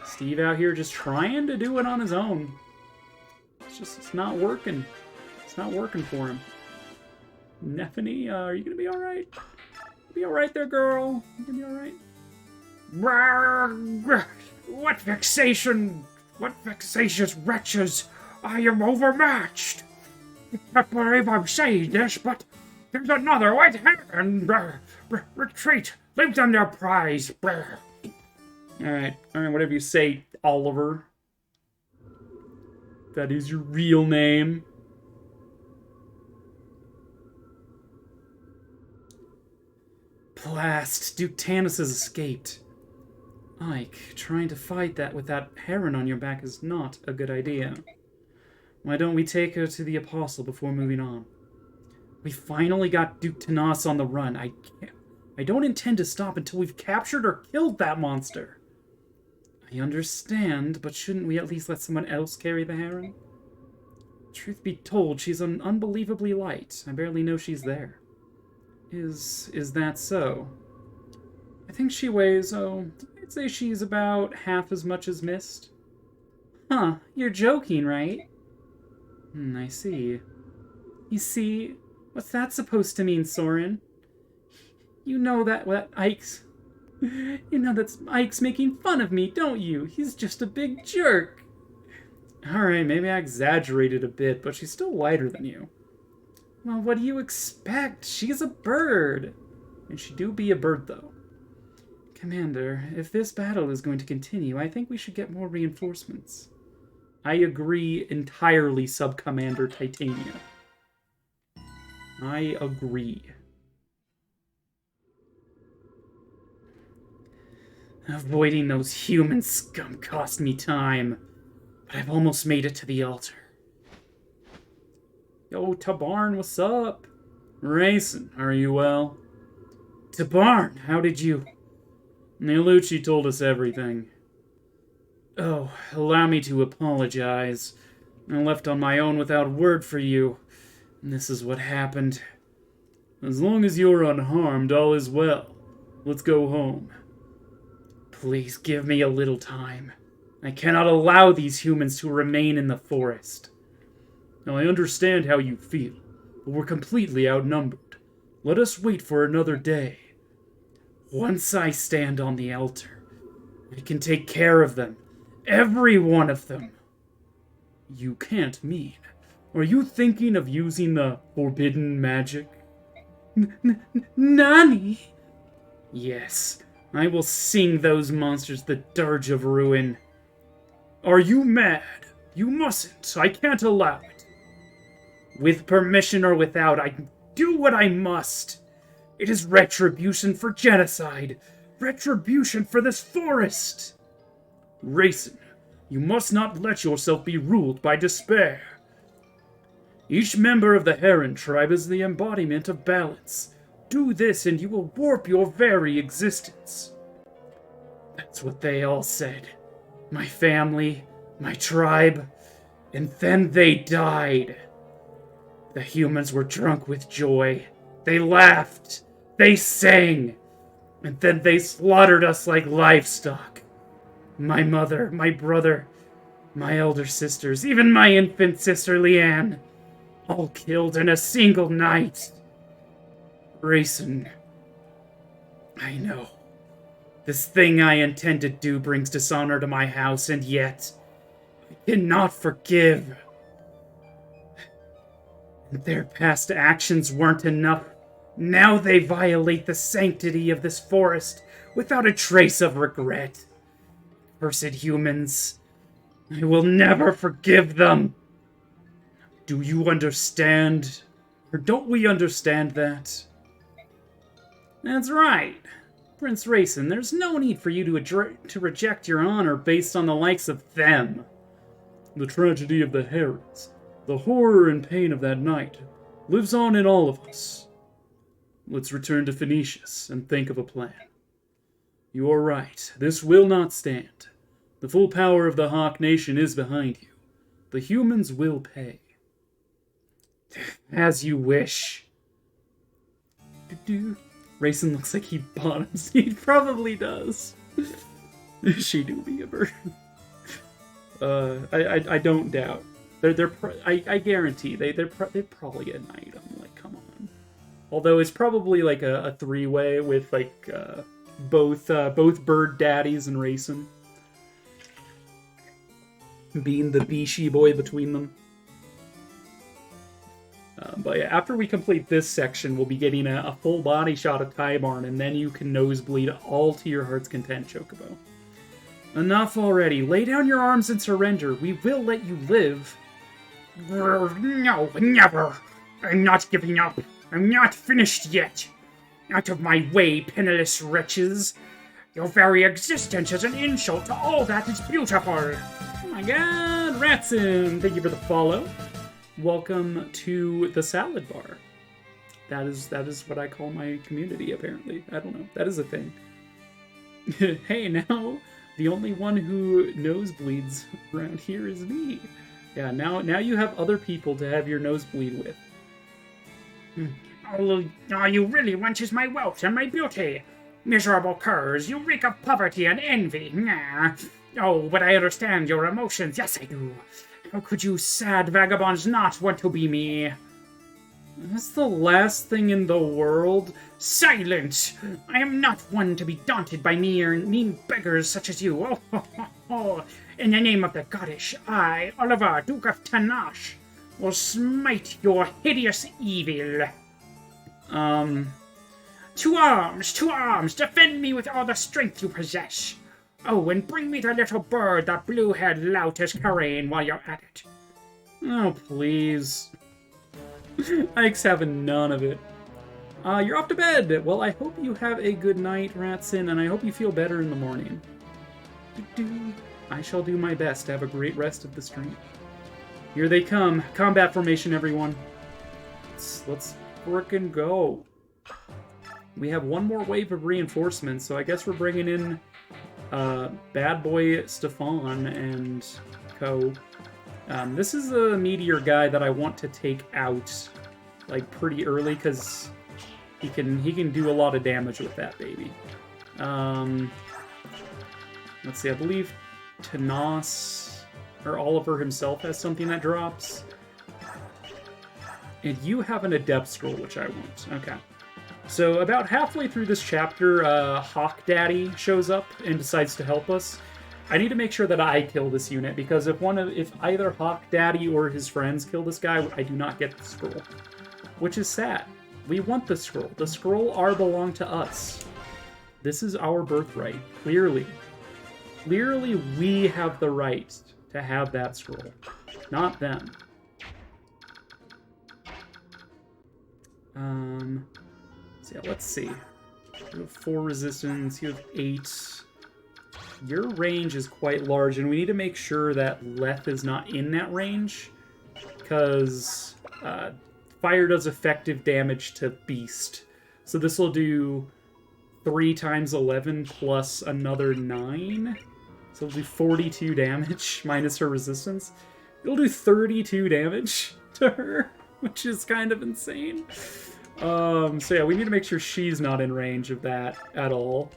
Steve out here just trying to do it on his own. It's not working. It's not working for him. Nephany, are you gonna be alright? Be alright there, girl. You gonna be alright?
What vexation! What vexatious wretches! I am overmatched! I can't believe I'm saying this, but there's another white heron! Retreat! Leave them their prize!
Alright, whatever you say, Oliver. That is your real name. Blast! Duke Tanis has escaped. Ike, trying to fight that with that heron on your back is not a good idea. Why don't we take her to the Apostle before moving on? We finally got Duke Tanis on the run. I don't intend to stop until we've captured or killed that monster. I understand, but shouldn't we at least let someone else carry the heron? Truth be told, she's unbelievably light. I barely know she's there. Is that so? I think she weighs, I'd say she's about half as much as Mist. Huh, you're joking, right? I see. You see, what's that supposed to mean, Soren? You know that Ike's... You know that Ike's making fun of me, don't you? He's just a big jerk. Alright, maybe I exaggerated a bit, but she's still lighter than you. Well, what do you expect? She's a bird. And she do be a bird, though. Commander, if this battle is going to continue, I think we should get more reinforcements. I agree entirely, Sub-Commander Titania. I agree. Avoiding those human scum cost me time, but I've almost made it to the altar. Yo, Tabarn, what's up? Rayson, are you well? Tabarn, how did you... Nilucci told us everything. Oh, allow me to apologize.
I left on my own without word for you, and this is what happened. As long as you're unharmed, all is well. Let's go home. Please give me a little time. I cannot allow these humans to remain in the forest. Now, I understand how you feel, but we're completely outnumbered. Let us wait for another day. Once I stand on the altar, I can take care of them. Every one of them. You can't mean. Are you thinking of using the forbidden magic?
Nani?
Yes, I will sing those monsters the dirge of ruin. Are you mad? You mustn't. I can't allow it. With permission or without, I do what I must. It is retribution for genocide. Retribution for this forest. Racing, you must not let yourself be ruled by despair. Each member of the Heron tribe is the embodiment of balance. Do this and you will warp your very existence. That's what they all said. My family, my tribe, and then they died. The humans were drunk with joy. They laughed. They sang. And then they slaughtered us like livestock. My mother, my brother, my elder sisters, even my infant sister Leanne, all killed in a single night. Raisin, I know. This thing I intend to do brings dishonor to my house, and yet I cannot forgive. Their past actions weren't enough. Now they violate the sanctity of this forest without a trace of regret. Cursed humans. I will never forgive them. Do you understand? Or don't we understand that?
That's right. Prince Racin, there's no need for you to reject your honor based on the likes of them.
The tragedy of the Herons, the horror and pain of that night, lives on in all of us. Let's return to Phoenicius and think of a plan. You are right. This will not stand. The full power of the Hawk Nation is behind you. The humans will pay.
As you wish.
Racin looks like he bottoms. He probably does. She do be a bird. I don't doubt. I guarantee they probably get an item. Like, come on. Although it's probably like a three-way with like both bird daddies and Racin being the Bishi boy between them. But yeah, after we complete this section, we'll be getting a full body shot of Tybarn, and then you can nosebleed all to your heart's content, Chocobo. Enough already. Lay down your arms and surrender. We will let you live.
No, never. I'm not giving up. I'm not finished yet. Out of my way, penniless wretches. Your very existence is an insult to all that is beautiful.
Oh my god, Ratson! Thank you for the follow. Welcome to the salad bar. That is what I call my community, apparently. I don't know. That is a thing. Hey, now the only one who nosebleeds around here is me. Yeah, now you have other people to have your nosebleed with.
All you really want is my wealth and my beauty. Miserable curs, you reek of poverty and envy. Nah. Oh, but I understand your emotions. Yes, I do. How could you sad vagabonds not want to be me?
That's the last thing in the world.
Silence! I am not one to be daunted by mean beggars such as you. Oh. In the name of the goddess, I, Oliver, Duke of Tanash, will smite your hideous evil. To arms! Defend me with all the strength you possess. Oh, and bring me the little bird that blue-haired lout is carrying while you're at it.
Oh, please. Ike's having none of it. You're off to bed. Well, I hope you have a good night, Ratson, and I hope you feel better in the morning. I shall do my best to have a great rest of the stream. Here they come. Combat formation, everyone. Let's frickin' go. We have one more wave of reinforcements, so I guess we're bringing in Bad Boy Stefan and co. This is a meteor guy that I want to take out, like, pretty early, because he can do a lot of damage with that baby. Let's see, I believe Tanas, or Oliver himself, has something that drops. And you have an Adept Scroll, which I want. Okay. So about halfway through this chapter, Hawk Daddy shows up and decides to help us. I need to make sure that I kill this unit, because if either Hawk Daddy or his friends kill this guy, I do not get the scroll. Which is sad. We want the scroll. The scroll belong to us. This is our birthright, clearly. Clearly, we have the right to have that scroll, not them. So yeah, let's see. You have 4 resistance, you have 8. Your range is quite large, and we need to make sure that Leth is not in that range, because fire does effective damage to Beast. So this will do 3 times 11 plus another 9. So it'll do 42 damage minus her resistance. It'll do 32 damage to her, which is kind of insane. So yeah, we need to make sure she's not in range of that at all.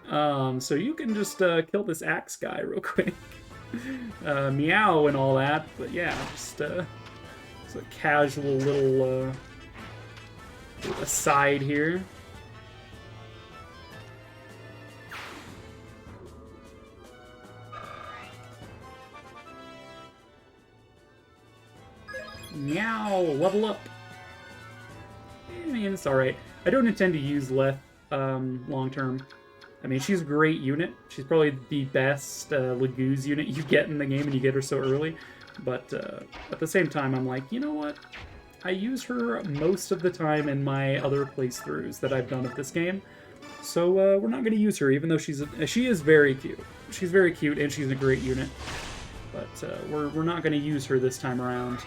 So you can just kill this axe guy real quick. Meow and all that, but yeah, just a casual little aside here. Meow, level up. I mean, it's alright. I don't intend to use Leth long term. I mean, she's a great unit. She's probably the best Laguz unit you get in the game, and you get her so early. But at the same time, I'm like, you know what? I use her most of the time in my other playthroughs that I've done of this game. So we're not going to use her, even though she is very cute. She's very cute, and she's a great unit. But we're not going to use her this time around.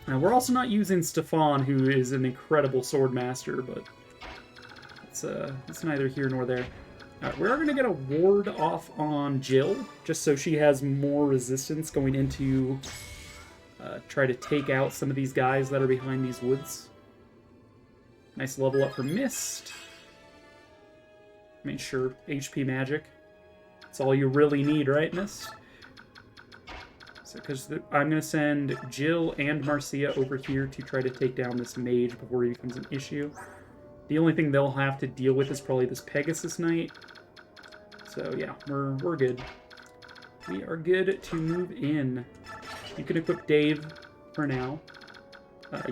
We're also not using Stefan, who is an incredible sword master, but it's neither here nor there. We are going to get a ward off on Jill, just so she has more resistance going into try to take out some of these guys that are behind these woods. Nice level up for Mist. I mean, sure, HP magic. That's all you really need, right, Mist? Because I'm going to send Jill and Marcia over here to try to take down this mage before he becomes an issue. The only thing they'll have to deal with is probably this Pegasus Knight. So yeah, we're good. We are good to move in. You can equip Dave for now.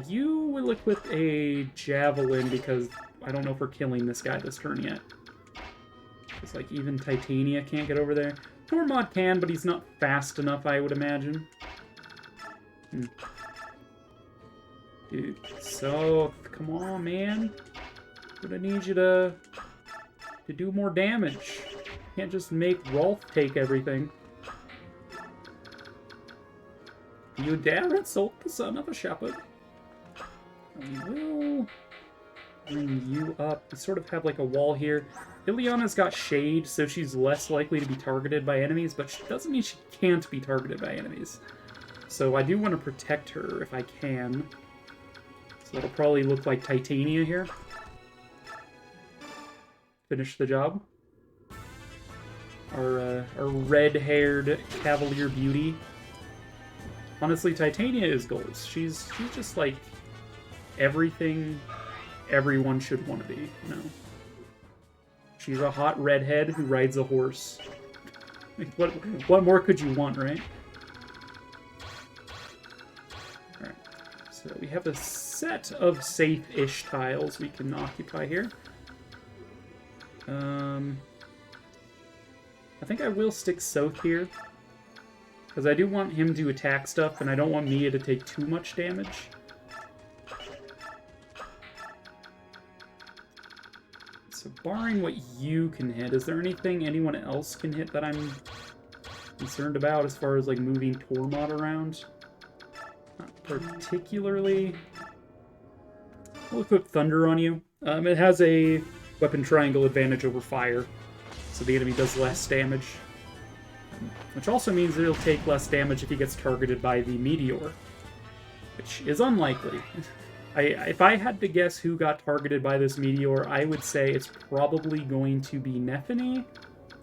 You will equip a Javelin, because I don't know if we're killing this guy this turn yet. It's like even Titania can't get over there. Tormod can, but he's not fast enough, I would imagine. Dude, so, come on, man. I'm gonna need you to do more damage. Can't just make Rolf take everything. You dare insult the son of a shepherd? I will bring you up. We sort of have like a wall here. Ileana's got shade, so she's less likely to be targeted by enemies, but she doesn't mean she can't be targeted by enemies. So I do want to protect her if I can. So it'll probably look like Titania here. Finish the job. Our red-haired Cavalier Beauty. Honestly, Titania is goals. She's just like everything everyone should want to be, you know? She's a hot redhead who rides a horse. What more could you want, right? Alright, so we have a set of safe-ish tiles we can occupy here. I think I will stick South here, because I do want him to attack stuff, and I don't want Mia to take too much damage. So barring what you can hit, is there anything anyone else can hit that I'm concerned about as far as like moving Tormod around? Not particularly. We'll equip Thunder on you. It has a weapon triangle advantage over fire, so the enemy does less damage. Which also means that he'll take less damage if he gets targeted by the meteor. Which is unlikely. If I had to guess who got targeted by this meteor, I would say it's probably going to be Nephany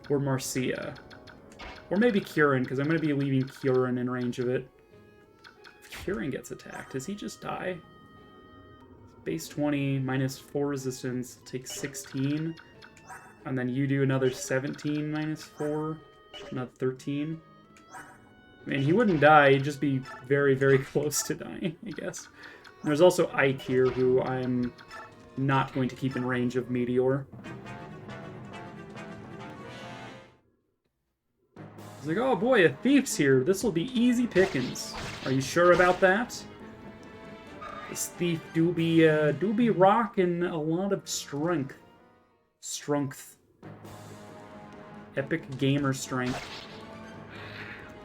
or Marcia. Or maybe Kieran, because I'm going to be leaving Kieran in range of it. If Kieran gets attacked, does he just die? Base 20, minus 4 resistance, take 16. And then you do another 17 minus 4, another 13. I mean, he wouldn't die, he'd just be very, very close to dying, I guess. There's also Ike here, who I'm not going to keep in range of Meteor. He's like, oh boy, a thief's here. This will be easy pickings. Are you sure about that? This thief do be rocking a lot of strength. Strength. Epic gamer strength.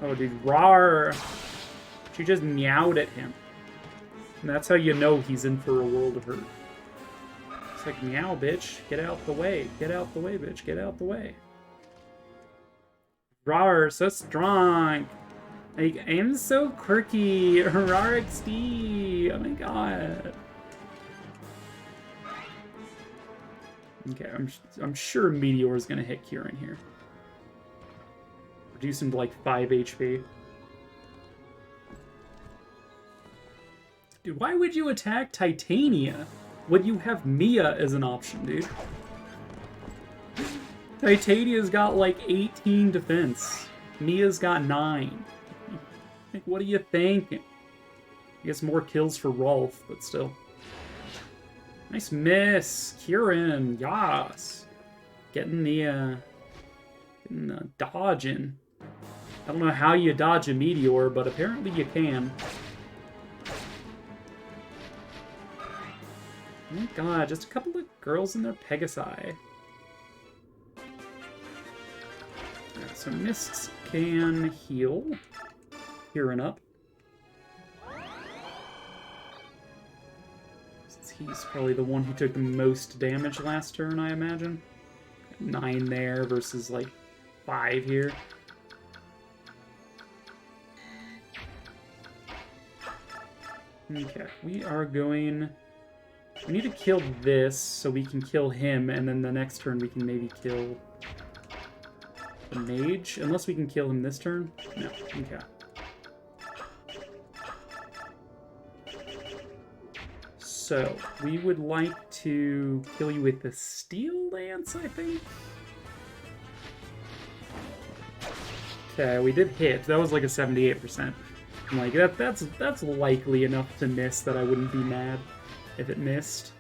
Oh, dude, rawr. She just meowed at him. And that's how you know he's in for a world of hurt. It's like, meow, bitch. Get out the way. Get out the way, bitch. Get out the way. Rawr, so strong. Like, I am so quirky. Rawr XD. Oh my god. Okay, I'm sure Meteor is gonna hit Kieran here. Reduce him to like 5 HP. Dude, why would you attack Titania when you have Mia as an option, dude? Titania's got like 18 defense. Mia's got 9. Like, what do you think? I guess more kills for Rolf, but still. Nice miss. Kieran, yas. Getting the dodge in. I don't know how you dodge a meteor, but apparently you can. Oh my god, just a couple of girls in their Pegasi. Alright, so Mists can heal. Kieran up. Since he's probably the one who took the most damage last turn, I imagine. 9 there versus like 5 here. Okay, we are going... We need to kill this so we can kill him, and then the next turn we can maybe kill the mage. Unless we can kill him this turn? No, okay. So, we would like to kill you with the Steel Lance, I think? Okay, we did hit. That was like a 78%. I'm like, that's likely enough to miss that I wouldn't be mad if it missed.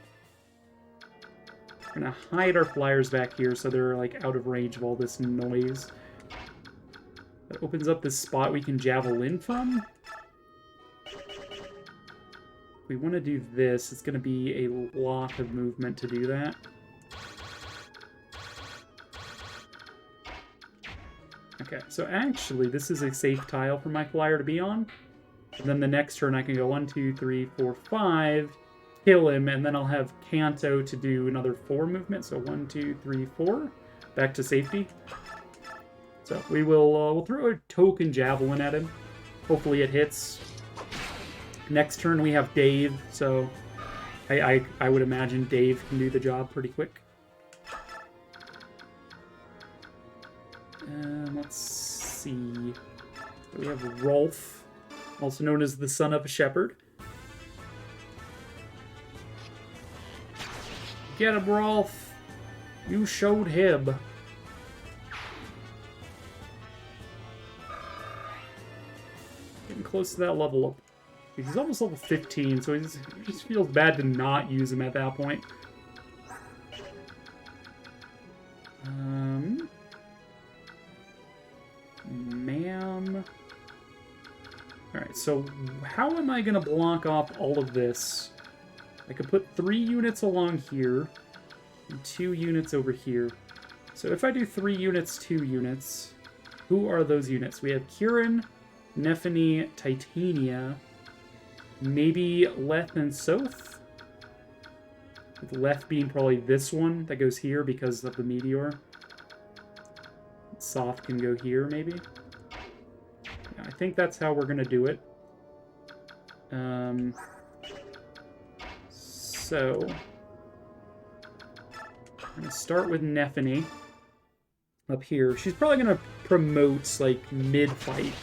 We're gonna hide our flyers back here so they're like out of range of all this noise. That opens up this spot we can javelin from. If we want to do this, it's gonna be a lot of movement to do that. Okay, so actually this is a safe tile for my flyer to be on. And then the next turn I can go 1, 2, 3, 4, 5, kill him, and then I'll have Kanto to do another 4 movement. So 1, 2, 3, 4, back to safety. So we will we'll throw a token javelin at him. Hopefully it hits. Next turn we have Dave, so I would imagine Dave can do the job pretty quick. Let's see. We have Rolf, also known as the son of a shepherd. Get him, Rolf! You showed him. Getting close to that level up. He's almost level 15, so it just feels bad to not use him at that point. Ma'am. Alright, so how am I going to block off all of this? I could put 3 units along here, and 2 units over here. So if I do 3 units, 2 units, who are those units? We have Kieran, Nephany, Titania, maybe Leth and Soth? With Leth being probably this one that goes here because of the meteor. Soth can go here, maybe? think that's how we're gonna do it. So I'm gonna start with Nephany up here. She's probably gonna promote like mid-fight,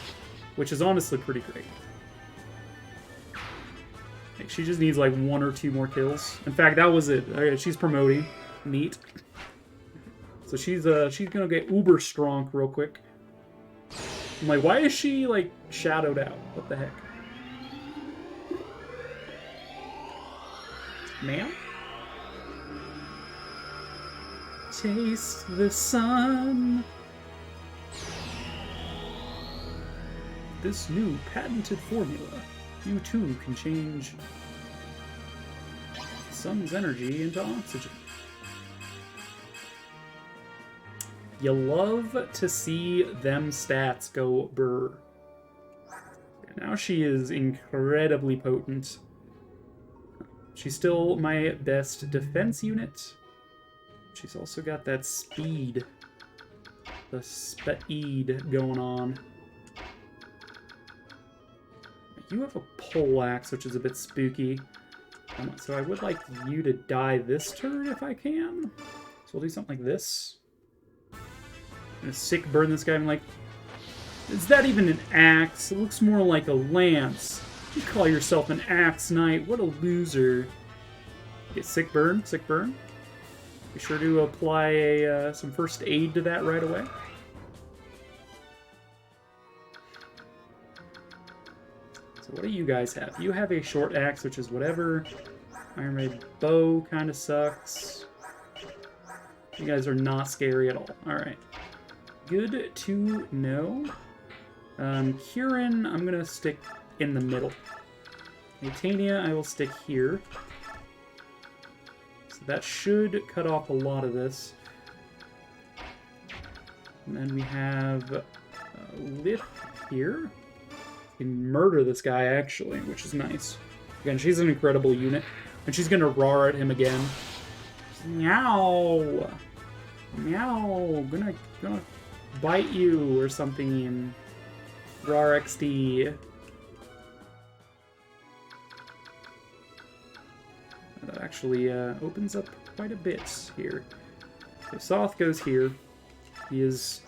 which is honestly pretty great. Like, she just needs like 1 or 2 more kills. In fact, that was it. Okay, she's promoting. Neat. So she's gonna get uber strong real quick. I'm like, why is she like shadowed out? What the heck? Ma'am? Taste the sun. This new patented formula, you too can change the sun's energy into oxygen. You love to see them stats go brr. Now she is incredibly potent. She's still my best defense unit. She's also got that speed. The speed going on. You have a poleaxe, which is a bit spooky. So I would like you to die this turn if I can. So we'll do something like this. I'm gonna sick burn this guy. I'm like, is that even an axe? It looks more like a lance. You call yourself an axe knight? What a loser. Get sick burn, sick burn. Be sure to apply some first aid to that right away. So what do you guys have? You have a short axe, which is whatever. Iron Red bow kind of sucks. You guys are not scary at all. Alright. Good to know. Kieran, I'm going to stick in the middle. Titania, I will stick here. So that should cut off a lot of this. And then we have Lith here. We can murder this guy, actually, which is nice. Again, she's an incredible unit. And she's going to roar at him again. Meow! Meow! Gonna bite you or something. Rar XD. That actually opens up quite a bit here. So Soth goes here. He is,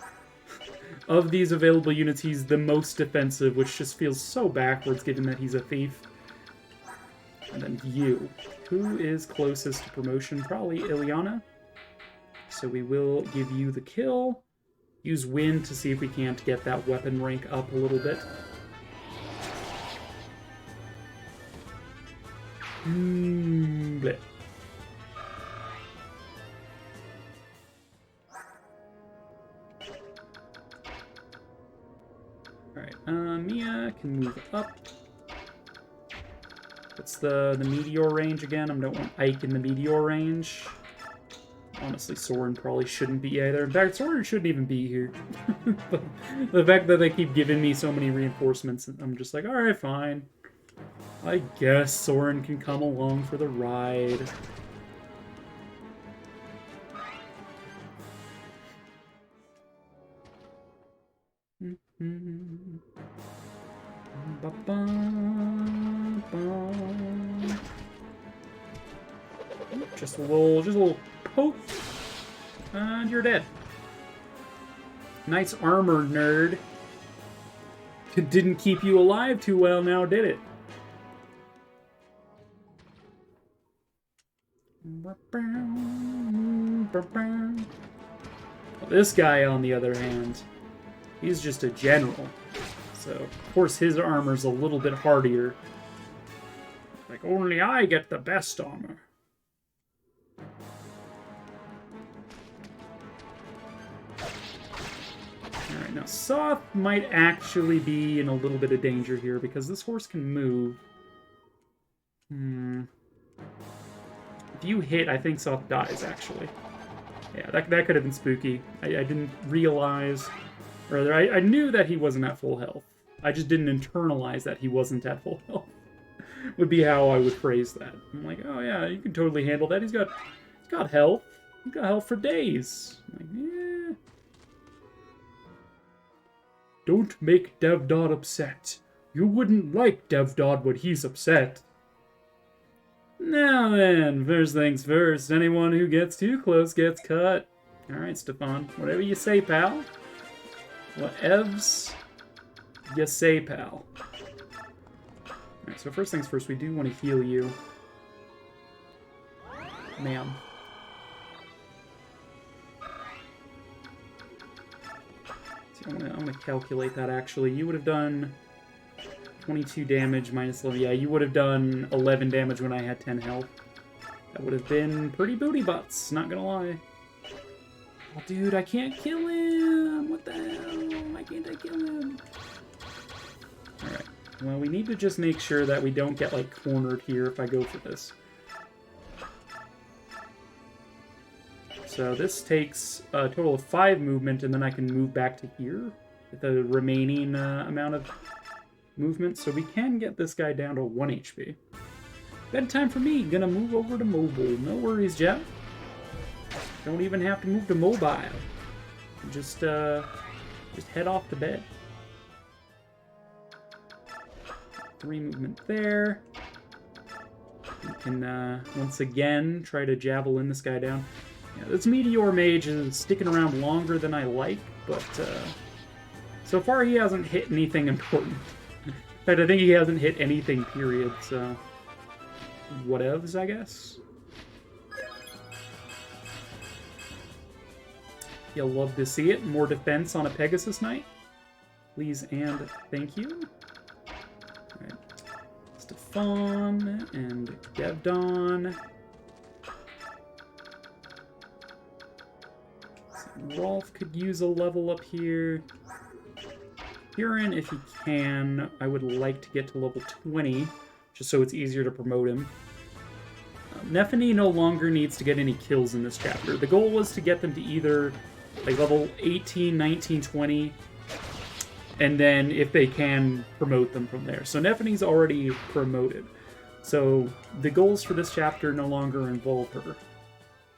of these available units, he's the most defensive, which just feels so backwards given that he's a thief. And then you. Who is closest to promotion? Probably Ileana. So we will give you the kill. Use wind to see if we can't get that weapon rank up a little bit. Bleh. Alright, Mia can move up. What's the meteor range again? I don't want Ike in the meteor range. Honestly, Soren probably shouldn't be either. In fact, Soren shouldn't even be here. But the fact that they keep giving me so many reinforcements, I'm just like, alright, fine. I guess Soren can come along for the ride. Just a little poke, and you're dead. Nice armor, nerd. It didn't keep you alive too well now, did it? Well, this guy, on the other hand, he's just a general. So, of course, his armor's a little bit hardier. Like, only I get the best armor. Alright, now Soth might actually be in a little bit of danger here, because this horse can move. If you hit, I think Soth dies, actually. Yeah, that could have been spooky. I didn't realize... Or rather, I knew that he wasn't at full health. I just didn't internalize that he wasn't at full health. Would be how I would phrase that. I'm like, oh yeah, you can totally handle that. He's got health. He's got health for days. I'm like, yeah. Don't make Devdod upset. You wouldn't like Devdod when he's upset. Now then, first things first, anyone who gets too close gets cut. Alright, Stefan, whatever you say, pal. Whatevs you say, pal. Alright, so first things first, we do want to heal you. Ma'am. I'm gonna calculate that, actually. You would have done 22 damage minus 11. Yeah, you would have done 11 damage when I had 10 health. That would have been pretty booty butts, not gonna lie. Oh, dude, I can't kill him! What the hell? Why can't I kill him? Alright. Well, we need to just make sure that we don't get, like, cornered here if I go for this. So this takes a total of 5 movement, and then I can move back to here with the remaining amount of movement. So we can get this guy down to 1 HP. Bedtime for me. Gonna move over to mobile. No worries, Jeff. Don't even have to move to mobile. Just head off to bed. 3 movement there. We can once again try to javelin this guy down. Yeah, this Meteor Mage is sticking around longer than I like, but so far he hasn't hit anything important. In fact, I think he hasn't hit anything, period, so whatevs, I guess. You'll love to see it. More defense on a Pegasus Knight. Please and thank you. Alright. Stefan and Devdon. Rolf could use a level up here. Huron, if he can, I would like to get to level 20, just so it's easier to promote him. Nephany no longer needs to get any kills in this chapter. The goal was to get them to either like level 18, 19, 20, and then if they can, promote them from there. So Nephany's already promoted. So the goals for this chapter no longer involve her.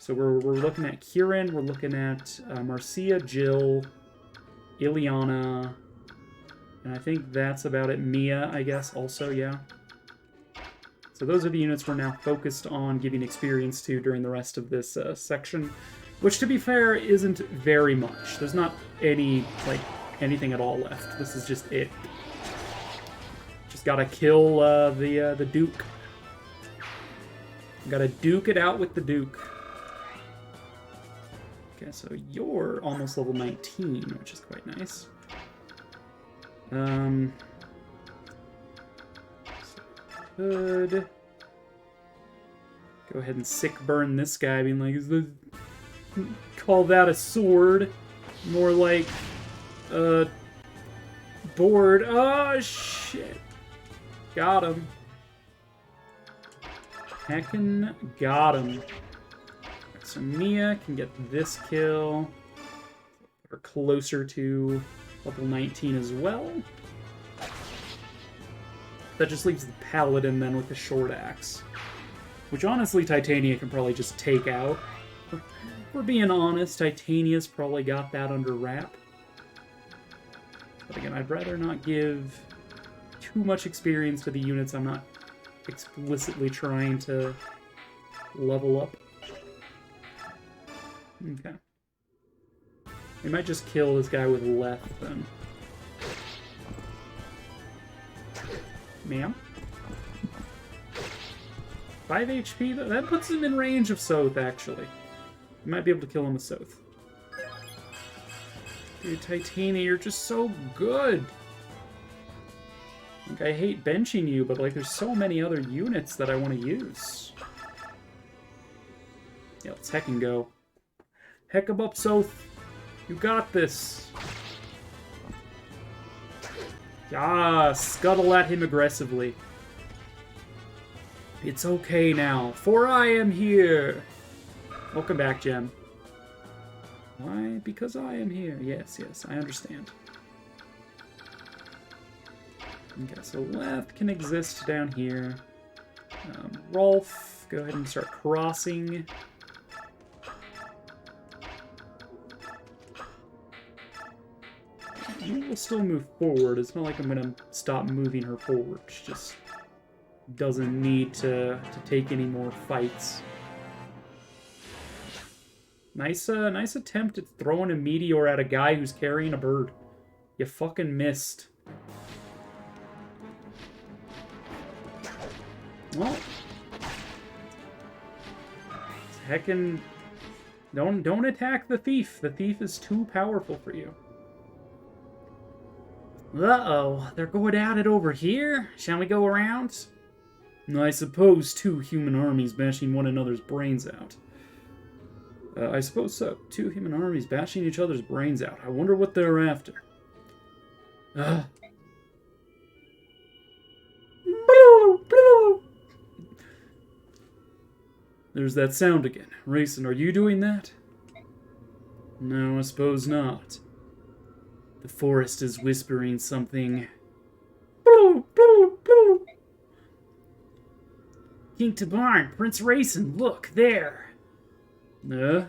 So we're looking at Huron, we're looking at Marcia, Jill, Ileana, and I think that's about it. Mia, I guess, also, yeah. So those are the units we're now focused on giving experience to during the rest of this section, which, to be fair, isn't very much. There's not anything at all left. This is just it. Just gotta kill the Duke. Gotta duke it out with the Duke. Okay, so you're almost level 19, which is quite nice. Could go ahead and sick burn this guy, being like, call that a sword? More like a board. Oh shit! Got him. Heckin' got him. So Mia can get this kill. Put her closer to level 19 as well. That just leaves the Paladin then with the short axe. Which honestly Titania can probably just take out. If we're being honest, Titania's probably got that under wrap. But again, I'd rather not give too much experience to the units I'm not explicitly trying to level up. Okay. We might just kill this guy with Leth, then. Ma'am? 5 HP? That puts him in range of Soth, actually. You might be able to kill him with Soth. Dude, Titania, you're just so good! Like, I hate benching you, but, like, there's so many other units that I want to use. Yeah, let's heck and go. Heck 'em up, Soth. You got this. Ah, scuttle at him aggressively. It's okay now, for I am here. Welcome back, Gem. Why? Because I am here. Yes, yes, I understand. Okay, so Leth can exist down here. Rolf, go ahead and start crossing. you will still move forward. It's not like I'm gonna stop moving her forward. She just doesn't need to take any more fights. Nice attempt at throwing a meteor at a guy who's carrying a bird. You fucking missed. Well, heckin', don't attack the thief. The thief is too powerful for you. Uh-oh, they're going at it over here. Shall we go around? I suppose two human armies bashing one another's brains out. I suppose so. Two human armies bashing each other's brains out. I wonder what they're after. There's that sound again. Rayson, are you doing that? No, I suppose not. The forest is whispering something.
King Tabarn, Prince Rayson, look, there.
The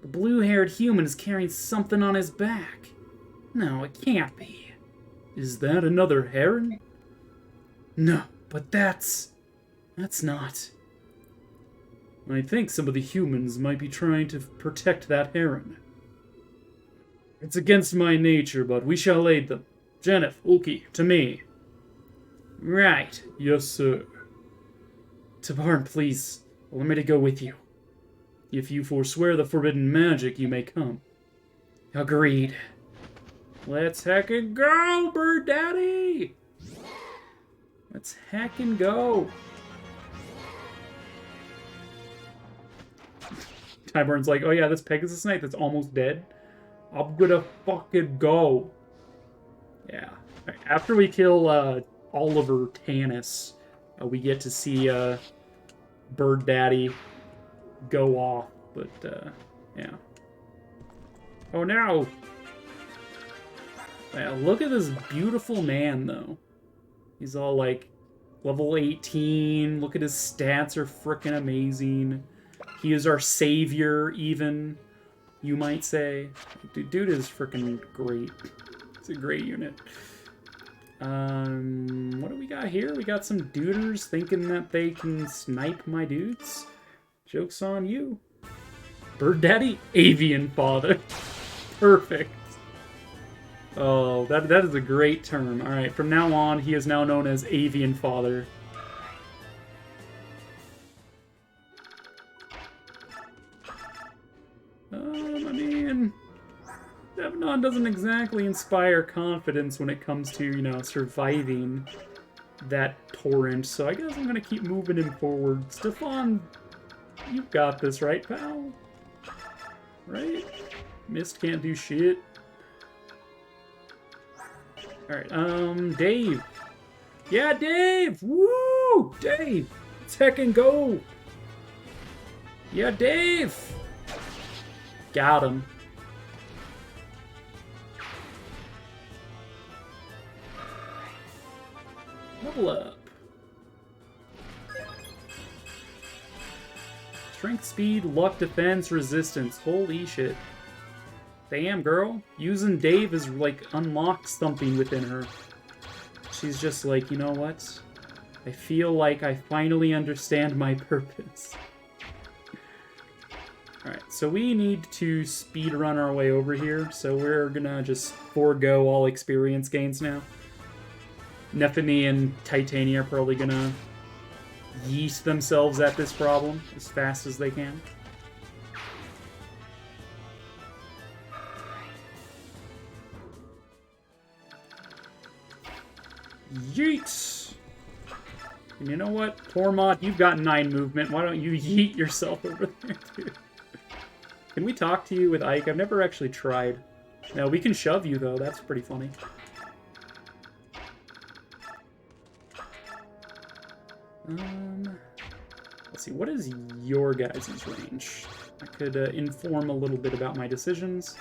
blue-haired human is carrying something on his back. No, it can't be.
Is that another heron?
No, but that's not.
I think some of the humans might be trying to protect that heron. It's against my nature, but we shall aid them. Janeth, Ulki, to me.
Right.
Yes, sir.
Tabarn, please, allow me to go with you.
If you forswear the forbidden magic, you may come.
Agreed.
Let's heckin' go, Bird Daddy! Let's heckin' go. Tyburn's like, oh yeah, this Pegasus Knight that's almost dead. I'm gonna fucking go. Yeah. Right, after we kill Oliver Tannis, we get to see Bird Daddy go off. But, yeah. Oh no! Yeah, look at this beautiful man, though. He's all like level 18. Look at his stats are freaking amazing. He is our savior, even, you might say. Dude is freaking great. It's a great unit. What do we got here? We got some duders thinking that they can snipe my dudes. Joke's on you. Bird Daddy, Avian Father. Perfect. Oh, that is a great term. Alright, from now on, he is now known as Avian Father. I mean, Devnon doesn't exactly inspire confidence when it comes to, you know, surviving that torrent, so I guess I'm gonna keep moving him forward. Stefan, you've got this, right, pal? Right? Mist can't do shit. Alright, Dave. Yeah, Dave! Woo! Dave! Let's heckin' go! Yeah, Dave! Got him. Level up. Strength, speed, luck, defense, resistance. Holy shit. Damn, girl. Using Dave is like unlocks something within her. She's just like, you know what? I feel like I finally understand my purpose. Alright, so we need to speed run our way over here, so we're gonna just forego all experience gains now. Nephany and Titania are probably gonna yeast themselves at this problem as fast as they can. Yeet! And you know what? Tormod, you've got 9 movement. Why don't you yeet yourself over there, too? Can we talk to you with Ike? I've never actually tried. No, we can shove you, though. That's pretty funny. Let's see. What is your guys' range? I could inform a little bit about my decisions.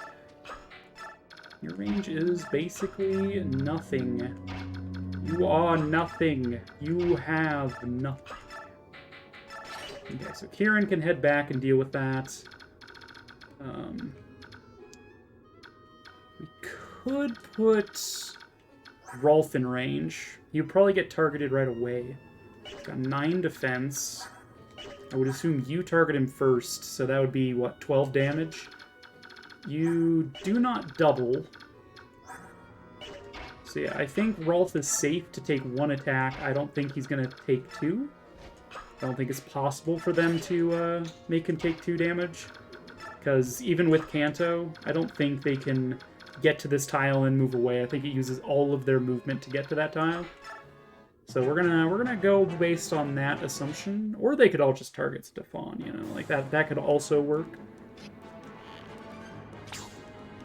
Your range is basically nothing. You are nothing. You have nothing. Okay, so Kieran can head back and deal with that. We could put Rolf in range. He'd probably get targeted right away. Got 9 defense. I would assume you target him first, so that would be, what, 12 damage? You do not double. So yeah, I think Rolf is safe to take 1 attack. I don't think he's going to take 2. I don't think it's possible for them to make him take 2 damage. Because even with Kanto, I don't think they can get to this tile and move away. I think it uses all of their movement to get to that tile. So we're gonna go based on that assumption. Or they could all just target Stefan, you know, like that could also work.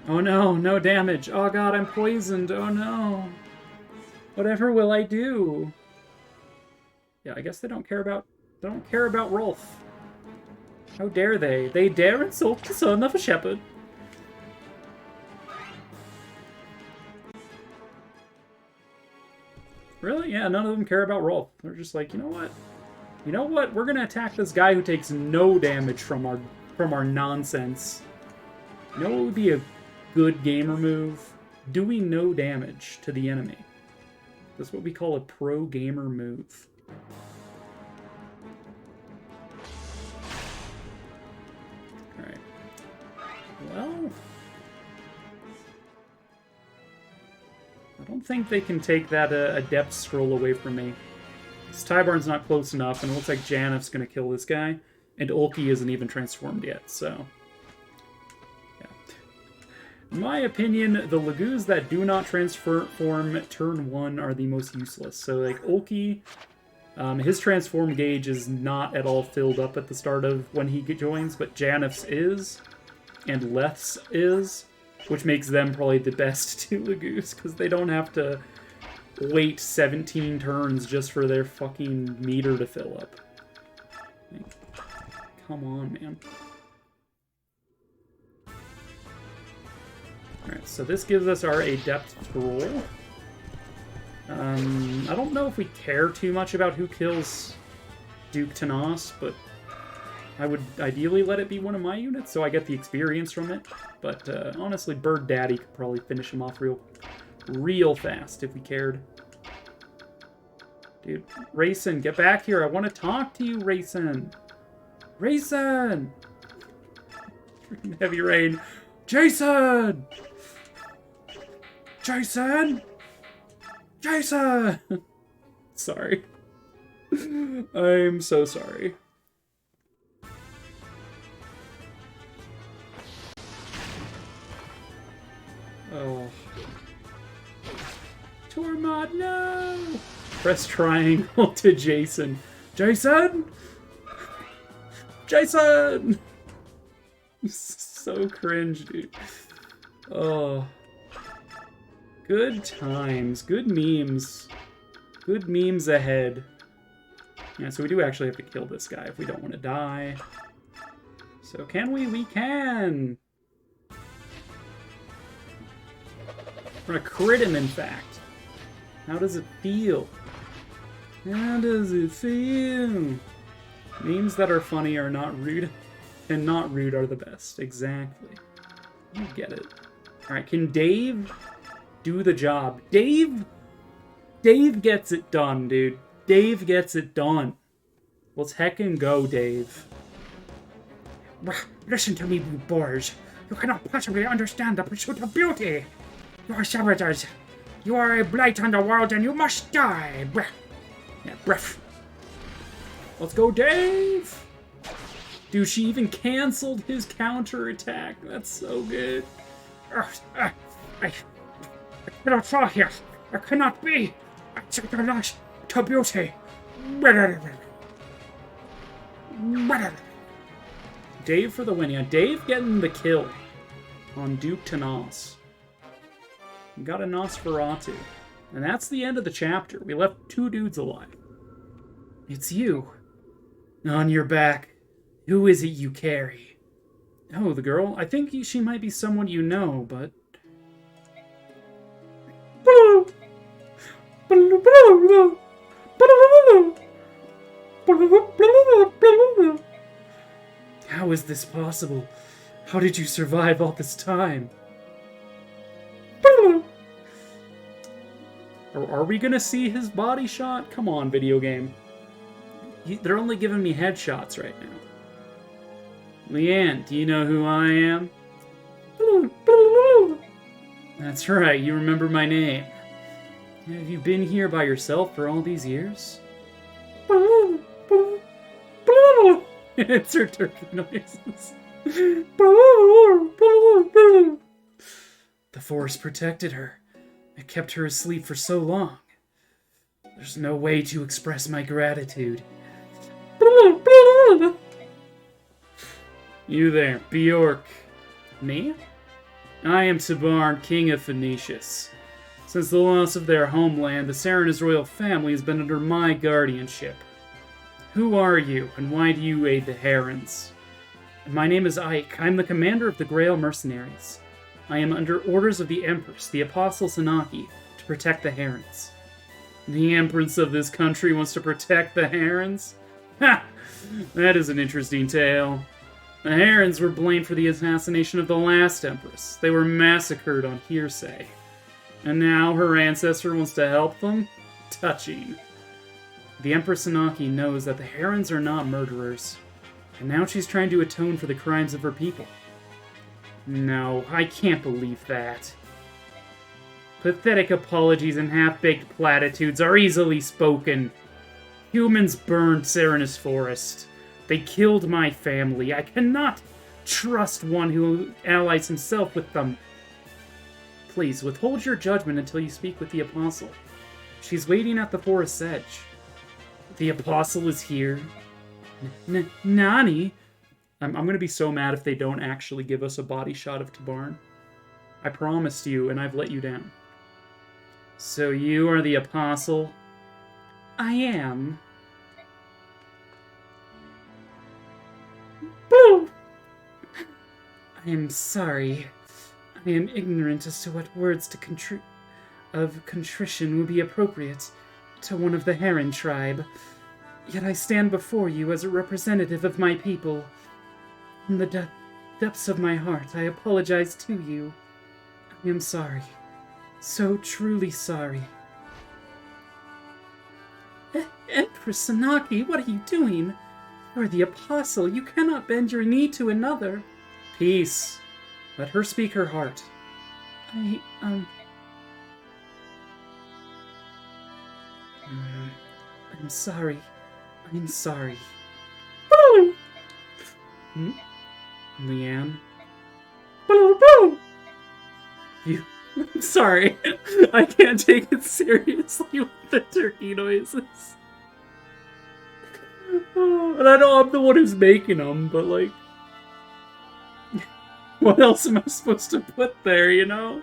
Oh no, no damage. Oh god, I'm poisoned. Oh no. Whatever will I do? Yeah, I guess they don't care about Rolf. How dare they? They dare insult the son of a shepherd. Really? Yeah, none of them care about Rolf. They're just like, you know what? You know what? We're gonna attack this guy who takes no damage from our nonsense. You know what would be a good gamer move? Doing no damage to the enemy. That's what we call a pro gamer move. Alright. Well, I don't think they can take that Adept Scroll away from me. This Tybarn's not close enough, and it looks like Janeth's gonna kill this guy. And Ulki isn't even transformed yet, so... yeah. In my opinion, the Lagoos that do not transform turn 1 are the most useless. So, like, Ulki, his transform gauge is not at all filled up at the start of when he joins, but Janeth's is, and Leth's is, which makes them probably the best 2 Lagoos, because they don't have to wait 17 turns just for their fucking meter to fill up. Like, come on, man. Alright, so this gives us our Adept Scroll. I don't know if we care too much about who kills Duke Tanas, but I would ideally let it be one of my units, so I get the experience from it. But honestly, Bird Daddy could probably finish him off real fast if we cared. Dude, Rayson, get back here. I want to talk to you, Rayson. Rayson! Heavy rain. Jason! Jason! Jason! Sorry. I'm so sorry. Oh. Tormod, no! Press triangle to Jason. Jason! Jason! So cringe, dude. Oh. Good times. Good memes. Good memes ahead. Yeah, so we do actually have to kill this guy if we don't want to die. So can we? We can! We're gonna crit him, in fact. How does it feel? How does it feel? Memes that are funny are not rude, and not rude are the best. Exactly. You get it. Alright, can Dave do the job? Dave gets it done, dude. Dave gets it done. Let's heckin' go, Dave.
Listen to me, you boys. You cannot possibly understand the pursuit of beauty. You are savages. You are a blight on the world and you must die. Yeah, breath.
Let's go, Dave! Dude, she even canceled his counterattack. That's so good.
I cannot fall here. I cannot be. I sacrifice to beauty.
Dave for the win. Yeah, Dave getting the kill on Duke Tanas. We got a Nosferatu. And that's the end of the chapter. We left 2 dudes alive. It's you. On your back. Who is it you carry? Oh, the girl? I think she might be someone you know, but... How is this possible? How did you survive all this time? Are we gonna see his body shot? Come on, video game. They're only giving me headshots right now. Leanne, do you know who I am? That's right, you remember my name. Have you been here by yourself for all these years? It's her turkey noises. The forest protected her. It kept her asleep for so long. There's no way to express my gratitude. You there, Bjork. Me? I am Tabarn, king of Phoenicius. Since the loss of their homeland, the Serenus royal family has been under my guardianship. Who are you, and why do you aid the Herons? My name is Ike. I'm the commander of the Grail Mercenaries. I am under orders of the Empress, the Apostle Sanaki, to protect the Herons. The Empress of this country wants to protect the Herons? Ha! That is an interesting tale. The Herons were blamed for the assassination of the last Empress. They were massacred on hearsay. And now her ancestor wants to help them? Touching. The Empress Sanaki knows that the Herons are not murderers, and now she's trying to atone for the crimes of her people. No, I can't believe that. Pathetic apologies and half-baked platitudes are easily spoken. Humans burned Serenus Forest. They killed my family. I cannot trust one who allies himself with them. Please, withhold your judgment until you speak with the Apostle. She's waiting at the forest's edge. The Apostle is here. Nani? I'm gonna be so mad if they don't actually give us a body shot of Tabarn. I promised you, and I've let you down. So you are the Apostle? I am. Boo! I am sorry. I am ignorant as to what words of contrition will be appropriate to one of the Heron tribe. Yet I stand before you as a representative of my people. From the depths of my heart, I apologize to you. I am sorry. So truly sorry. Empress Sanaki, what are you doing? You are the Apostle. You cannot bend your knee to another. Peace. Let her speak her heart. I'm sorry. I'm sorry. Leanne? You... I'm sorry. I can't take it seriously with the turkey noises. Oh, and I know I'm the one who's making them, but like... What else am I supposed to put there, you know?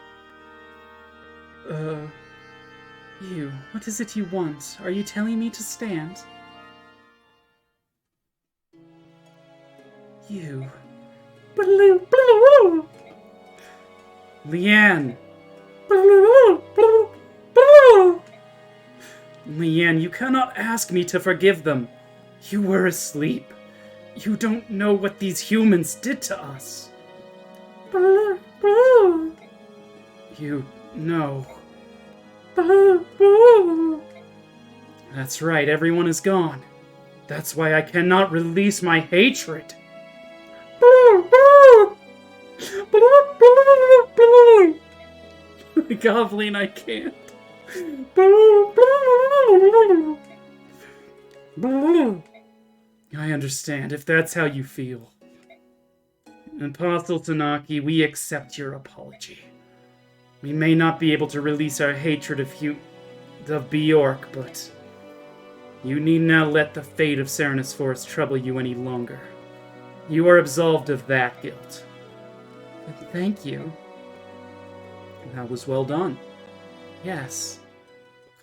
You, what is it you want? Are you telling me to stand? You... Leanne! Leanne, you cannot ask me to forgive them. You were asleep. You don't know what these humans did to us. You know. That's right, everyone is gone. That's why I cannot release my hatred. Goblin, I can't. I understand, if that's how you feel. Apostle Tanaki, we accept your apology. We may not be able to release our hatred of Bjork, but you need not let the fate of Serenus Forest trouble you any longer. You are absolved of that guilt. Thank you. That was well done. Yes.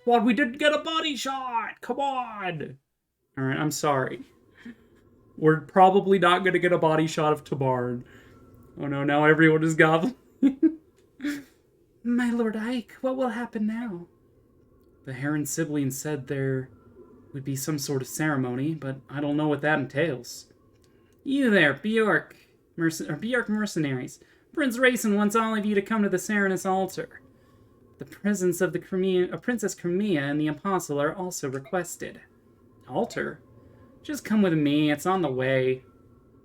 What? We didn't get a body shot! Come on! Alright, I'm sorry. We're probably not going to get a body shot of Tabarn. Oh no, now everyone is goblin. My Lord Ike, what will happen now? The Heron siblings said there would be some sort of ceremony, but I don't know what that entails. You there, Bjork Mercenaries. Prince Rayson wants all of you to come to the Serenus altar.
The presence of the Princess Crimea and the Apostle are also requested. Altar? Just come with me, it's on the way.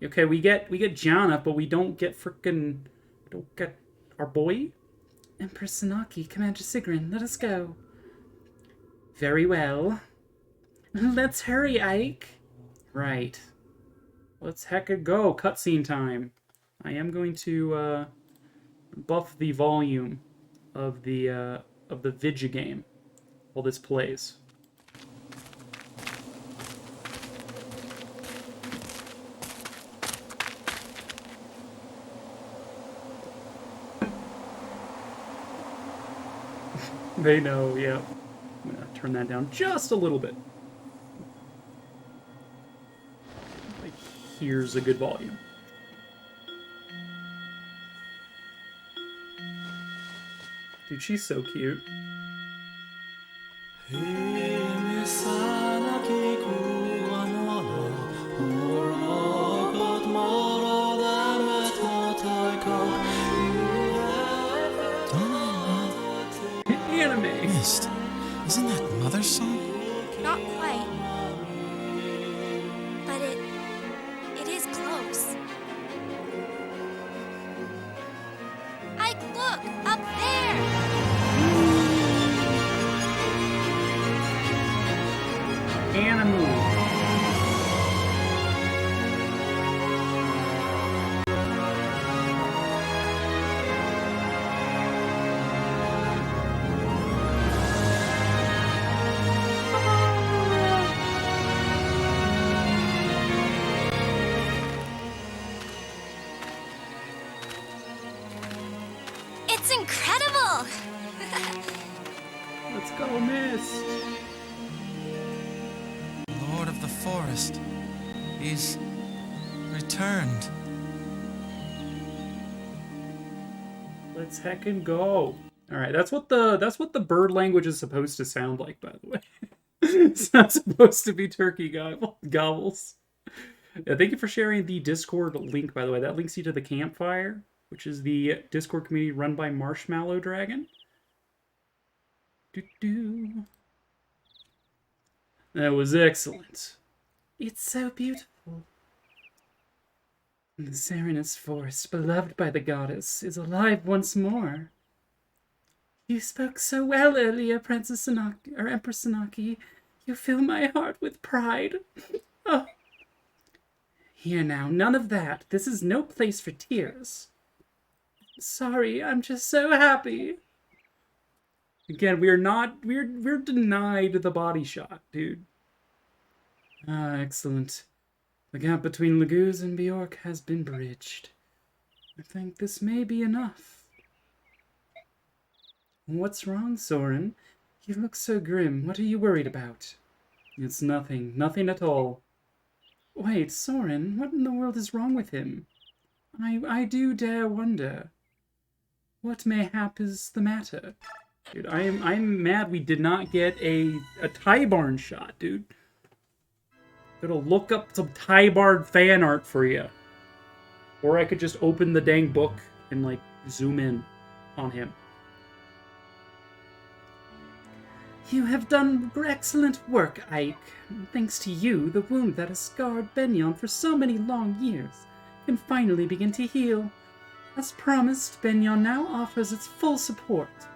Okay, we get Janna, but we don't get our boy? Empress Sanaki, Commander Sigrun, let us go. Very well. Let's hurry, Ike. Right. Let's hecka go. Cutscene time. I am going to buff the volume of the Vidya game while this plays. They know, yeah. I'm gonna turn that down just a little bit. Like, here's a good volume. Dude, she's so cute. Anime.
Mist. Isn't that Mother's song?
Not quite. But it is close. Ike, look! Up there!
Anime.
It's incredible!
Let's go, Mist.
Lord of the Forest. He's returned.
Let's heckin' go. Alright, that's what the bird language is supposed to sound like, by the way. It's not supposed to be turkey gobbles. Yeah, thank you for sharing the Discord link, by the way. That links you to the Campfire, which is the Discord community run by Marshmallow Dragon. Doo-doo. That was excellent. It's so beautiful. The Serenus Forest, beloved by the goddess, is alive once more. You spoke so well earlier, Princess Sanaki, or Empress Sanaki. You fill my heart with pride. Oh. Here now, none of that. This is no place for tears. Sorry, I'm just so happy. Again, we're denied the body shot, dude. Ah, excellent. The gap between Laguz and Bjork has been bridged. I think this may be enough. What's wrong, Soren? You look so grim. What are you worried about? It's nothing. Nothing at all. Wait, Soren, what in the world is wrong with him? I do dare wonder. What mayhap is the matter? Dude, I'm mad we did not get a Tybarn shot, dude. Gotta look up some Tybarn fan art for you. Or I could just open the dang book and, like, zoom in on him. You have done excellent work, Ike. Thanks to you, the wound that has scarred Benyon for so many long years can finally begin to heal. As promised, Benyon now offers its full support to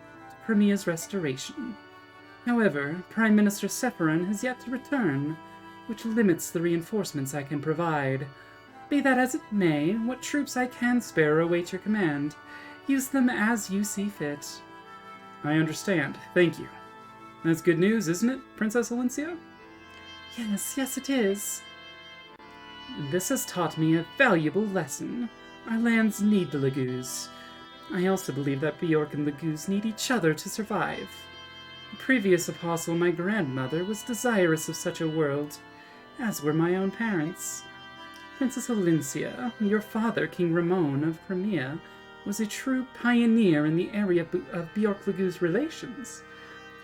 Crimea's restoration. However, Prime Minister Sephiron has yet to return, which limits the reinforcements I can provide. Be that as it may, what troops I can spare await your command. Use them as you see fit. I understand. Thank you. That's good news, isn't it, Princess Alicia? Yes, it is. This has taught me a valuable lesson. Our lands need the Laguz. I also believe that Bjork and Laguz need each other to survive. The previous apostle, my grandmother, was desirous of such a world, as were my own parents. Princess Alicia, your father, King Ramon of Crimea, was a true pioneer in the area of Bjork-Laguz relations.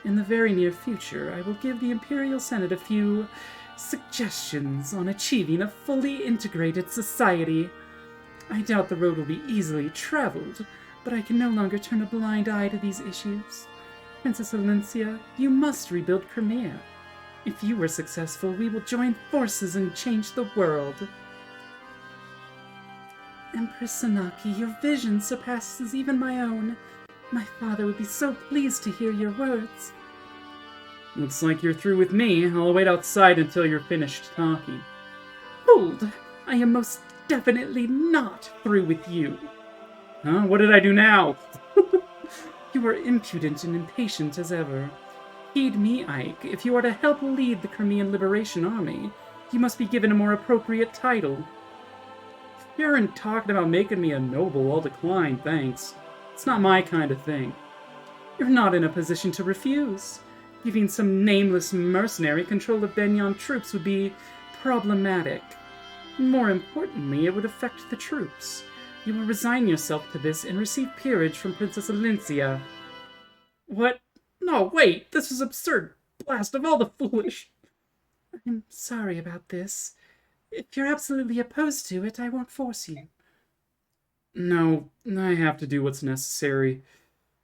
In the very near future, I will give the Imperial Senate a few suggestions on achieving a fully integrated society. I doubt the road will be easily traveled, but I can no longer turn a blind eye to these issues. Princess Alencia, you must rebuild Crimea. If you are successful, we will join forces and change the world. Empress Sanaki, your vision surpasses even my own. My father would be so pleased to hear your words.
Looks like you're through with me. I'll wait outside until you're finished talking.
Hold! I am most definitely not through with you.
Huh? What did I do now?
You are impudent and impatient as ever. Heed me, Ike. If you are to help lead the Crimean Liberation Army, you must be given a more appropriate title.
Karen talking about making me a noble, I'll decline, thanks. It's not my kind of thing.
You're not in a position to refuse. Giving some nameless mercenary control of Benyon troops would be problematic. More importantly, it would affect the troops. You will resign yourself to this and receive peerage from Princess Alencia.
What? No, wait, this is absurd. Blast of all the foolish.
I'm sorry about this. If you're absolutely opposed to it, I won't force you.
No, I have to do what's necessary.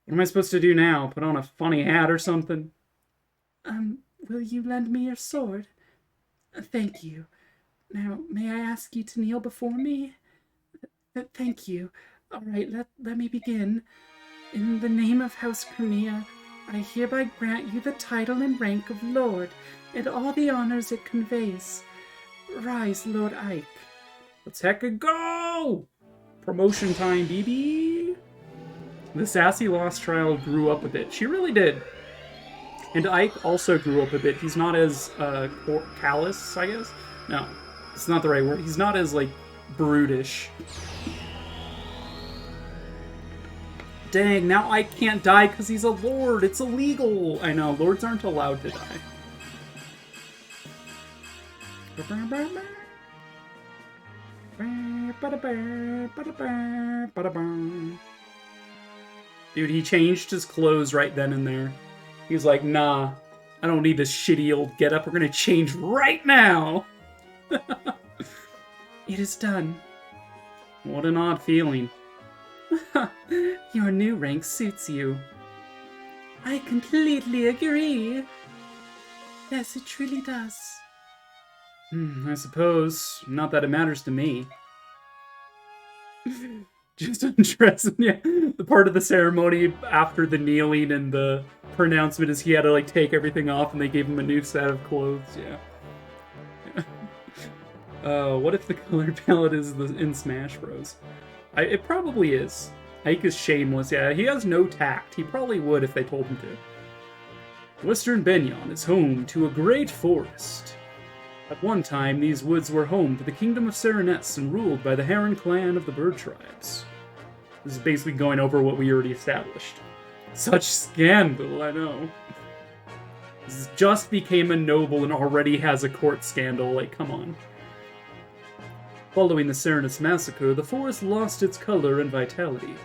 What am I supposed to do now? Put on a funny hat or something?
Will you lend me your sword? Thank you. Now, may I ask you to kneel before me? Thank you. All right, let me begin. In the name of House Crimea, I hereby grant you the title and rank of Lord, and all the honors it conveys. Rise, Lord Ike.
Let's heck a go! Promotion time, BB! The sassy lost child grew up a bit. She really did. And Ike also grew up a bit. He's not as, callous, I guess? No, it's not the right word. He's not as, like, brutish. Dang, now Ike can't die because he's a lord. It's illegal. I know, lords aren't allowed to die. Dude, he changed his clothes right then and there. He was like, nah, I don't need this shitty old getup. We're gonna change right now.
It is done.
What an odd feeling.
Your new rank suits you. I completely agree. Yes, it truly does.
I suppose. Not that it matters to me. Just undressing, yeah. The part of the ceremony after the kneeling and the pronouncement is he had to, like, take everything off and they gave him a new set of clothes, yeah. What if the color palette is in Smash Bros? It probably is. Ike is shameless, yeah. He has no tact. He probably would if they told him to. Western Benyon is home to a great forest. At one time, these woods were home to the Kingdom of Sereness and ruled by the Heron clan of the Bird Tribes. This is basically going over what we already established. Such scandal, I know. This just became a noble and already has a court scandal, like, come on. Following the Serenus massacre, the forest lost its color and vitality.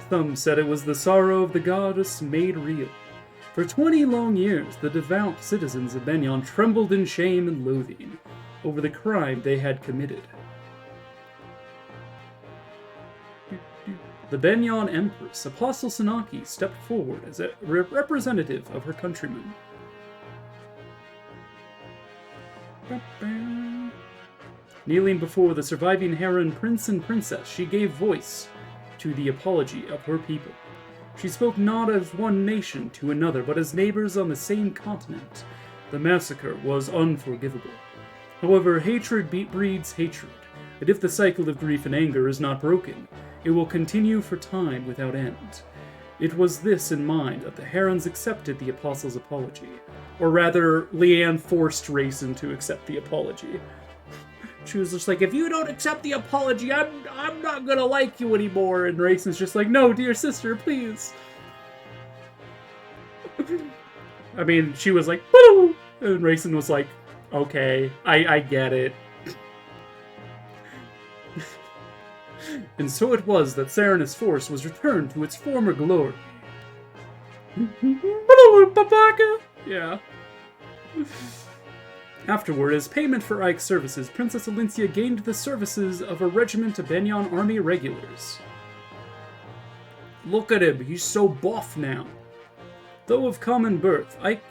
Some said it was the sorrow of the goddess made real. For 20 long years, the devout citizens of Benyon trembled in shame and loathing over the crime they had committed. The Benyon Empress, Apostle Sanaki, stepped forward as a representative of her countrymen. Kneeling before the surviving Heron prince and princess, she gave voice to the apology of her people. She spoke not as one nation to another, but as neighbors on the same continent. The massacre was unforgivable. However, hatred breeds hatred, and if the cycle of grief and anger is not broken, it will continue for time without end. It was this in mind that the Herons accepted the Apostle's apology. Or rather, Leanne forced Rayson to accept the apology. She was just like, if you don't accept the apology, I'm not gonna like you anymore. And Rayson's just like, no, dear sister, please. I mean, she was like, woo! And Rayson was like, okay, I get it. And so it was that Serenus' force was returned to its former glory. Yeah. Afterward, as payment for Ike's services, Princess Alencia gained the services of a regiment of Benyon army regulars. Look at him, he's so buff now. Though of common birth, Ike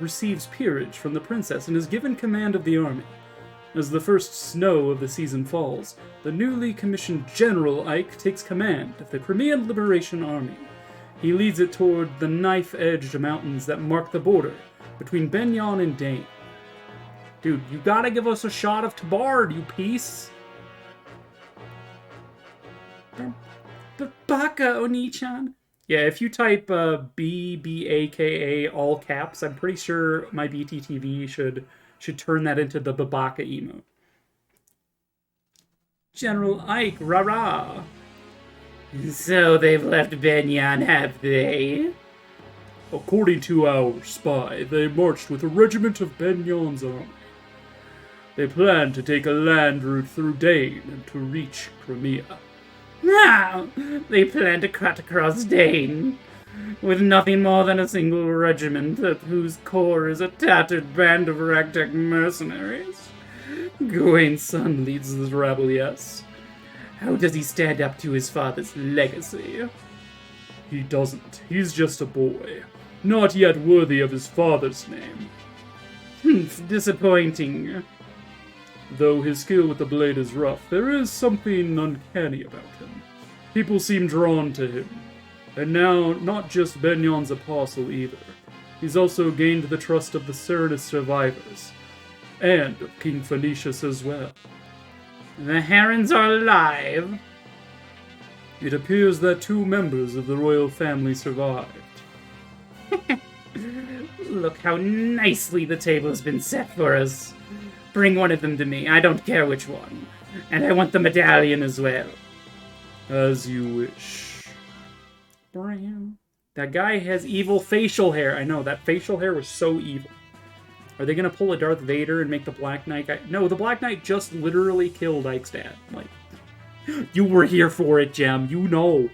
receives peerage from the princess and is given command of the army. As the first snow of the season falls, the newly commissioned General Ike takes command of the Crimean Liberation Army. He leads it toward the knife-edged mountains that mark the border between Benyon and Dane. Dude, you gotta give us a shot of Tabard, you piece! Baka, Oni-chan. Yeah, if you type BBAKA all caps, I'm pretty sure my BTTV should turn that into the Babaka emote. General Ike, rah-rah! So they've left Benyon, have they? According to our spy, they marched with a regiment of Benyon's army. They plan to take a land route through Dane and to reach Crimea. Now, they plan to cut across Dane, with nothing more than a single regiment whose core is a tattered band of ragtag mercenaries. Gawain's son leads this rabble, yes. How does he stand up to his father's legacy? He doesn't. He's just a boy, not yet worthy of his father's name. Disappointing. Though his skill with the blade is rough, there is something uncanny about him. People seem drawn to him. And now, not just Benyon's apostle either. He's also gained the trust of the Cernus survivors, and of King Phoenicius as well. The Herons are alive. It appears that 2 members of the royal family survived. Look how nicely the table has been set for us. Bring one of them to me, I don't care which one. And I want the medallion as well. As you wish. Bram. That guy has evil facial hair. I know, that facial hair was so evil. Are they gonna pull a Darth Vader and make the Black Knight guy? No, the Black Knight just literally killed Ike's dad. Like, you were here for it, Jem. You know.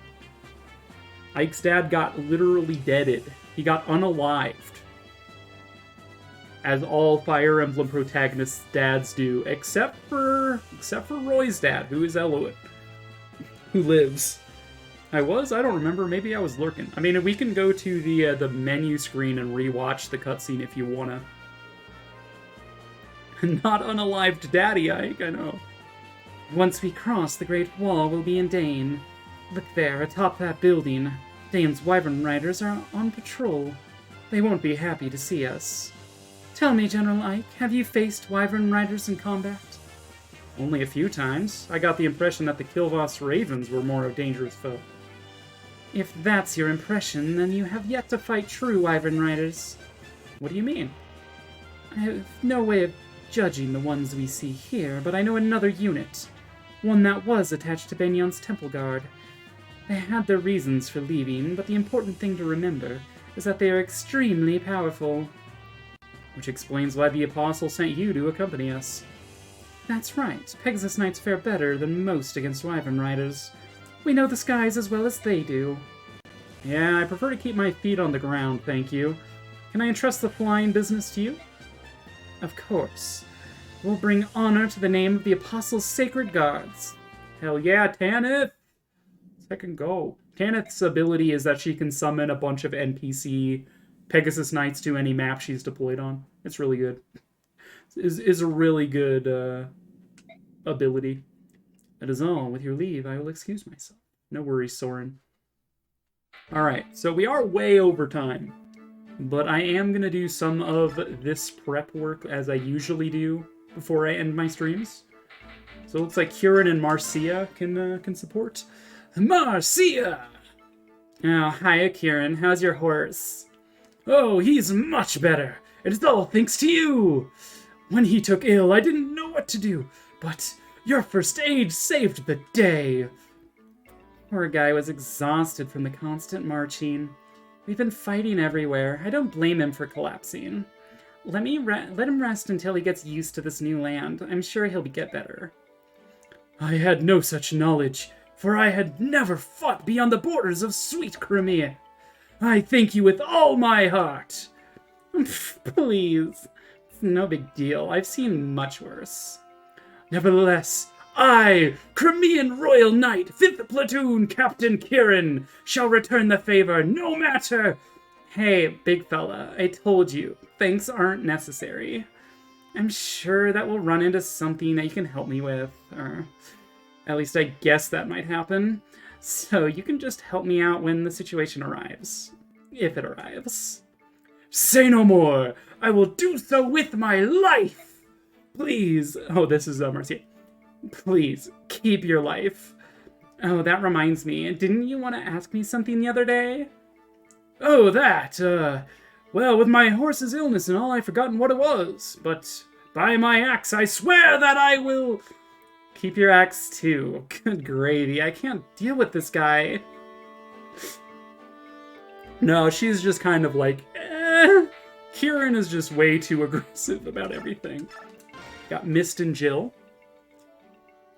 Ike's dad got literally deaded. He got unalived. As all Fire Emblem protagonists' dads do, except for Roy's dad, who is Eloit, who lives. I don't remember. Maybe I was lurking. I mean, we can go to the menu screen and rewatch the cutscene if you wanna. Not unalived Daddy Ike, I know. Once we cross the Great Wall, we'll be in Dane. Look there, atop that building. Dane's Wyvern Riders are on patrol. They won't be happy to see us. Tell me, General Ike, have you faced Wyvern Riders in combat? Only a few times. I got the impression that the Kilvos Ravens were more a dangerous foe. If that's your impression, then you have yet to fight true Wyvern Riders. What do you mean? I have no way of judging the ones we see here, but I know another unit. One that was attached to Benyon's Temple Guard. They had their reasons for leaving, but the important thing to remember is that they are extremely powerful. Which explains why the Apostle sent you to accompany us. That's right, Pegasus Knights fare better than most against Wyvern Riders. We know the skies as well as they do. Yeah, I prefer to keep my feet on the ground, thank you. Can I entrust the flying business to you? Of course. We'll bring honor to the name of the Apostle's Sacred Guards. Hell yeah, Tanith! Second go. Tanith's ability is that she can summon a bunch of NPC Pegasus Knights to any map she's deployed on. It's really good. Is a really good ability. That is all. With your leave, I will excuse myself. No worries, Soren. Alright, so we are way over time. But I am going to do some of this prep work as I usually do before I end my streams. So it looks like Kieran and Marcia can support. Marcia! Oh, hiya, Kieran. How's your horse? Oh, he's much better. It is all thanks to you. When he took ill, I didn't know what to do, but your first aid saved the day. Poor guy was exhausted from the constant marching. We've been fighting everywhere. I don't blame him for collapsing. Let him rest until he gets used to this new land. I'm sure he'll get better. I had no such knowledge, for I had never fought beyond the borders of sweet Crimea. I thank you with all my heart. Please. It's no big deal. I've seen much worse. Nevertheless, I, Crimean Royal Knight, 5th Platoon Captain Kieran, shall return the favor no matter
Hey, big fella, I told you, thanks aren't necessary. I'm sure that we'll run into something that you can help me with, or at least I guess that might happen. So you can just help me out when the situation arrives. If it arrives. Say no more! I will do so with my life! Please. Oh, this is Mercy. Please, keep your life. Oh, that reminds me. Didn't you want to ask me something the other day? Oh, that, well, with my horse's illness and all, I've forgotten what it was. But by my axe, I swear that I will... Keep your axe, too. Good gravy. I can't deal with this guy. No, she's just kind of like, Kieran is just way too aggressive about everything. Got Mist and Jill.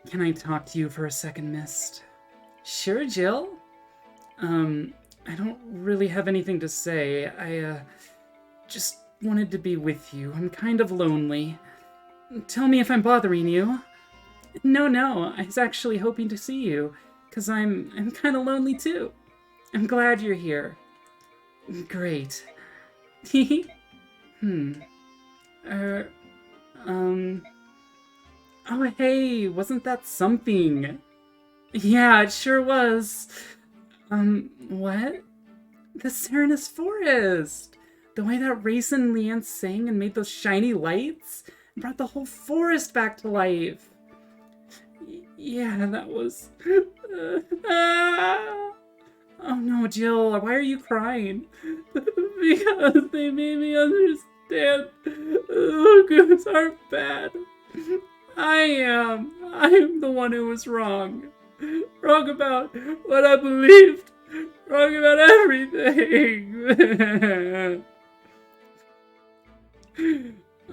Can I talk to you for a second, Mist? Sure, Jill. I don't really have anything to say. I, just wanted to be with you. I'm kind of lonely. Tell me if I'm bothering you. No, I was actually hoping to see you, 'cause I'm kind of lonely too. I'm glad you're here. Great. Oh hey, wasn't that something? Yeah, it sure was. What? The Serenus Forest! The way that Raisin and Leanne sang and made those shiny lights and brought the whole forest back to life. Yeah, that was... Oh no, Jill, why are you crying? Because they made me understand Lucas are bad. I'm the one who was wrong. Wrong about what I believed. Wrong about everything.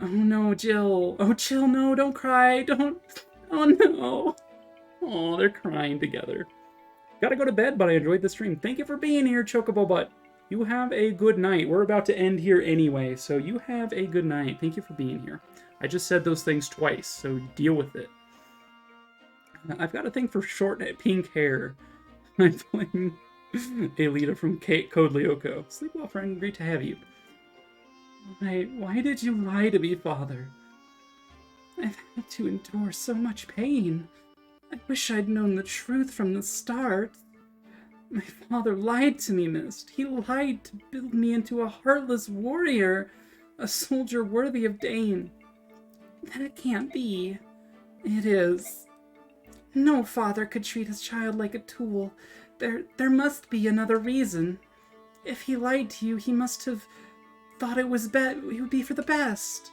Oh no, Jill. Oh, Jill, no, don't cry. Don't. Oh no. Oh, they're crying together. Gotta go to bed, but I enjoyed the stream. Thank you for being here, Chocobo Butt. You have a good night. We're about to end here anyway, so you have a good night. Thank you for being here. I just said those things twice, so deal with it. I've got a thing for short pink hair. I'm playing Alita from Code Lyoko. Sleep well, friend. Great to have you. Why did you lie to me, Father? I've had to endure so much pain. I wish I'd known the truth from the start. My father lied to me, Mist. He lied to build me into a heartless warrior, a soldier worthy of Dane. That can't be. It is. No father could treat his child like a tool. There must be another reason. If he lied to you, he must have thought it would be for the best.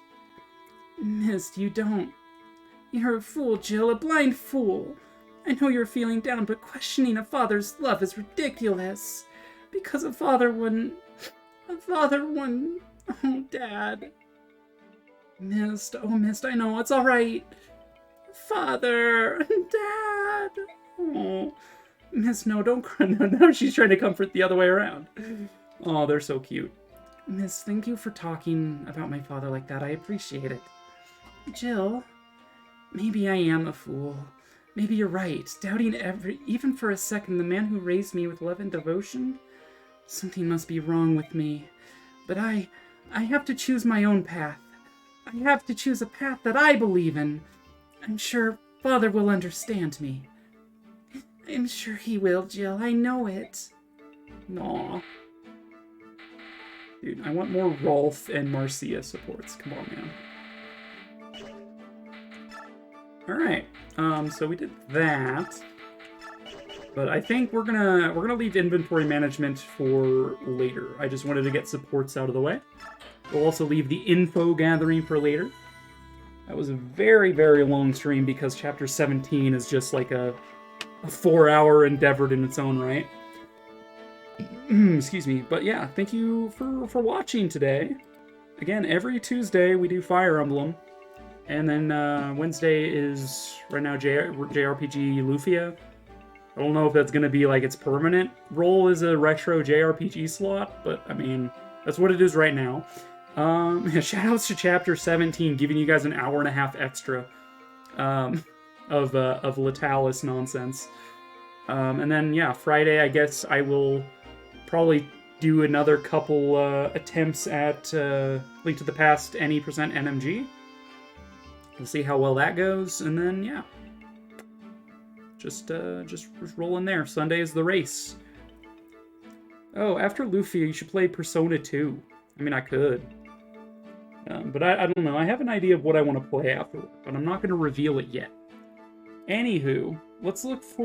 Mist, you don't. You're a fool, Jill, a blind fool. I know you're feeling down, but questioning a father's love is ridiculous. Because a father wouldn't... Oh, Dad. Mist, oh, Mist, I know, it's alright. Father, Dad. Oh, Mist, no, don't cry. No, she's trying to comfort the other way around. Oh, they're so cute. Mist, thank you for talking about my father like that. I appreciate it. Jill, maybe I am a fool. Maybe you're right. Doubting even for a second, the man who raised me with love and devotion? Something must be wrong with me. But I have to choose my own path. I have to choose a path that I believe in. I'm sure Father will understand me. I'm sure he will, Jill. I know it. Aw. Dude, I want more Rolf and Marcia supports. Come on, man. Alright, so we did that. But I think we're gonna leave inventory management for later. I just wanted to get supports out of the way. We'll also leave the info gathering for later. That was a very, very long stream because chapter 17 is just like a 4-hour endeavor in its own right. Excuse me. But yeah, thank you for watching today. Again, every Tuesday we do Fire Emblem. And then Wednesday is, right now, JRPG Lufia. I don't know if that's going to be like its permanent role as a retro JRPG slot, but I mean, that's what it is right now. Shoutouts to chapter 17, giving you guys an hour and a half extra of Latalis nonsense. And then, yeah, Friday, I guess I will probably
do another couple attempts at Link to the Past any percent NMG. We'll see how well that goes, and then yeah, just roll in there. Sunday is the race. Oh, after Luffy, you should play Persona 2. I mean, I could. But I don't know. I have an idea of what I want to play afterward, but I'm not going to reveal it yet. Anywho, let's look for